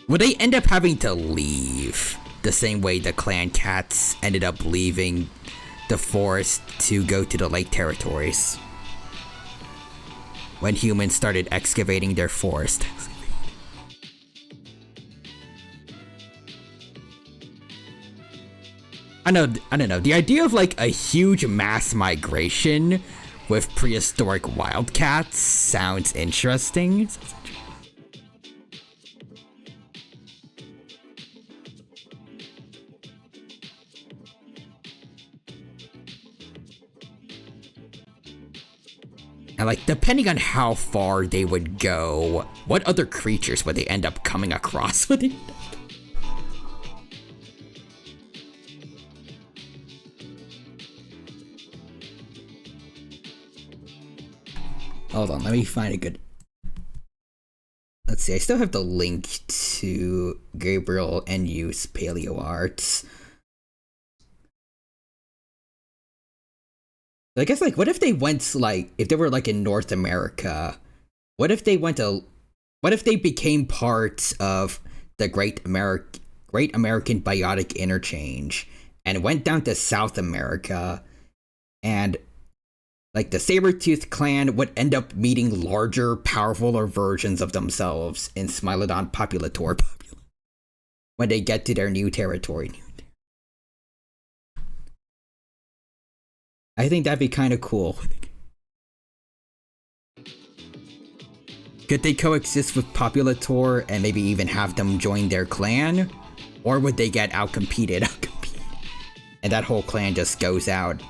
Would they end up having to leave the same way the clan cats ended up leaving the forest to go to the lake territories when humans started excavating their forest? I don't know. The idea of like a huge mass migration with prehistoric wildcats sounds interesting. And like, depending on how far they would go, what other creatures would they end up coming across? Hold on, let me find a good... Let's see, I still have the link to Gabriel and Use Paleo Arts. I guess, like, what if they went, like, if they were, like, in North America, what if they became part of the Great American Biotic Interchange and went down to South America, and like the Sabertooth clan would end up meeting larger, powerfuler versions of themselves in Smilodon Populator when they get to their new territory. I think that'd be kind of cool. Could they coexist with Populator and maybe even have them join their clan? Or would they get outcompeted? And that whole clan just goes out.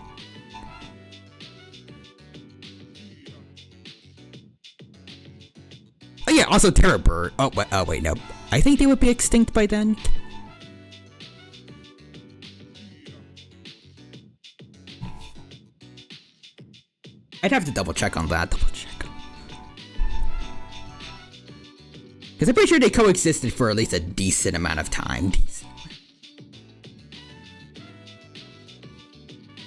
Oh yeah, also Terror Bird. Oh wait, no. I think they would be extinct by then. I'd have to double check on that. Because I'm pretty sure they coexisted for at least a decent amount of time.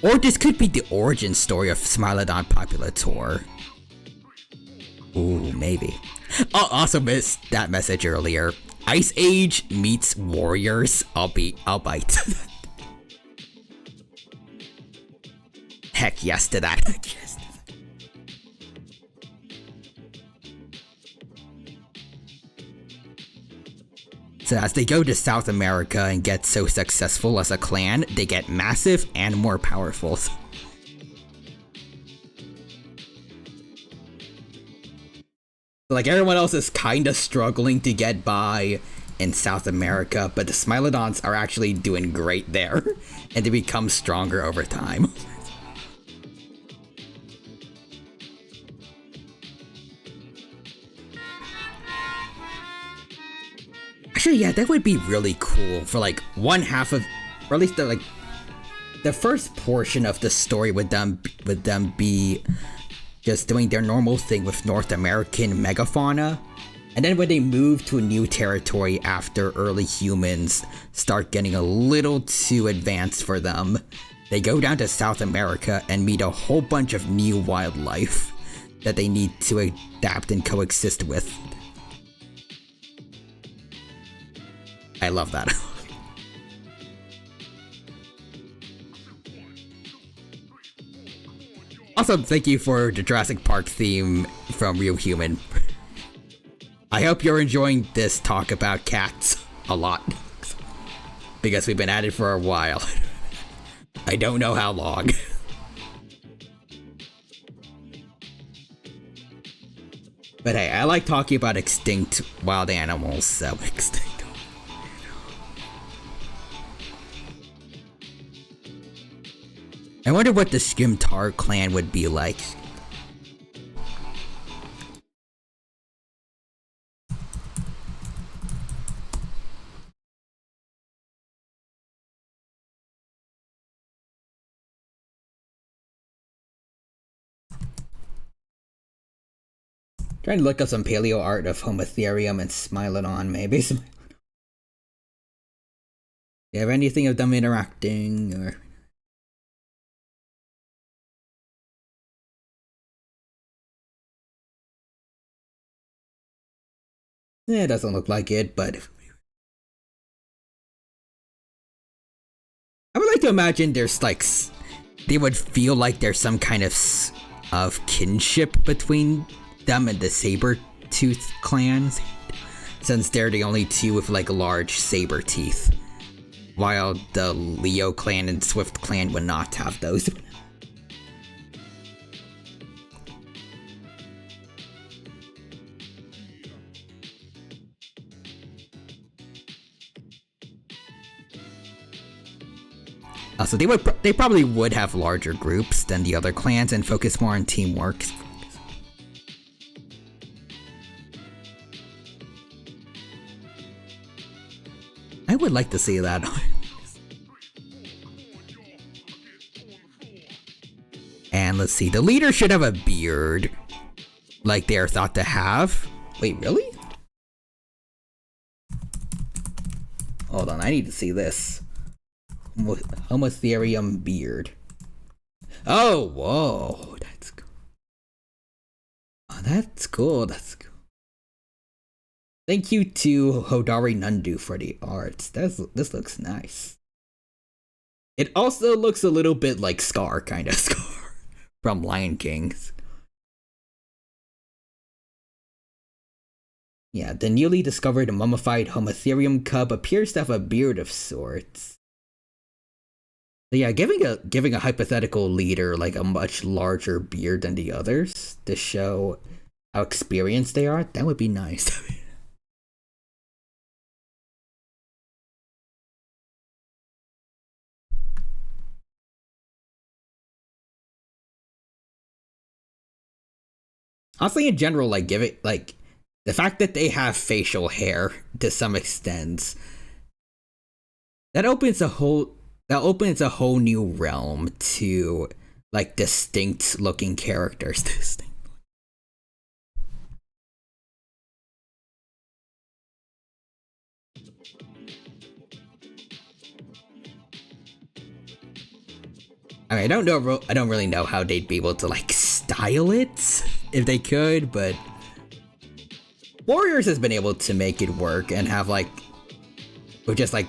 Or this could be the origin story of Smilodon Populator. Ooh, maybe. I also missed that message earlier. Ice Age meets Warriors. I'll bite. Heck yes to that. Yes. So as they go to South America and get so successful as a clan, they get massive and more powerful. Like everyone else is kind of struggling to get by in South America, but the Smilodons are actually doing great there, and they become stronger over time. Actually, yeah, that would be really cool for like one half of, or at least the first portion of the story with them be just doing their normal thing with North American megafauna. And then when they move to a new territory after early humans start getting a little too advanced for them, they go down to South America and meet a whole bunch of new wildlife that they need to adapt and coexist with. I love that. Also, thank you for the Jurassic Park theme from Real Human. I hope you're enjoying this talk about cats a lot, because we've been at it for a while. I don't know how long. But hey, I like talking about extinct wild animals, so extinct. I wonder what the Skimtar clan would be like. Trying to look up some paleo art of Homotherium and Smilodon, maybe. Do you have anything of them interacting, or... Yeah, it doesn't look like it, but... I would like to imagine there's like... They would feel like there's some kind of kinship between them and the saber-tooth clans, since they're the only two with like large saber teeth, while the Leo clan and Swift clan would not have those. So they probably would have larger groups than the other clans and focus more on teamwork. I would like to see that. And let's see, the leader should have a beard, like they're thought to have. Wait, really? Hold on, I need to see this. Homotherium beard. Oh, whoa, that's cool. Oh, that's cool. That's cool. Thank you to Hodari Nundu for the arts. This looks nice. It also looks a little bit like Scar, kind of Scar from Lion King. Yeah, the newly discovered mummified Homotherium cub appears to have a beard of sorts. So yeah, giving a hypothetical leader like a much larger beard than the others to show how experienced they are, that would be nice. Honestly, in general, like, give it, like, the fact that they have facial hair to some extent, that opens a whole new realm to, like, distinct looking characters. I mean, I don't really know how they'd be able to, like, style it if they could, but Warriors has been able to make it work and have, like, with just, like,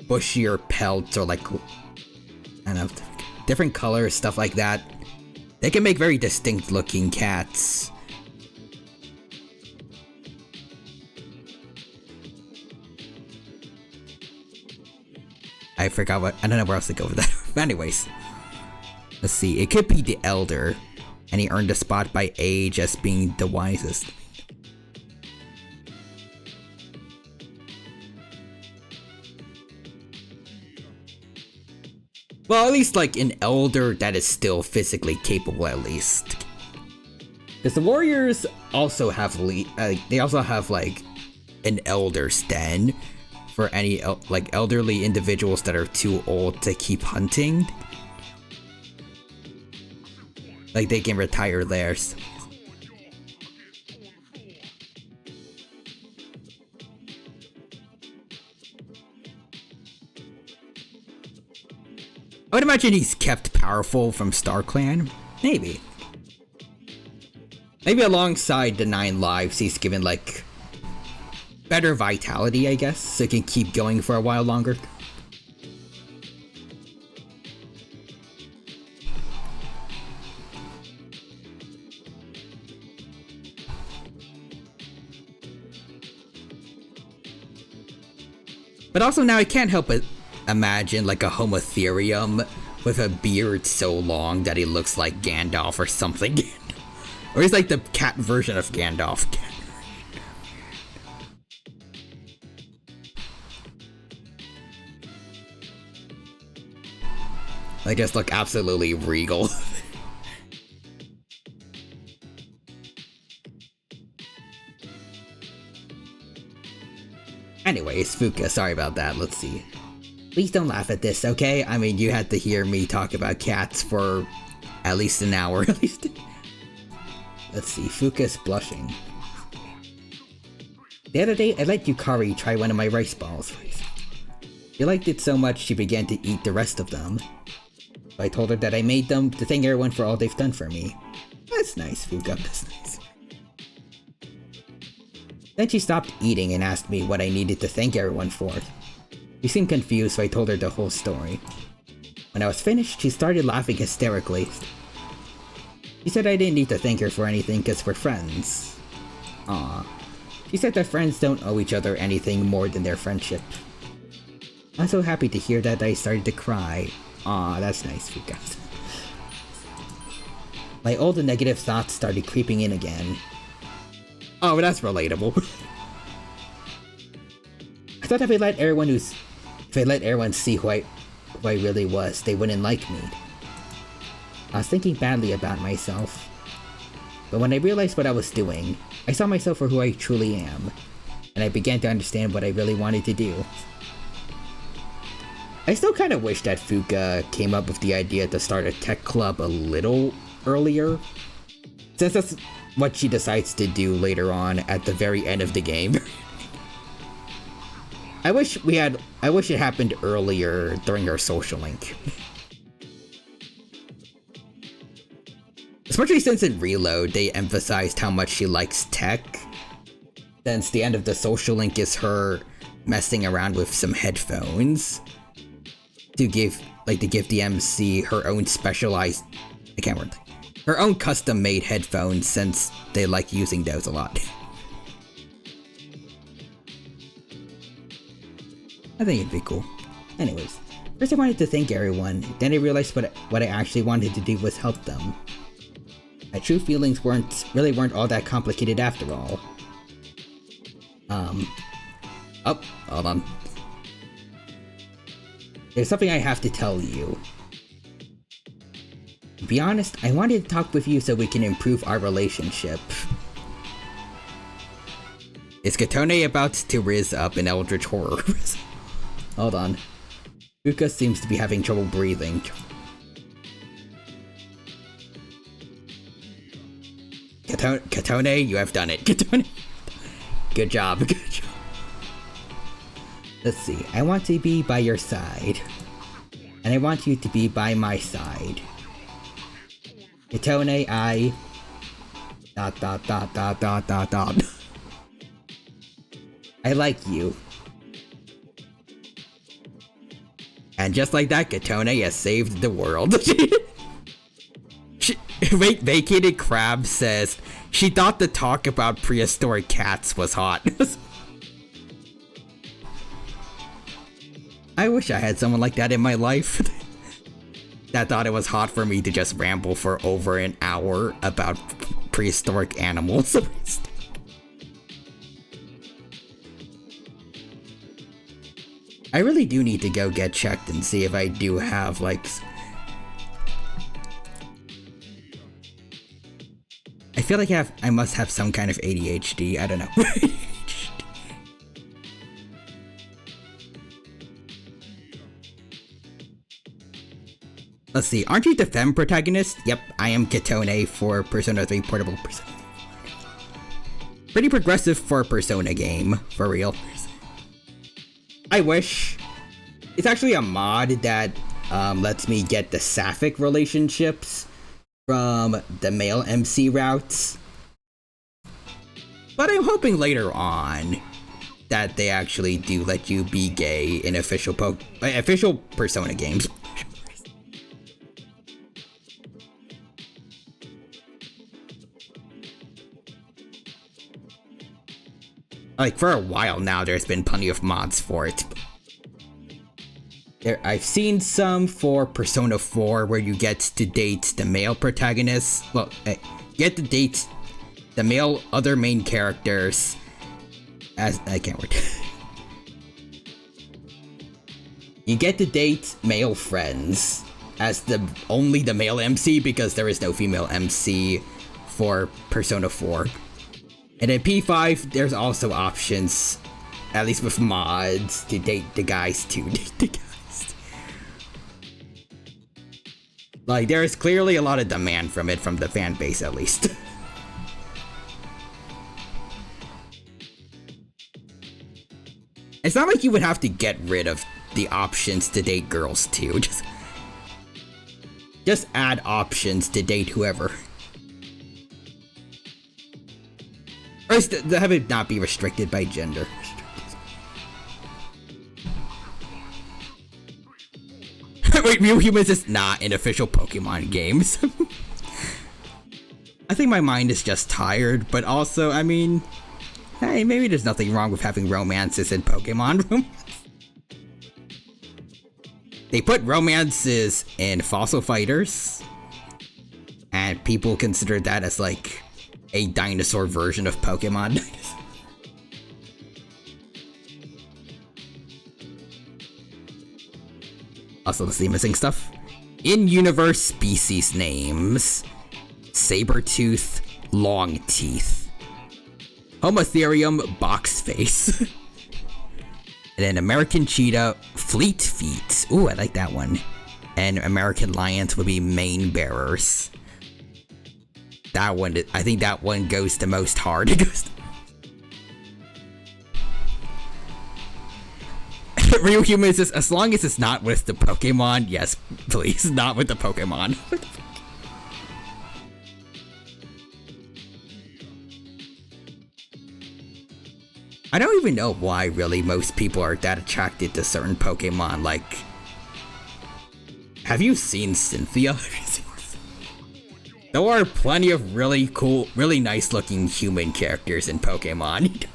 bushier pelts or, like, I don't know, different colors, stuff like that. They can make very distinct looking cats. I don't know where else to go with that. But anyways, let's see, it could be the Elder, and he earned a spot by age as being the wisest. Well, at least like an Elder that is still physically capable, at least. Because the Warriors also have they also have like an Elder's Den for any like elderly individuals that are too old to keep hunting. Like they can retire there. I would imagine he's kept powerful from StarClan. Maybe. Maybe alongside the 9 lives, he's given like better vitality, I guess, so he can keep going for a while longer. But also now I can't help but imagine like a Homotherium with a beard so long that he looks like Gandalf or something. Or he's like the cat version of Gandalf. They just look absolutely regal. Anyways, Fuuka, sorry about that. Let's see. Please don't laugh at this, okay? I mean, you had to hear me talk about cats for at least an hour, at least. Let's see, Fuuka's blushing. The other day, I let Yukari try one of my rice balls. She liked it so much she began to eat the rest of them. I told her that I made them to thank everyone for all they've done for me. That's nice, Fuuka, that's nice. Then she stopped eating and asked me what I needed to thank everyone for. She seemed confused, so I told her the whole story. When I was finished, she started laughing hysterically. She said I didn't need to thank her for anything because we're friends. Aww. She said that friends don't owe each other anything more than their friendship. I'm so happy to hear that I started to cry. Aw, that's nice, Fuuka. My old negative thoughts started creeping in again. Oh, that's relatable. I thought if I let everyone see who I really was, they wouldn't like me. I was thinking badly about myself. But when I realized what I was doing, I saw myself for who I truly am, and I began to understand what I really wanted to do. I still kind of wish that Fuuka came up with the idea to start a tech club a little earlier, since that's what she decides to do later on at the very end of the game. I wish it happened earlier during her social link. Especially since in Reload, they emphasized how much she likes tech. Since the end of the social link is her messing around with some headphones. To give the MC her own specialized, her own custom-made headphones, since they like using those a lot. I think it'd be cool. Anyways, first I wanted to thank everyone, then I realized what I actually wanted to do was help them. My true feelings weren't all that complicated after all. Oh, hold on. There's something I have to tell you. To be honest, I wanted to talk with you so we can improve our relationship. Is Katone about to riz up an eldritch horror? Hold on. Fuuka seems to be having trouble breathing. Katone, you have done it. Katone. Good job, good job. Let's see, I want to be by your side. And I want you to be by my side. Katone, I... ... I like you. And just like that, Katone has saved the world. Vacated Crab says she thought the talk about prehistoric cats was hot. I wish I had someone like that in my life. That thought it was hot for me to just ramble for over an hour about prehistoric animals. I really do need to go get checked and see if I do have, like... I feel like I must have some kind of ADHD, I don't know. Let's see, aren't you the femme protagonist? Yep, I am Katone for Persona 3 Portable Persona. Pretty progressive for a Persona game, for real. I wish. It's actually a mod that lets me get the sapphic relationships from the male MC routes. But I'm hoping later on that they actually do let you be gay in official Persona games. Like, for a while now, there's been plenty of mods for it. I've seen some for Persona 4 where you get to date the male protagonists. Well, get to date the male other main characters as... I can't word. You get to date male friends as only the male MC because there is no female MC for Persona 4. And in P5, there's also options, at least with mods, to date the guys too. Like, there is clearly a lot of demand from it, from the fan base at least. It's not like you would have to get rid of the options to date girls too. Just add options to date whoever. Or have it not be restricted by gender. Wait, Real Humans is not in official Pokemon games. I think my mind is just tired, but also, I mean, hey, maybe there's nothing wrong with having romances in Pokemon. They put romances in Fossil Fighters, and people consider that as like a dinosaur version of Pokemon. Also, let's see, missing stuff. In-universe species names: Sabertooth, Longteeth, Homotherium, Boxface, and then American Cheetah, Fleet Feet. Ooh, I like that one. And American Lions would be Mane Bearers. That one, I think that one goes the most hard. Real Humans is, as long as it's not with the Pokemon, yes, please, not with the Pokemon. I don't even know why, really, most people are that attracted to certain Pokemon, like... Have you seen Cynthia? There are plenty of really cool, really nice looking human characters in Pokemon.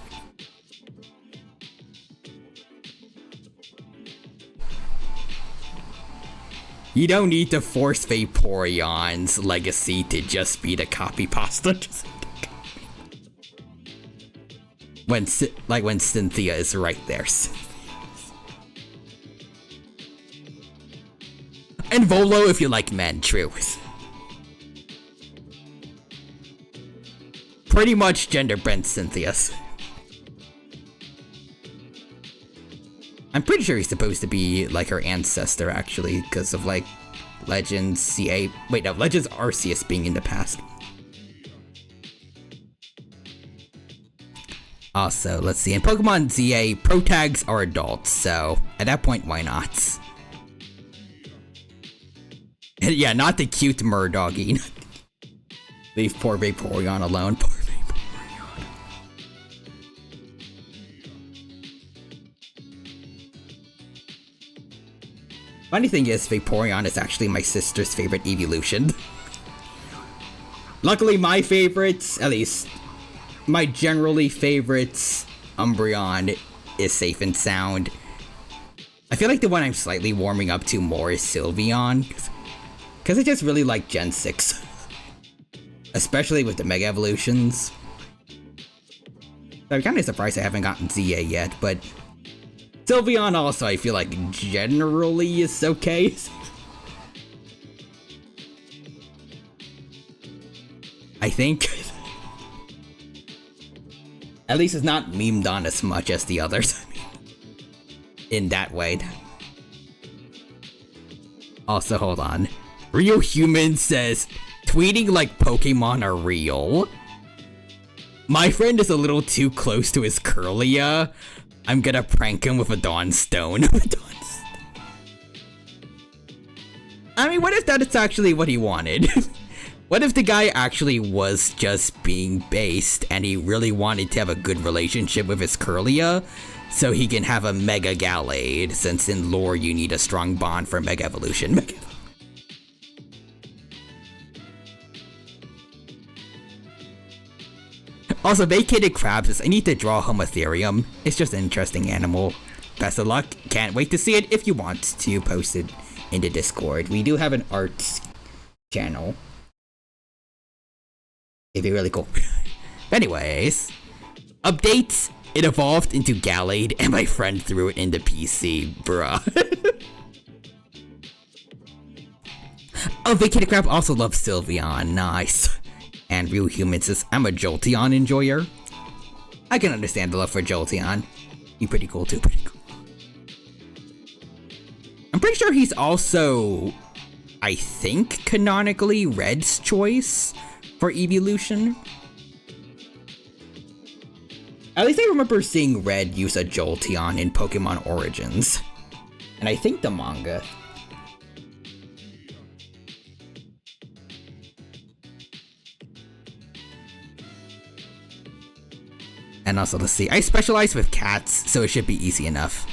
You don't need to force Vaporeon's legacy to just be the copy pasta. When Cynthia is right there. And Volo if you like men, true. pretty much gender bent Cynthia's. I'm pretty sure he's supposed to be like her ancestor, actually, because of like Legends CA. Wait, no, Legends Arceus being in the past. Also, let's see, in Pokemon ZA, Pro Tags are adults, so at that point, why not? And yeah, not the cute Murdoggy. Leave poor Vaporeon alone. Poor Vaporeon. Funny thing is, Vaporeon is actually my sister's favorite evolution. Luckily, my favorites, at least my generally favorites, Umbreon is safe and sound. I feel like the one I'm slightly warming up to more is Sylveon, because I just really like Gen 6. Especially with the Mega Evolutions. I'm kind of surprised I haven't gotten ZA yet, but Sylveon also I feel like generally is okay. I think. At least it's not memed on as much as the others. In that way. Also, hold on. Real Human says, tweeting like Pokemon are real. My friend is a little too close to his Curlia. I'm gonna prank him with a Dawn Stone. I mean, what if that is actually what he wanted? What if the guy actually was just being based and he really wanted to have a good relationship with his Curlia so he can have a Mega Gallade, since in lore you need a strong bond for Mega Evolution. Also, Vacated Crab says, I need to draw Homotherium. It's just an interesting animal. Best of luck. Can't wait to see it. If you want to post it in the Discord. We do have an arts channel. It'd be really cool. Anyways, updates. It evolved into Gallade and my friend threw it into PC. Bruh. Oh, Vacated Crab also loves Sylveon. Nice. And Real Human says, I'm a Jolteon enjoyer. I can understand the love for Jolteon. He's pretty cool too, pretty cool. I'm pretty sure he's also, I think, canonically Red's choice for evolution. At least I remember seeing Red use a Jolteon in Pokemon Origins. And I think the manga. And also, let's see, I specialize with cats, so it should be easy enough.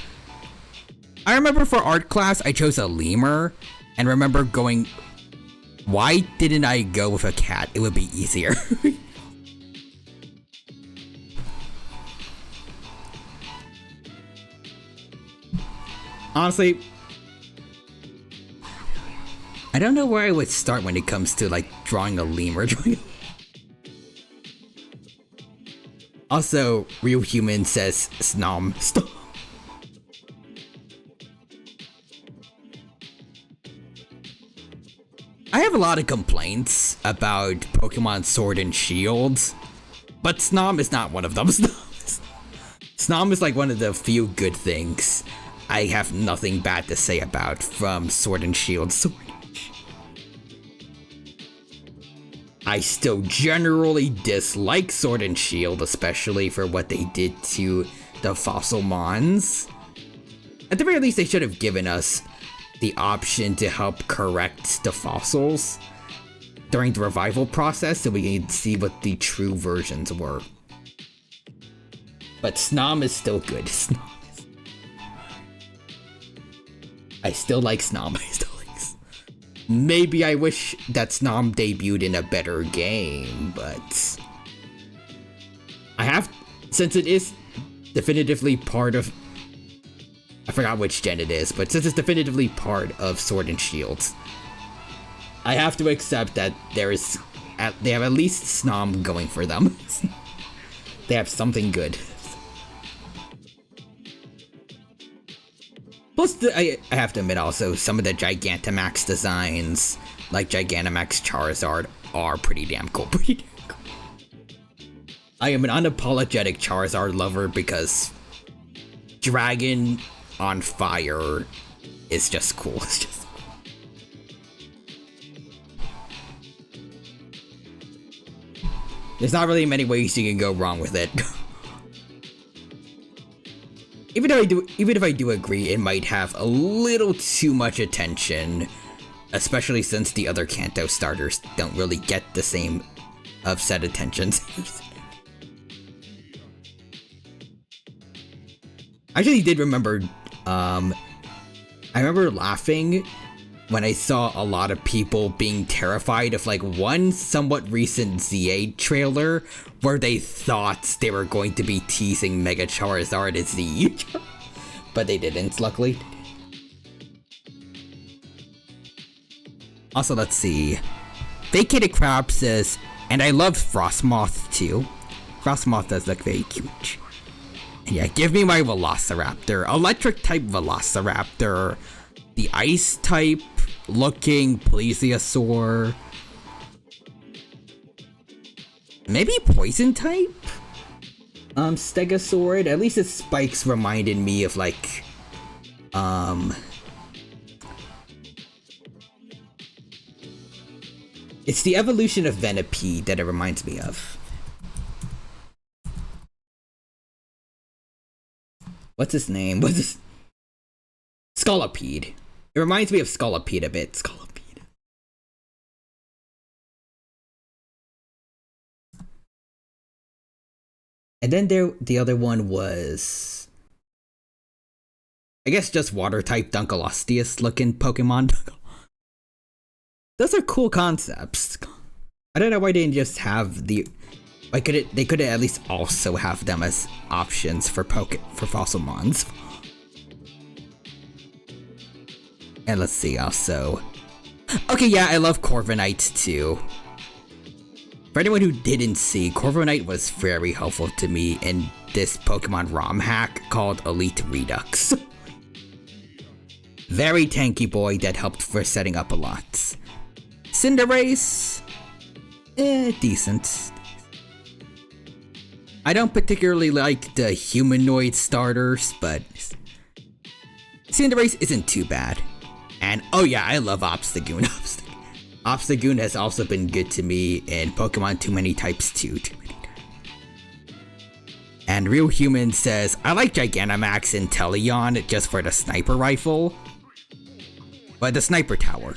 I remember for art class, I chose a lemur, and remember going, why didn't I go with a cat? It would be easier. Honestly, I don't know where I would start when it comes to like drawing a lemur. Also, Real Human says Snom. Stop. I have a lot of complaints about Pokemon Sword and Shield, but Snom is not one of them. Snom is like one of the few good things I have nothing bad to say about from Sword and Shield. I still generally dislike Sword and Shield, especially for what they did to the fossil mons. At the very least, they should have given us the option to help correct the fossils during the revival process so we can see what the true versions were. But Snom is still good. I still like Snom. Maybe I wish that Snom debuted in a better game, but I have, since it is definitively part of, I forgot which gen it is, but since it's definitively part of Sword and Shield, I have to accept that they have at least Snom going for them. They have something good. Plus, I have to admit also, some of the Gigantamax designs, like Gigantamax Charizard, are pretty damn cool. I am an unapologetic Charizard lover because Dragon on Fire is just cool. It's just there's not really many ways you can go wrong with it. Even if I do agree, it might have a little too much attention, especially since the other Kanto starters don't really get the same upset attentions. I actually did remember, I remember laughing when I saw a lot of people being terrified of like one somewhat recent ZA trailer where they thought they were going to be teasing Mega Charizard as Z, but they didn't, luckily. Also, let's see. Vacated Crab says, and I love Frostmoth too. Frostmoth does look very cute. And yeah, give me my Velociraptor. Electric type Velociraptor. The ice type looking Plesiosaur. Maybe poison type? Stegosaurid. At least its spikes reminded me of like it's the evolution of Venipede that it reminds me of. What's his name? What's his Scolipede. It reminds me of Scolipede a bit. Scolipede. And then the other one was, I guess, just water type Dunkleosteus looking Pokemon. Those are cool concepts. I don't know why they didn't just have the. Why could they could at least also have them as options for fossil mons. And let's see, also. Okay, yeah, I love Corviknight too. For anyone who didn't see, Corviknight was very helpful to me in this Pokemon ROM hack called Elite Redux. Very tanky boy that helped for setting up a lot. Cinderace? Decent. I don't particularly like the humanoid starters, but Cinderace isn't too bad. And oh yeah, I love Obstagoon. Obstagoon has also been good to me in Pokemon Too Many Types 2. And Real Human says, I like Gigantamax and Teleon just for the sniper rifle. But the sniper tower.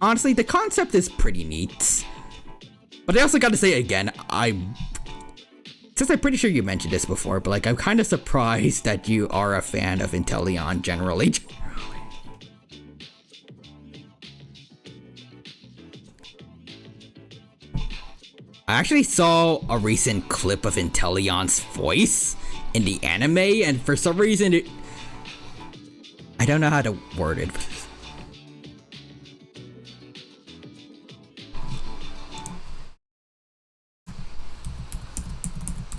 Honestly, the concept is pretty neat. But I also gotta say again, since I'm pretty sure you mentioned this before, but like I'm kind of surprised that you are a fan of Inteleon generally. I actually saw a recent clip of Inteleon's voice in the anime, and for some reason I don't know how to word it.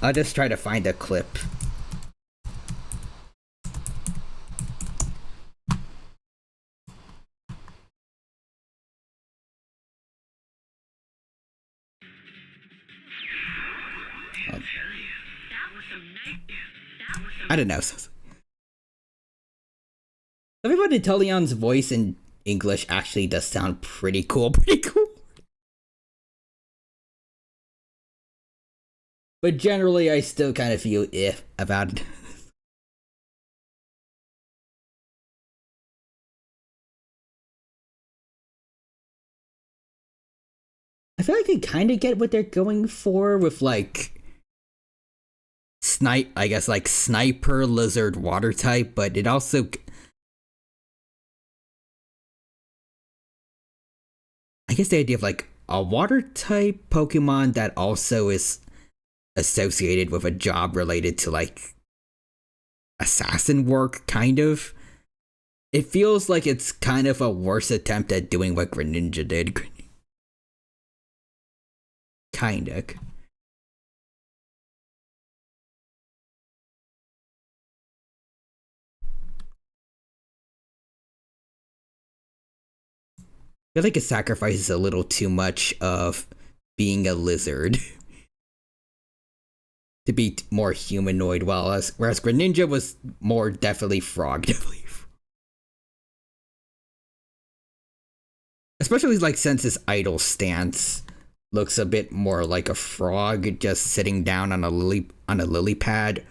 I'll just try to find a clip. I don't know. Something about Inteleon's voice in English actually does sound pretty cool. But generally, I still kind of feel about it. I feel like I kind of get what they're going for with like I guess like sniper lizard water type, but it also, I guess the idea of like a water type Pokemon that also is associated with a job related to like assassin work, kind of. It feels like it's kind of a worse attempt at doing what Greninja did. Kinda. I feel like it sacrifices a little too much of being a lizard. to be more humanoid, whereas Greninja was more definitely frog. Especially like since his idle stance looks a bit more like a frog just sitting down on a lily pad,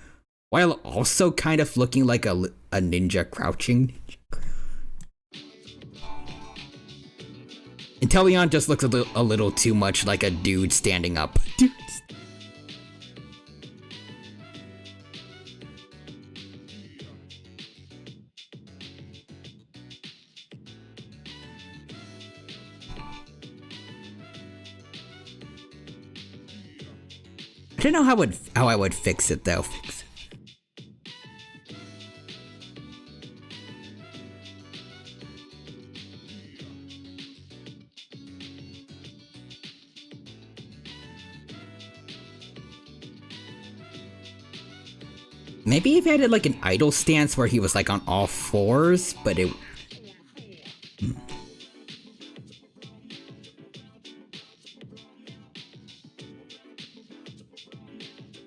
while also kind of looking like a ninja crouching. Inteleon just looks a little too much like a dude standing up. I don't know how I would fix it though. Maybe if he had like an idle stance where he was like on all fours, but it.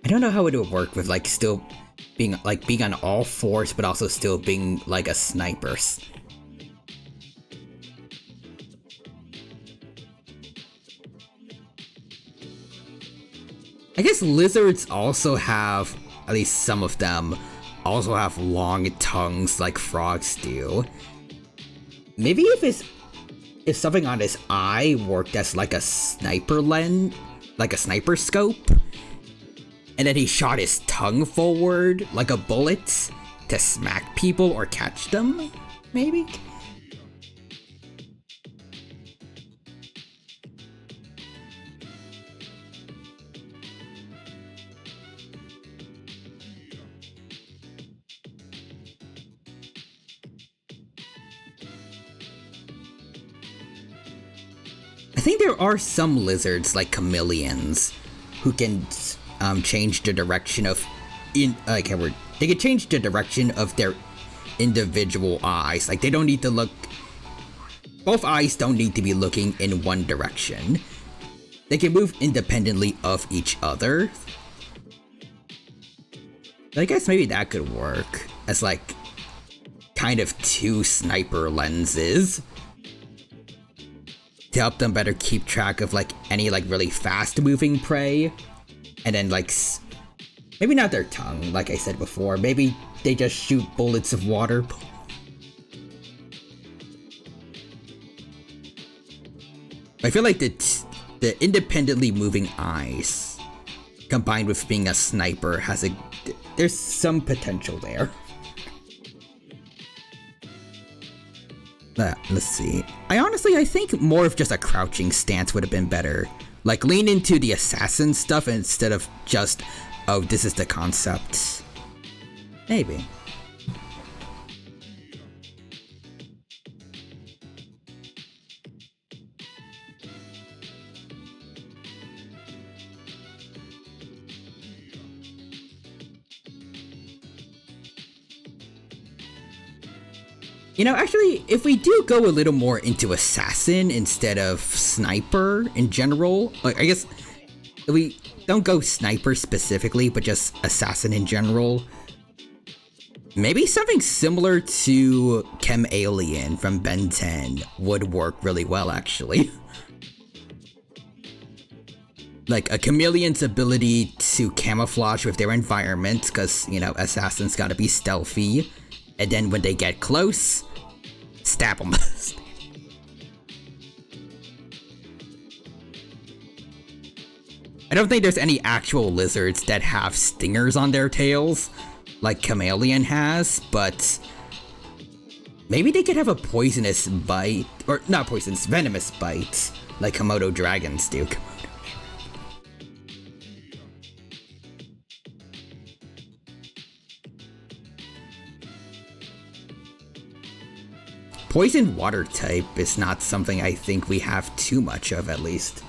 I don't know how it would work with like still being on all fours, but also still being like a sniper. I guess lizards also have, at least some of them, also have long tongues like frogs do. Maybe if something on his eye worked as like a sniper lens, like a sniper scope, and then he shot his tongue forward like a bullet to smack people or catch them, maybe? I think there are some lizards like chameleons who can change the direction of they can change the direction of their individual eyes. Like they don't need to look, both eyes don't need to be looking in one direction. They can move independently of each other. I guess maybe that could work as like kind of two sniper lenses to help them better keep track of like any like really fast moving prey. And then like, maybe not their tongue, like I said before, maybe they just shoot bullets of water. I feel like the independently moving eyes combined with being a sniper there's some potential there. Let's see. I think more of just a crouching stance would have been better. Like, lean into the assassin stuff instead of just, oh, this is the concept. Maybe. You know, actually, if we do go a little more into assassin instead of sniper in general, like, I guess if we don't go sniper specifically, but just assassin in general, maybe something similar to Chem Alien from Ben 10 would work really well, actually. Like a chameleon's ability to camouflage with their environment, because, you know, assassins gotta be stealthy, and then when they get close, stab them. I don't think there's any actual lizards that have stingers on their tails, like Chameleon has, but maybe they could have a poisonous bite, or not poisonous, venomous bite, like Komodo dragons do. Poison water type is not something I think we have too much of, at least.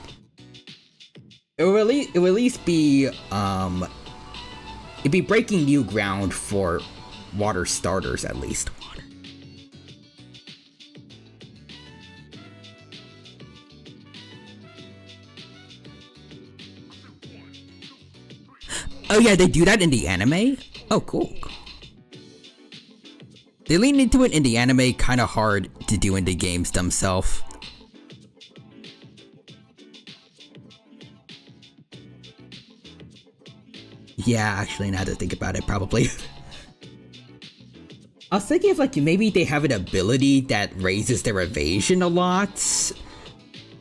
It will at least be, it'd be breaking new ground for water starters, at least. Oh yeah, they do that in the anime? Oh, cool. They lean into it in the anime, kind of hard to do in the games themselves. Yeah, actually, now that I think about it, probably. I was thinking of like maybe they have an ability that raises their evasion a lot,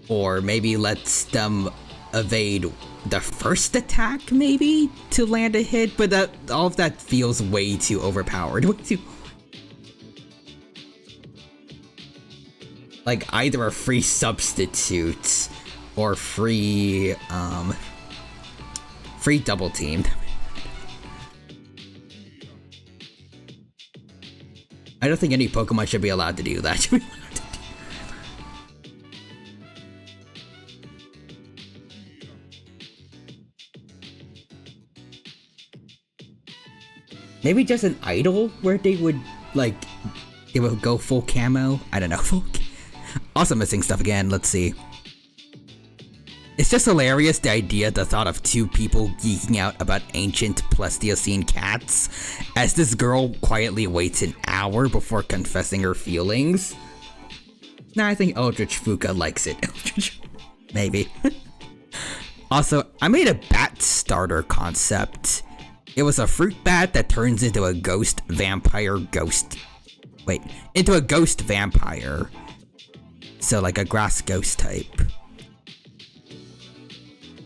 or maybe lets them evade the first attack, maybe to land a hit. But that all of that feels way too overpowered. Way too. Like either a free substitute or free double team. I don't think any Pokemon should be allowed to do that. Maybe just an idol where they would go full camo. I don't know. Also missing stuff again. Let's see. It's just hilarious, the thought of two people geeking out about ancient Pleistocene cats, as this girl quietly waits an hour before confessing her feelings. Nah, I think Eldritch Fuuka likes it. Maybe. Also, I made a bat starter concept. It was a fruit bat that turns into a ghost vampire. So like a grass ghost type.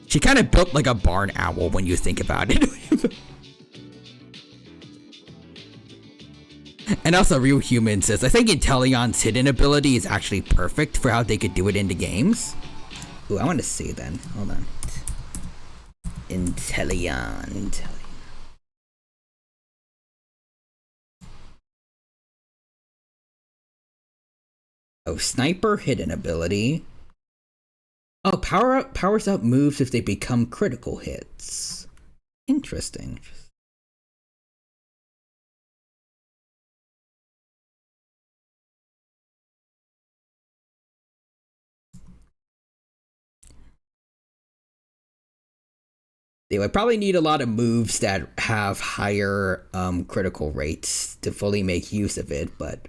She kind of built like a barn owl when you think about it. And also Real Human says, I think Inteleon's hidden ability is actually perfect for how they could do it in the games. Ooh, I want to see then. Hold on. Inteleon. Oh, Sniper hidden ability. Oh, powers up moves if they become critical hits. Interesting. They would probably need a lot of moves that have higher critical rates to fully make use of it, but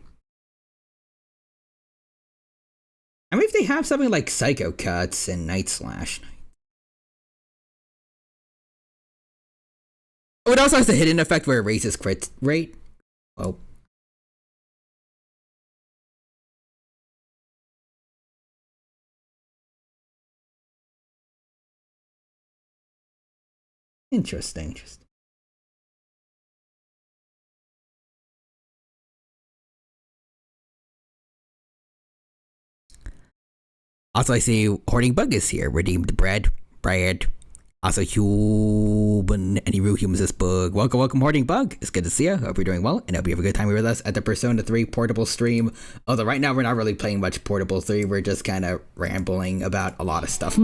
I mean, if they have something like Psycho Cuts and Night Slash. Oh, it also has a hidden effect where it raises crit rate. Oh. Interesting. Also, I see Hoarding Bug is here. Redeemed bread. Also, human. Any real humans this bug. Welcome, Hoarding Bug. It's good to see you. Hope you're doing well, and hope you have a good time with us at the Persona 3 Portable stream. Although right now we're not really playing much Portable 3. We're just kind of rambling about a lot of stuff.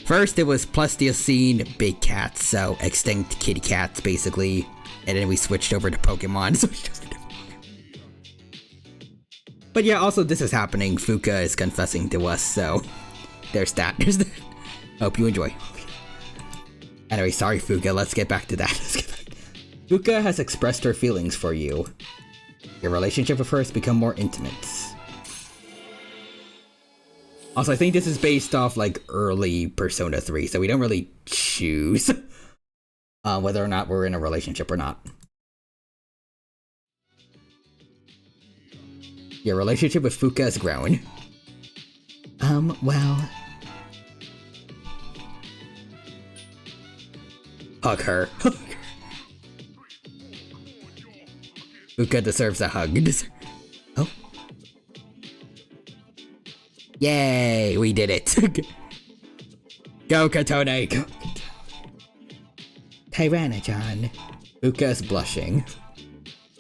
First, it was Pleistocene big cats, so extinct kitty cats, basically. And then we switched over to Pokemon. But yeah, also this is happening. Fuuka is confessing to us, so there's that. Hope you enjoy. Anyway, sorry Fuuka, let's get back to that. Fuuka has expressed her feelings for you. Your relationship with her has become more intimate. Also, I think this is based off like early Persona 3, so we don't really choose whether or not we're in a relationship or not. Your relationship with Fuuka has grown. Well... Hug her. Fuuka deserves a hug. Oh. Yay, we did it. Go, Katone, go. Tyrannojon. Fuuka is blushing.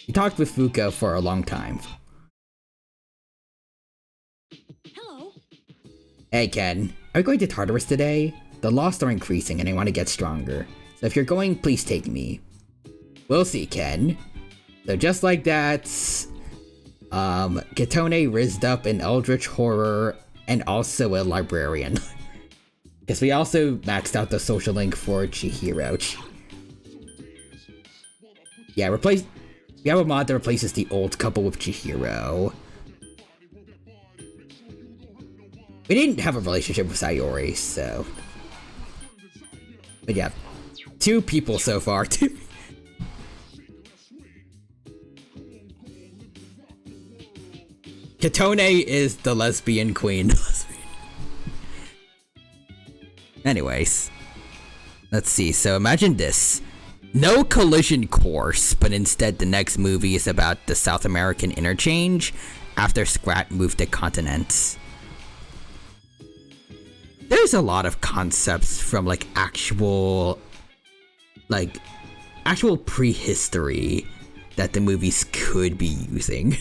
We talked with Fuuka for a long time. Hey Ken, are we going to Tartarus today? The lost are increasing and I want to get stronger. So if you're going, please take me. We'll see, Ken. So just like that, Katone rizzed up an eldritch horror and also a librarian. Because we also maxed out the social link for Chihiro. Yeah, we have a mod that replaces the old couple with Chihiro. We didn't have a relationship with Sayori, so... But yeah, 2 people so far. Katone is the lesbian queen. Anyways, let's see. So imagine this. No collision course, but instead the next movie is about the South American interchange after Scrat moved to continents. There's a lot of concepts from like actual prehistory that the movies could be using.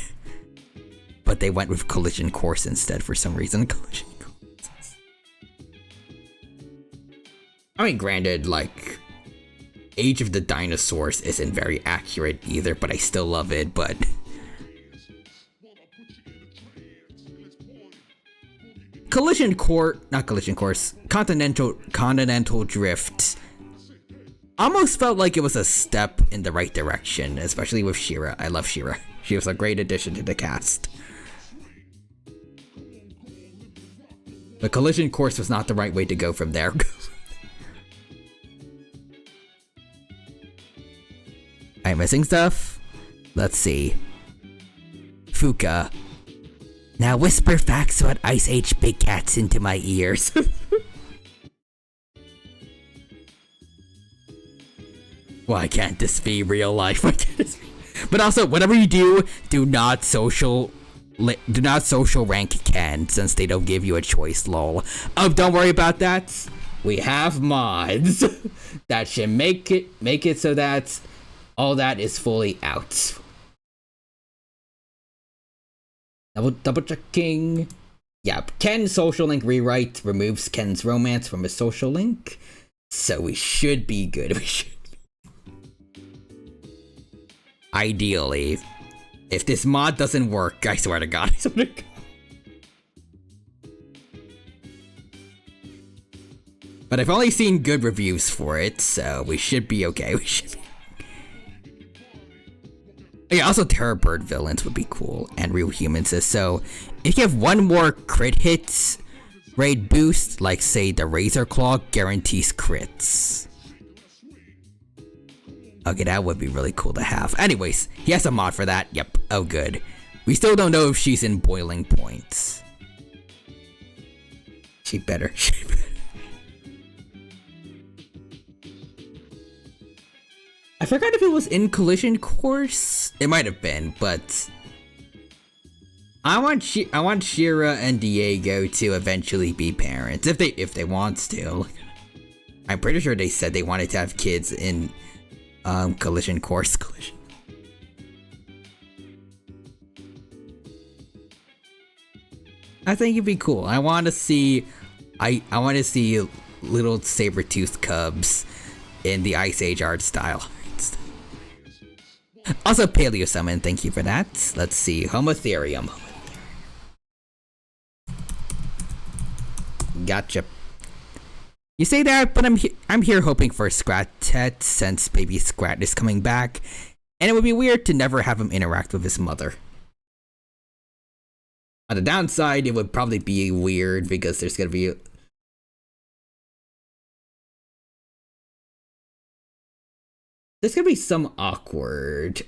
But they went with collision course instead for some reason. Collision courses. I mean, granted, like, Age of the Dinosaurs isn't very accurate either, but I still love it, but... Continental Drift almost felt like it was a step in the right direction, especially with Shira. I love Shira. She was a great addition to the cast. But collision course was not the right way to go from there. I'm missing stuff? Let's see. Fuuka. Now whisper facts about Ice Age big cats into my ears. Why can't this be real life? But also, whatever you do, do not social rank Ken, since they don't give you a choice, lol. Oh, don't worry about that. We have mods that should make it so that all that is fully out. Double checking. Yep, Ken's social link rewrite removes Ken's romance from his social link, so we should be good. We should. Ideally, if this mod doesn't work, I swear to God, I swear to God. But I've only seen good reviews for it, so we should be okay. We should be. Yeah, also Terror Bird villains would be cool, and Real Humans says so. If you have one more crit hits raid boost, like say the Razor Claw guarantees crits. Okay, that would be really cool to have. Anyways, he has a mod for that. Yep. Oh, good. We still don't know if she's in boiling points. She better. I forgot if it was in collision course. It might have been, but I want Shira and Diego to eventually be parents if they want to. I'm pretty sure they said they wanted to have kids in collision course. I think it'd be cool. I want to see little saber-toothed cubs in the Ice Age art style. Also, Paleo Summon, thank you for that. Let's see, Homotherium. Gotcha. You say that, but I'm here hoping for Scrat since baby Scrat is coming back, and it would be weird to never have him interact with his mother. On the downside, it would probably be weird because there's gonna be some awkward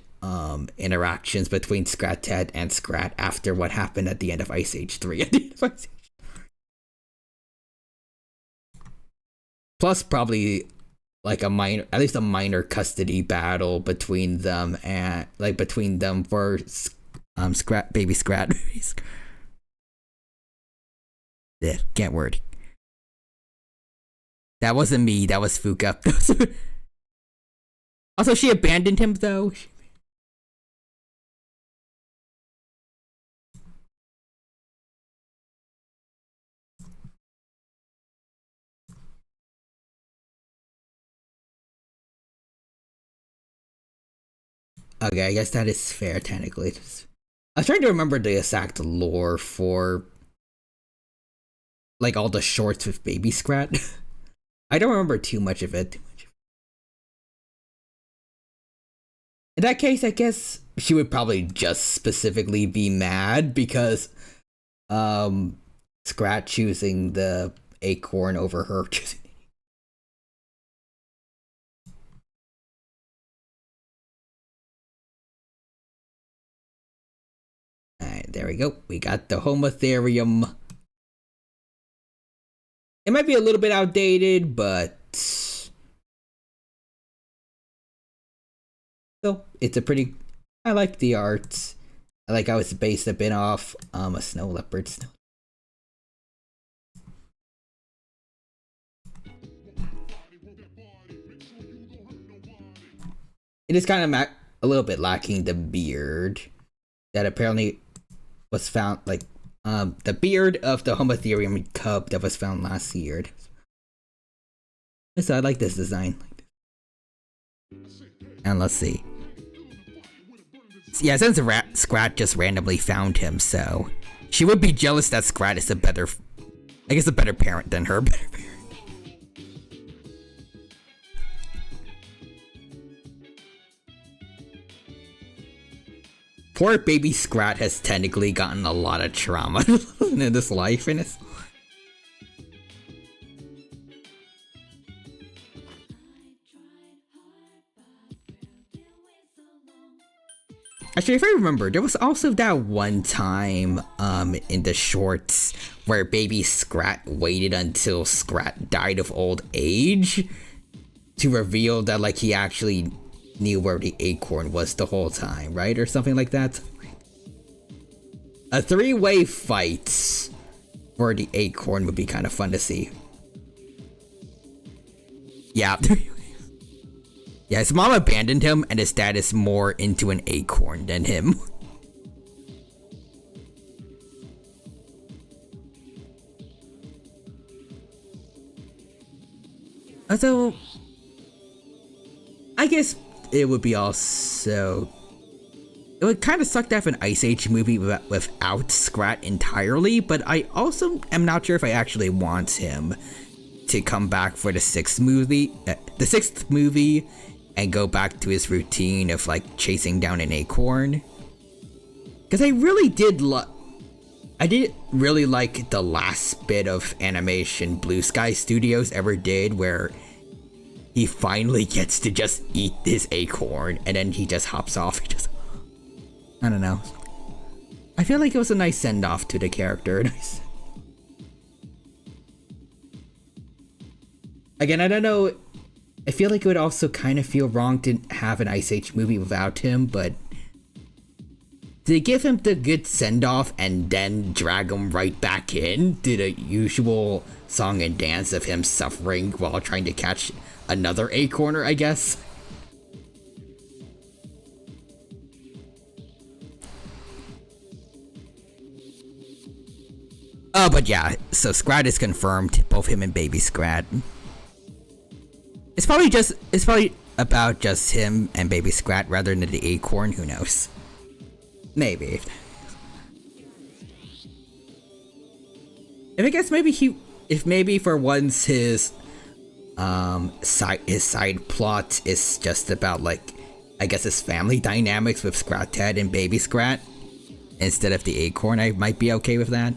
interactions between Scrat and Scrat after what happened at the end of Ice Age 3. Plus, probably like at least a minor custody battle between them for Scrat, baby Scrat. Yeah, can't word. That wasn't me. That was Fuuka. Also, she abandoned him though. Okay, I guess that is fair, technically. I was trying to remember the exact lore for like all the shorts with Baby Scrat. I don't remember too much of it. In that case, I guess she would probably just specifically be mad because Scrat choosing the acorn over her choosing. Alright, there we go. We got the Homotherium. It might be a little bit outdated, but still, it's a pretty. I like the art. I like how it's based a bit off a snow leopard. It is kind of a little bit lacking the beard that apparently was found, like the beard of the Homotherium cub that was found last year. So I like this design. And let's see. Yeah, since Scrat just randomly found him, so she would be jealous that Scrat is a better parent than her. Poor baby Scrat has technically gotten a lot of trauma in this life, and it's. Actually, if I remember, there was also that one time in the shorts where baby Scrat waited until Scrat died of old age to reveal that like he actually knew where the acorn was the whole time, right? Or something like that. A 3-way fight for the acorn would be kind of fun to see. Yeah. Yeah, his mom abandoned him and his dad is more into an acorn than him. Also, I guess it would be also. It would kind of suck to have an Ice Age movie without Scrat entirely, but I also am not sure if I actually want him to come back for the sixth movie, and go back to his routine of like chasing down an acorn. Because I really did really like the last bit of animation Blue Sky Studios ever did, where he finally gets to just eat his acorn and then he just hops off. I don't know. I feel like it was a nice send-off to the character. Again, I don't know. I feel like it would also kind of feel wrong to have an Ice Age movie without him, but to give him the good send-off and then drag him right back in to the usual song and dance of him suffering while trying to catch another acorner, I guess. Oh, but yeah, so Scrat is confirmed, both him and baby Scrat. It's probably about just him and baby Scrat rather than the acorn, who knows. Maybe. If I guess maybe for once his side plot is just about like, I guess his family dynamics with Scrat Ted and baby Scrat instead of the acorn, I might be okay with that.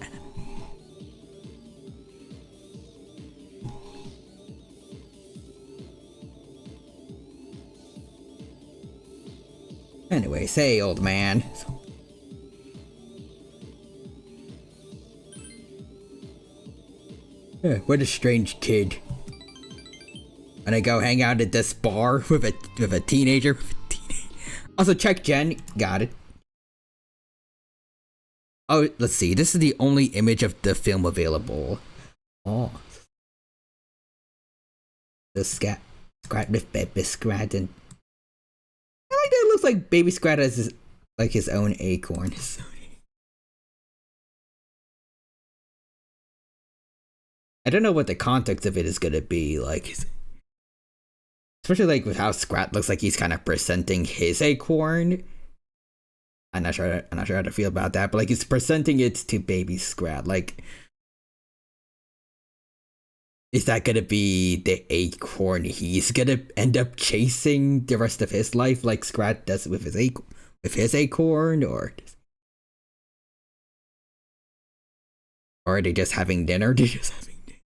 Anyways, hey, old man. What a strange kid. And I go hang out at this bar with a teenager. Also, check Jen. Got it. Oh, let's see. This is the only image of the film available. Oh. The Scrat with baby Scrat and. I like that it looks like baby Scrat has his own acorn. I don't know what the context of it is gonna be like, especially like with how Scrat looks like he's kind of presenting his acorn. I'm not sure how to feel about that, but like he's presenting it to baby Scrat. Like, Is that gonna be the acorn he's gonna end up chasing the rest of his life, like Scrat does with his acorn, or are they just having dinner? They're just having dinner.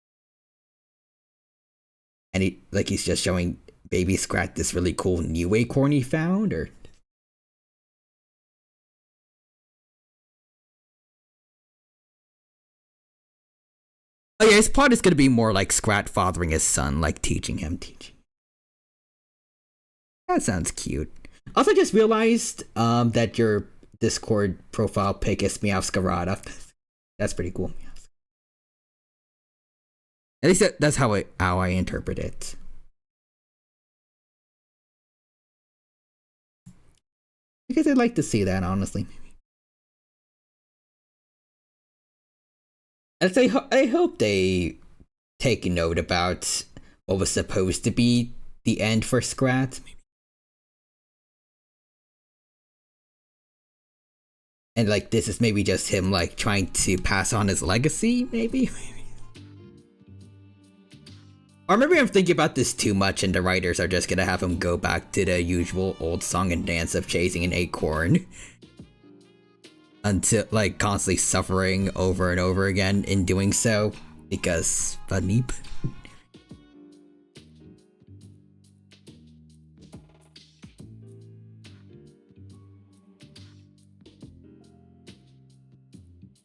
And he's just showing baby Scrat this really cool new acorn he found, or oh yeah, his plot is gonna be more like Scrat fathering his son, like teaching him. That sounds cute. Also, just realized that your Discord profile pic is Meowscarada. That's pretty cool. At least that's how I interpret it. Because I'd like to see that, honestly. I hope they take note about what was supposed to be the end for Scrat. And like this is maybe just him like trying to pass on his legacy, maybe? Or maybe I'm thinking about this too much and the writers are just gonna have him go back to the usual old song and dance of chasing an acorn. Until, like, constantly suffering over and over again in doing so. Because, funny.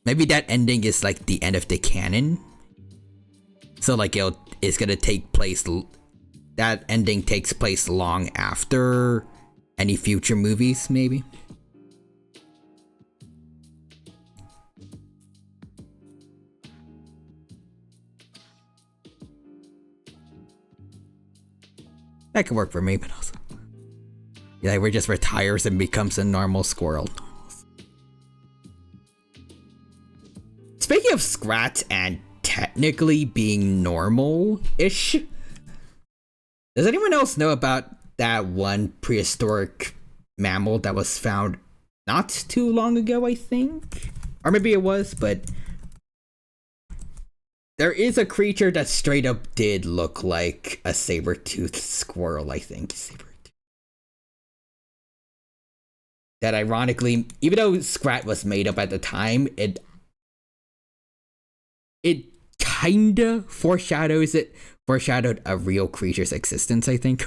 Maybe that ending is like the end of the canon. So like it's gonna take place, that ending takes place long after any future movies, maybe. That could work for me, but also, yeah, where just retires and becomes a normal squirrel. Speaking of Scrat and technically being normal-ish, does anyone else know about that one prehistoric mammal that was found not too long ago, I think? Or maybe it was, but there is a creature that straight up did look like a saber-toothed squirrel, I think. That ironically, even though Scrat was made up at the time, it kinda foreshadowed a real creature's existence, I think.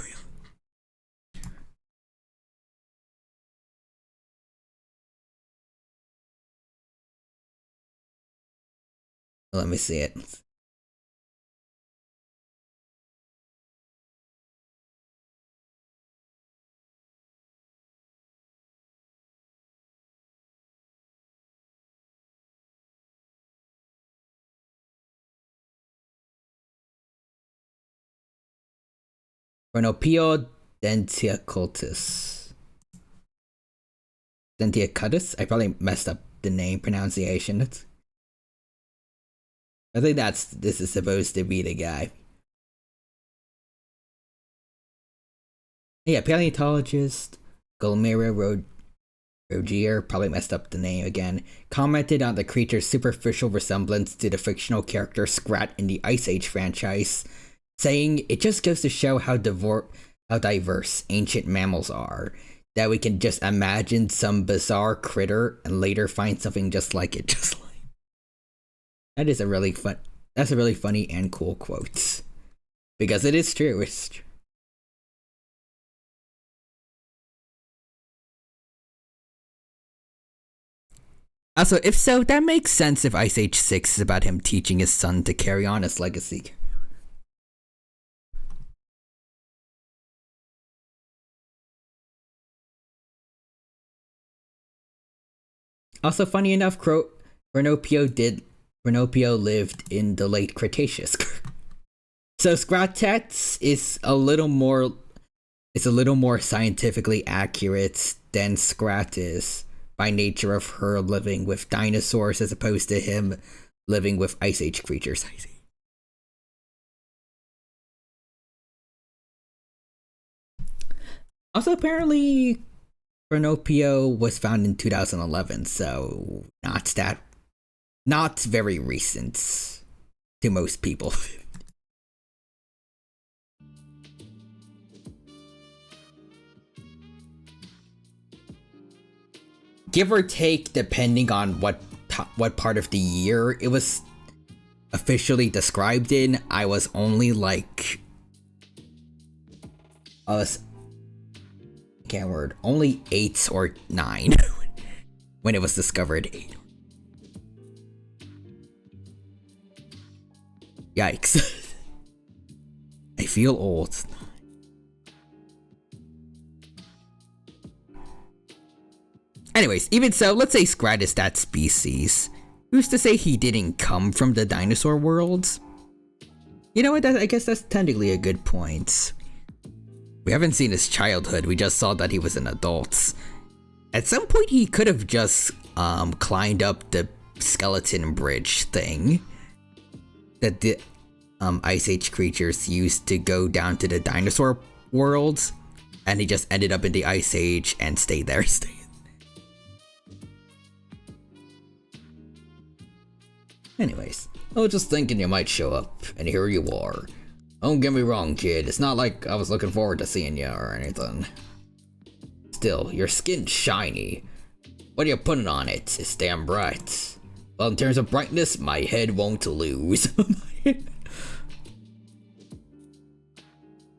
Let me see it. Renopio dentiacultus. Dentiacutus? I probably messed up the name pronunciation. I think this is supposed to be the guy. Yeah, paleontologist Gulmira Rogier, probably messed up the name again, commented on the creature's superficial resemblance to the fictional character Scrat in the Ice Age franchise, saying it just goes to show how diverse ancient mammals are, that we can just imagine some bizarre critter and later find something just like it. That's a really funny and cool quote. Because it is true, it's true. Also, if so, that makes sense if Ice Age 6 is about him teaching his son to carry on his legacy. Also, funny enough, Renopio lived in the late Cretaceous. So Scratet is a little more scientifically accurate than Scrat is, by nature of her living with dinosaurs as opposed to him living with Ice Age creatures. Also, apparently, Renopio was found in 2011, so not very recent to most people. give or take, depending on what part of the year it was officially described in, I was only like, only 8 or 9 when it was discovered. Yikes. I feel old. Anyways, even so, let's say Scrat is that species. Who's to say he didn't come from the dinosaur world? You know what, I guess that's technically a good point. We haven't seen his childhood, we just saw that he was an adult. At some point he could have just climbed up the skeleton bridge thing that the Ice Age creatures used to go down to the dinosaur world, and he just ended up in the Ice Age and stayed there. Anyways, I was just thinking you might show up, and here you are. Don't get me wrong, kid, it's not like I was looking forward to seeing you or anything. Still, your skin's shiny. What are you putting on it? It's damn bright. Well, in terms of brightness, my head won't lose.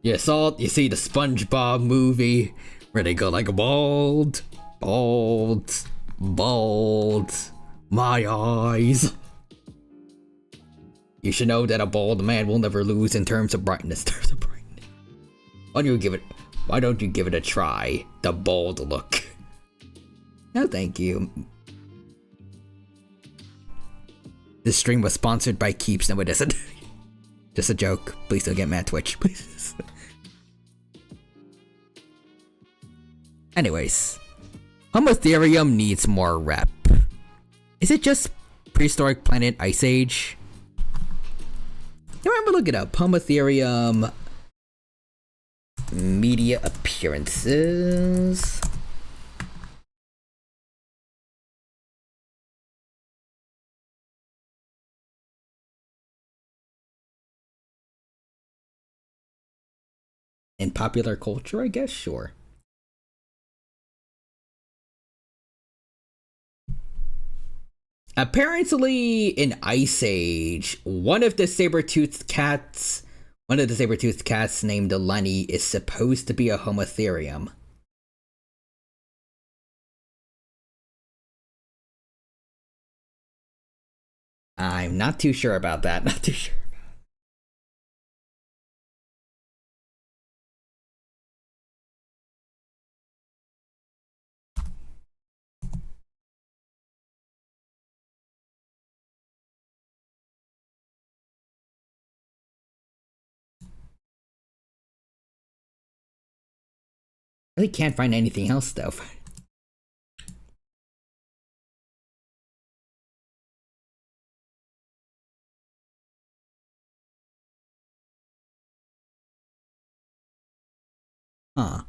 You see the SpongeBob movie where they go like bald, bald, bald, my eyes. You should know that a bald man will never lose in terms of brightness. Why don't you give it a try? The bald look. No, thank you. This stream was sponsored by Keeps. No, it isn't. Just a joke. Please don't get mad, Twitch. Please. Anyways, Homotherium needs more rep. Is it just prehistoric planet Ice Age? Remember, look it up. Homotherium media appearances. In popular culture, I guess, sure. Apparently, in Ice Age, one of the saber-toothed cats named Lenny is supposed to be a Homotherium. I'm not too sure about that. Not too sure. I really can't find anything else though. Huh.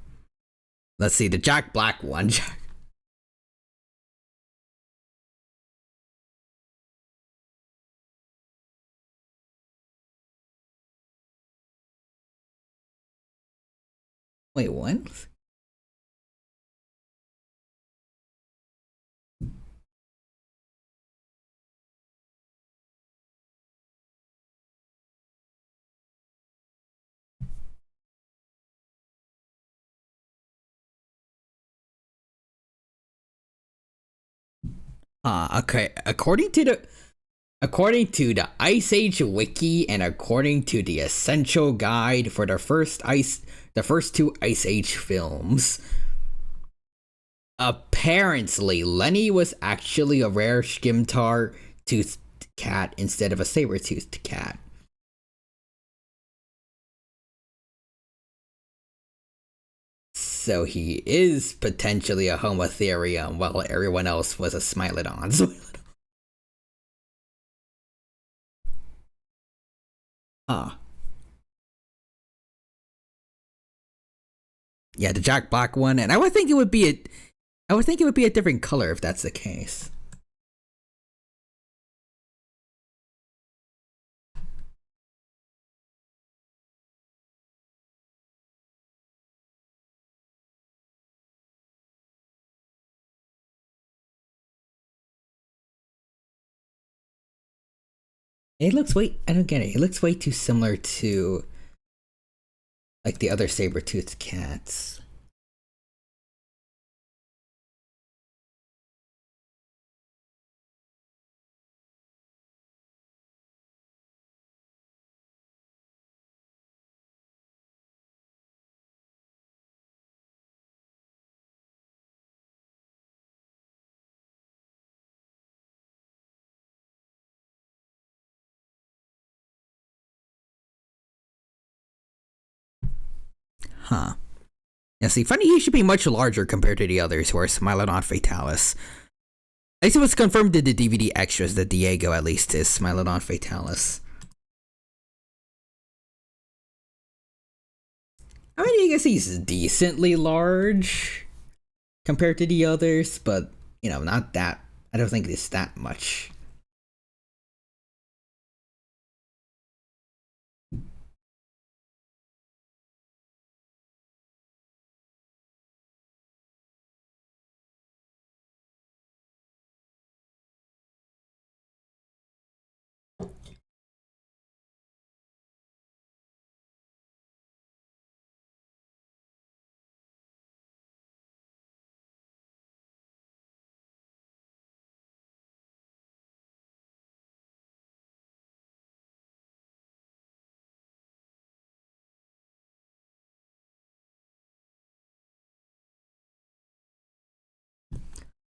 Let's see, the Jack Black one. Wait, what? Okay. According to the Ice Age wiki and according to the essential guide for the first two Ice Age films, apparently Lenny was actually a rare scimitar-toothed cat instead of a saber-toothed cat. So he is potentially a Homotherium while everyone else was a Smilodon. Yeah, the Jack Black one, and I would think it would be a different color if that's the case. It looks way, I don't get it. It looks way too similar to like the other saber-toothed cats. Huh. Yeah, see, funny, he should be much larger compared to the others who are Smilodon Fatalis. At least it was confirmed in the DVD extras that Diego, at least, is Smilodon Fatalis. I mean, I guess he's decently large compared to the others, but, you know, not that. I don't think it's that much.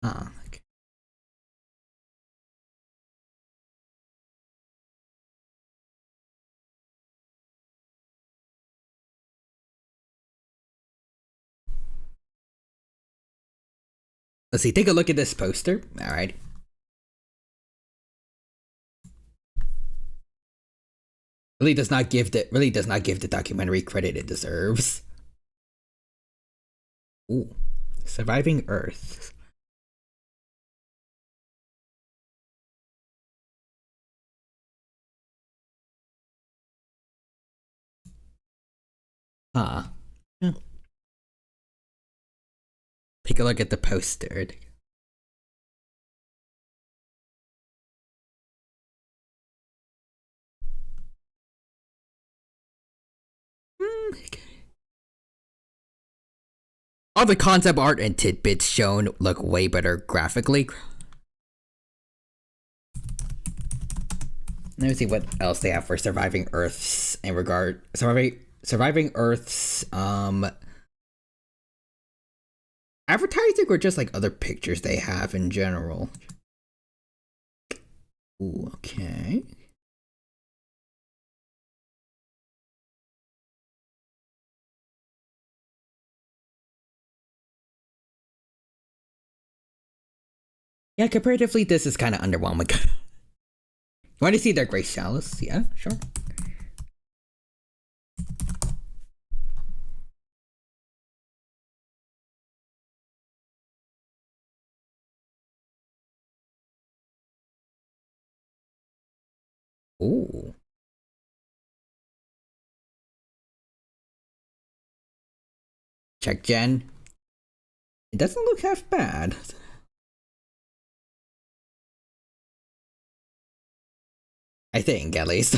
Okay. Let's see, take a look at this poster. Alright. Really does not give the documentary credit it deserves. Ooh. Surviving Earth. Huh. Yeah. Take a look at the poster. All the concept art and tidbits shown look way better graphically. Let me see what else they have for Surviving Earths in regard Surviving Earths advertising or just like other pictures they have in general. Ooh, okay. Yeah, comparatively, this is kind of underwhelming. You want to see their Grace Chalice? Yeah, sure. Ooh. Check gen. It doesn't look half bad. I think, at least.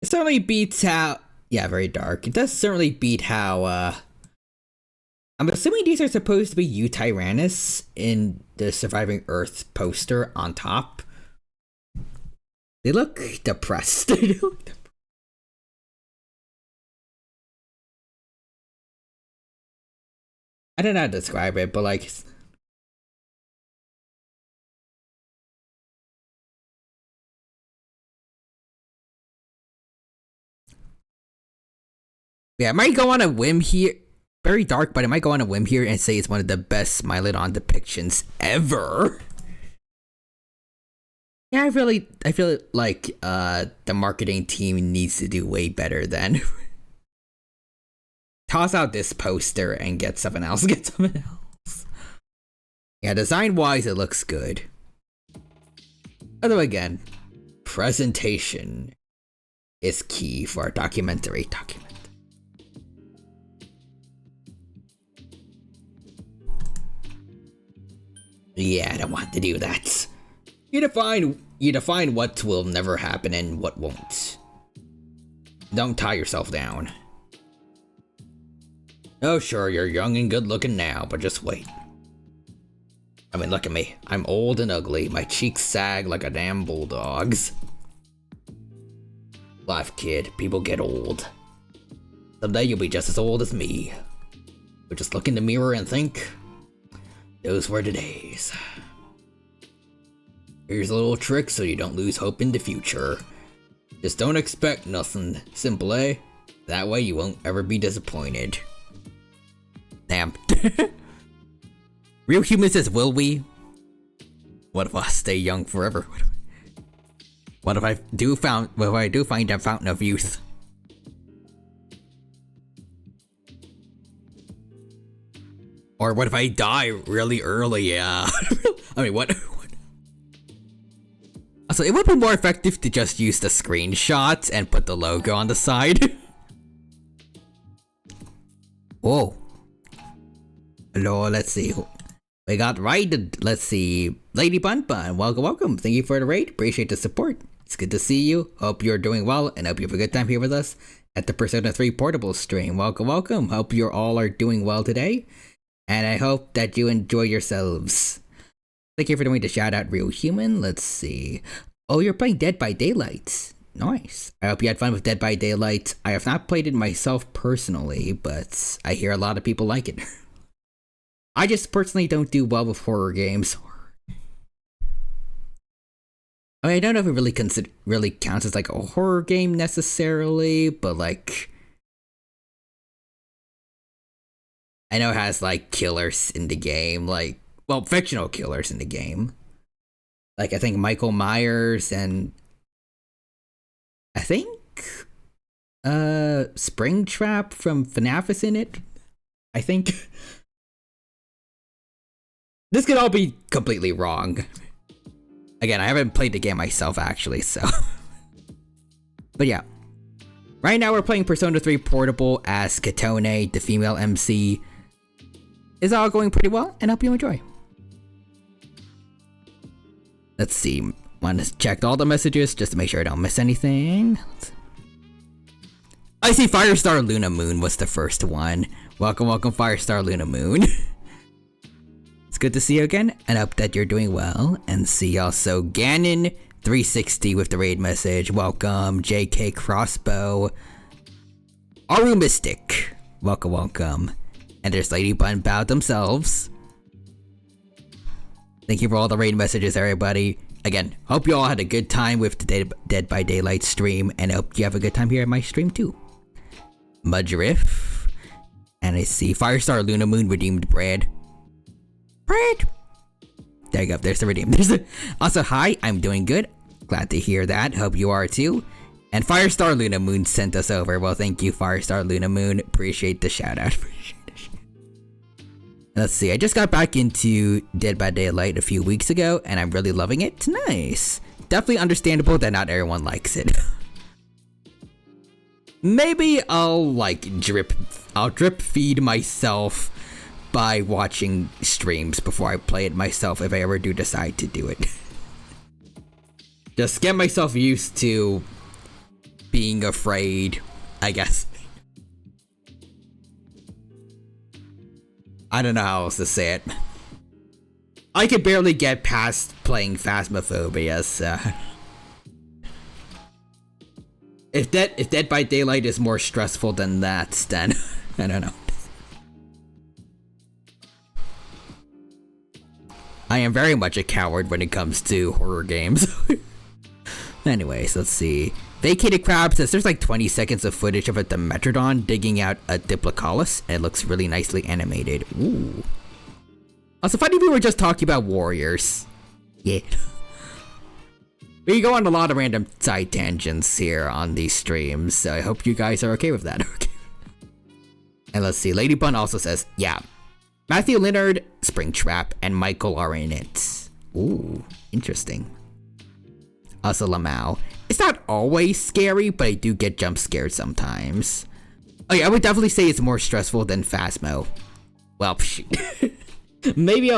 It certainly beats how... Yeah, very dark. It does certainly beat how, I'm assuming these are supposed to be Eutyrannus in the Surviving Earth poster on top. They look depressed. They look depressed. I don't know how to describe it, but like... Yeah, I might go on a whim here. Very dark, but I might go on a whim here and say it's one of the best Smilodon depictions ever. Yeah, I feel like the marketing team needs to do way better than toss out this poster and get something else. Get something else. Yeah, design wise, it looks good. Although again, presentation is key for a documentary document. Yeah, I don't want to do that. You define what will never happen and what won't. Don't tie yourself down. Oh sure, you're young and good looking now, but just wait. I mean, look at me. I'm old and ugly. My cheeks sag like a damn bulldog's. Life, kid. People get old. Someday you'll be just as old as me. But just look in the mirror and think, those were the days. Here's a little trick so you don't lose hope in the future. Just don't expect nothing. Simple, eh? That way you won't ever be disappointed. Damn. Real Human says, will we? What if I stay young forever? What if I do find a fountain of youth? Or what if I die really early? I mean, what? Also, it would be more effective to just use the screenshot and put the logo on the side. Whoa. Hello, let's see. We got raided. Let's see. Lady Bun Bun, welcome. Thank you for the raid. Appreciate the support. It's good to see you. Hope you're doing well and hope you have a good time here with us at the Persona 3 Portable stream. Welcome. Hope you all are doing well today. And I hope that you enjoy yourselves. Thank you for doing the shout out, Real Human. Let's see. Oh, you're playing Dead by Daylight. Nice. I hope you had fun with Dead by Daylight. I have not played it myself personally, but I hear a lot of people like it. I just personally don't do well with horror games. I mean, I don't know if it really counts as like a horror game necessarily, but like, I know it has like killers in the game, like, well, fictional killers in the game. Like, I think Michael Myers and I think Springtrap from FNAF is in it. I think. This could all be completely wrong. Again, I haven't played the game myself actually, so. But yeah. Right now we're playing Persona 3 Portable as Katone, the female MC. It's all going pretty well, and I hope you enjoy. Let's see. Want to check all the messages just to make sure I don't miss anything. I see Firestar Luna Moon was the first one. Welcome, Firestar Luna Moon. It's good to see you again, and hope that you're doing well. And see also Ganon360 with the raid message. Welcome, JK Crossbow. Aru Mystic. Welcome. And there's Lady Bun Bow themselves. Thank you for all the raid messages, everybody. Again, hope you all had a good time with the Dead by Daylight stream, and hope you have a good time here at my stream too. Mudriff. And I see Firestar Luna Moon redeemed bread. There you go, there's the redeem. Also, hi, I'm doing good. Glad to hear that. Hope you are too. And Firestar Luna Moon sent us over. Well, thank you, Firestar Luna Moon. Appreciate the shout out. Let's see, I just got back into Dead by Daylight a few weeks ago, and I'm really loving it. It's nice. Definitely understandable that not everyone likes it. Maybe I'll drip feed myself by watching streams before I play it myself if I ever do decide to do it. Just get myself used to being afraid, I guess. I don't know how else to say it. I could barely get past playing Phasmophobia, so. If Dead by Daylight is more stressful than that, then I don't know. I am very much a coward when it comes to horror games. Anyways, let's see. Vacated Crab says there's like 20 seconds of footage of a Dimetrodon digging out a Diplocaulus, and it looks really nicely animated. Ooh. Also, funny we were just talking about warriors. Yeah. We go on a lot of random side tangents here on these streams, so I hope you guys are okay with that. Okay. And let's see, Lady Bun also says, yeah, Matthew Leonard, Springtrap, and Michael are in it. Ooh, interesting. Also Lamau. It's not always scary, but I do get jump scared sometimes. Oh yeah, I would definitely say it's more stressful than Phasmo. Well, maybe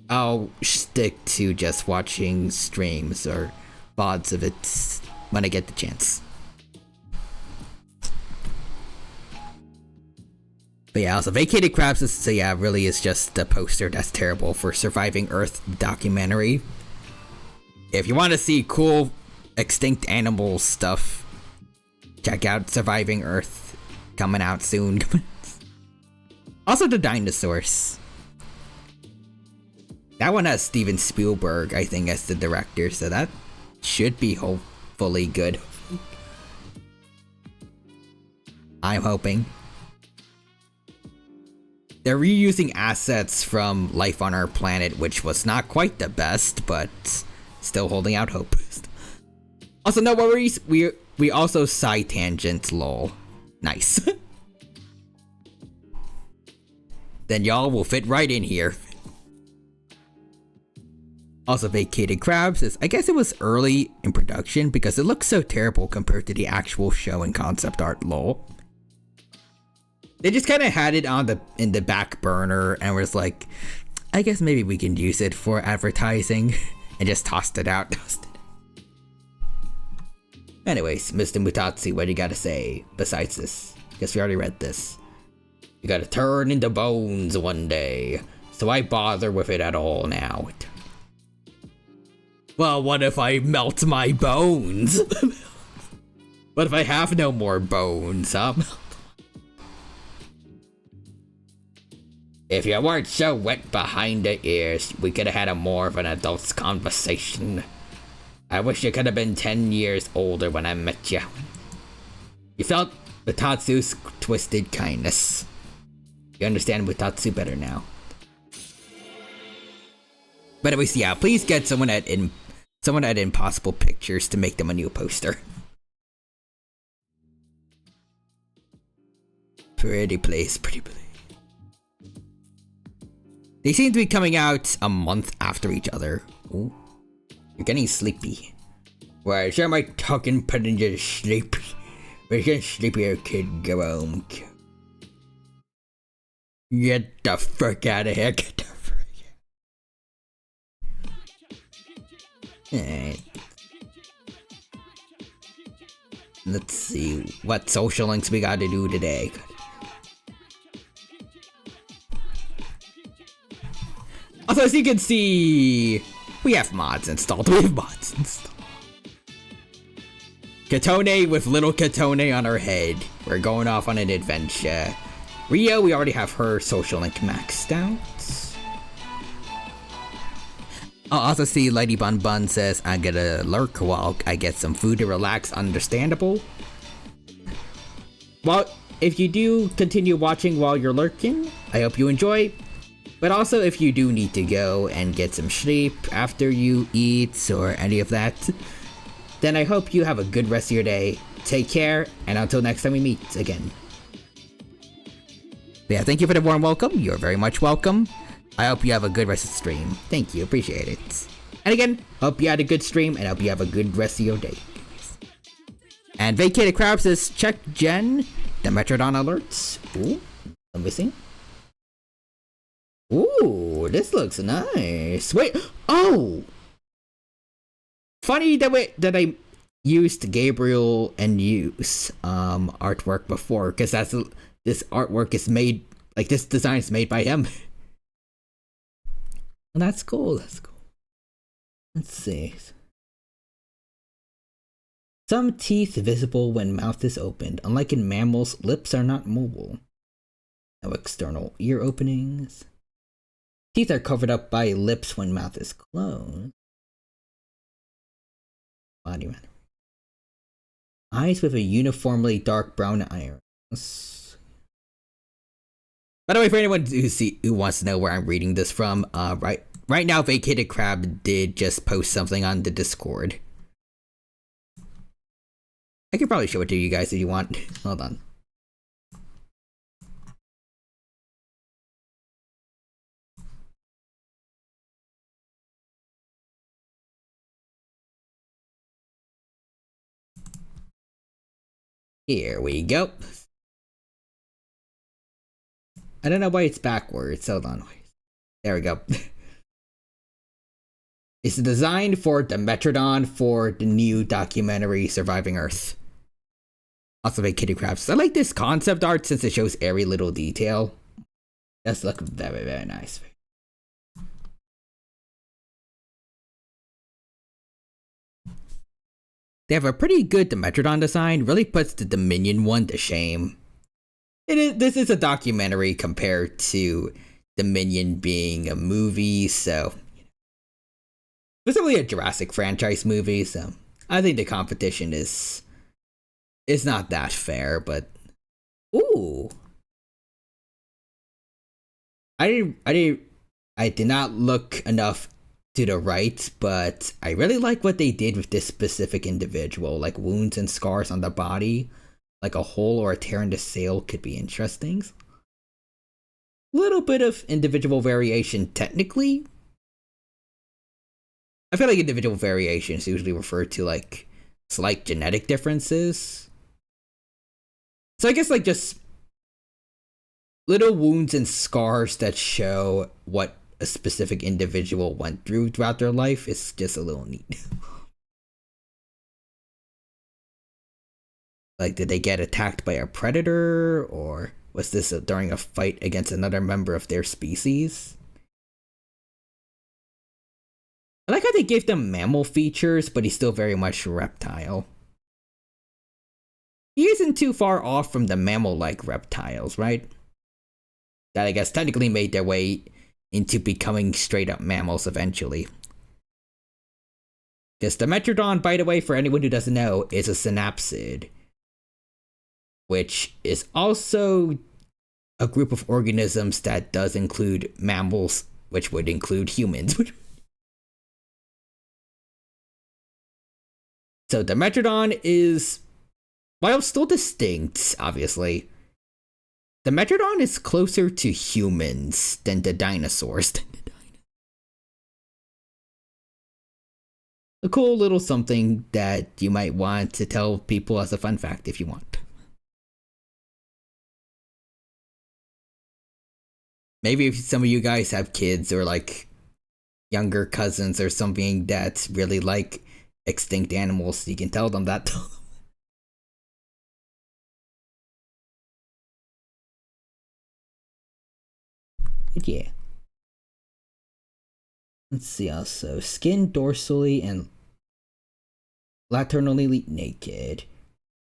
I'll stick to just watching streams or VODs of it when I get the chance. But yeah, also Vacated Crabs really is just a poster that's terrible for Surviving Earth documentary. If you want to see cool extinct animal stuff, check out Surviving Earth, coming out soon. Also the dinosaurs. That one has Steven Spielberg, I think, as the director, so that should be hopefully good. I'm hoping. They're reusing assets from Life on Our Planet, which was not quite the best, but still holding out hope. Also, no worries, we also side tangent, lol. Nice. Then y'all will fit right in here. Also, Vacated Crabs I guess it was early in production because it looks so terrible compared to the actual show and concept art, lol. They just kind of had it in the back burner and was like, I guess maybe we can use it for advertising, and just tossed it out. Anyways, Mr. Mutatsu, what do you gotta say besides this? Guess we already read this. You gotta turn into bones one day, so why bother with it at all now? Well, what if I melt my bones? What if I have no more bones, huh? If you weren't so wet behind the ears, we could have had a more of an adult's conversation. I wish you could have been 10 years older when I met you. You felt Mutatsu's twisted kindness. You understand Mutatsu better now. But anyways, yeah, please get someone at Impossible Pictures to make them a new poster. Pretty place, pretty place. They seem to be coming out a month after each other. Ooh. You're getting sleepy. Well, sure my talking put into to sleep. But you're sleepier kid, go home. Get the frick out of here, get the frick out. Alright. Let's see what social links we gotta do today. Also, as you can see, we have mods installed. Katone with little Katone on her head. We're going off on an adventure. Rio, we already have her social link maxed out. I'll also see Lady Bun Bun says, I'm gonna lurk while I get some food to relax. Understandable. Well, if you do continue watching while you're lurking, I hope you enjoy. But also, if you do need to go and get some sleep after you eat or any of that, then I hope you have a good rest of your day. Take care, and until next time we meet again. But yeah, thank you for the warm welcome. You're very much welcome. I hope you have a good rest of the stream. Thank you, appreciate it. And again, hope you had a good stream, and hope you have a good rest of your day. And Vacated Crab says, check Jen, the Metrodon alerts. Ooh, I'm missing. Ooh, this looks nice. Wait, oh! Funny that I used Gabriel and Use artwork before, because this artwork is made, like this design is made by him. Well, that's cool, that's cool. Let's see. Some teeth visible when mouth is opened. Unlike in mammals, lips are not mobile. No external ear openings. Teeth are covered up by lips when mouth is closed. Body matter. Eyes with a uniformly dark brown iris. By the way, for anyone who wants to know where I'm reading this from, right now Vacated Crab did just post something on the Discord. I could probably show it to you guys if you want. Hold on. Here we go. I don't know why it's backwards. Hold on. There we go. It's designed for Dimetrodon for the new documentary Surviving Earth. Also by Kitty Crafts. I like this concept art since it shows every little detail. Does look very, very nice. They have a pretty good Dimetrodon design, really puts the Dominion one to shame. This is a documentary compared to Dominion being a movie, so specifically a Jurassic franchise movie, so I think the competition is not that fair, but ooh. I did not look enough to the right, but I really like what they did with this specific individual, like wounds and scars on the body, like a hole or a tear in the sail could be interesting. Little bit of individual variation technically. I feel like individual variation is usually referred to like slight genetic differences. So I guess like just little wounds and scars that show what a specific individual went through throughout their life is just a little neat. Like, did they get attacked by a predator, or was this during a fight against another member of their species? I like how they gave them mammal features, but he's still very much reptile. He isn't too far off from the mammal-like reptiles, right? That I guess technically made their way into becoming straight-up mammals eventually. Because Dimetrodon, by the way, for anyone who doesn't know, is a synapsid, which is also a group of organisms that does include mammals, which would include humans. So Dimetrodon is, while still distinct, obviously, Dimetrodon is closer to humans than the dinosaurs. A cool little something that you might want to tell people as a fun fact if you want. Maybe if some of you guys have kids or like younger cousins or something that really like extinct animals, you can tell them that. But yeah. Let's see also. Skin dorsally and laternally naked.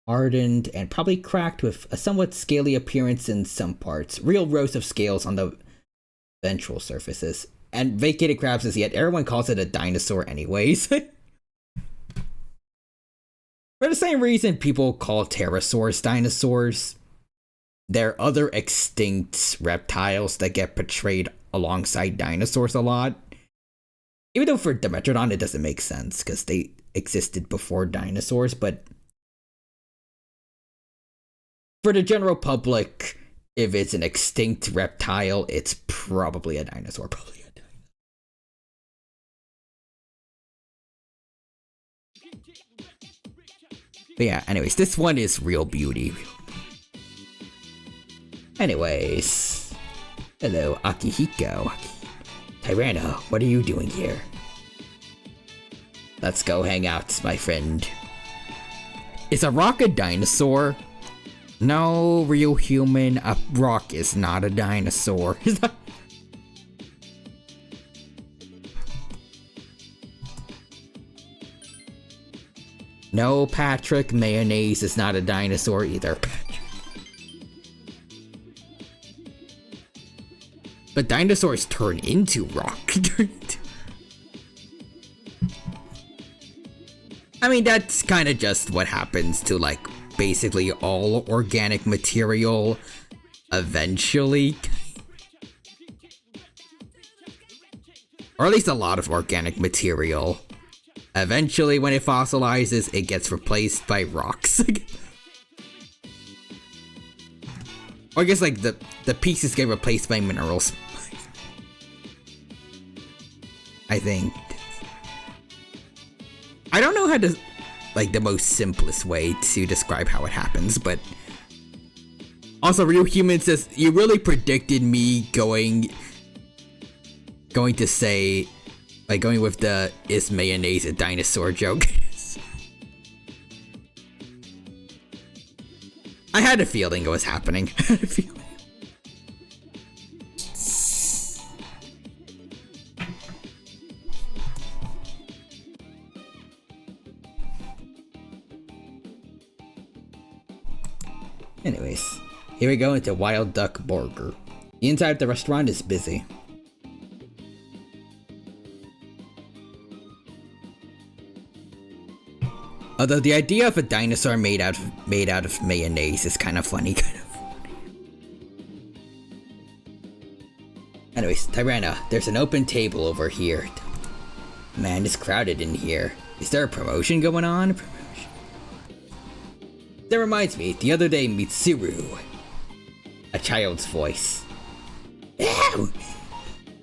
Hardened and probably cracked with a somewhat scaly appearance in some parts. Real rows of scales on the ventral surfaces. And vacated crabs is yet everyone calls it a dinosaur anyways. For the same reason people call pterosaurs dinosaurs. There are other extinct reptiles that get portrayed alongside dinosaurs a lot. Even though for Dimetrodon it doesn't make sense because they existed before dinosaurs, but for the general public, if it's an extinct reptile, it's probably a dinosaur. But yeah, anyways, this one is real beauty. Anyways, hello, Akihiko. Tyranno, what are you doing here? Let's go hang out, my friend. Is a rock a dinosaur? No, real human, a rock is not a dinosaur. No, Patrick, mayonnaise is not a dinosaur either. But dinosaurs turn into rock. I mean, that's kind of just what happens to, like, basically all organic material eventually. Or at least a lot of organic material. Eventually, when it fossilizes, it gets replaced by rocks. Or I guess, like, the pieces get replaced by minerals. I think. I don't know how to like the most simplest way to describe how it happens, but also Real Human says you really predicted me going to say, like, going with the is mayonnaise a dinosaur joke. I had a feeling it was happening. I had a feeling. Anyways, here we go into Wild Duck Burger. The inside of the restaurant is busy. Although the idea of a dinosaur made out of mayonnaise is kind of funny, Anyways, Tyranna, there's an open table over here. Man, it's crowded in here. Is there a promotion going on? That reminds me, the other day Mitsuru. A child's voice. Ow!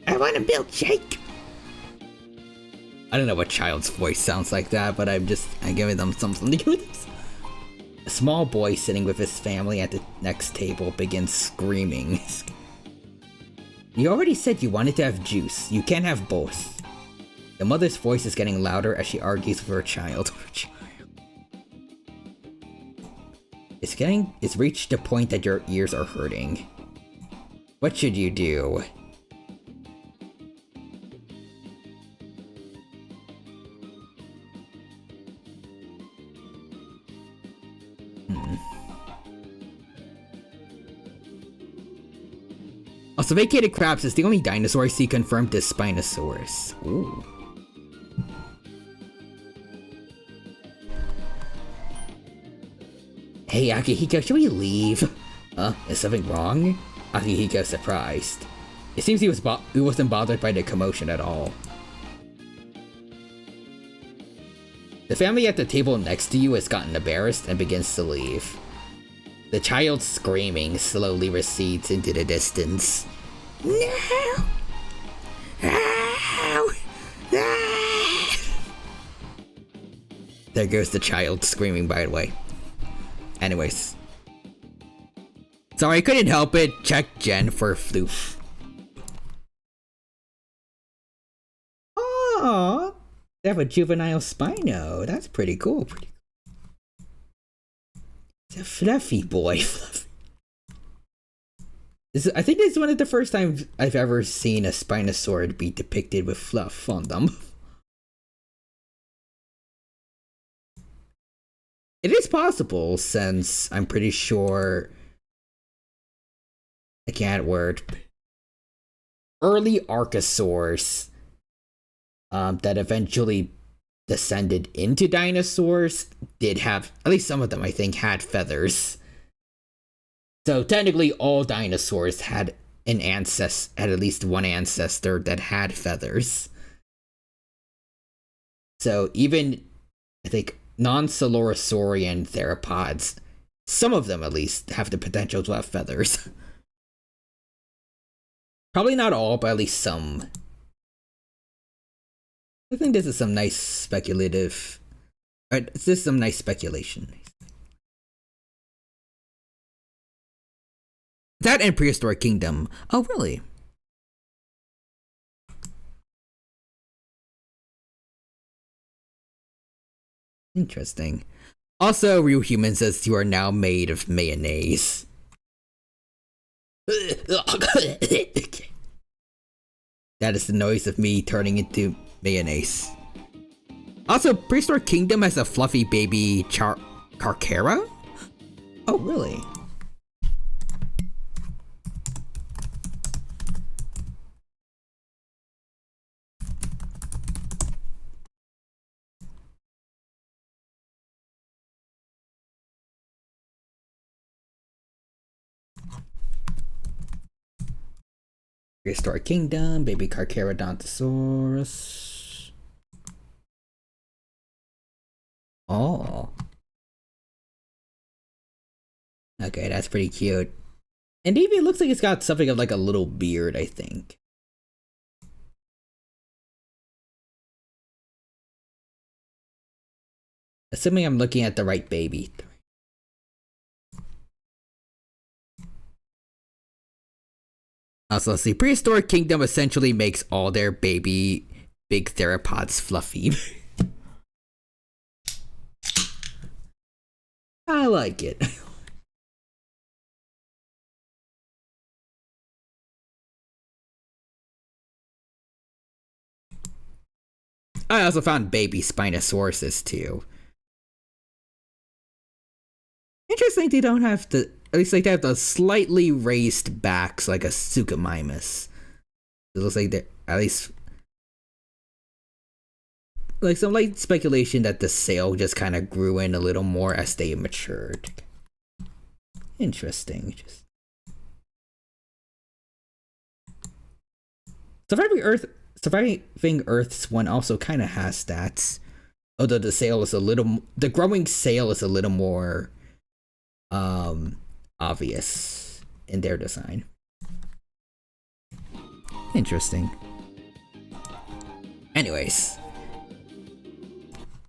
I want a milkshake! I don't know what child's voice sounds like that, but I'm giving them something to do with this. A small boy sitting with his family at the next table begins screaming. You already said you wanted to have juice. You can't have both. The mother's voice is getting louder as she argues with her child. It's reached a point that your ears are hurting. What should you do? Also, vacated crabs is the only dinosaur I see confirmed as Spinosaurus. Ooh. Hey, Akihiko, should we leave? Is something wrong? Akihiko surprised. It seems he wasn't bothered by the commotion at all. The family at the table next to you has gotten embarrassed and begins to leave. The child's screaming slowly recedes into the distance. No! Ow! Ah! There goes the child screaming, by the way. Anyways. Sorry, I couldn't help it. Check Jen for floof. Aww! They have a juvenile Spino. That's pretty cool. It's a fluffy boy. Fluffy. I think this is one of the first times I've ever seen a Spinosaur be depicted with fluff on them. It is possible, since I'm pretty sure I can't word. Early archosaurs that eventually descended into dinosaurs did have, at least some of them I think, had feathers. So technically all dinosaurs had at least one ancestor that had feathers. So even, I think, non-Coelurosaurian theropods, some of them at least, have the potential to have feathers. Probably not all, but at least some. I think this is some nice speculative... this is some nice speculation. That and Prehistoric Kingdom. Oh, really? Interesting. Also, Real Human says you are now made of mayonnaise. That is the noise of me turning into mayonnaise. Also, Prehistoric Kingdom has a fluffy baby Carcara? Oh, really? Prehistoric Kingdom, baby Carcharodontosaurus. Oh. Okay, that's pretty cute. And even it looks like it's got something of like a little beard, I think. Assuming I'm looking at the right baby. Also, let's see. Prehistoric Kingdom essentially makes all their baby big theropods fluffy. I like it. I also found baby Spinosauruses too. Interesting they don't have the, at least like they have the slightly raised backs like a Suchomimus. It looks like they're, at least, like some light speculation that the sail just kind of grew in a little more as they matured. Interesting. Just Surviving Earth's one also kind of has that. Although the sail is a little, the growing sail is a little more obvious in their design. Interesting. Anyways,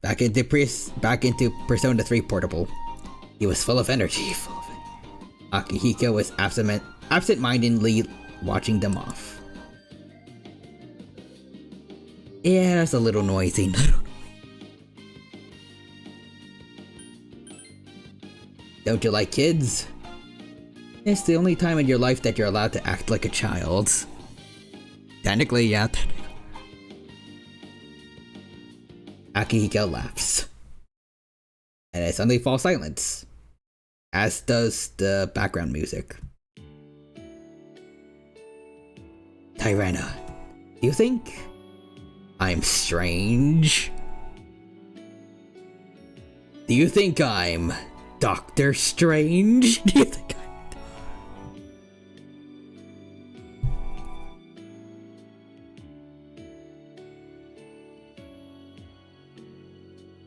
back into Persona 3 Portable. He was full of energy. Akihiko was absent-mindedly watching them off. Yeah, that's a little noisy. Don't you like kids? It's the only time in your life that you're allowed to act like a child. Technically, yeah. Akihiko laughs. And it suddenly falls silent. As does the background music. Tyranna, do you think I'm strange? Do you think I'm Doctor Strange? Do you think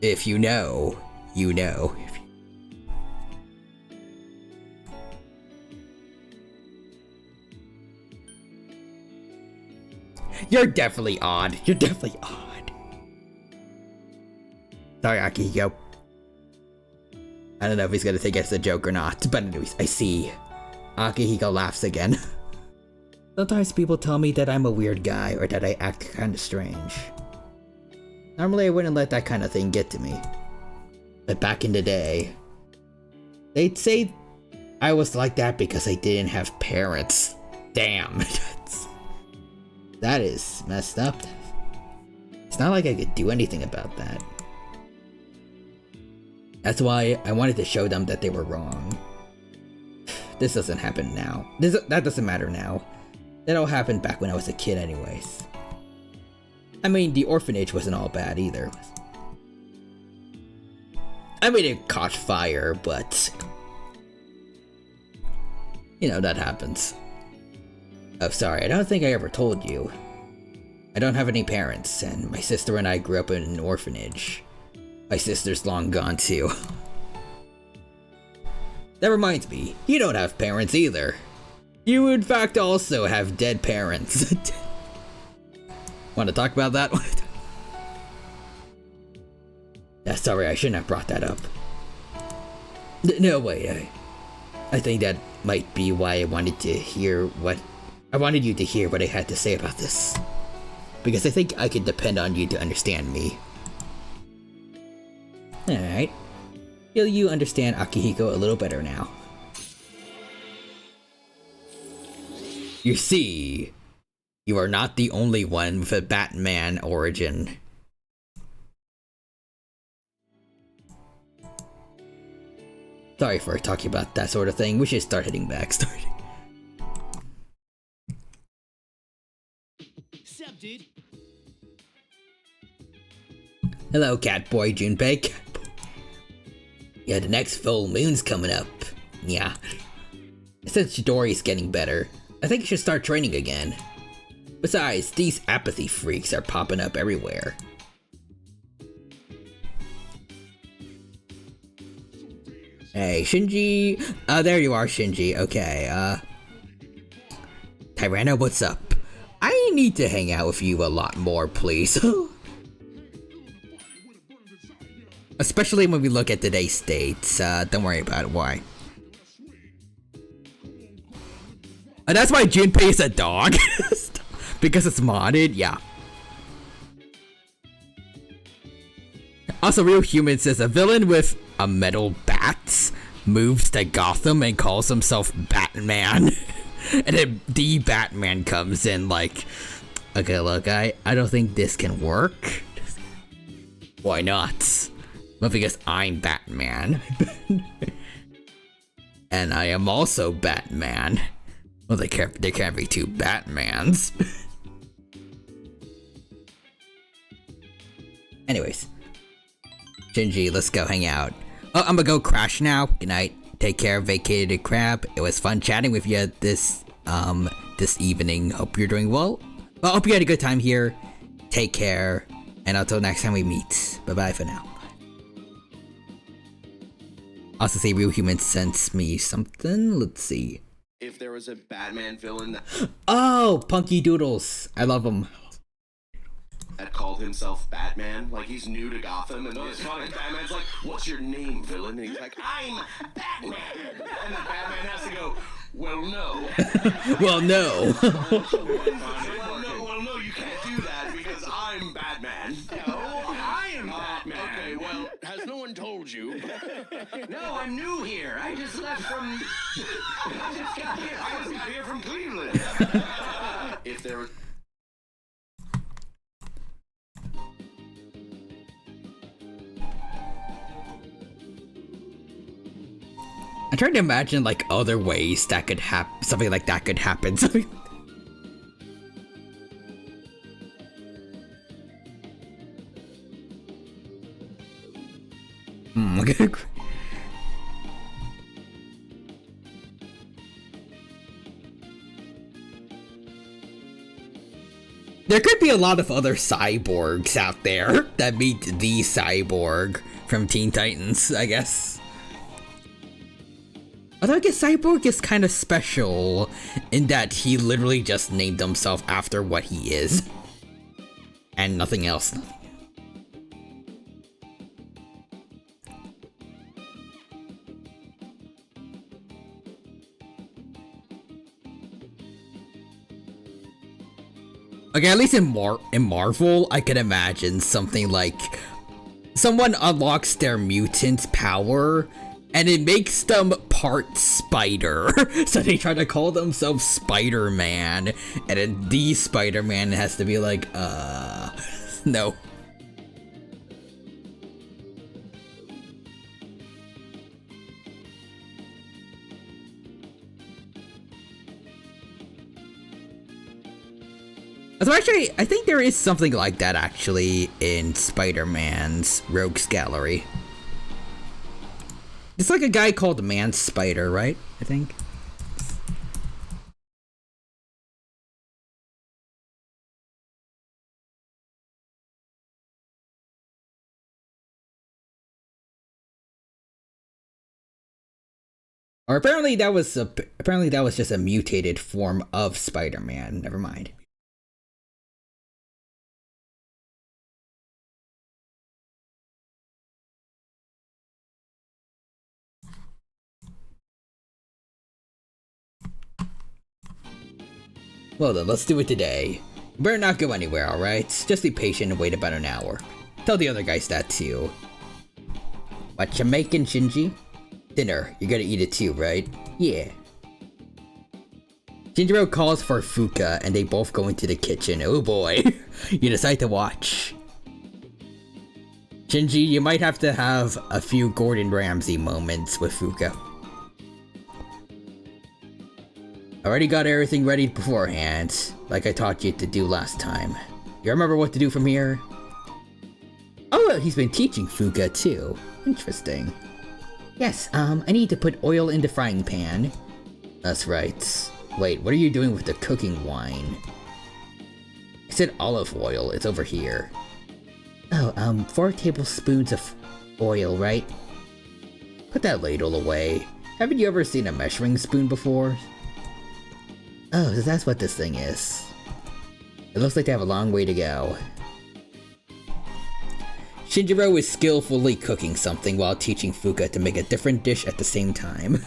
if you know, you know. You're definitely odd. You're definitely odd. Sorry, Akihiko. I don't know if he's gonna think it's a joke or not, but anyways, I see. Akihiko laughs again. Sometimes people tell me that I'm a weird guy or that I act kinda strange. Normally I wouldn't let that kind of thing get to me. But back in the day, they'd say I was like that because I didn't have parents. Damn. That is messed up. It's not like I could do anything about that. That's why I wanted to show them that they were wrong. This doesn't happen now. That doesn't matter now. That all happened back when I was a kid anyways. I mean, the orphanage wasn't all bad either. I mean, it caught fire, but you know, that happens. Oh, sorry, I don't think I ever told you. I don't have any parents, and my sister and I grew up in an orphanage. My sister's long gone too. That reminds me, you don't have parents either. You in fact also have dead parents. Want to talk about that one? Yeah, sorry, I shouldn't have brought that up. No, wait, I think that might be why I wanted you to hear what I had to say about this. Because I think I could depend on you to understand me. Alright. Feel you understand Akihiko a little better now. You see, you are not the only one with a Batman origin. Sorry for talking about that sort of thing. We should start heading back. Sup, dude? Hello, Catboy Junpei. Yeah, the next full moon's coming up. Yeah. Since Chidori's getting better, I think you should start training again. Besides, these apathy freaks are popping up everywhere. Hey, Shinji. There you are, Shinji. Okay, Tyranna, what's up? I need to hang out with you a lot more, please. Especially when we look at today's states. Don't worry about it. Why? And that's why Junpei is a dog. Because it's modded? Yeah. Also, Real Human says a villain with a metal bat moves to Gotham and calls himself Batman. And then the Batman comes in like, okay, look, I don't think this can work. Why not? Well, because I'm Batman. And I am also Batman. Well, there can't be two Batmans. Anyways. Shinji, let's go hang out. Oh, I'm gonna go crash now. Good night. Take care, Vacated Crab. It was fun chatting with you this evening. Hope you're doing well. Well, hope you had a good time here. Take care. And until next time we meet. Bye-bye for now. Also say Real Human sends me something. Let's see. If there was a Batman villain Oh, Punky Doodles. I love him. that called himself Batman, like he's new to Gotham, and this fucking Batman's like, "What's your name, villain?" And he's like, "I'm Batman." And then Batman has to go, "Well, no." Well, no. Well, no, you can't do that because I'm Batman. No, I am Batman. Okay, well, has no one told you? No, I'm new here. I just left from. I just got here from Cleveland. If there was. I'm trying to imagine like other ways that could happen. Something like that could happen. Okay. There could be a lot of other cyborgs out there that meet the cyborg from Teen Titans, I guess. Although I guess Cyborg is kind of special in that he literally just named himself after what he is. And nothing else. Okay, at least in Marvel, I can imagine something like someone unlocks their mutant power and it makes them part spider. So they try to call themselves Spider-Man, and then the Spider-Man has to be like, no. So actually, I think there is something like that actually in Spider-Man's Rogues Gallery. It's like a guy called Man Spider, right? I think. Or apparently that was just a mutated form of Spider-Man. Never mind. Well then, let's do it today. You better not go anywhere, alright? Just be patient and wait about an hour. Tell the other guys that too. What you making, Shinji? Dinner. You're gonna eat it too, right? Yeah. Shinjiro calls for Fuuka and they both go into the kitchen. Oh boy. You decide to watch. Shinji, you might have to have a few Gordon Ramsay moments with Fuuka. Already got everything ready beforehand, like I taught you to do last time. You remember what to do from here? Oh, he's been teaching Fuuka too. Interesting. Yes, I need to put oil in the frying pan. That's right. Wait, what are you doing with the cooking wine? I said olive oil, it's over here. Oh, 4 tablespoons of oil, right? Put that ladle away. Haven't you ever seen a measuring spoon before? Oh, so that's what this thing is. It looks like they have a long way to go. Shinjiro is skillfully cooking something while teaching Fuuka to make a different dish at the same time.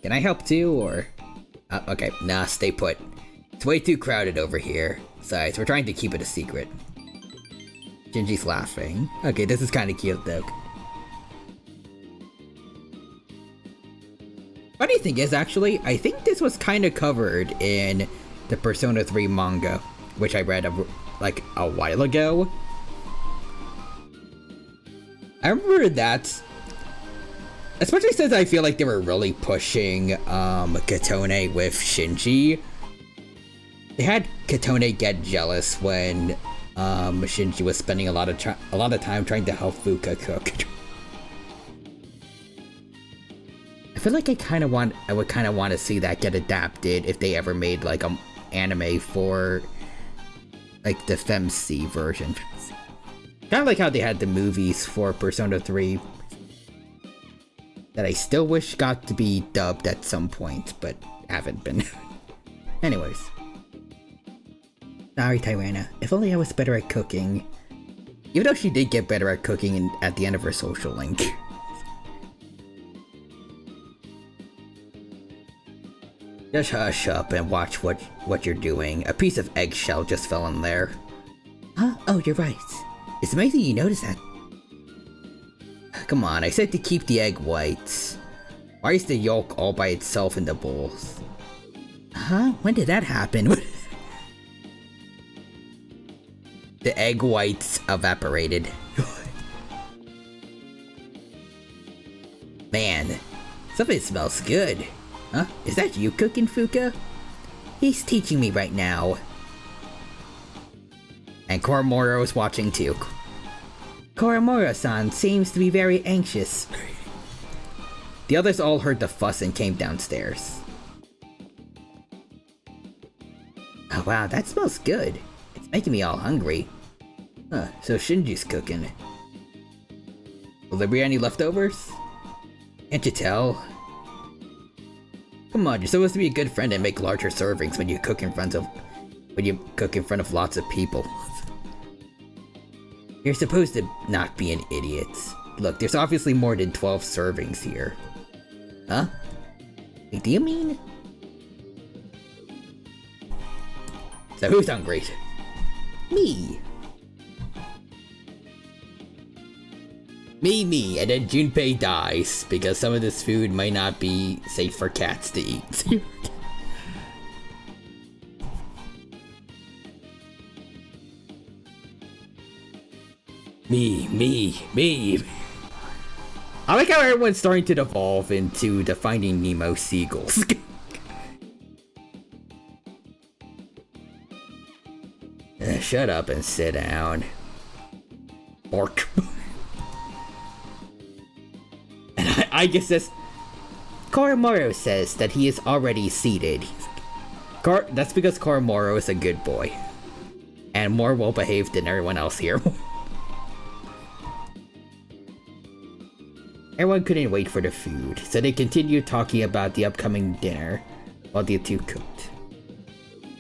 Can I help too, or? Okay, nah, stay put. It's way too crowded over here. Besides, we're trying to keep it a secret. Shinji's laughing. Okay, this is kinda cute though. Funny thing is, actually, I think this was kinda covered in the Persona 3 manga, which I read like a while ago. I remember that, especially since I feel like they were really pushing Katone with Shinji. They had Katone get jealous when Shinji was spending a lot of time trying to help Fuuka cook. I feel like I would kind of want to see that get adapted if they ever made like an anime for like the FemC version. Kind of like how they had the movies for Persona 3 that I still wish got to be dubbed at some point, but haven't been. Anyways. Sorry, Tyrana. If only I was better at cooking. Even though she did get better at cooking at the end of her social link. Just hush up and watch what you're doing. A piece of eggshell just fell in there. Huh? Oh, you're right. It's amazing you noticed that. Come on, I said to keep the egg whites. Why is the yolk all by itself in the bowls? Huh? When did that happen? The egg whites evaporated. Man, something smells good. Huh? Is that you cooking, Fuuka? He's teaching me right now. And Koromoro is watching too. Koromoro-san seems to be very anxious. The others all heard the fuss and came downstairs. Oh wow, that smells good. It's making me all hungry. Huh, so Shinji's cooking. Will there be any leftovers? Can't you tell? Come on, you're supposed to be a good friend and make larger servings when you cook in front of lots of people. You're supposed to not be an idiot. Look, there's obviously more than 12 servings here. Huh? Wait, do you mean? So who's hungry? Me, and then Junpei dies because some of this food might not be safe for cats to eat. Me. I like how everyone's starting to devolve into the Finding Nemo seagulls. Shut up and sit down. Bork. And I guess this... Koromoro says that he is already seated. That's because Koromoro is a good boy. And more well-behaved than everyone else here. Everyone couldn't wait for the food, so they continued talking about the upcoming dinner while the two cooked.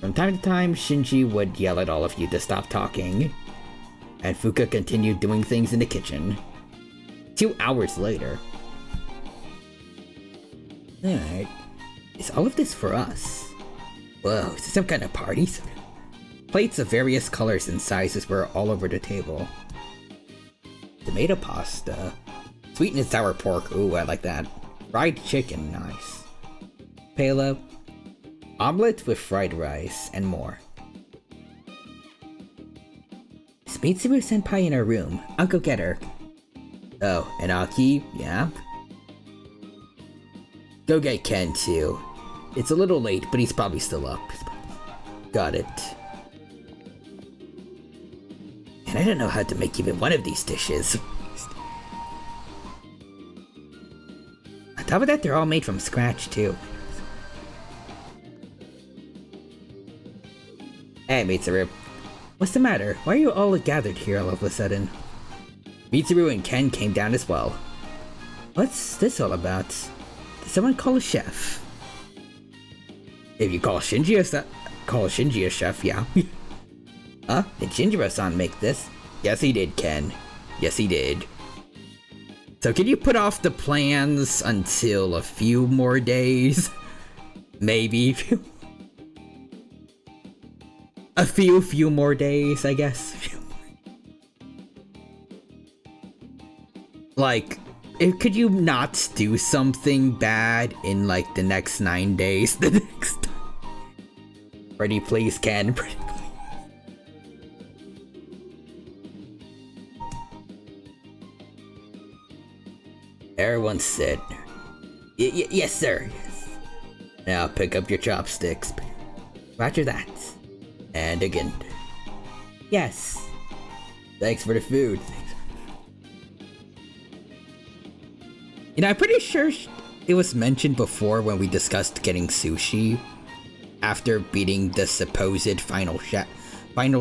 From time to time, Shinji would yell at all of you to stop talking, and Fuuka continued doing things in the kitchen. 2 hours later. Alright, is all of this for us? Whoa, is this some kind of party? Plates of various colors and sizes were all over the table. Tomato pasta. Sweet and sour pork, ooh, I like that. Fried chicken, nice. Pela. Omelette with fried rice, and more. Is Mitsuru-senpai in her room? I'll go get her. Oh, and Aki, yeah? Go get Ken, too. It's a little late, but he's probably still up. Got it. And I don't know how to make even one of these dishes. On top of that, they're all made from scratch, too. Hey, Mitsuru. What's the matter? Why are you all gathered here all of a sudden? Mitsuru and Ken came down as well. What's this all about? Did someone call a chef? If you call Shinji a chef, yeah. Huh? Did Shinjiro-san make this? Yes, he did, Ken. Yes, he did. So can you put off the plans until a few more days? Maybe. A few more days, I guess. Like, could you not do something bad in like the next 9 days? The next time. Pretty please, Ken. Pretty please. Everyone sit. Yes, sir. Yes. Now pick up your chopsticks. Roger that. And again. Yes. Thanks for the food. You know, I'm pretty sure it was mentioned before when we discussed getting sushi after beating the supposed final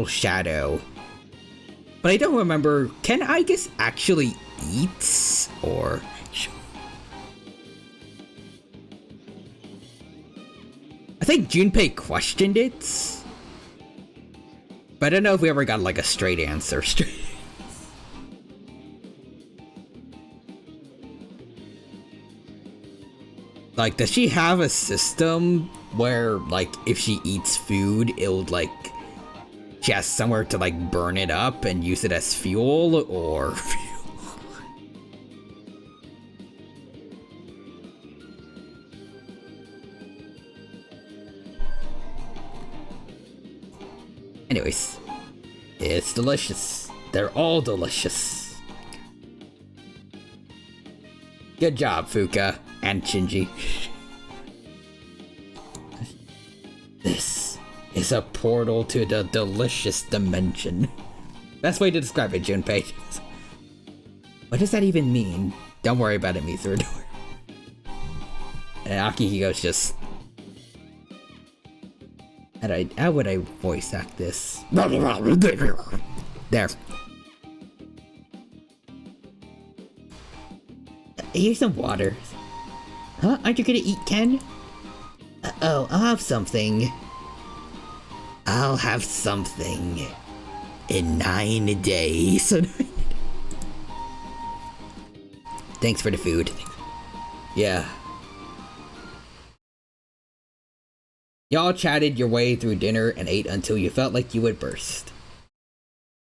shadow. But I don't remember, can I guess actually eat or... I think Junpei questioned it, but I don't know if we ever got like a straight answer. Like, does she have a system where, like, if she eats food, it'll, like, she has somewhere to, like, burn it up and use it as fuel, or... Anyways, it's delicious. They're all delicious. Good job, Fuuka and Shinji. This is a portal to the delicious dimension. Best way to describe it, Junpei. What does that even mean? Don't worry about it, Mithra. And Akihiko's just... How would I voice act this? There. Here's some water. Huh? Aren't you gonna eat, Ken? Oh, I'll have something. I'll have something in 9 days. Thanks for the food. Yeah. Y'all chatted your way through dinner and ate until you felt like you would burst.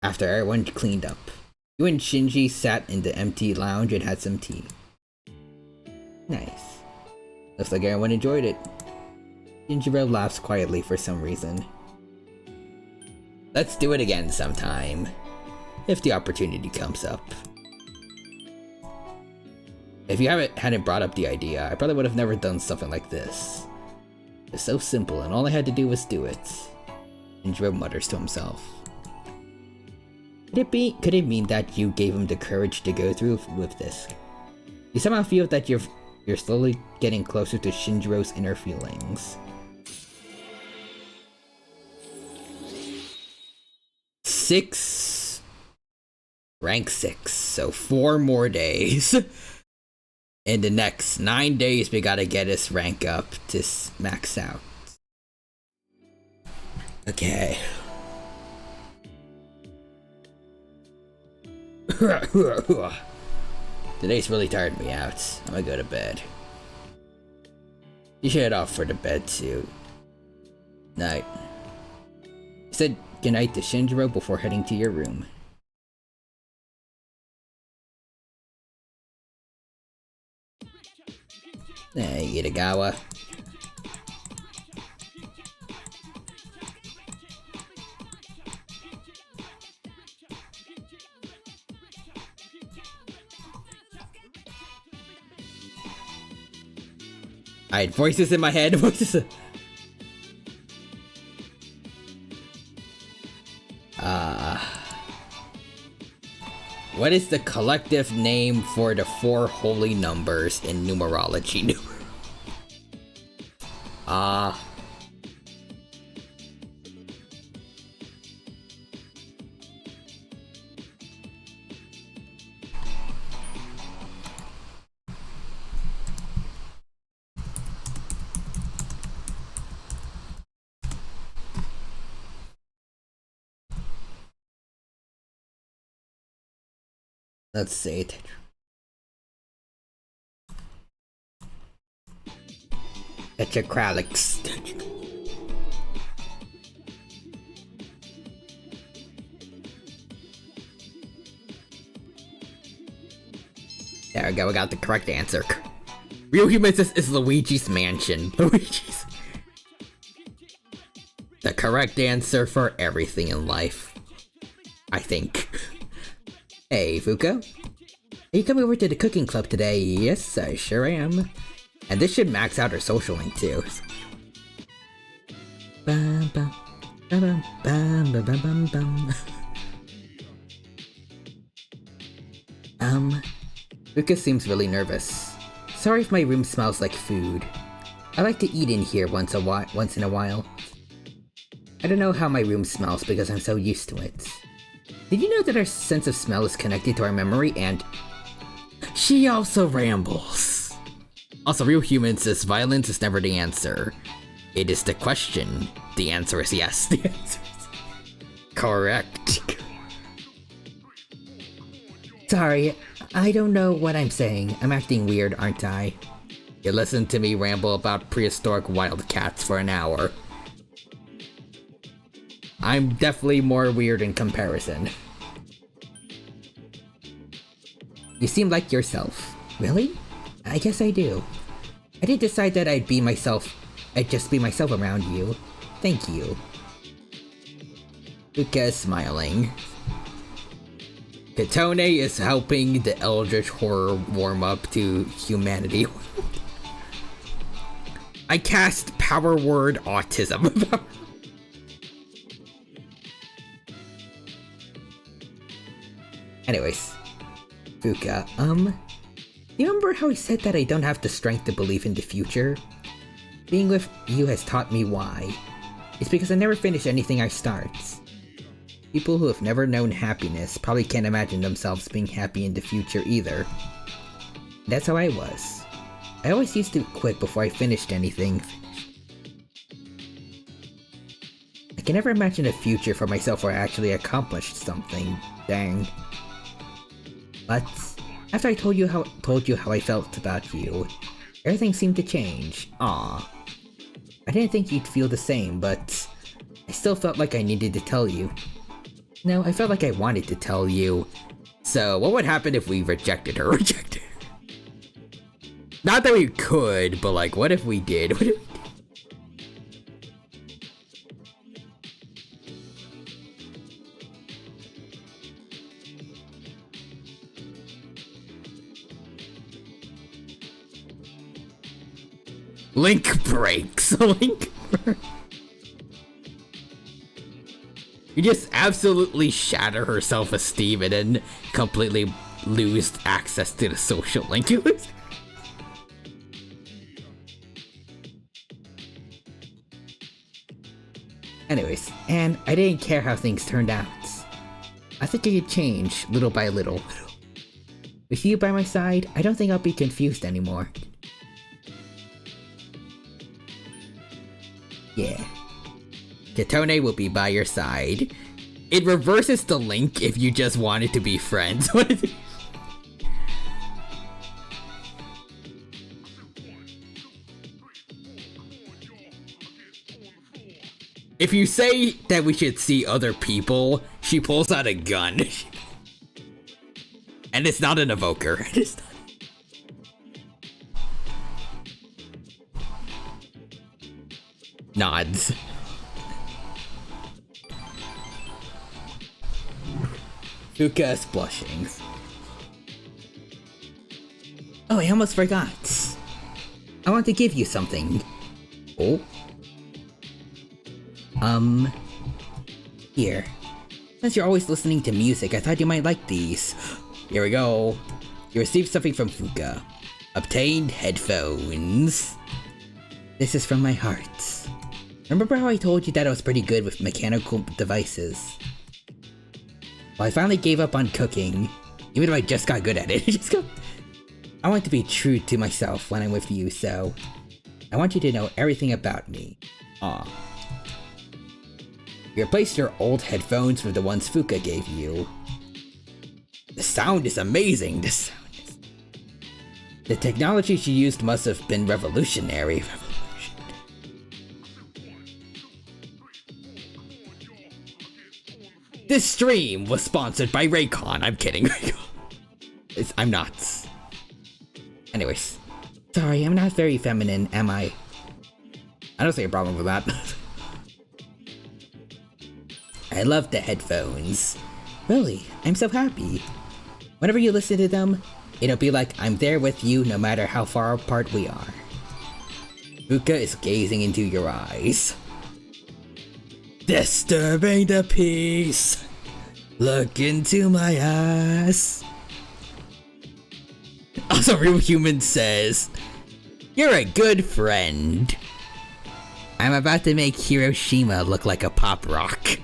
After everyone cleaned up, you and Shinji sat in the empty lounge and had some tea. Nice. Looks like everyone enjoyed it. Shinjiro laughs quietly for some reason. Let's do it again sometime, if the opportunity comes up. If you hadn't brought up the idea, I probably would have never done something like this. It's so simple, and all I had to do was do it. Shinjiro mutters to himself. Could it mean that you gave him the courage to go through with this? You somehow feel that you're slowly getting closer to Shinjiro's inner feelings. Rank 6, so 4 more days. In the next 9 days, we gotta get his rank up to max out. Okay. Today's really tired me out. I'm gonna go to bed. You should head off for the bed too. Night. You said goodnight to Shinjiro before heading to your room. Hey, Itagawa. I had voices in my head. Voices. What is the collective name for the 4 holy numbers in numerology? Let's see. Tetracralix. There we go, we got the correct answer. Real Humans is Luigi's Mansion. Luigi's. The correct answer for everything in life. I think. Hey, Fuuka? Are you coming over to the cooking club today? Yes, I sure am. And this should max out our social link too. Bum, bum, bum, bum, bum, bum, bum, bum. Fuuka seems really nervous. Sorry if my room smells like food. I like to eat in here once in a while. I don't know how my room smells because I'm so used to it. Did you know that our sense of smell is connected to our memory and... She also rambles. Also, Real Humans says violence is never the answer. It is the question. The answer is yes. The answer is... Correct. Sorry, I don't know what I'm saying. I'm acting weird, aren't I? You listened to me ramble about prehistoric wildcats for an hour. I'm definitely more weird in comparison. You seem like yourself. Really? I guess I do. I did decide that I'd just be myself around you. Thank you. Fuuka is smiling. Katone is helping the eldritch horror warm up to humanity. I cast power word autism. Anyways, Fuuka, you remember how I said that I don't have the strength to believe in the future? Being with you has taught me why. It's because I never finish anything I start. People who have never known happiness probably can't imagine themselves being happy in the future either. That's how I was. I always used to quit before I finished anything. I can never imagine a future for myself where I actually accomplished something. Dang. But after I told you how I felt about you, everything seemed to change. Aww. I didn't think you'd feel the same, but I still felt like I needed to tell you. No, I felt like I wanted to tell you. So, what would happen if we rejected her? Not that we could, but like, what if we did? What if we did? Link breaks. Link breaks. You just absolutely shatter her self-esteem and then completely lose access to the social link. You lose. Anyways, and I didn't care how things turned out. I think I could change little by little. With you by my side, I don't think I'll be confused anymore. Yeah. Katone will be by your side. It reverses the link if you just wanted to be friends. If you say that we should see other people, she pulls out a gun. And it's not an evoker. It's not. Nods. Fuuka is blushing. Oh, I almost forgot. I want to give you something. Oh? Here. Since you're always listening to music, I thought you might like these. Here we go. You received something from Fuuka. Obtained headphones. This is from my heart. Remember how I told you that I was pretty good with mechanical devices? Well, I finally gave up on cooking, even though I just got good at it. I want to be true to myself when I'm with you, so I want you to know everything about me. Aw. You replaced your old headphones with the ones Fuuka gave you. The sound is amazing. The technology she used must have been revolutionary. This stream was sponsored by Raycon. I'm kidding. I'm not. Anyways. Sorry, I'm not very feminine, am I? I don't see a problem with that. I love the headphones. Really, I'm so happy. Whenever you listen to them, it'll be like I'm there with you no matter how far apart we are. Fuuka is gazing into your eyes. Disturbing the peace. Look into my eyes. Also, Real Human says, "You're a good friend. I'm about to make Hiroshima look like a pop rock."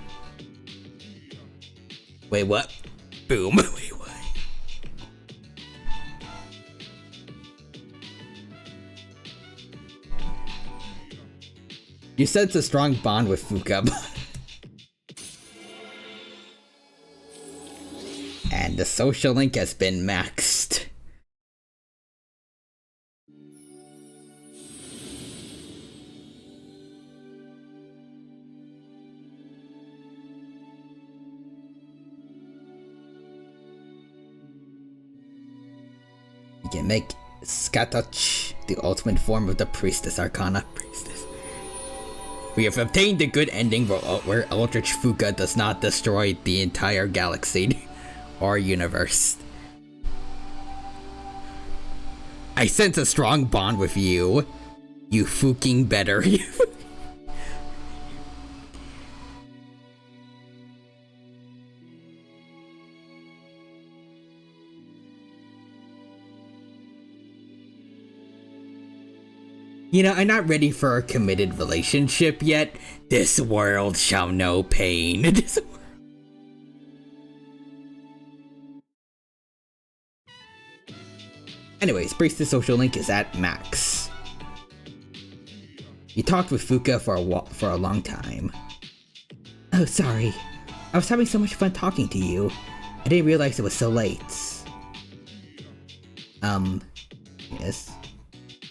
Wait, what? Boom. Wait, what? You sense a strong bond with Fuuka. And the social link has been maxed. You can make Skatach the ultimate form of the Priestess Arcana. We have obtained a good ending where eldritch fuuka does not destroy the entire galaxy or universe. I sense a strong bond with you. You fucking better. You know, I'm not ready for a committed relationship yet. This world shall know pain. Anyways, Priestess social link is at max. You talked with Fuuka for a long time. Oh, sorry. I was having so much fun talking to you. I didn't realize it was so late. Yes.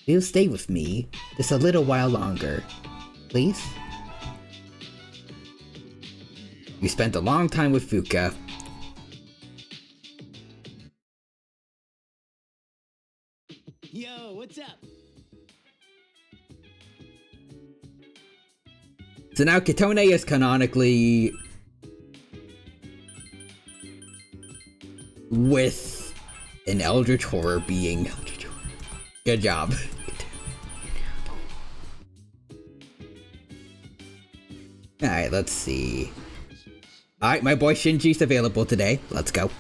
Will you stay with me just a little while longer, please? You spent a long time with Fuuka. Yo, what's up? So now Kitone is canonically with an eldritch horror being. Good job. Alright, let's see. Alright, my boy Shinji's available today. Let's go.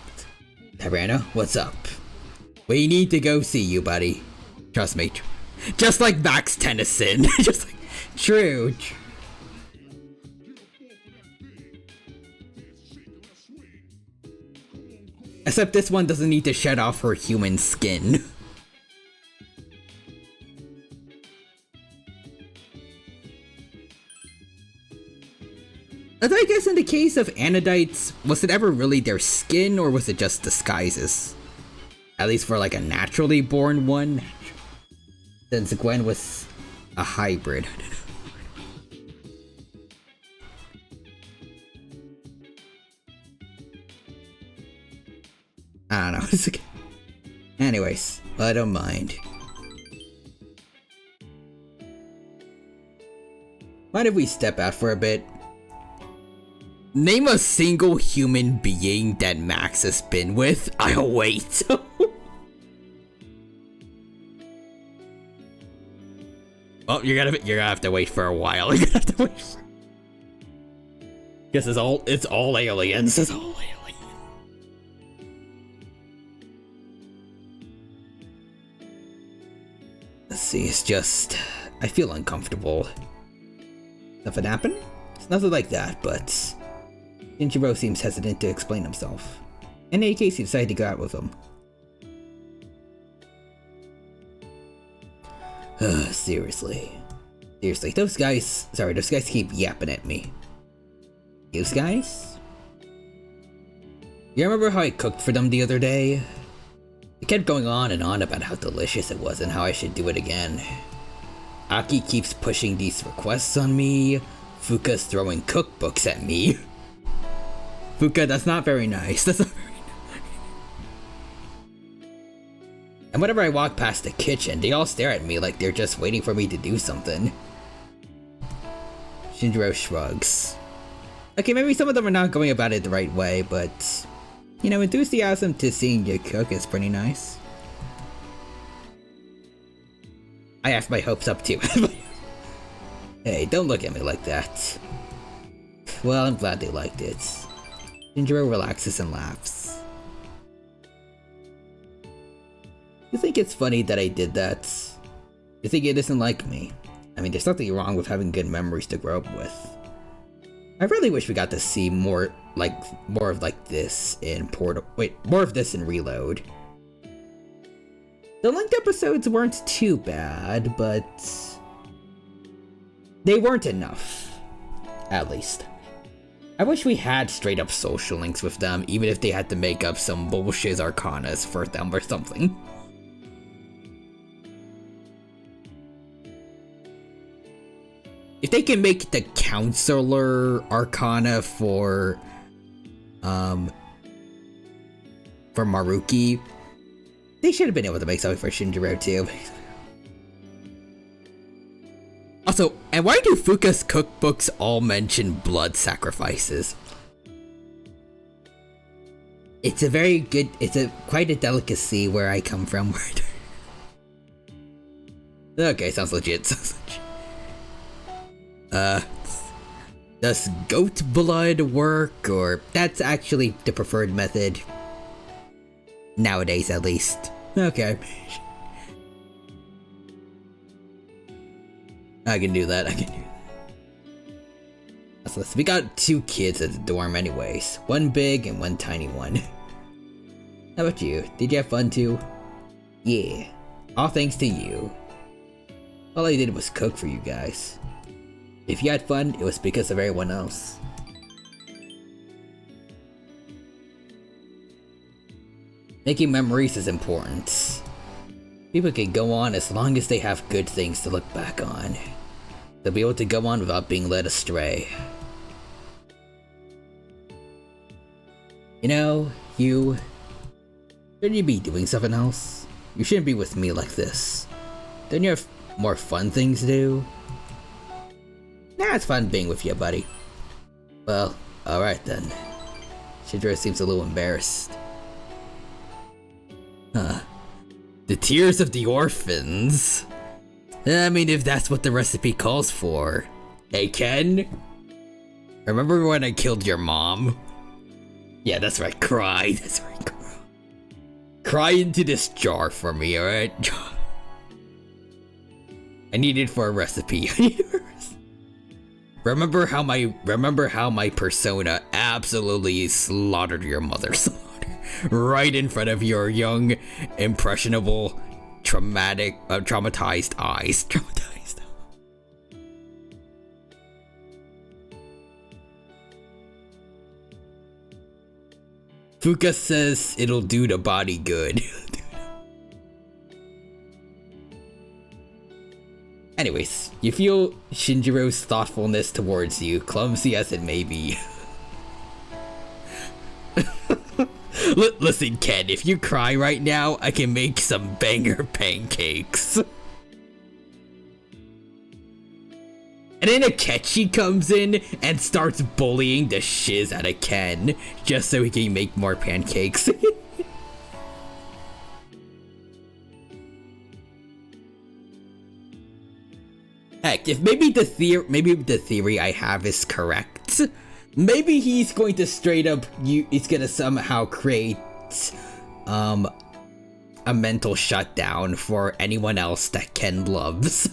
Tyrano, what's up? We need to go see you, buddy. Trust me. Just like Max Tennyson. Just like... True. Except this one doesn't need to shed off her human skin. I guess in the case of Anodites, was it ever really their skin or was it just disguises? At least for like a naturally born one? Since Gwen was a hybrid. I don't know. Anyways, I don't mind. Mind if we step out for a bit? Name a single human being that Max has been with. I'll wait. Oh, you're gonna have to wait for a while. You're gonna have to wait. Guess it's all aliens. It's all aliens. Let's see. It's just I feel uncomfortable. Nothing happened? It's nothing like that, but Shinjiro seems hesitant to explain himself. In any case, he decided to go out with him. Seriously, those guys keep yapping at me. Those guys? You remember how I cooked for them the other day? They kept going on and on about how delicious it was and how I should do it again. Aki keeps pushing these requests on me. Fuuka's throwing cookbooks at me. Fuuka, that's not very nice. That's not very nice. And whenever I walk past the kitchen, they all stare at me like they're just waiting for me to do something. Shinjiro shrugs. Okay, maybe some of them are not going about it the right way, but... You know, enthusiasm to seeing you cook is pretty nice. I have my hopes up too. Hey, don't look at me like that. Well, I'm glad they liked it. Shinjiro relaxes and laughs. You think it's funny that I did that? You think it isn't like me? I mean, there's nothing wrong with having good memories to grow up with. I really wish we got to see more of like this in more of this in Reload. The linked episodes weren't too bad, but they weren't enough. At least. I wish we had straight up social links with them, even if they had to make up some bullshit arcanas for them or something. If they can make the counselor arcana for Maruki, they should have been able to make something for Shinjiro too. Also, and why do Fuuka's cookbooks all mention blood sacrifices? It's quite a delicacy where I come from. Okay, sounds legit. Does goat blood work, or that's actually the preferred method? Nowadays, at least. Okay. I can do that, So we got 2 kids at the dorm anyways. One big and one tiny one. How about you? Did you have fun too? Yeah. All thanks to you. All I did was cook for you guys. If you had fun, it was because of everyone else. Making memories is important. People can go on as long as they have good things to look back on. They'll be able to go on without being led astray. You know, shouldn't you be doing something else? You shouldn't be with me like this. Don't you have more fun things to do? Nah, it's fun being with you, buddy. Well, alright then. Shinjiro seems a little embarrassed. Huh. The tears of the orphans? I mean, if that's what the recipe calls for. Hey, Ken? Remember when I killed your mom? Yeah, that's right, cry. That's right, cry. Cry into this jar for me, alright? I need it for a recipe. Remember how my persona absolutely slaughtered your mother, right in front of your young, impressionable, traumatized eyes. Fuuka says it'll do the body good. Anyways, you feel Shinjiro's thoughtfulness towards you, clumsy as it may be. Listen, Ken, if you cry right now, I can make some banger pancakes. And then Akechi comes in and starts bullying the shiz out of Ken, just so he can make more pancakes. Heck, if maybe the theory I have is correct, maybe he's going to straight up, he's gonna somehow create, a mental shutdown for anyone else that Ken loves.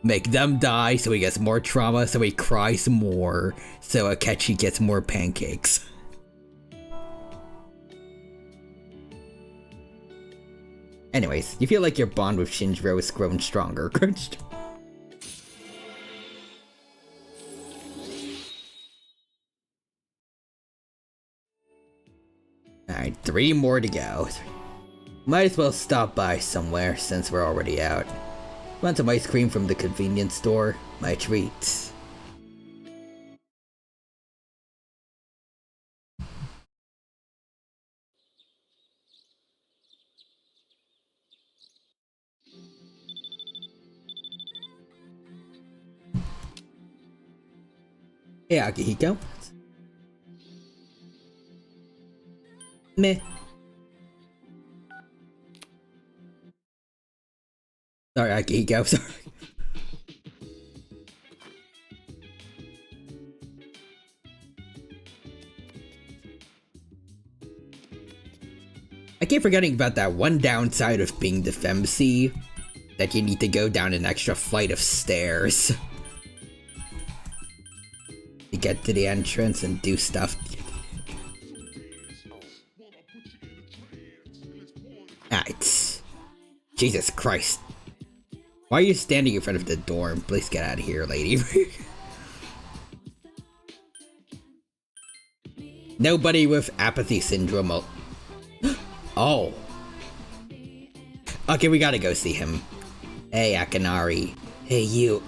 Make them die so he gets more trauma, so he cries more, so Akechi gets more pancakes. Anyways, you feel like your bond with Shinjiro has grown stronger. Alright, 3 more to go. Might as well stop by somewhere since we're already out. Want some ice cream from the convenience store? My treat. Hey, Akihiko. Meh. Sorry, Akihiko, sorry. I keep forgetting about that one downside of being the FemC, that you need to go down an extra flight of stairs to get to the entrance and do stuff. Alright. Jesus Christ. Why are you standing in front of the door? Please get out of here, lady. Nobody with apathy syndrome will... Oh. Okay, we gotta go see him. Hey, Akanari. Hey, you.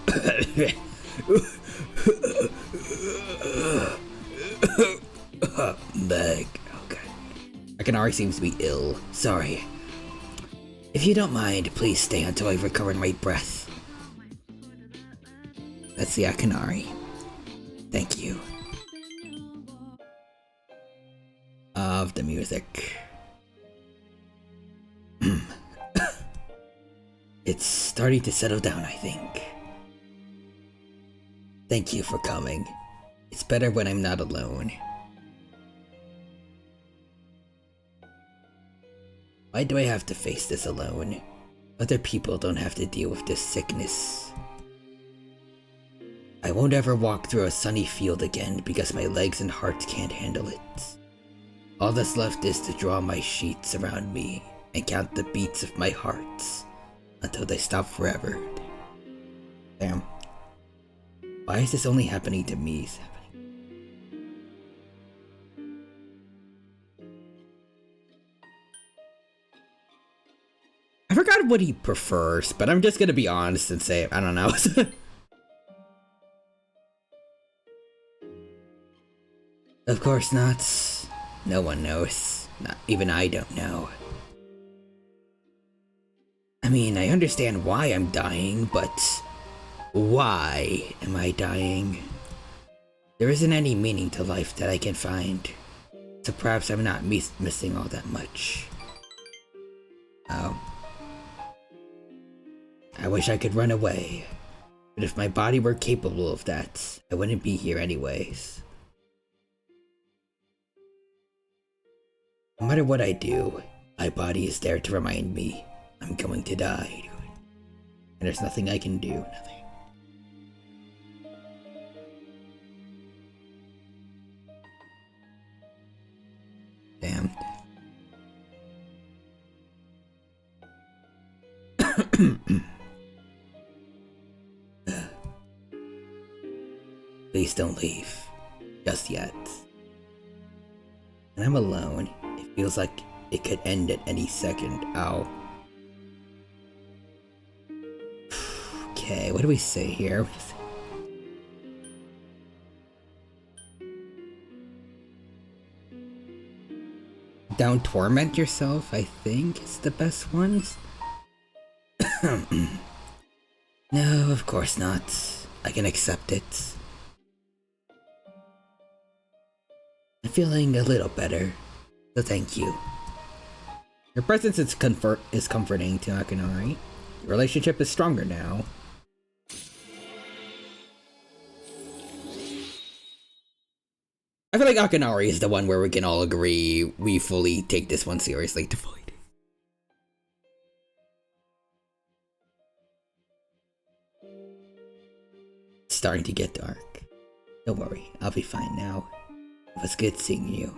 Beg. Okay. Akanari seems to be ill. Sorry. If you don't mind, please stay until I recover my breath. That's the Akanari. Thank you. Of the music. It's starting to settle down, I think. Thank you for coming. It's better when I'm not alone. Why do I have to face this alone? Other people don't have to deal with this sickness. I won't ever walk through a sunny field again because my legs and heart can't handle it. All that's left is to draw my sheets around me and count the beats of my heart until they stop forever. Damn. Why is this only happening to me? I forgot what he prefers, but I'm just gonna be honest and say, I don't know. Of course not. No one knows. Not even I don't know. I mean, I understand why I'm dying, but why am I dying? There isn't any meaning to life that I can find, so perhaps I'm not missing all that much. Oh. I wish I could run away, but if my body were capable of that, I wouldn't be here anyways. No matter what I do, my body is there to remind me I'm going to die. And there's nothing I can do, nothing. Damn. Please don't leave. Just yet. When I'm alone, it feels like it could end at any second. Ow. Okay, what do we say here? Don't torment yourself, I think, is the best one. No, of course not. I can accept it. I'm feeling a little better, so thank you. Your presence is comforting to Akanari. The relationship is stronger now. I feel like Akanari is the one where we can all agree we fully take this one seriously to fight. It's starting to get dark. Don't worry, I'll be fine now. It was good seeing you.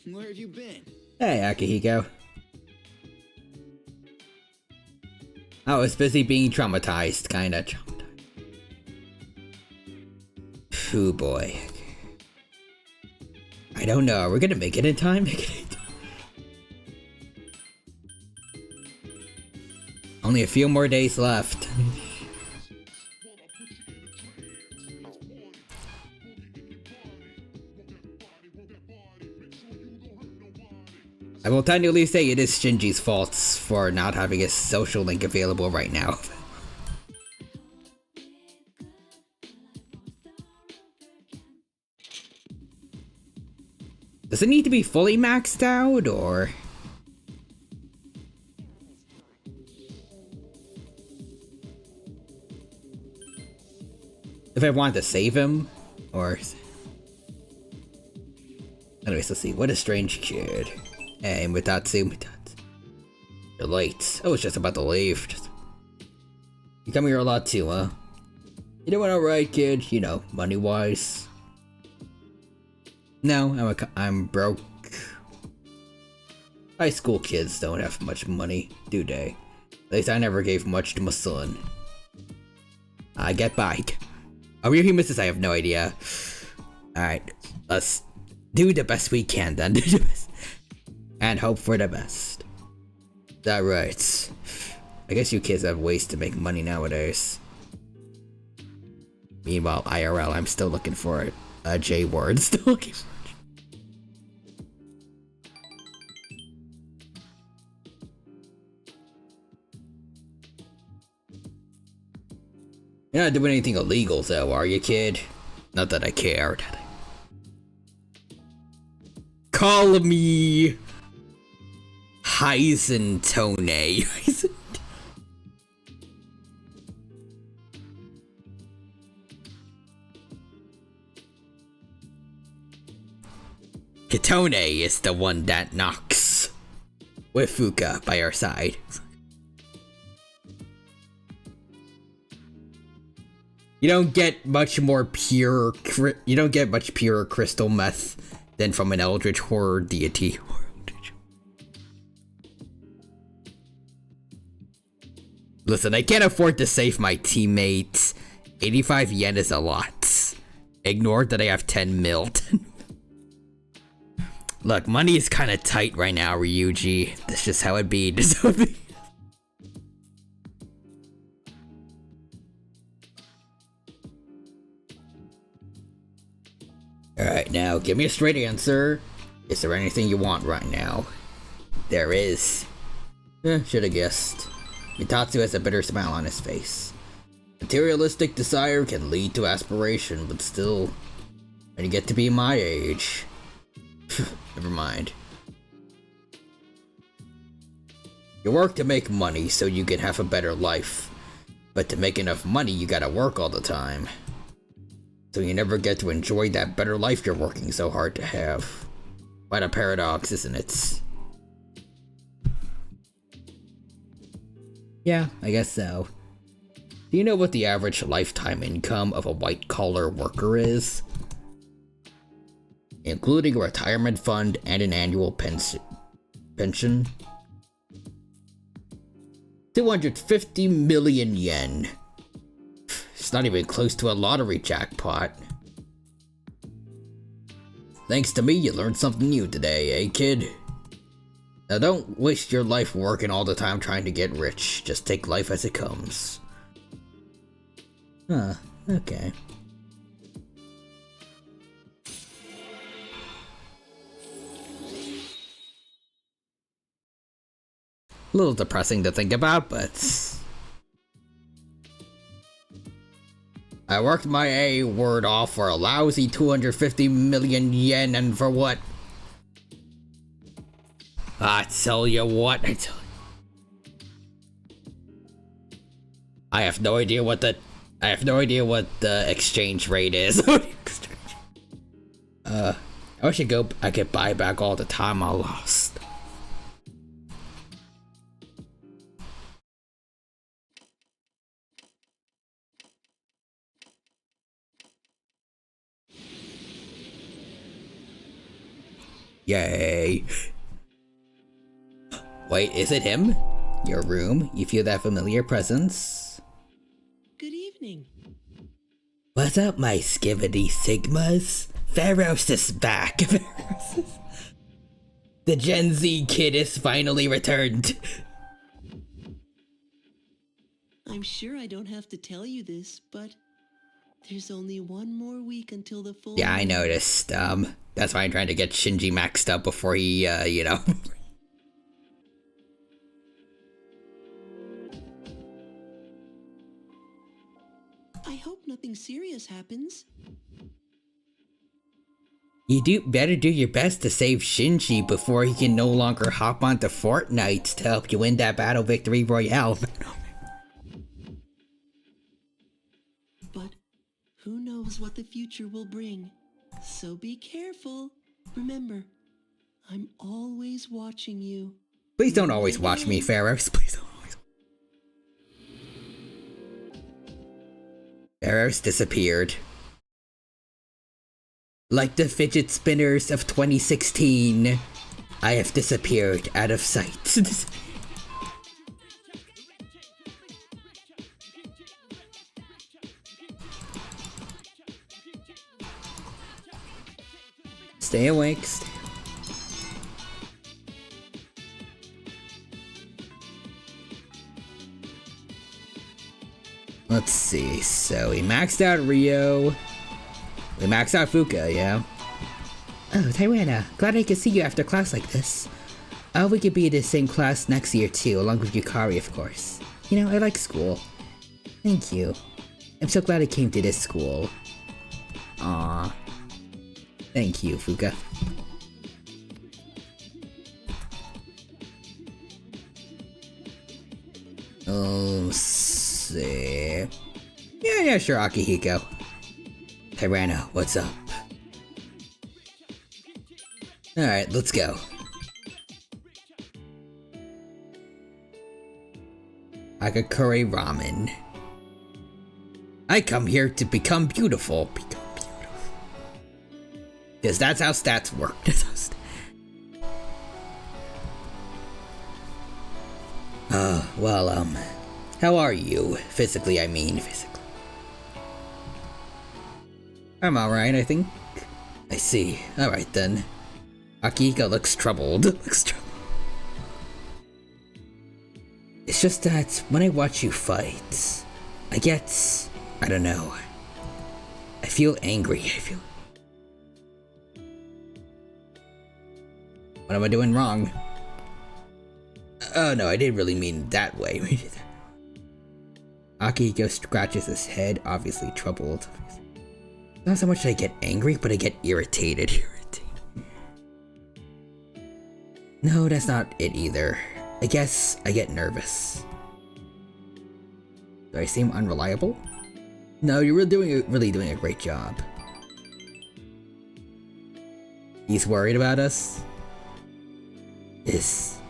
Where have you been? Hey, Akihiko. I was busy being traumatized, kinda. Oh boy. I don't know. Are we gonna make it in time? Only a few more days left. I will technically say it is Shinji's fault for not having a social link available right now. Does it need to be fully maxed out, or...? If I want to save him, or... Anyways, let's see. What a strange kid. Hey, Mitatsu. You're late. I was just about to leave. You come here a lot too, huh? You doing alright, kid? You know, money-wise. No, I'm broke. High school kids don't have much money, do they? At least I never gave much to my son. I get by. Are we human? I have no idea. Alright, let's do the best we can then. And hope for the best. Is that right? I guess you kids have ways to make money nowadays. Meanwhile, IRL, I'm still looking for a J word. Still looking for You're not doing anything illegal though, are you, kid? Not that I cared. Call me Heisentone. Kitone is the one that knocks with Fuuka by our side. You don't get much more pure. You don't get much purer crystal meth than from an eldritch horror deity. Listen, I can't afford to save my teammates. 85 yen is a lot. Ignore that I have 10 mil. Look, money is kind of tight right now, Ryuji. That's just how it be. Alright, now give me a straight answer. Is there anything you want right now? There is. Should've guessed. Mitatsu has a bitter smile on his face. Materialistic desire can lead to aspiration, but still, when you get to be my age... Never mind. You work to make money so you can have a better life. But to make enough money, you gotta work all the time. So you never get to enjoy that better life you're working so hard to have. Quite a paradox, isn't it? Yeah, I guess so. Do you know what the average lifetime income of a white-collar worker is? Including a retirement fund and an annual pension. 250 million yen. It's not even close to a lottery jackpot. Thanks to me, you learned something new today, eh, kid? Now don't waste your life working all the time trying to get rich. Just take life as it comes. Huh, okay. A little depressing to think about, but... I worked my A word off for a lousy 250 million yen, and for what? I tell you what, I have no idea what the exchange rate is. I wish I could buy back all the time I lost. Yay. Wait, is it him? Your room? You feel that familiar presence? Good evening. What's up, my skivity sigmas? Pharos is back. The Gen Z kid is finally returned. I'm sure I don't have to tell you this, but there's only one more week until the full. Yeah, I noticed. That's why I'm trying to get Shinji maxed up before he, you know. I hope nothing serious happens. You better do your best to save Shinji before he can no longer hop onto Fortnite to help you win that battle victory royale. But who knows what the future will bring? So be careful. Remember, I'm always watching you. Please don't always watch me, Pharos. Please don't always. Pharos disappeared. Like the fidget spinners of 2016, I have disappeared out of sight. Stay awake. Let's see, so we maxed out Rio. We maxed out Fuuka, yeah. Oh, Tyrana, glad I could see you after class like this. We could be in the same class next year too, along with Yukari, of course. You know, I like school. Thank you. I'm so glad I came to this school. Aww. Thank you, Fuuka. Let's see. Yeah, sure, Akihiko. Tyrana, what's up? Alright, let's go. Agakure Ramen. I come here to become beautiful. Because that's how stats work. Well, how are you? Physically, I mean, physically. I'm alright, I think. I see. Alright then. Akihiko looks troubled. It's just that when I watch you fight, I don't know. I feel angry. What am I doing wrong? Oh no, I didn't really mean that way. Akihiko scratches his head, obviously troubled. Not so much that I get angry, but I get irritated. No, that's not it either. I guess I get nervous. Do I seem unreliable? No, you're really doing a great job. He's worried about us? Is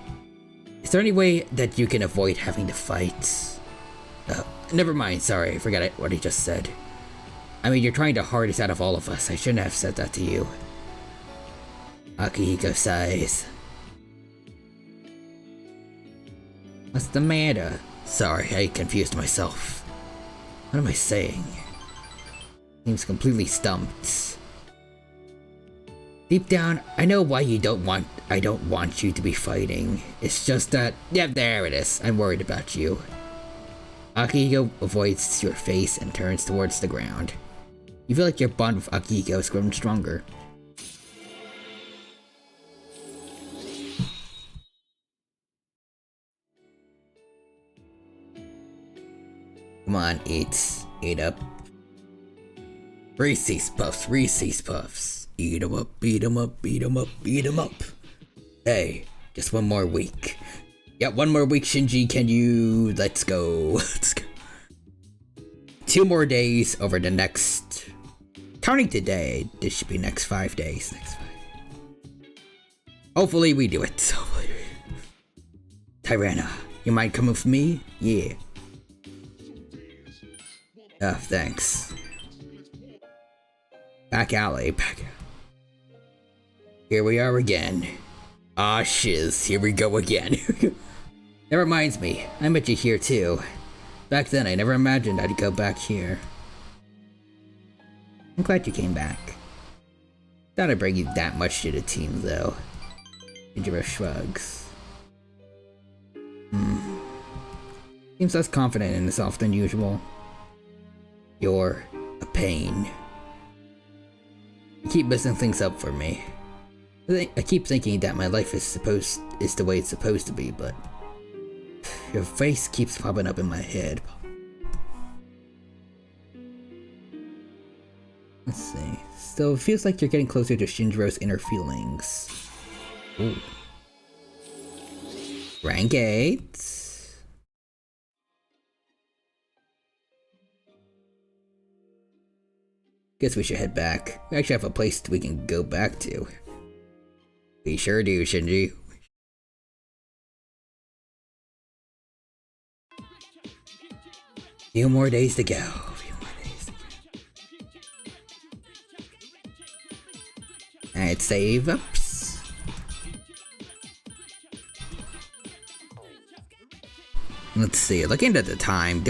there any way that you can avoid having to fight? Never mind, sorry, I forgot what he just said. I mean, you're trying the hardest out of all of us. I shouldn't have said that to you. Akihiko sighs. What's the matter? Sorry, I confused myself. What am I saying? Seems completely stumped. Deep down, I know why I don't want you to be fighting. It's just that, yeah, there it is. I'm worried about you. Akihiko avoids your face and turns towards the ground. You feel like your bond with Akihiko has grown stronger. Come on, eat up. Reese's Puffs. Eat 'em up, beat 'em up, beat 'em up, beat 'em up. Hey, just one more week. Yeah, one more week, Shinji, let's go. 2 more days over the next, counting today, this should be next 5 days. Hopefully we do it. Tyrana, you mind coming with me? Yeah. Thanks. Back alley. Here we are again. Ah, shiz, here we go again. That reminds me, I met you here too. Back then, I never imagined I'd go back here. I'm glad you came back. Thought I'd bring you that much to the team, though. Shinjiro shrugs. Seems less confident in himself than usual. You're a pain. You keep messing things up for me. I keep thinking that my life is the way it's supposed to be, but your face keeps popping up in my head. Let's see. So it feels like you're getting closer to Shinjiro's inner feelings. Ooh. Rank 8. Guess we should head back. We actually have a place we can go back to. We sure do, Shinji. Few more days to go. Alright, save ups. Let's see, looking at the time,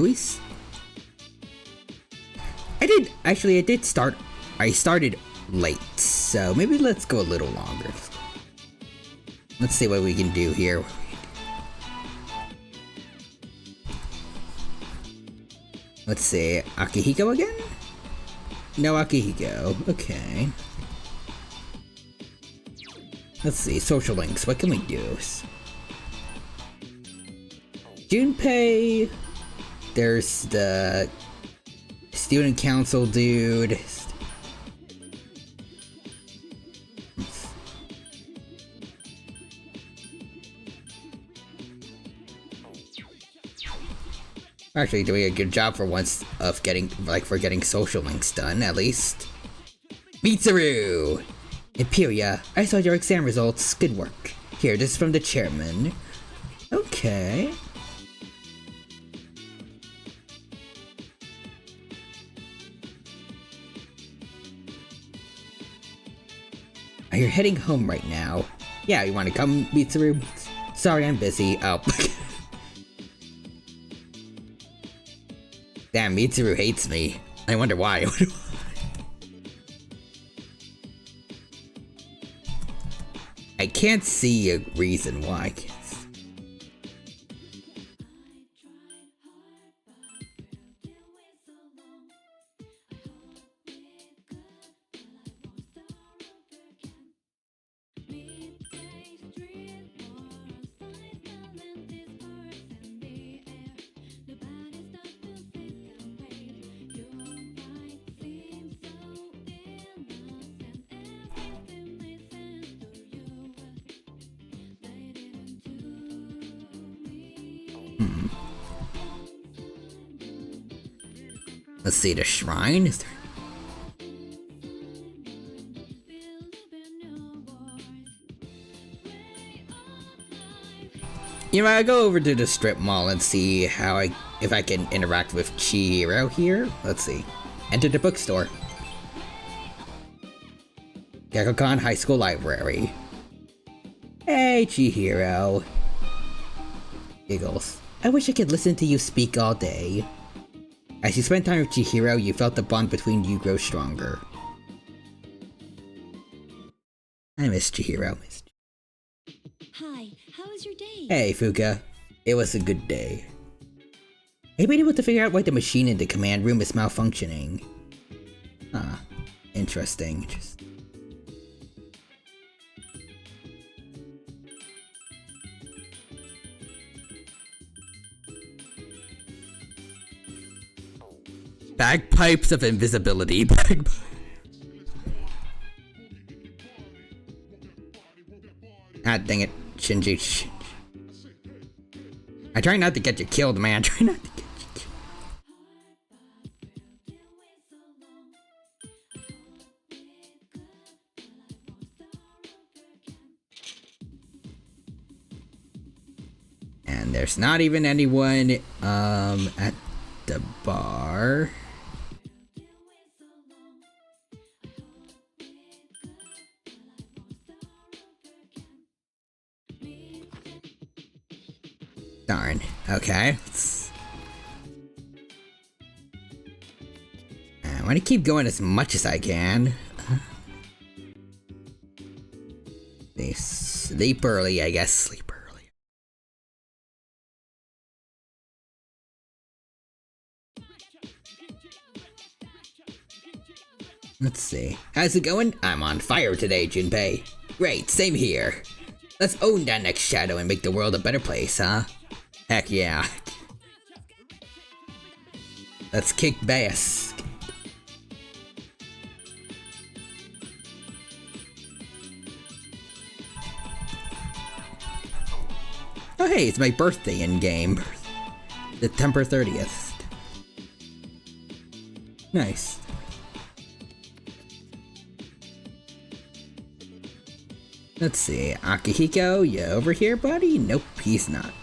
I started late, so maybe let's go a little longer. Let's see what we can do here. Let's see, Akihiko again? No Akihiko, okay. Let's see, social links, what can we do? Junpei, there's the student council dude. Actually doing a good job for once of getting social links done, at least. Mitsuru! Imperia, I saw your exam results. Good work. Here, this is from the chairman. Okay. You're heading home right now. Yeah, you wanna come, Mitsuru? Sorry, I'm busy. Oh. Damn, Mitsuru hates me. I wonder why. I can't see a reason why. Let's see, the shrine? Is there... You know, I'll go over to the strip mall and see if I can interact with Chihiro here. Let's see. Enter the bookstore. Gekkoukan High School Library. Hey, Chihiro. Giggles. I wish I could listen to you speak all day. As you spent time with Chihiro, you felt the bond between you grow stronger. I miss Chihiro. Hi, how was your day? Hey, Fuuka. It was a good day. I've been able to figure out why the machine in the command room is malfunctioning. Huh. Interesting. Bagpipes of invisibility. Ah, dang it, Shinji. I try not to get you killed, man. I try not to get you killed. And there's not even anyone at the bar. Darn. Okay. I want to keep going as much as I can. They sleep early, I guess. Sleep early. Let's see. How's it going? I'm on fire today, Junpei. Great, same here. Let's own that next shadow and make the world a better place, huh? Heck yeah. Let's kick bass. Oh hey, it's my birthday in game. September 30th. Nice. Let's see, Akihiko, you over here, buddy? Nope, he's not.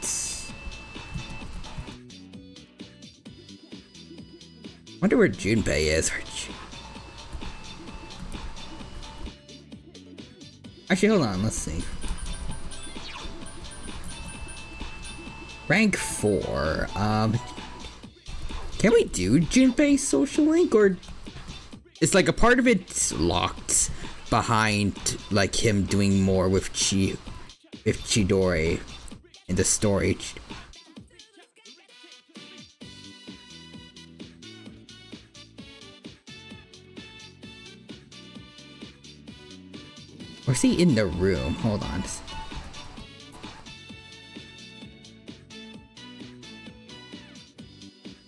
Wonder where Junpei is. Actually, hold on, let's see. Rank 4, can we do Junpei's social link, or it's like a part of it's locked behind like him doing more with Chidori in the story? Or is he in the room? Hold on.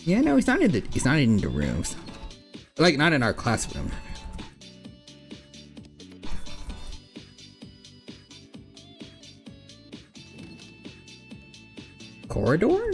Yeah, no, he's not in the rooms. Like, not in our classroom. Corridor?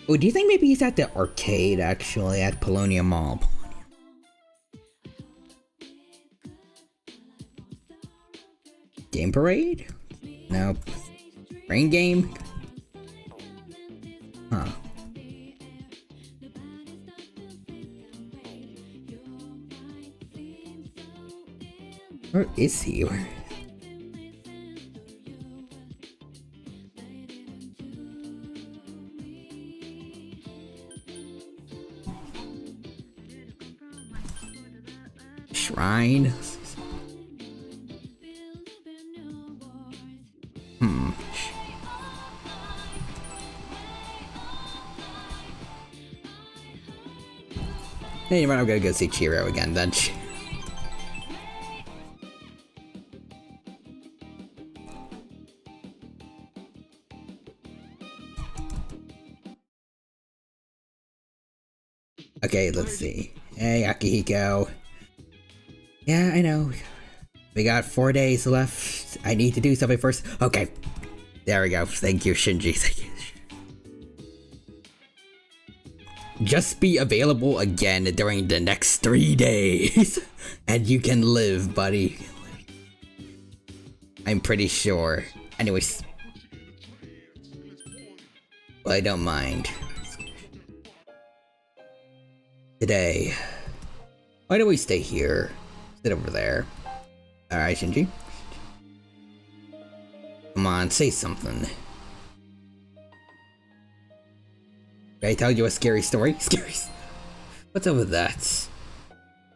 Oh, do you think maybe he's at the arcade, actually, at Polonia Mall? Game Parade? No. Rain Game? Huh. Where is he? Shrine? Hey, I'm gonna go see Chiro again then. Okay, let's see. Hey, Akihiko. Yeah, I know. We got 4 days left. I need to do something first. Okay. There we go. Thank you, Shinji. Thank you. Just be available again during the next 3 days. And you can live, buddy. I'm pretty sure. Anyways. Well, I don't mind. Today. Why do we stay here? Sit over there. Alright, Shinji. Come on, say something. Did I tell you a scary story? Scary. What's up with that?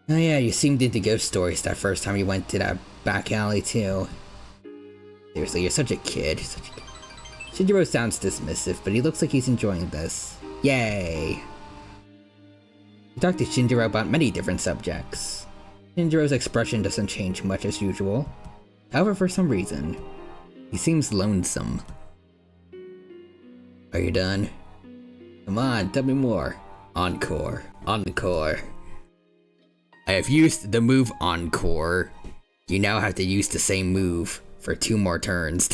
Oh yeah, you seemed into ghost stories that first time you went to that back alley too. Seriously, you're such a kid. Shinjiro sounds dismissive, but he looks like he's enjoying this. Yay! We talked to Shinjiro about many different subjects. Shinjiro's expression doesn't change much as usual. However, for some reason, he seems lonesome. Are you done? Come on, tell me more. Encore. Encore. I have used the move Encore. You now have to use the same move for 2 more turns.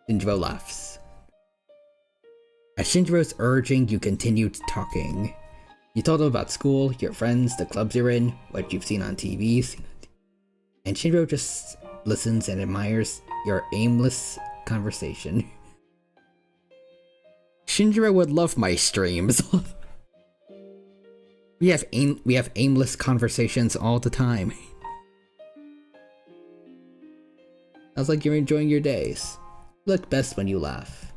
Shinjiro laughs. As Shinjiro's urging, you continued talking. You told him about school, your friends, the clubs you're in, what you've seen on TVs. And Shinjiro just listens and admires your aimless conversation. Shinjiro would love my streams. We have aimless conversations all the time. Sounds like you're enjoying your days. You look best when you laugh.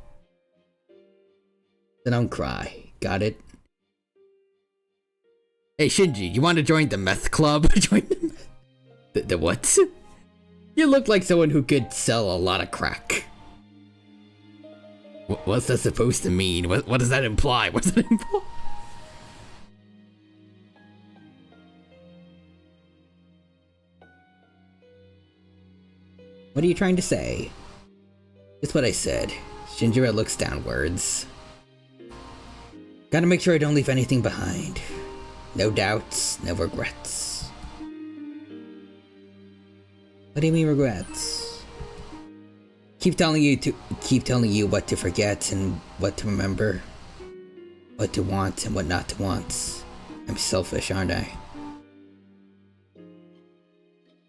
Then don't cry. Got it? Hey Shinji, you want to join the meth club? Join the what? You look like someone who could sell a lot of crack. What's that supposed to mean? What does that imply? What's that imply? What are you trying to say? It's what I said. Shinjiro looks downwards. Gotta make sure I don't leave anything behind. No doubts, no regrets. What do you mean regrets? Keep telling you what to forget and what to remember. What to want and what not to want. I'm selfish, aren't I?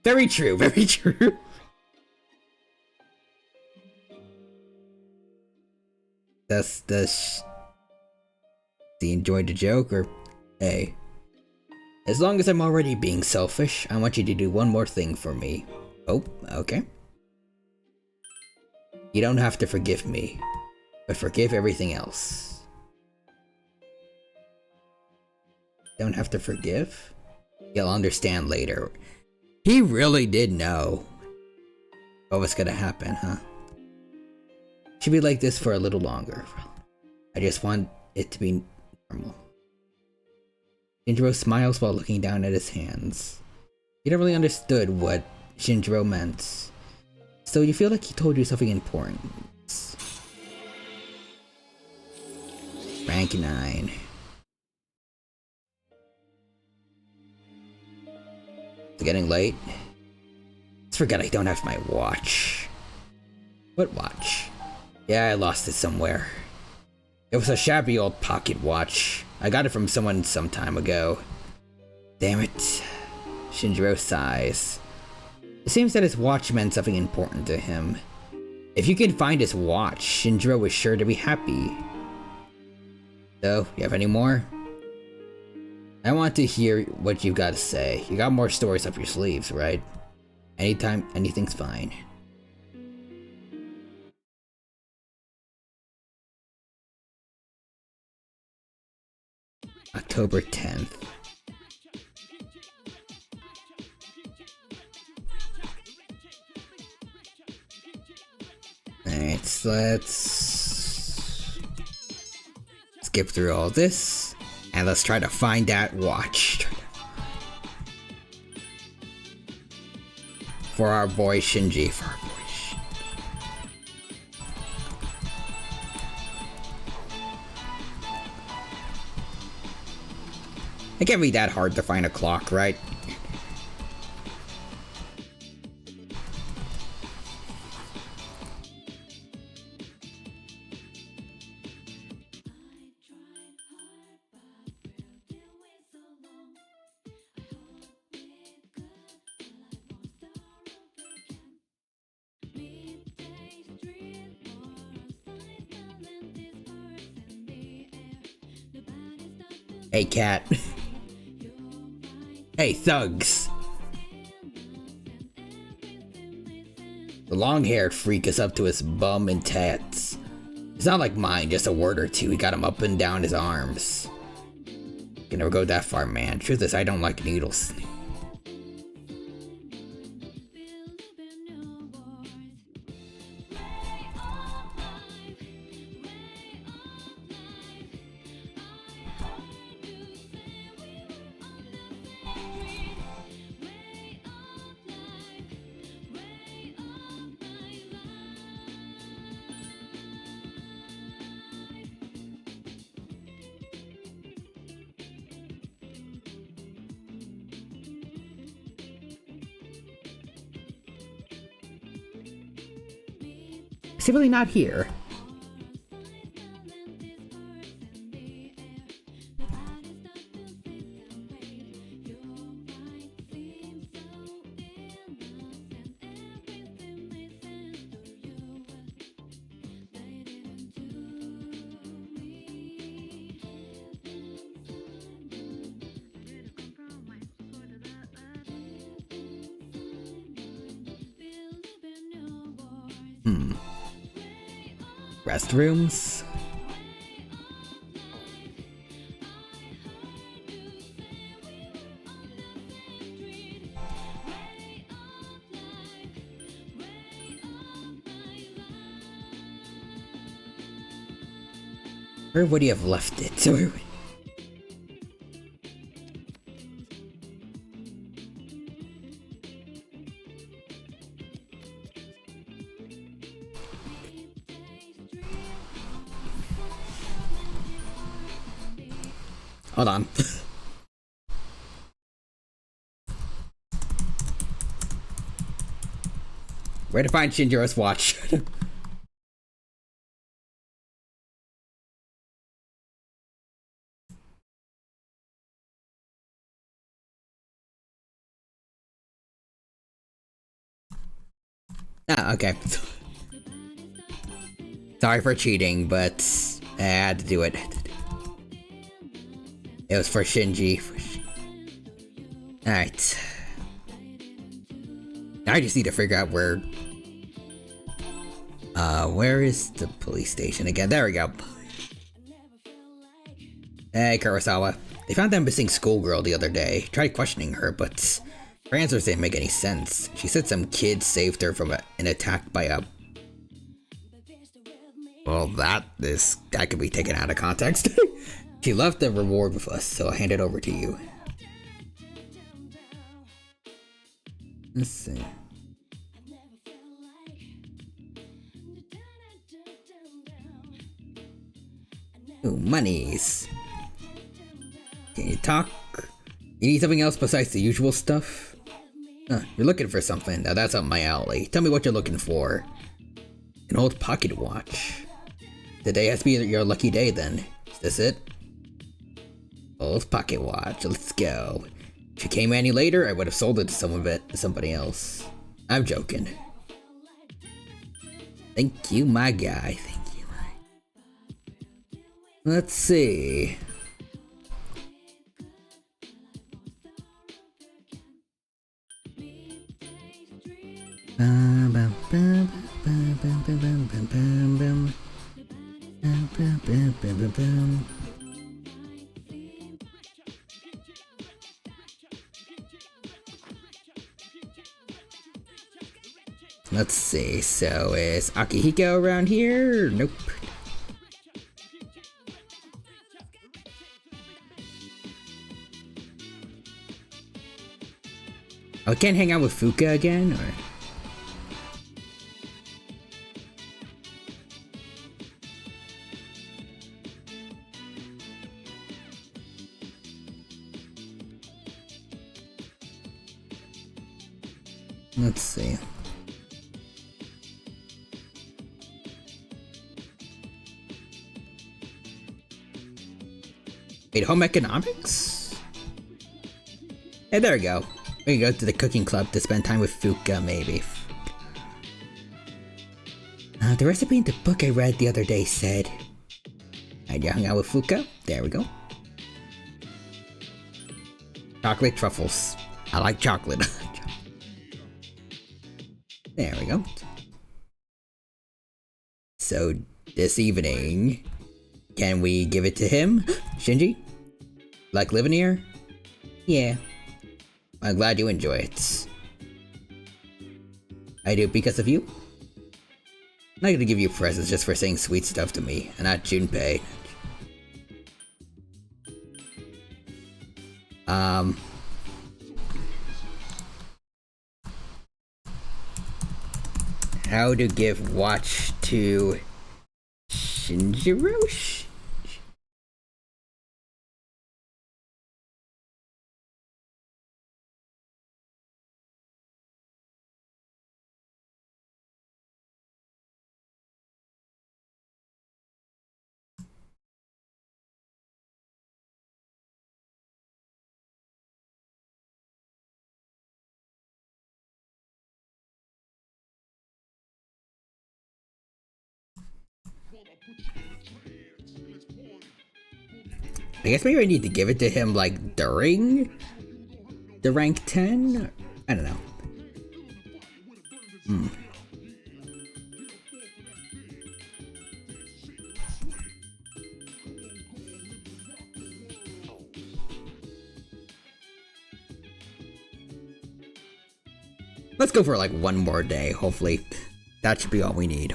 Very true, very true. Does he enjoy the joke, or hey? As long as I'm already being selfish, I want you to do one more thing for me. Oh, okay. You don't have to forgive me, but forgive everything else. Don't have to forgive? You'll understand later. He really did know what was gonna happen, huh? Should be like this for a little longer. I just want it to be normal. Shinjiro smiles while looking down at his hands. He never really understood what Shinjiro meant. So you feel like he told you something important. Rank 9. It's getting late. Let's forget I don't have my watch. What watch? Yeah, I lost it somewhere. It was a shabby old pocket watch. I got it from someone some time ago. Damn it. Shinjiro sighs. It seems that his watch meant something important to him. If you could find his watch, Shinjiro was sure to be happy. So, you have any more? I want to hear what you've got to say. You got more stories up your sleeves, right? Anytime, anything's fine. October 10th. Alright, so let's skip through all this and let's try to find that watch for our boy Shinji. It can't be that hard to find a clock, right? Hey, cat. Hey, thugs. The long-haired freak is up to his bum and tats. It's not like mine, just a word or two. He got him up and down his arms. Can never go that far, man. Truth is, I don't like needles. Is he really not here? Restrooms? Where would he have left it? Hold on. Where to find Shinjiro's watch? Ah, okay. Sorry for cheating, but I had to do it. It was for Shinji. Alright. Now I just need to figure out where is the police station again? There we go. Hey, Kurosawa. They found that missing schoolgirl the other day. Tried questioning her, but her answers didn't make any sense. She said some kid saved her from an attack by a... Well, that could be taken out of context. She left the reward with us, so I'll hand it over to you. Let's see. Ooh, monies. Can you talk? You need something else besides the usual stuff? You're looking for something. Now that's up my alley. Tell me what you're looking for. An old pocket watch. Today has to be your lucky day then. Is this it? Old pocket watch. Let's go. If you came any later, I would have sold it to somebody else. I'm joking. Thank you, my guy. Thank you, my... Let's see. Let's see, so is Akihiko around here? Nope. Oh, I can't hang out with Fuuka again, or? Let's see. Wait, home economics? Hey, there we go. We can go to the cooking club to spend time with Fuuka, maybe. The recipe in the book I read the other day said... And you hung out with Fuuka? There we go. Chocolate truffles. I like chocolate. There we go. So, this evening... Can we give it to him? Shinji? Like living here? Yeah. I'm glad you enjoy it. I do because of you? I'm not gonna give you presents just for saying sweet stuff to me, and not Junpei. How to give watch to Shinjiro? I guess maybe I need to give it to him, like, during the rank 10? I don't know. Let's go for like one more day. Hopefully, that should be all we need.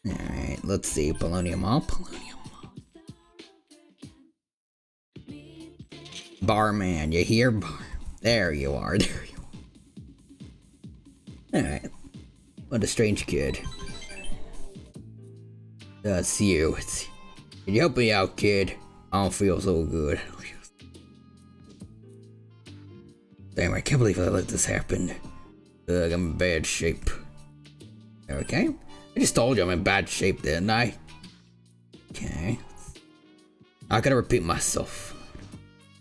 Alright, let's see. Polonium Mall. Barman, you here? There you are. Alright. What a strange kid. That's you. Can you help me out, kid? I don't feel so good. Damn, I can't believe I let this happen. Ugh, I'm in bad shape. Okay. I just told you I'm in bad shape, didn't I? Okay. I gotta repeat myself.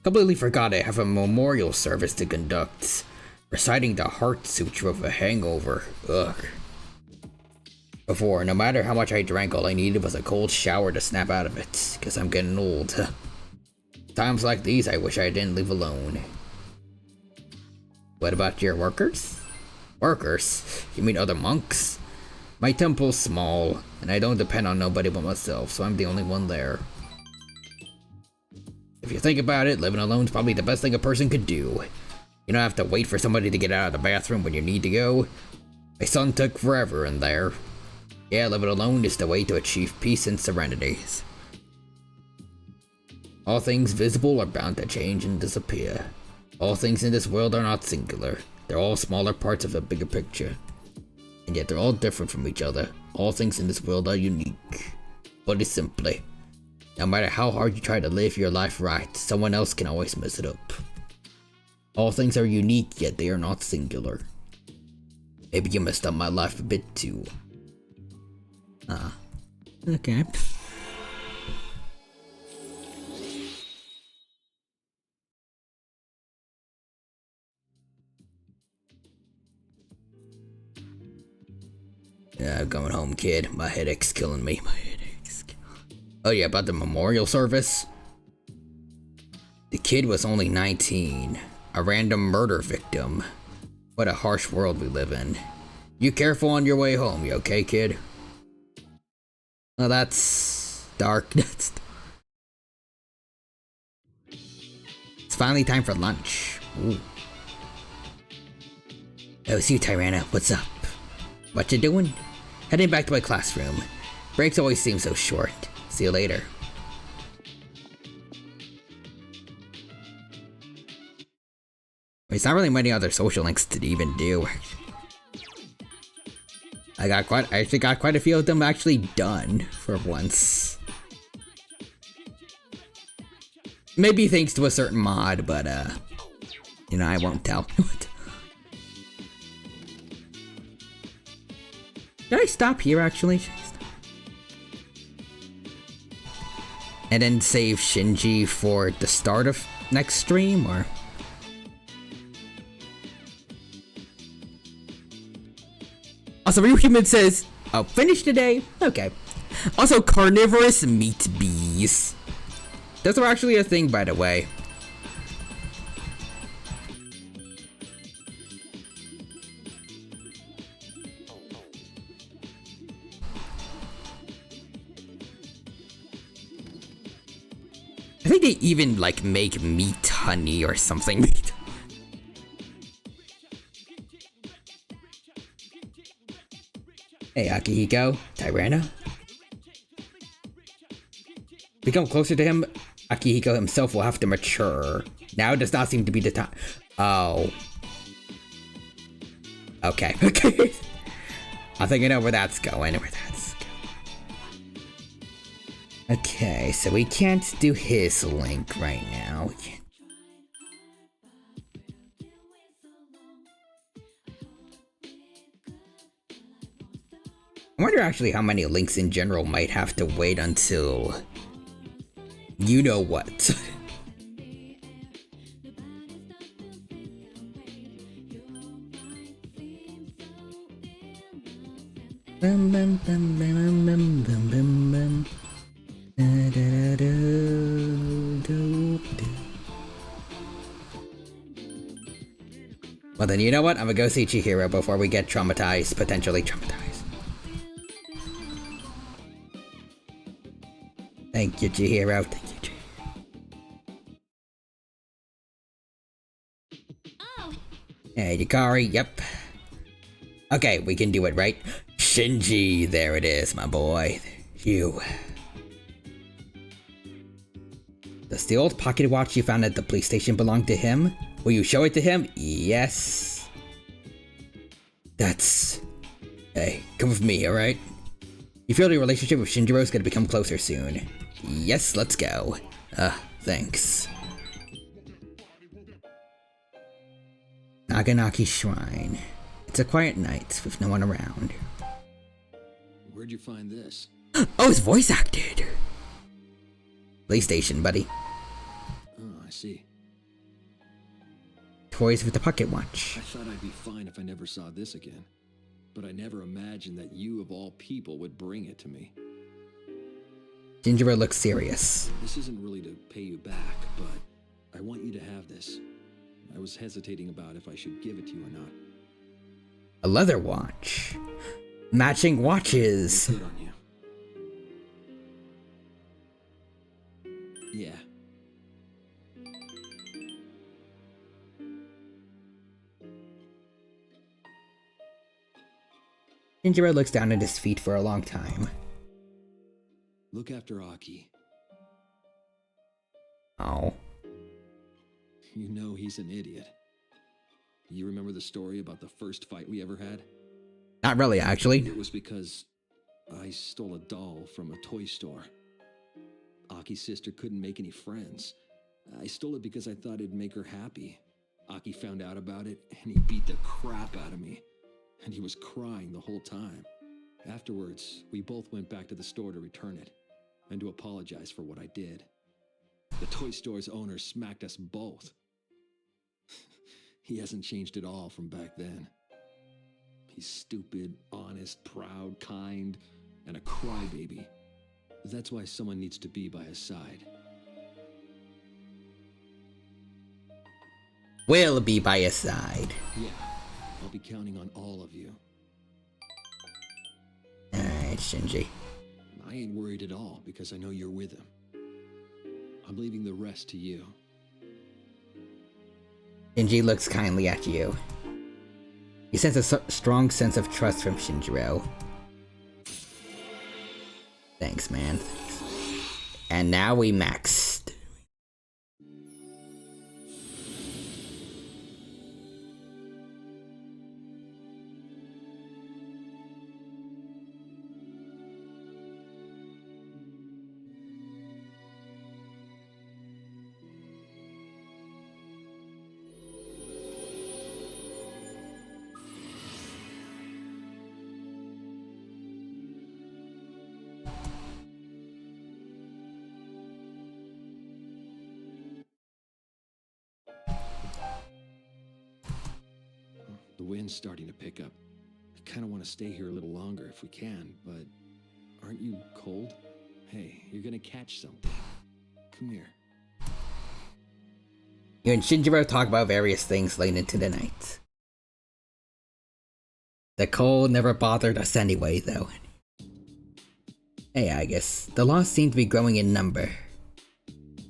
Completely forgot I have a memorial service to conduct. Reciting the Heart Sutra of a hangover. Ugh. Before, no matter how much I drank, all I needed was a cold shower to snap out of it. Cause I'm getting old. Times like these, I wish I didn't live alone. What about your workers? Workers? You mean other monks? My temple's small, and I don't depend on nobody but myself, so I'm the only one there. If you think about it, living alone is probably the best thing a person could do. You don't have to wait for somebody to get out of the bathroom when you need to go. My son took forever in there. Yeah, living alone is the way to achieve peace and serenity. All things visible are bound to change and disappear. All things in this world are not singular. They're all smaller parts of a bigger picture. And yet they're all different from each other. All things in this world are unique. Put it simply, no matter how hard you try to live your life right, someone else can always mess it up. All things are unique, yet they are not singular. Maybe you messed up my life a bit too. Ah. Okay. Yeah, I'm going home, kid. My headache's killing me. Oh yeah, about the memorial service? The kid was only 19. A random murder victim. What a harsh world we live in. You careful on your way home, you okay, kid? Oh, that's dark. It's finally time for lunch. Ooh. Oh, it's you, Tyranna. What's up? What you doing? Heading back to my classroom. Breaks always seem so short. See you later. There's not really many other social links to even do. I actually got quite a few of them actually done for once. Maybe thanks to a certain mod, but you know, I won't tell. Did I stop here actually? And then save Shinji for the start of next stream, or? Also, Human says, oh, finished today? Okay. Also, carnivorous meat bees. Those are actually a thing, by the way. I think they even, like, make meat honey or something. Hey, Akihiko, Tyranna. Become closer to him, Akihiko himself will have to mature. Now does not seem to be the time. Oh. Okay, okay. I think I know where that's going. Okay, so we can't do his link right now. I wonder actually how many links in general might have to wait until you know what. Bum, bum, bum, bum, bum, bum, bum, bum. Da, da, da, do, do, do. Well then, you know what? I'm gonna go see Chihiro before we get traumatized, potentially traumatized. Thank you, Chihiro. Thank you, Chihiro. Hey, Yukari, yep. Okay, we can do it, right? Shinji, there it is, my boy. You. Does the old pocket watch you found at the police station belong to him? Will you show it to him? Yes. That's... Hey, come with me, alright? You feel your relationship with Shinjiro is gonna become closer soon. Yes, let's go. Thanks. Naganaki Shrine. It's a quiet night with no one around. Where'd you find this? Oh, it's voice acted! PlayStation, buddy. Oh, I see. Toys with the pocket watch. I thought I'd be fine if I never saw this again. But I never imagined that you, of all people, would bring it to me. Shinjiro looks serious. This isn't really to pay you back, but I want you to have this. I was hesitating about if I should give it to you or not. A leather watch. Matching watches. Good on you. Yeah. Shinjiro looks down at his feet for a long time. Look after Aki. Oh. You know he's an idiot. You remember the story about the first fight we ever had? Not really, actually. It was because I stole a doll from a toy store. Aki's sister couldn't make any friends. I stole it because I thought it'd make her happy. Aki found out about it, and he beat the crap out of me. And he was crying the whole time. Afterwards, we both went back to the store to return it, and to apologize for what I did. The toy store's owner smacked us both. He hasn't changed at all from back then. He's stupid, honest, proud, kind, and a crybaby. That's why someone needs to be by his side. We'll be by his side. Yeah, I'll be counting on all of you. Alright, Shinji. I ain't worried at all because I know you're with him. I'm leaving the rest to you. Shinji looks kindly at you. You sense a strong sense of trust from Shinjiro. Thanks, man. And now we maxed. The wind's starting to pick up. I kind of want to stay here a little longer if we can, but aren't you cold? Hey, you're gonna catch something. Come here. You and Shinjiro talk about various things late into the night. The cold never bothered us anyway, though. Hey, I guess the lost seem to be growing in number.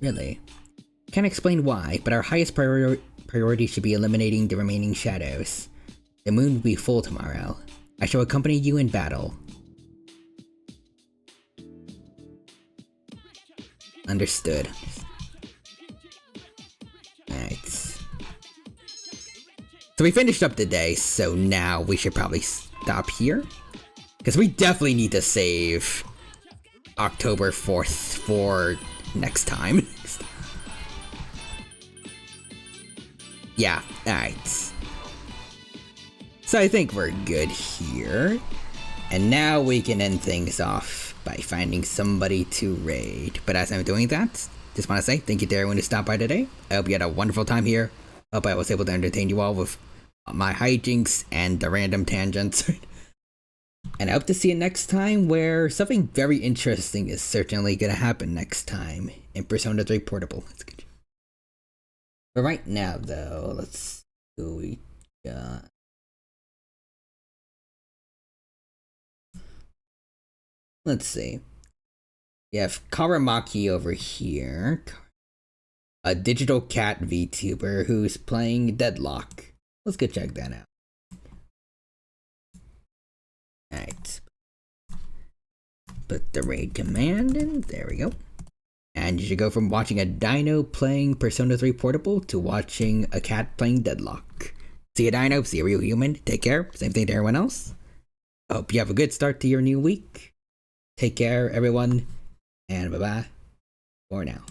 Really. Can't explain why, but our highest priority should be eliminating the remaining shadows. The moon will be full tomorrow. I shall accompany you in battle. Understood. Alright. So we finished up the day, so now we should probably stop here. Because we definitely need to save October 4th for next time. Yeah, alright. So I think we're good here. And now we can end things off by finding somebody to raid. But as I'm doing that, just want to say thank you to everyone who stopped by today. I hope you had a wonderful time here. I hope I was able to entertain you all with my hijinks and the random tangents. And I hope to see you next time, where something very interesting is certainly going to happen next time in Persona 3 Portable. That's good. But right now, though, let's see what we got. Let's see. We have Karamaki over here. A digital cat VTuber who's playing Deadlock. Let's go check that out. Alright. Put the raid command in. There we go. And you should go from watching a dino playing Persona 3 Portable to watching a cat playing Deadlock. See you, Dino. See you, real human. Take care. Same thing to everyone else. Hope you have a good start to your new week. Take care, everyone. And bye-bye for now.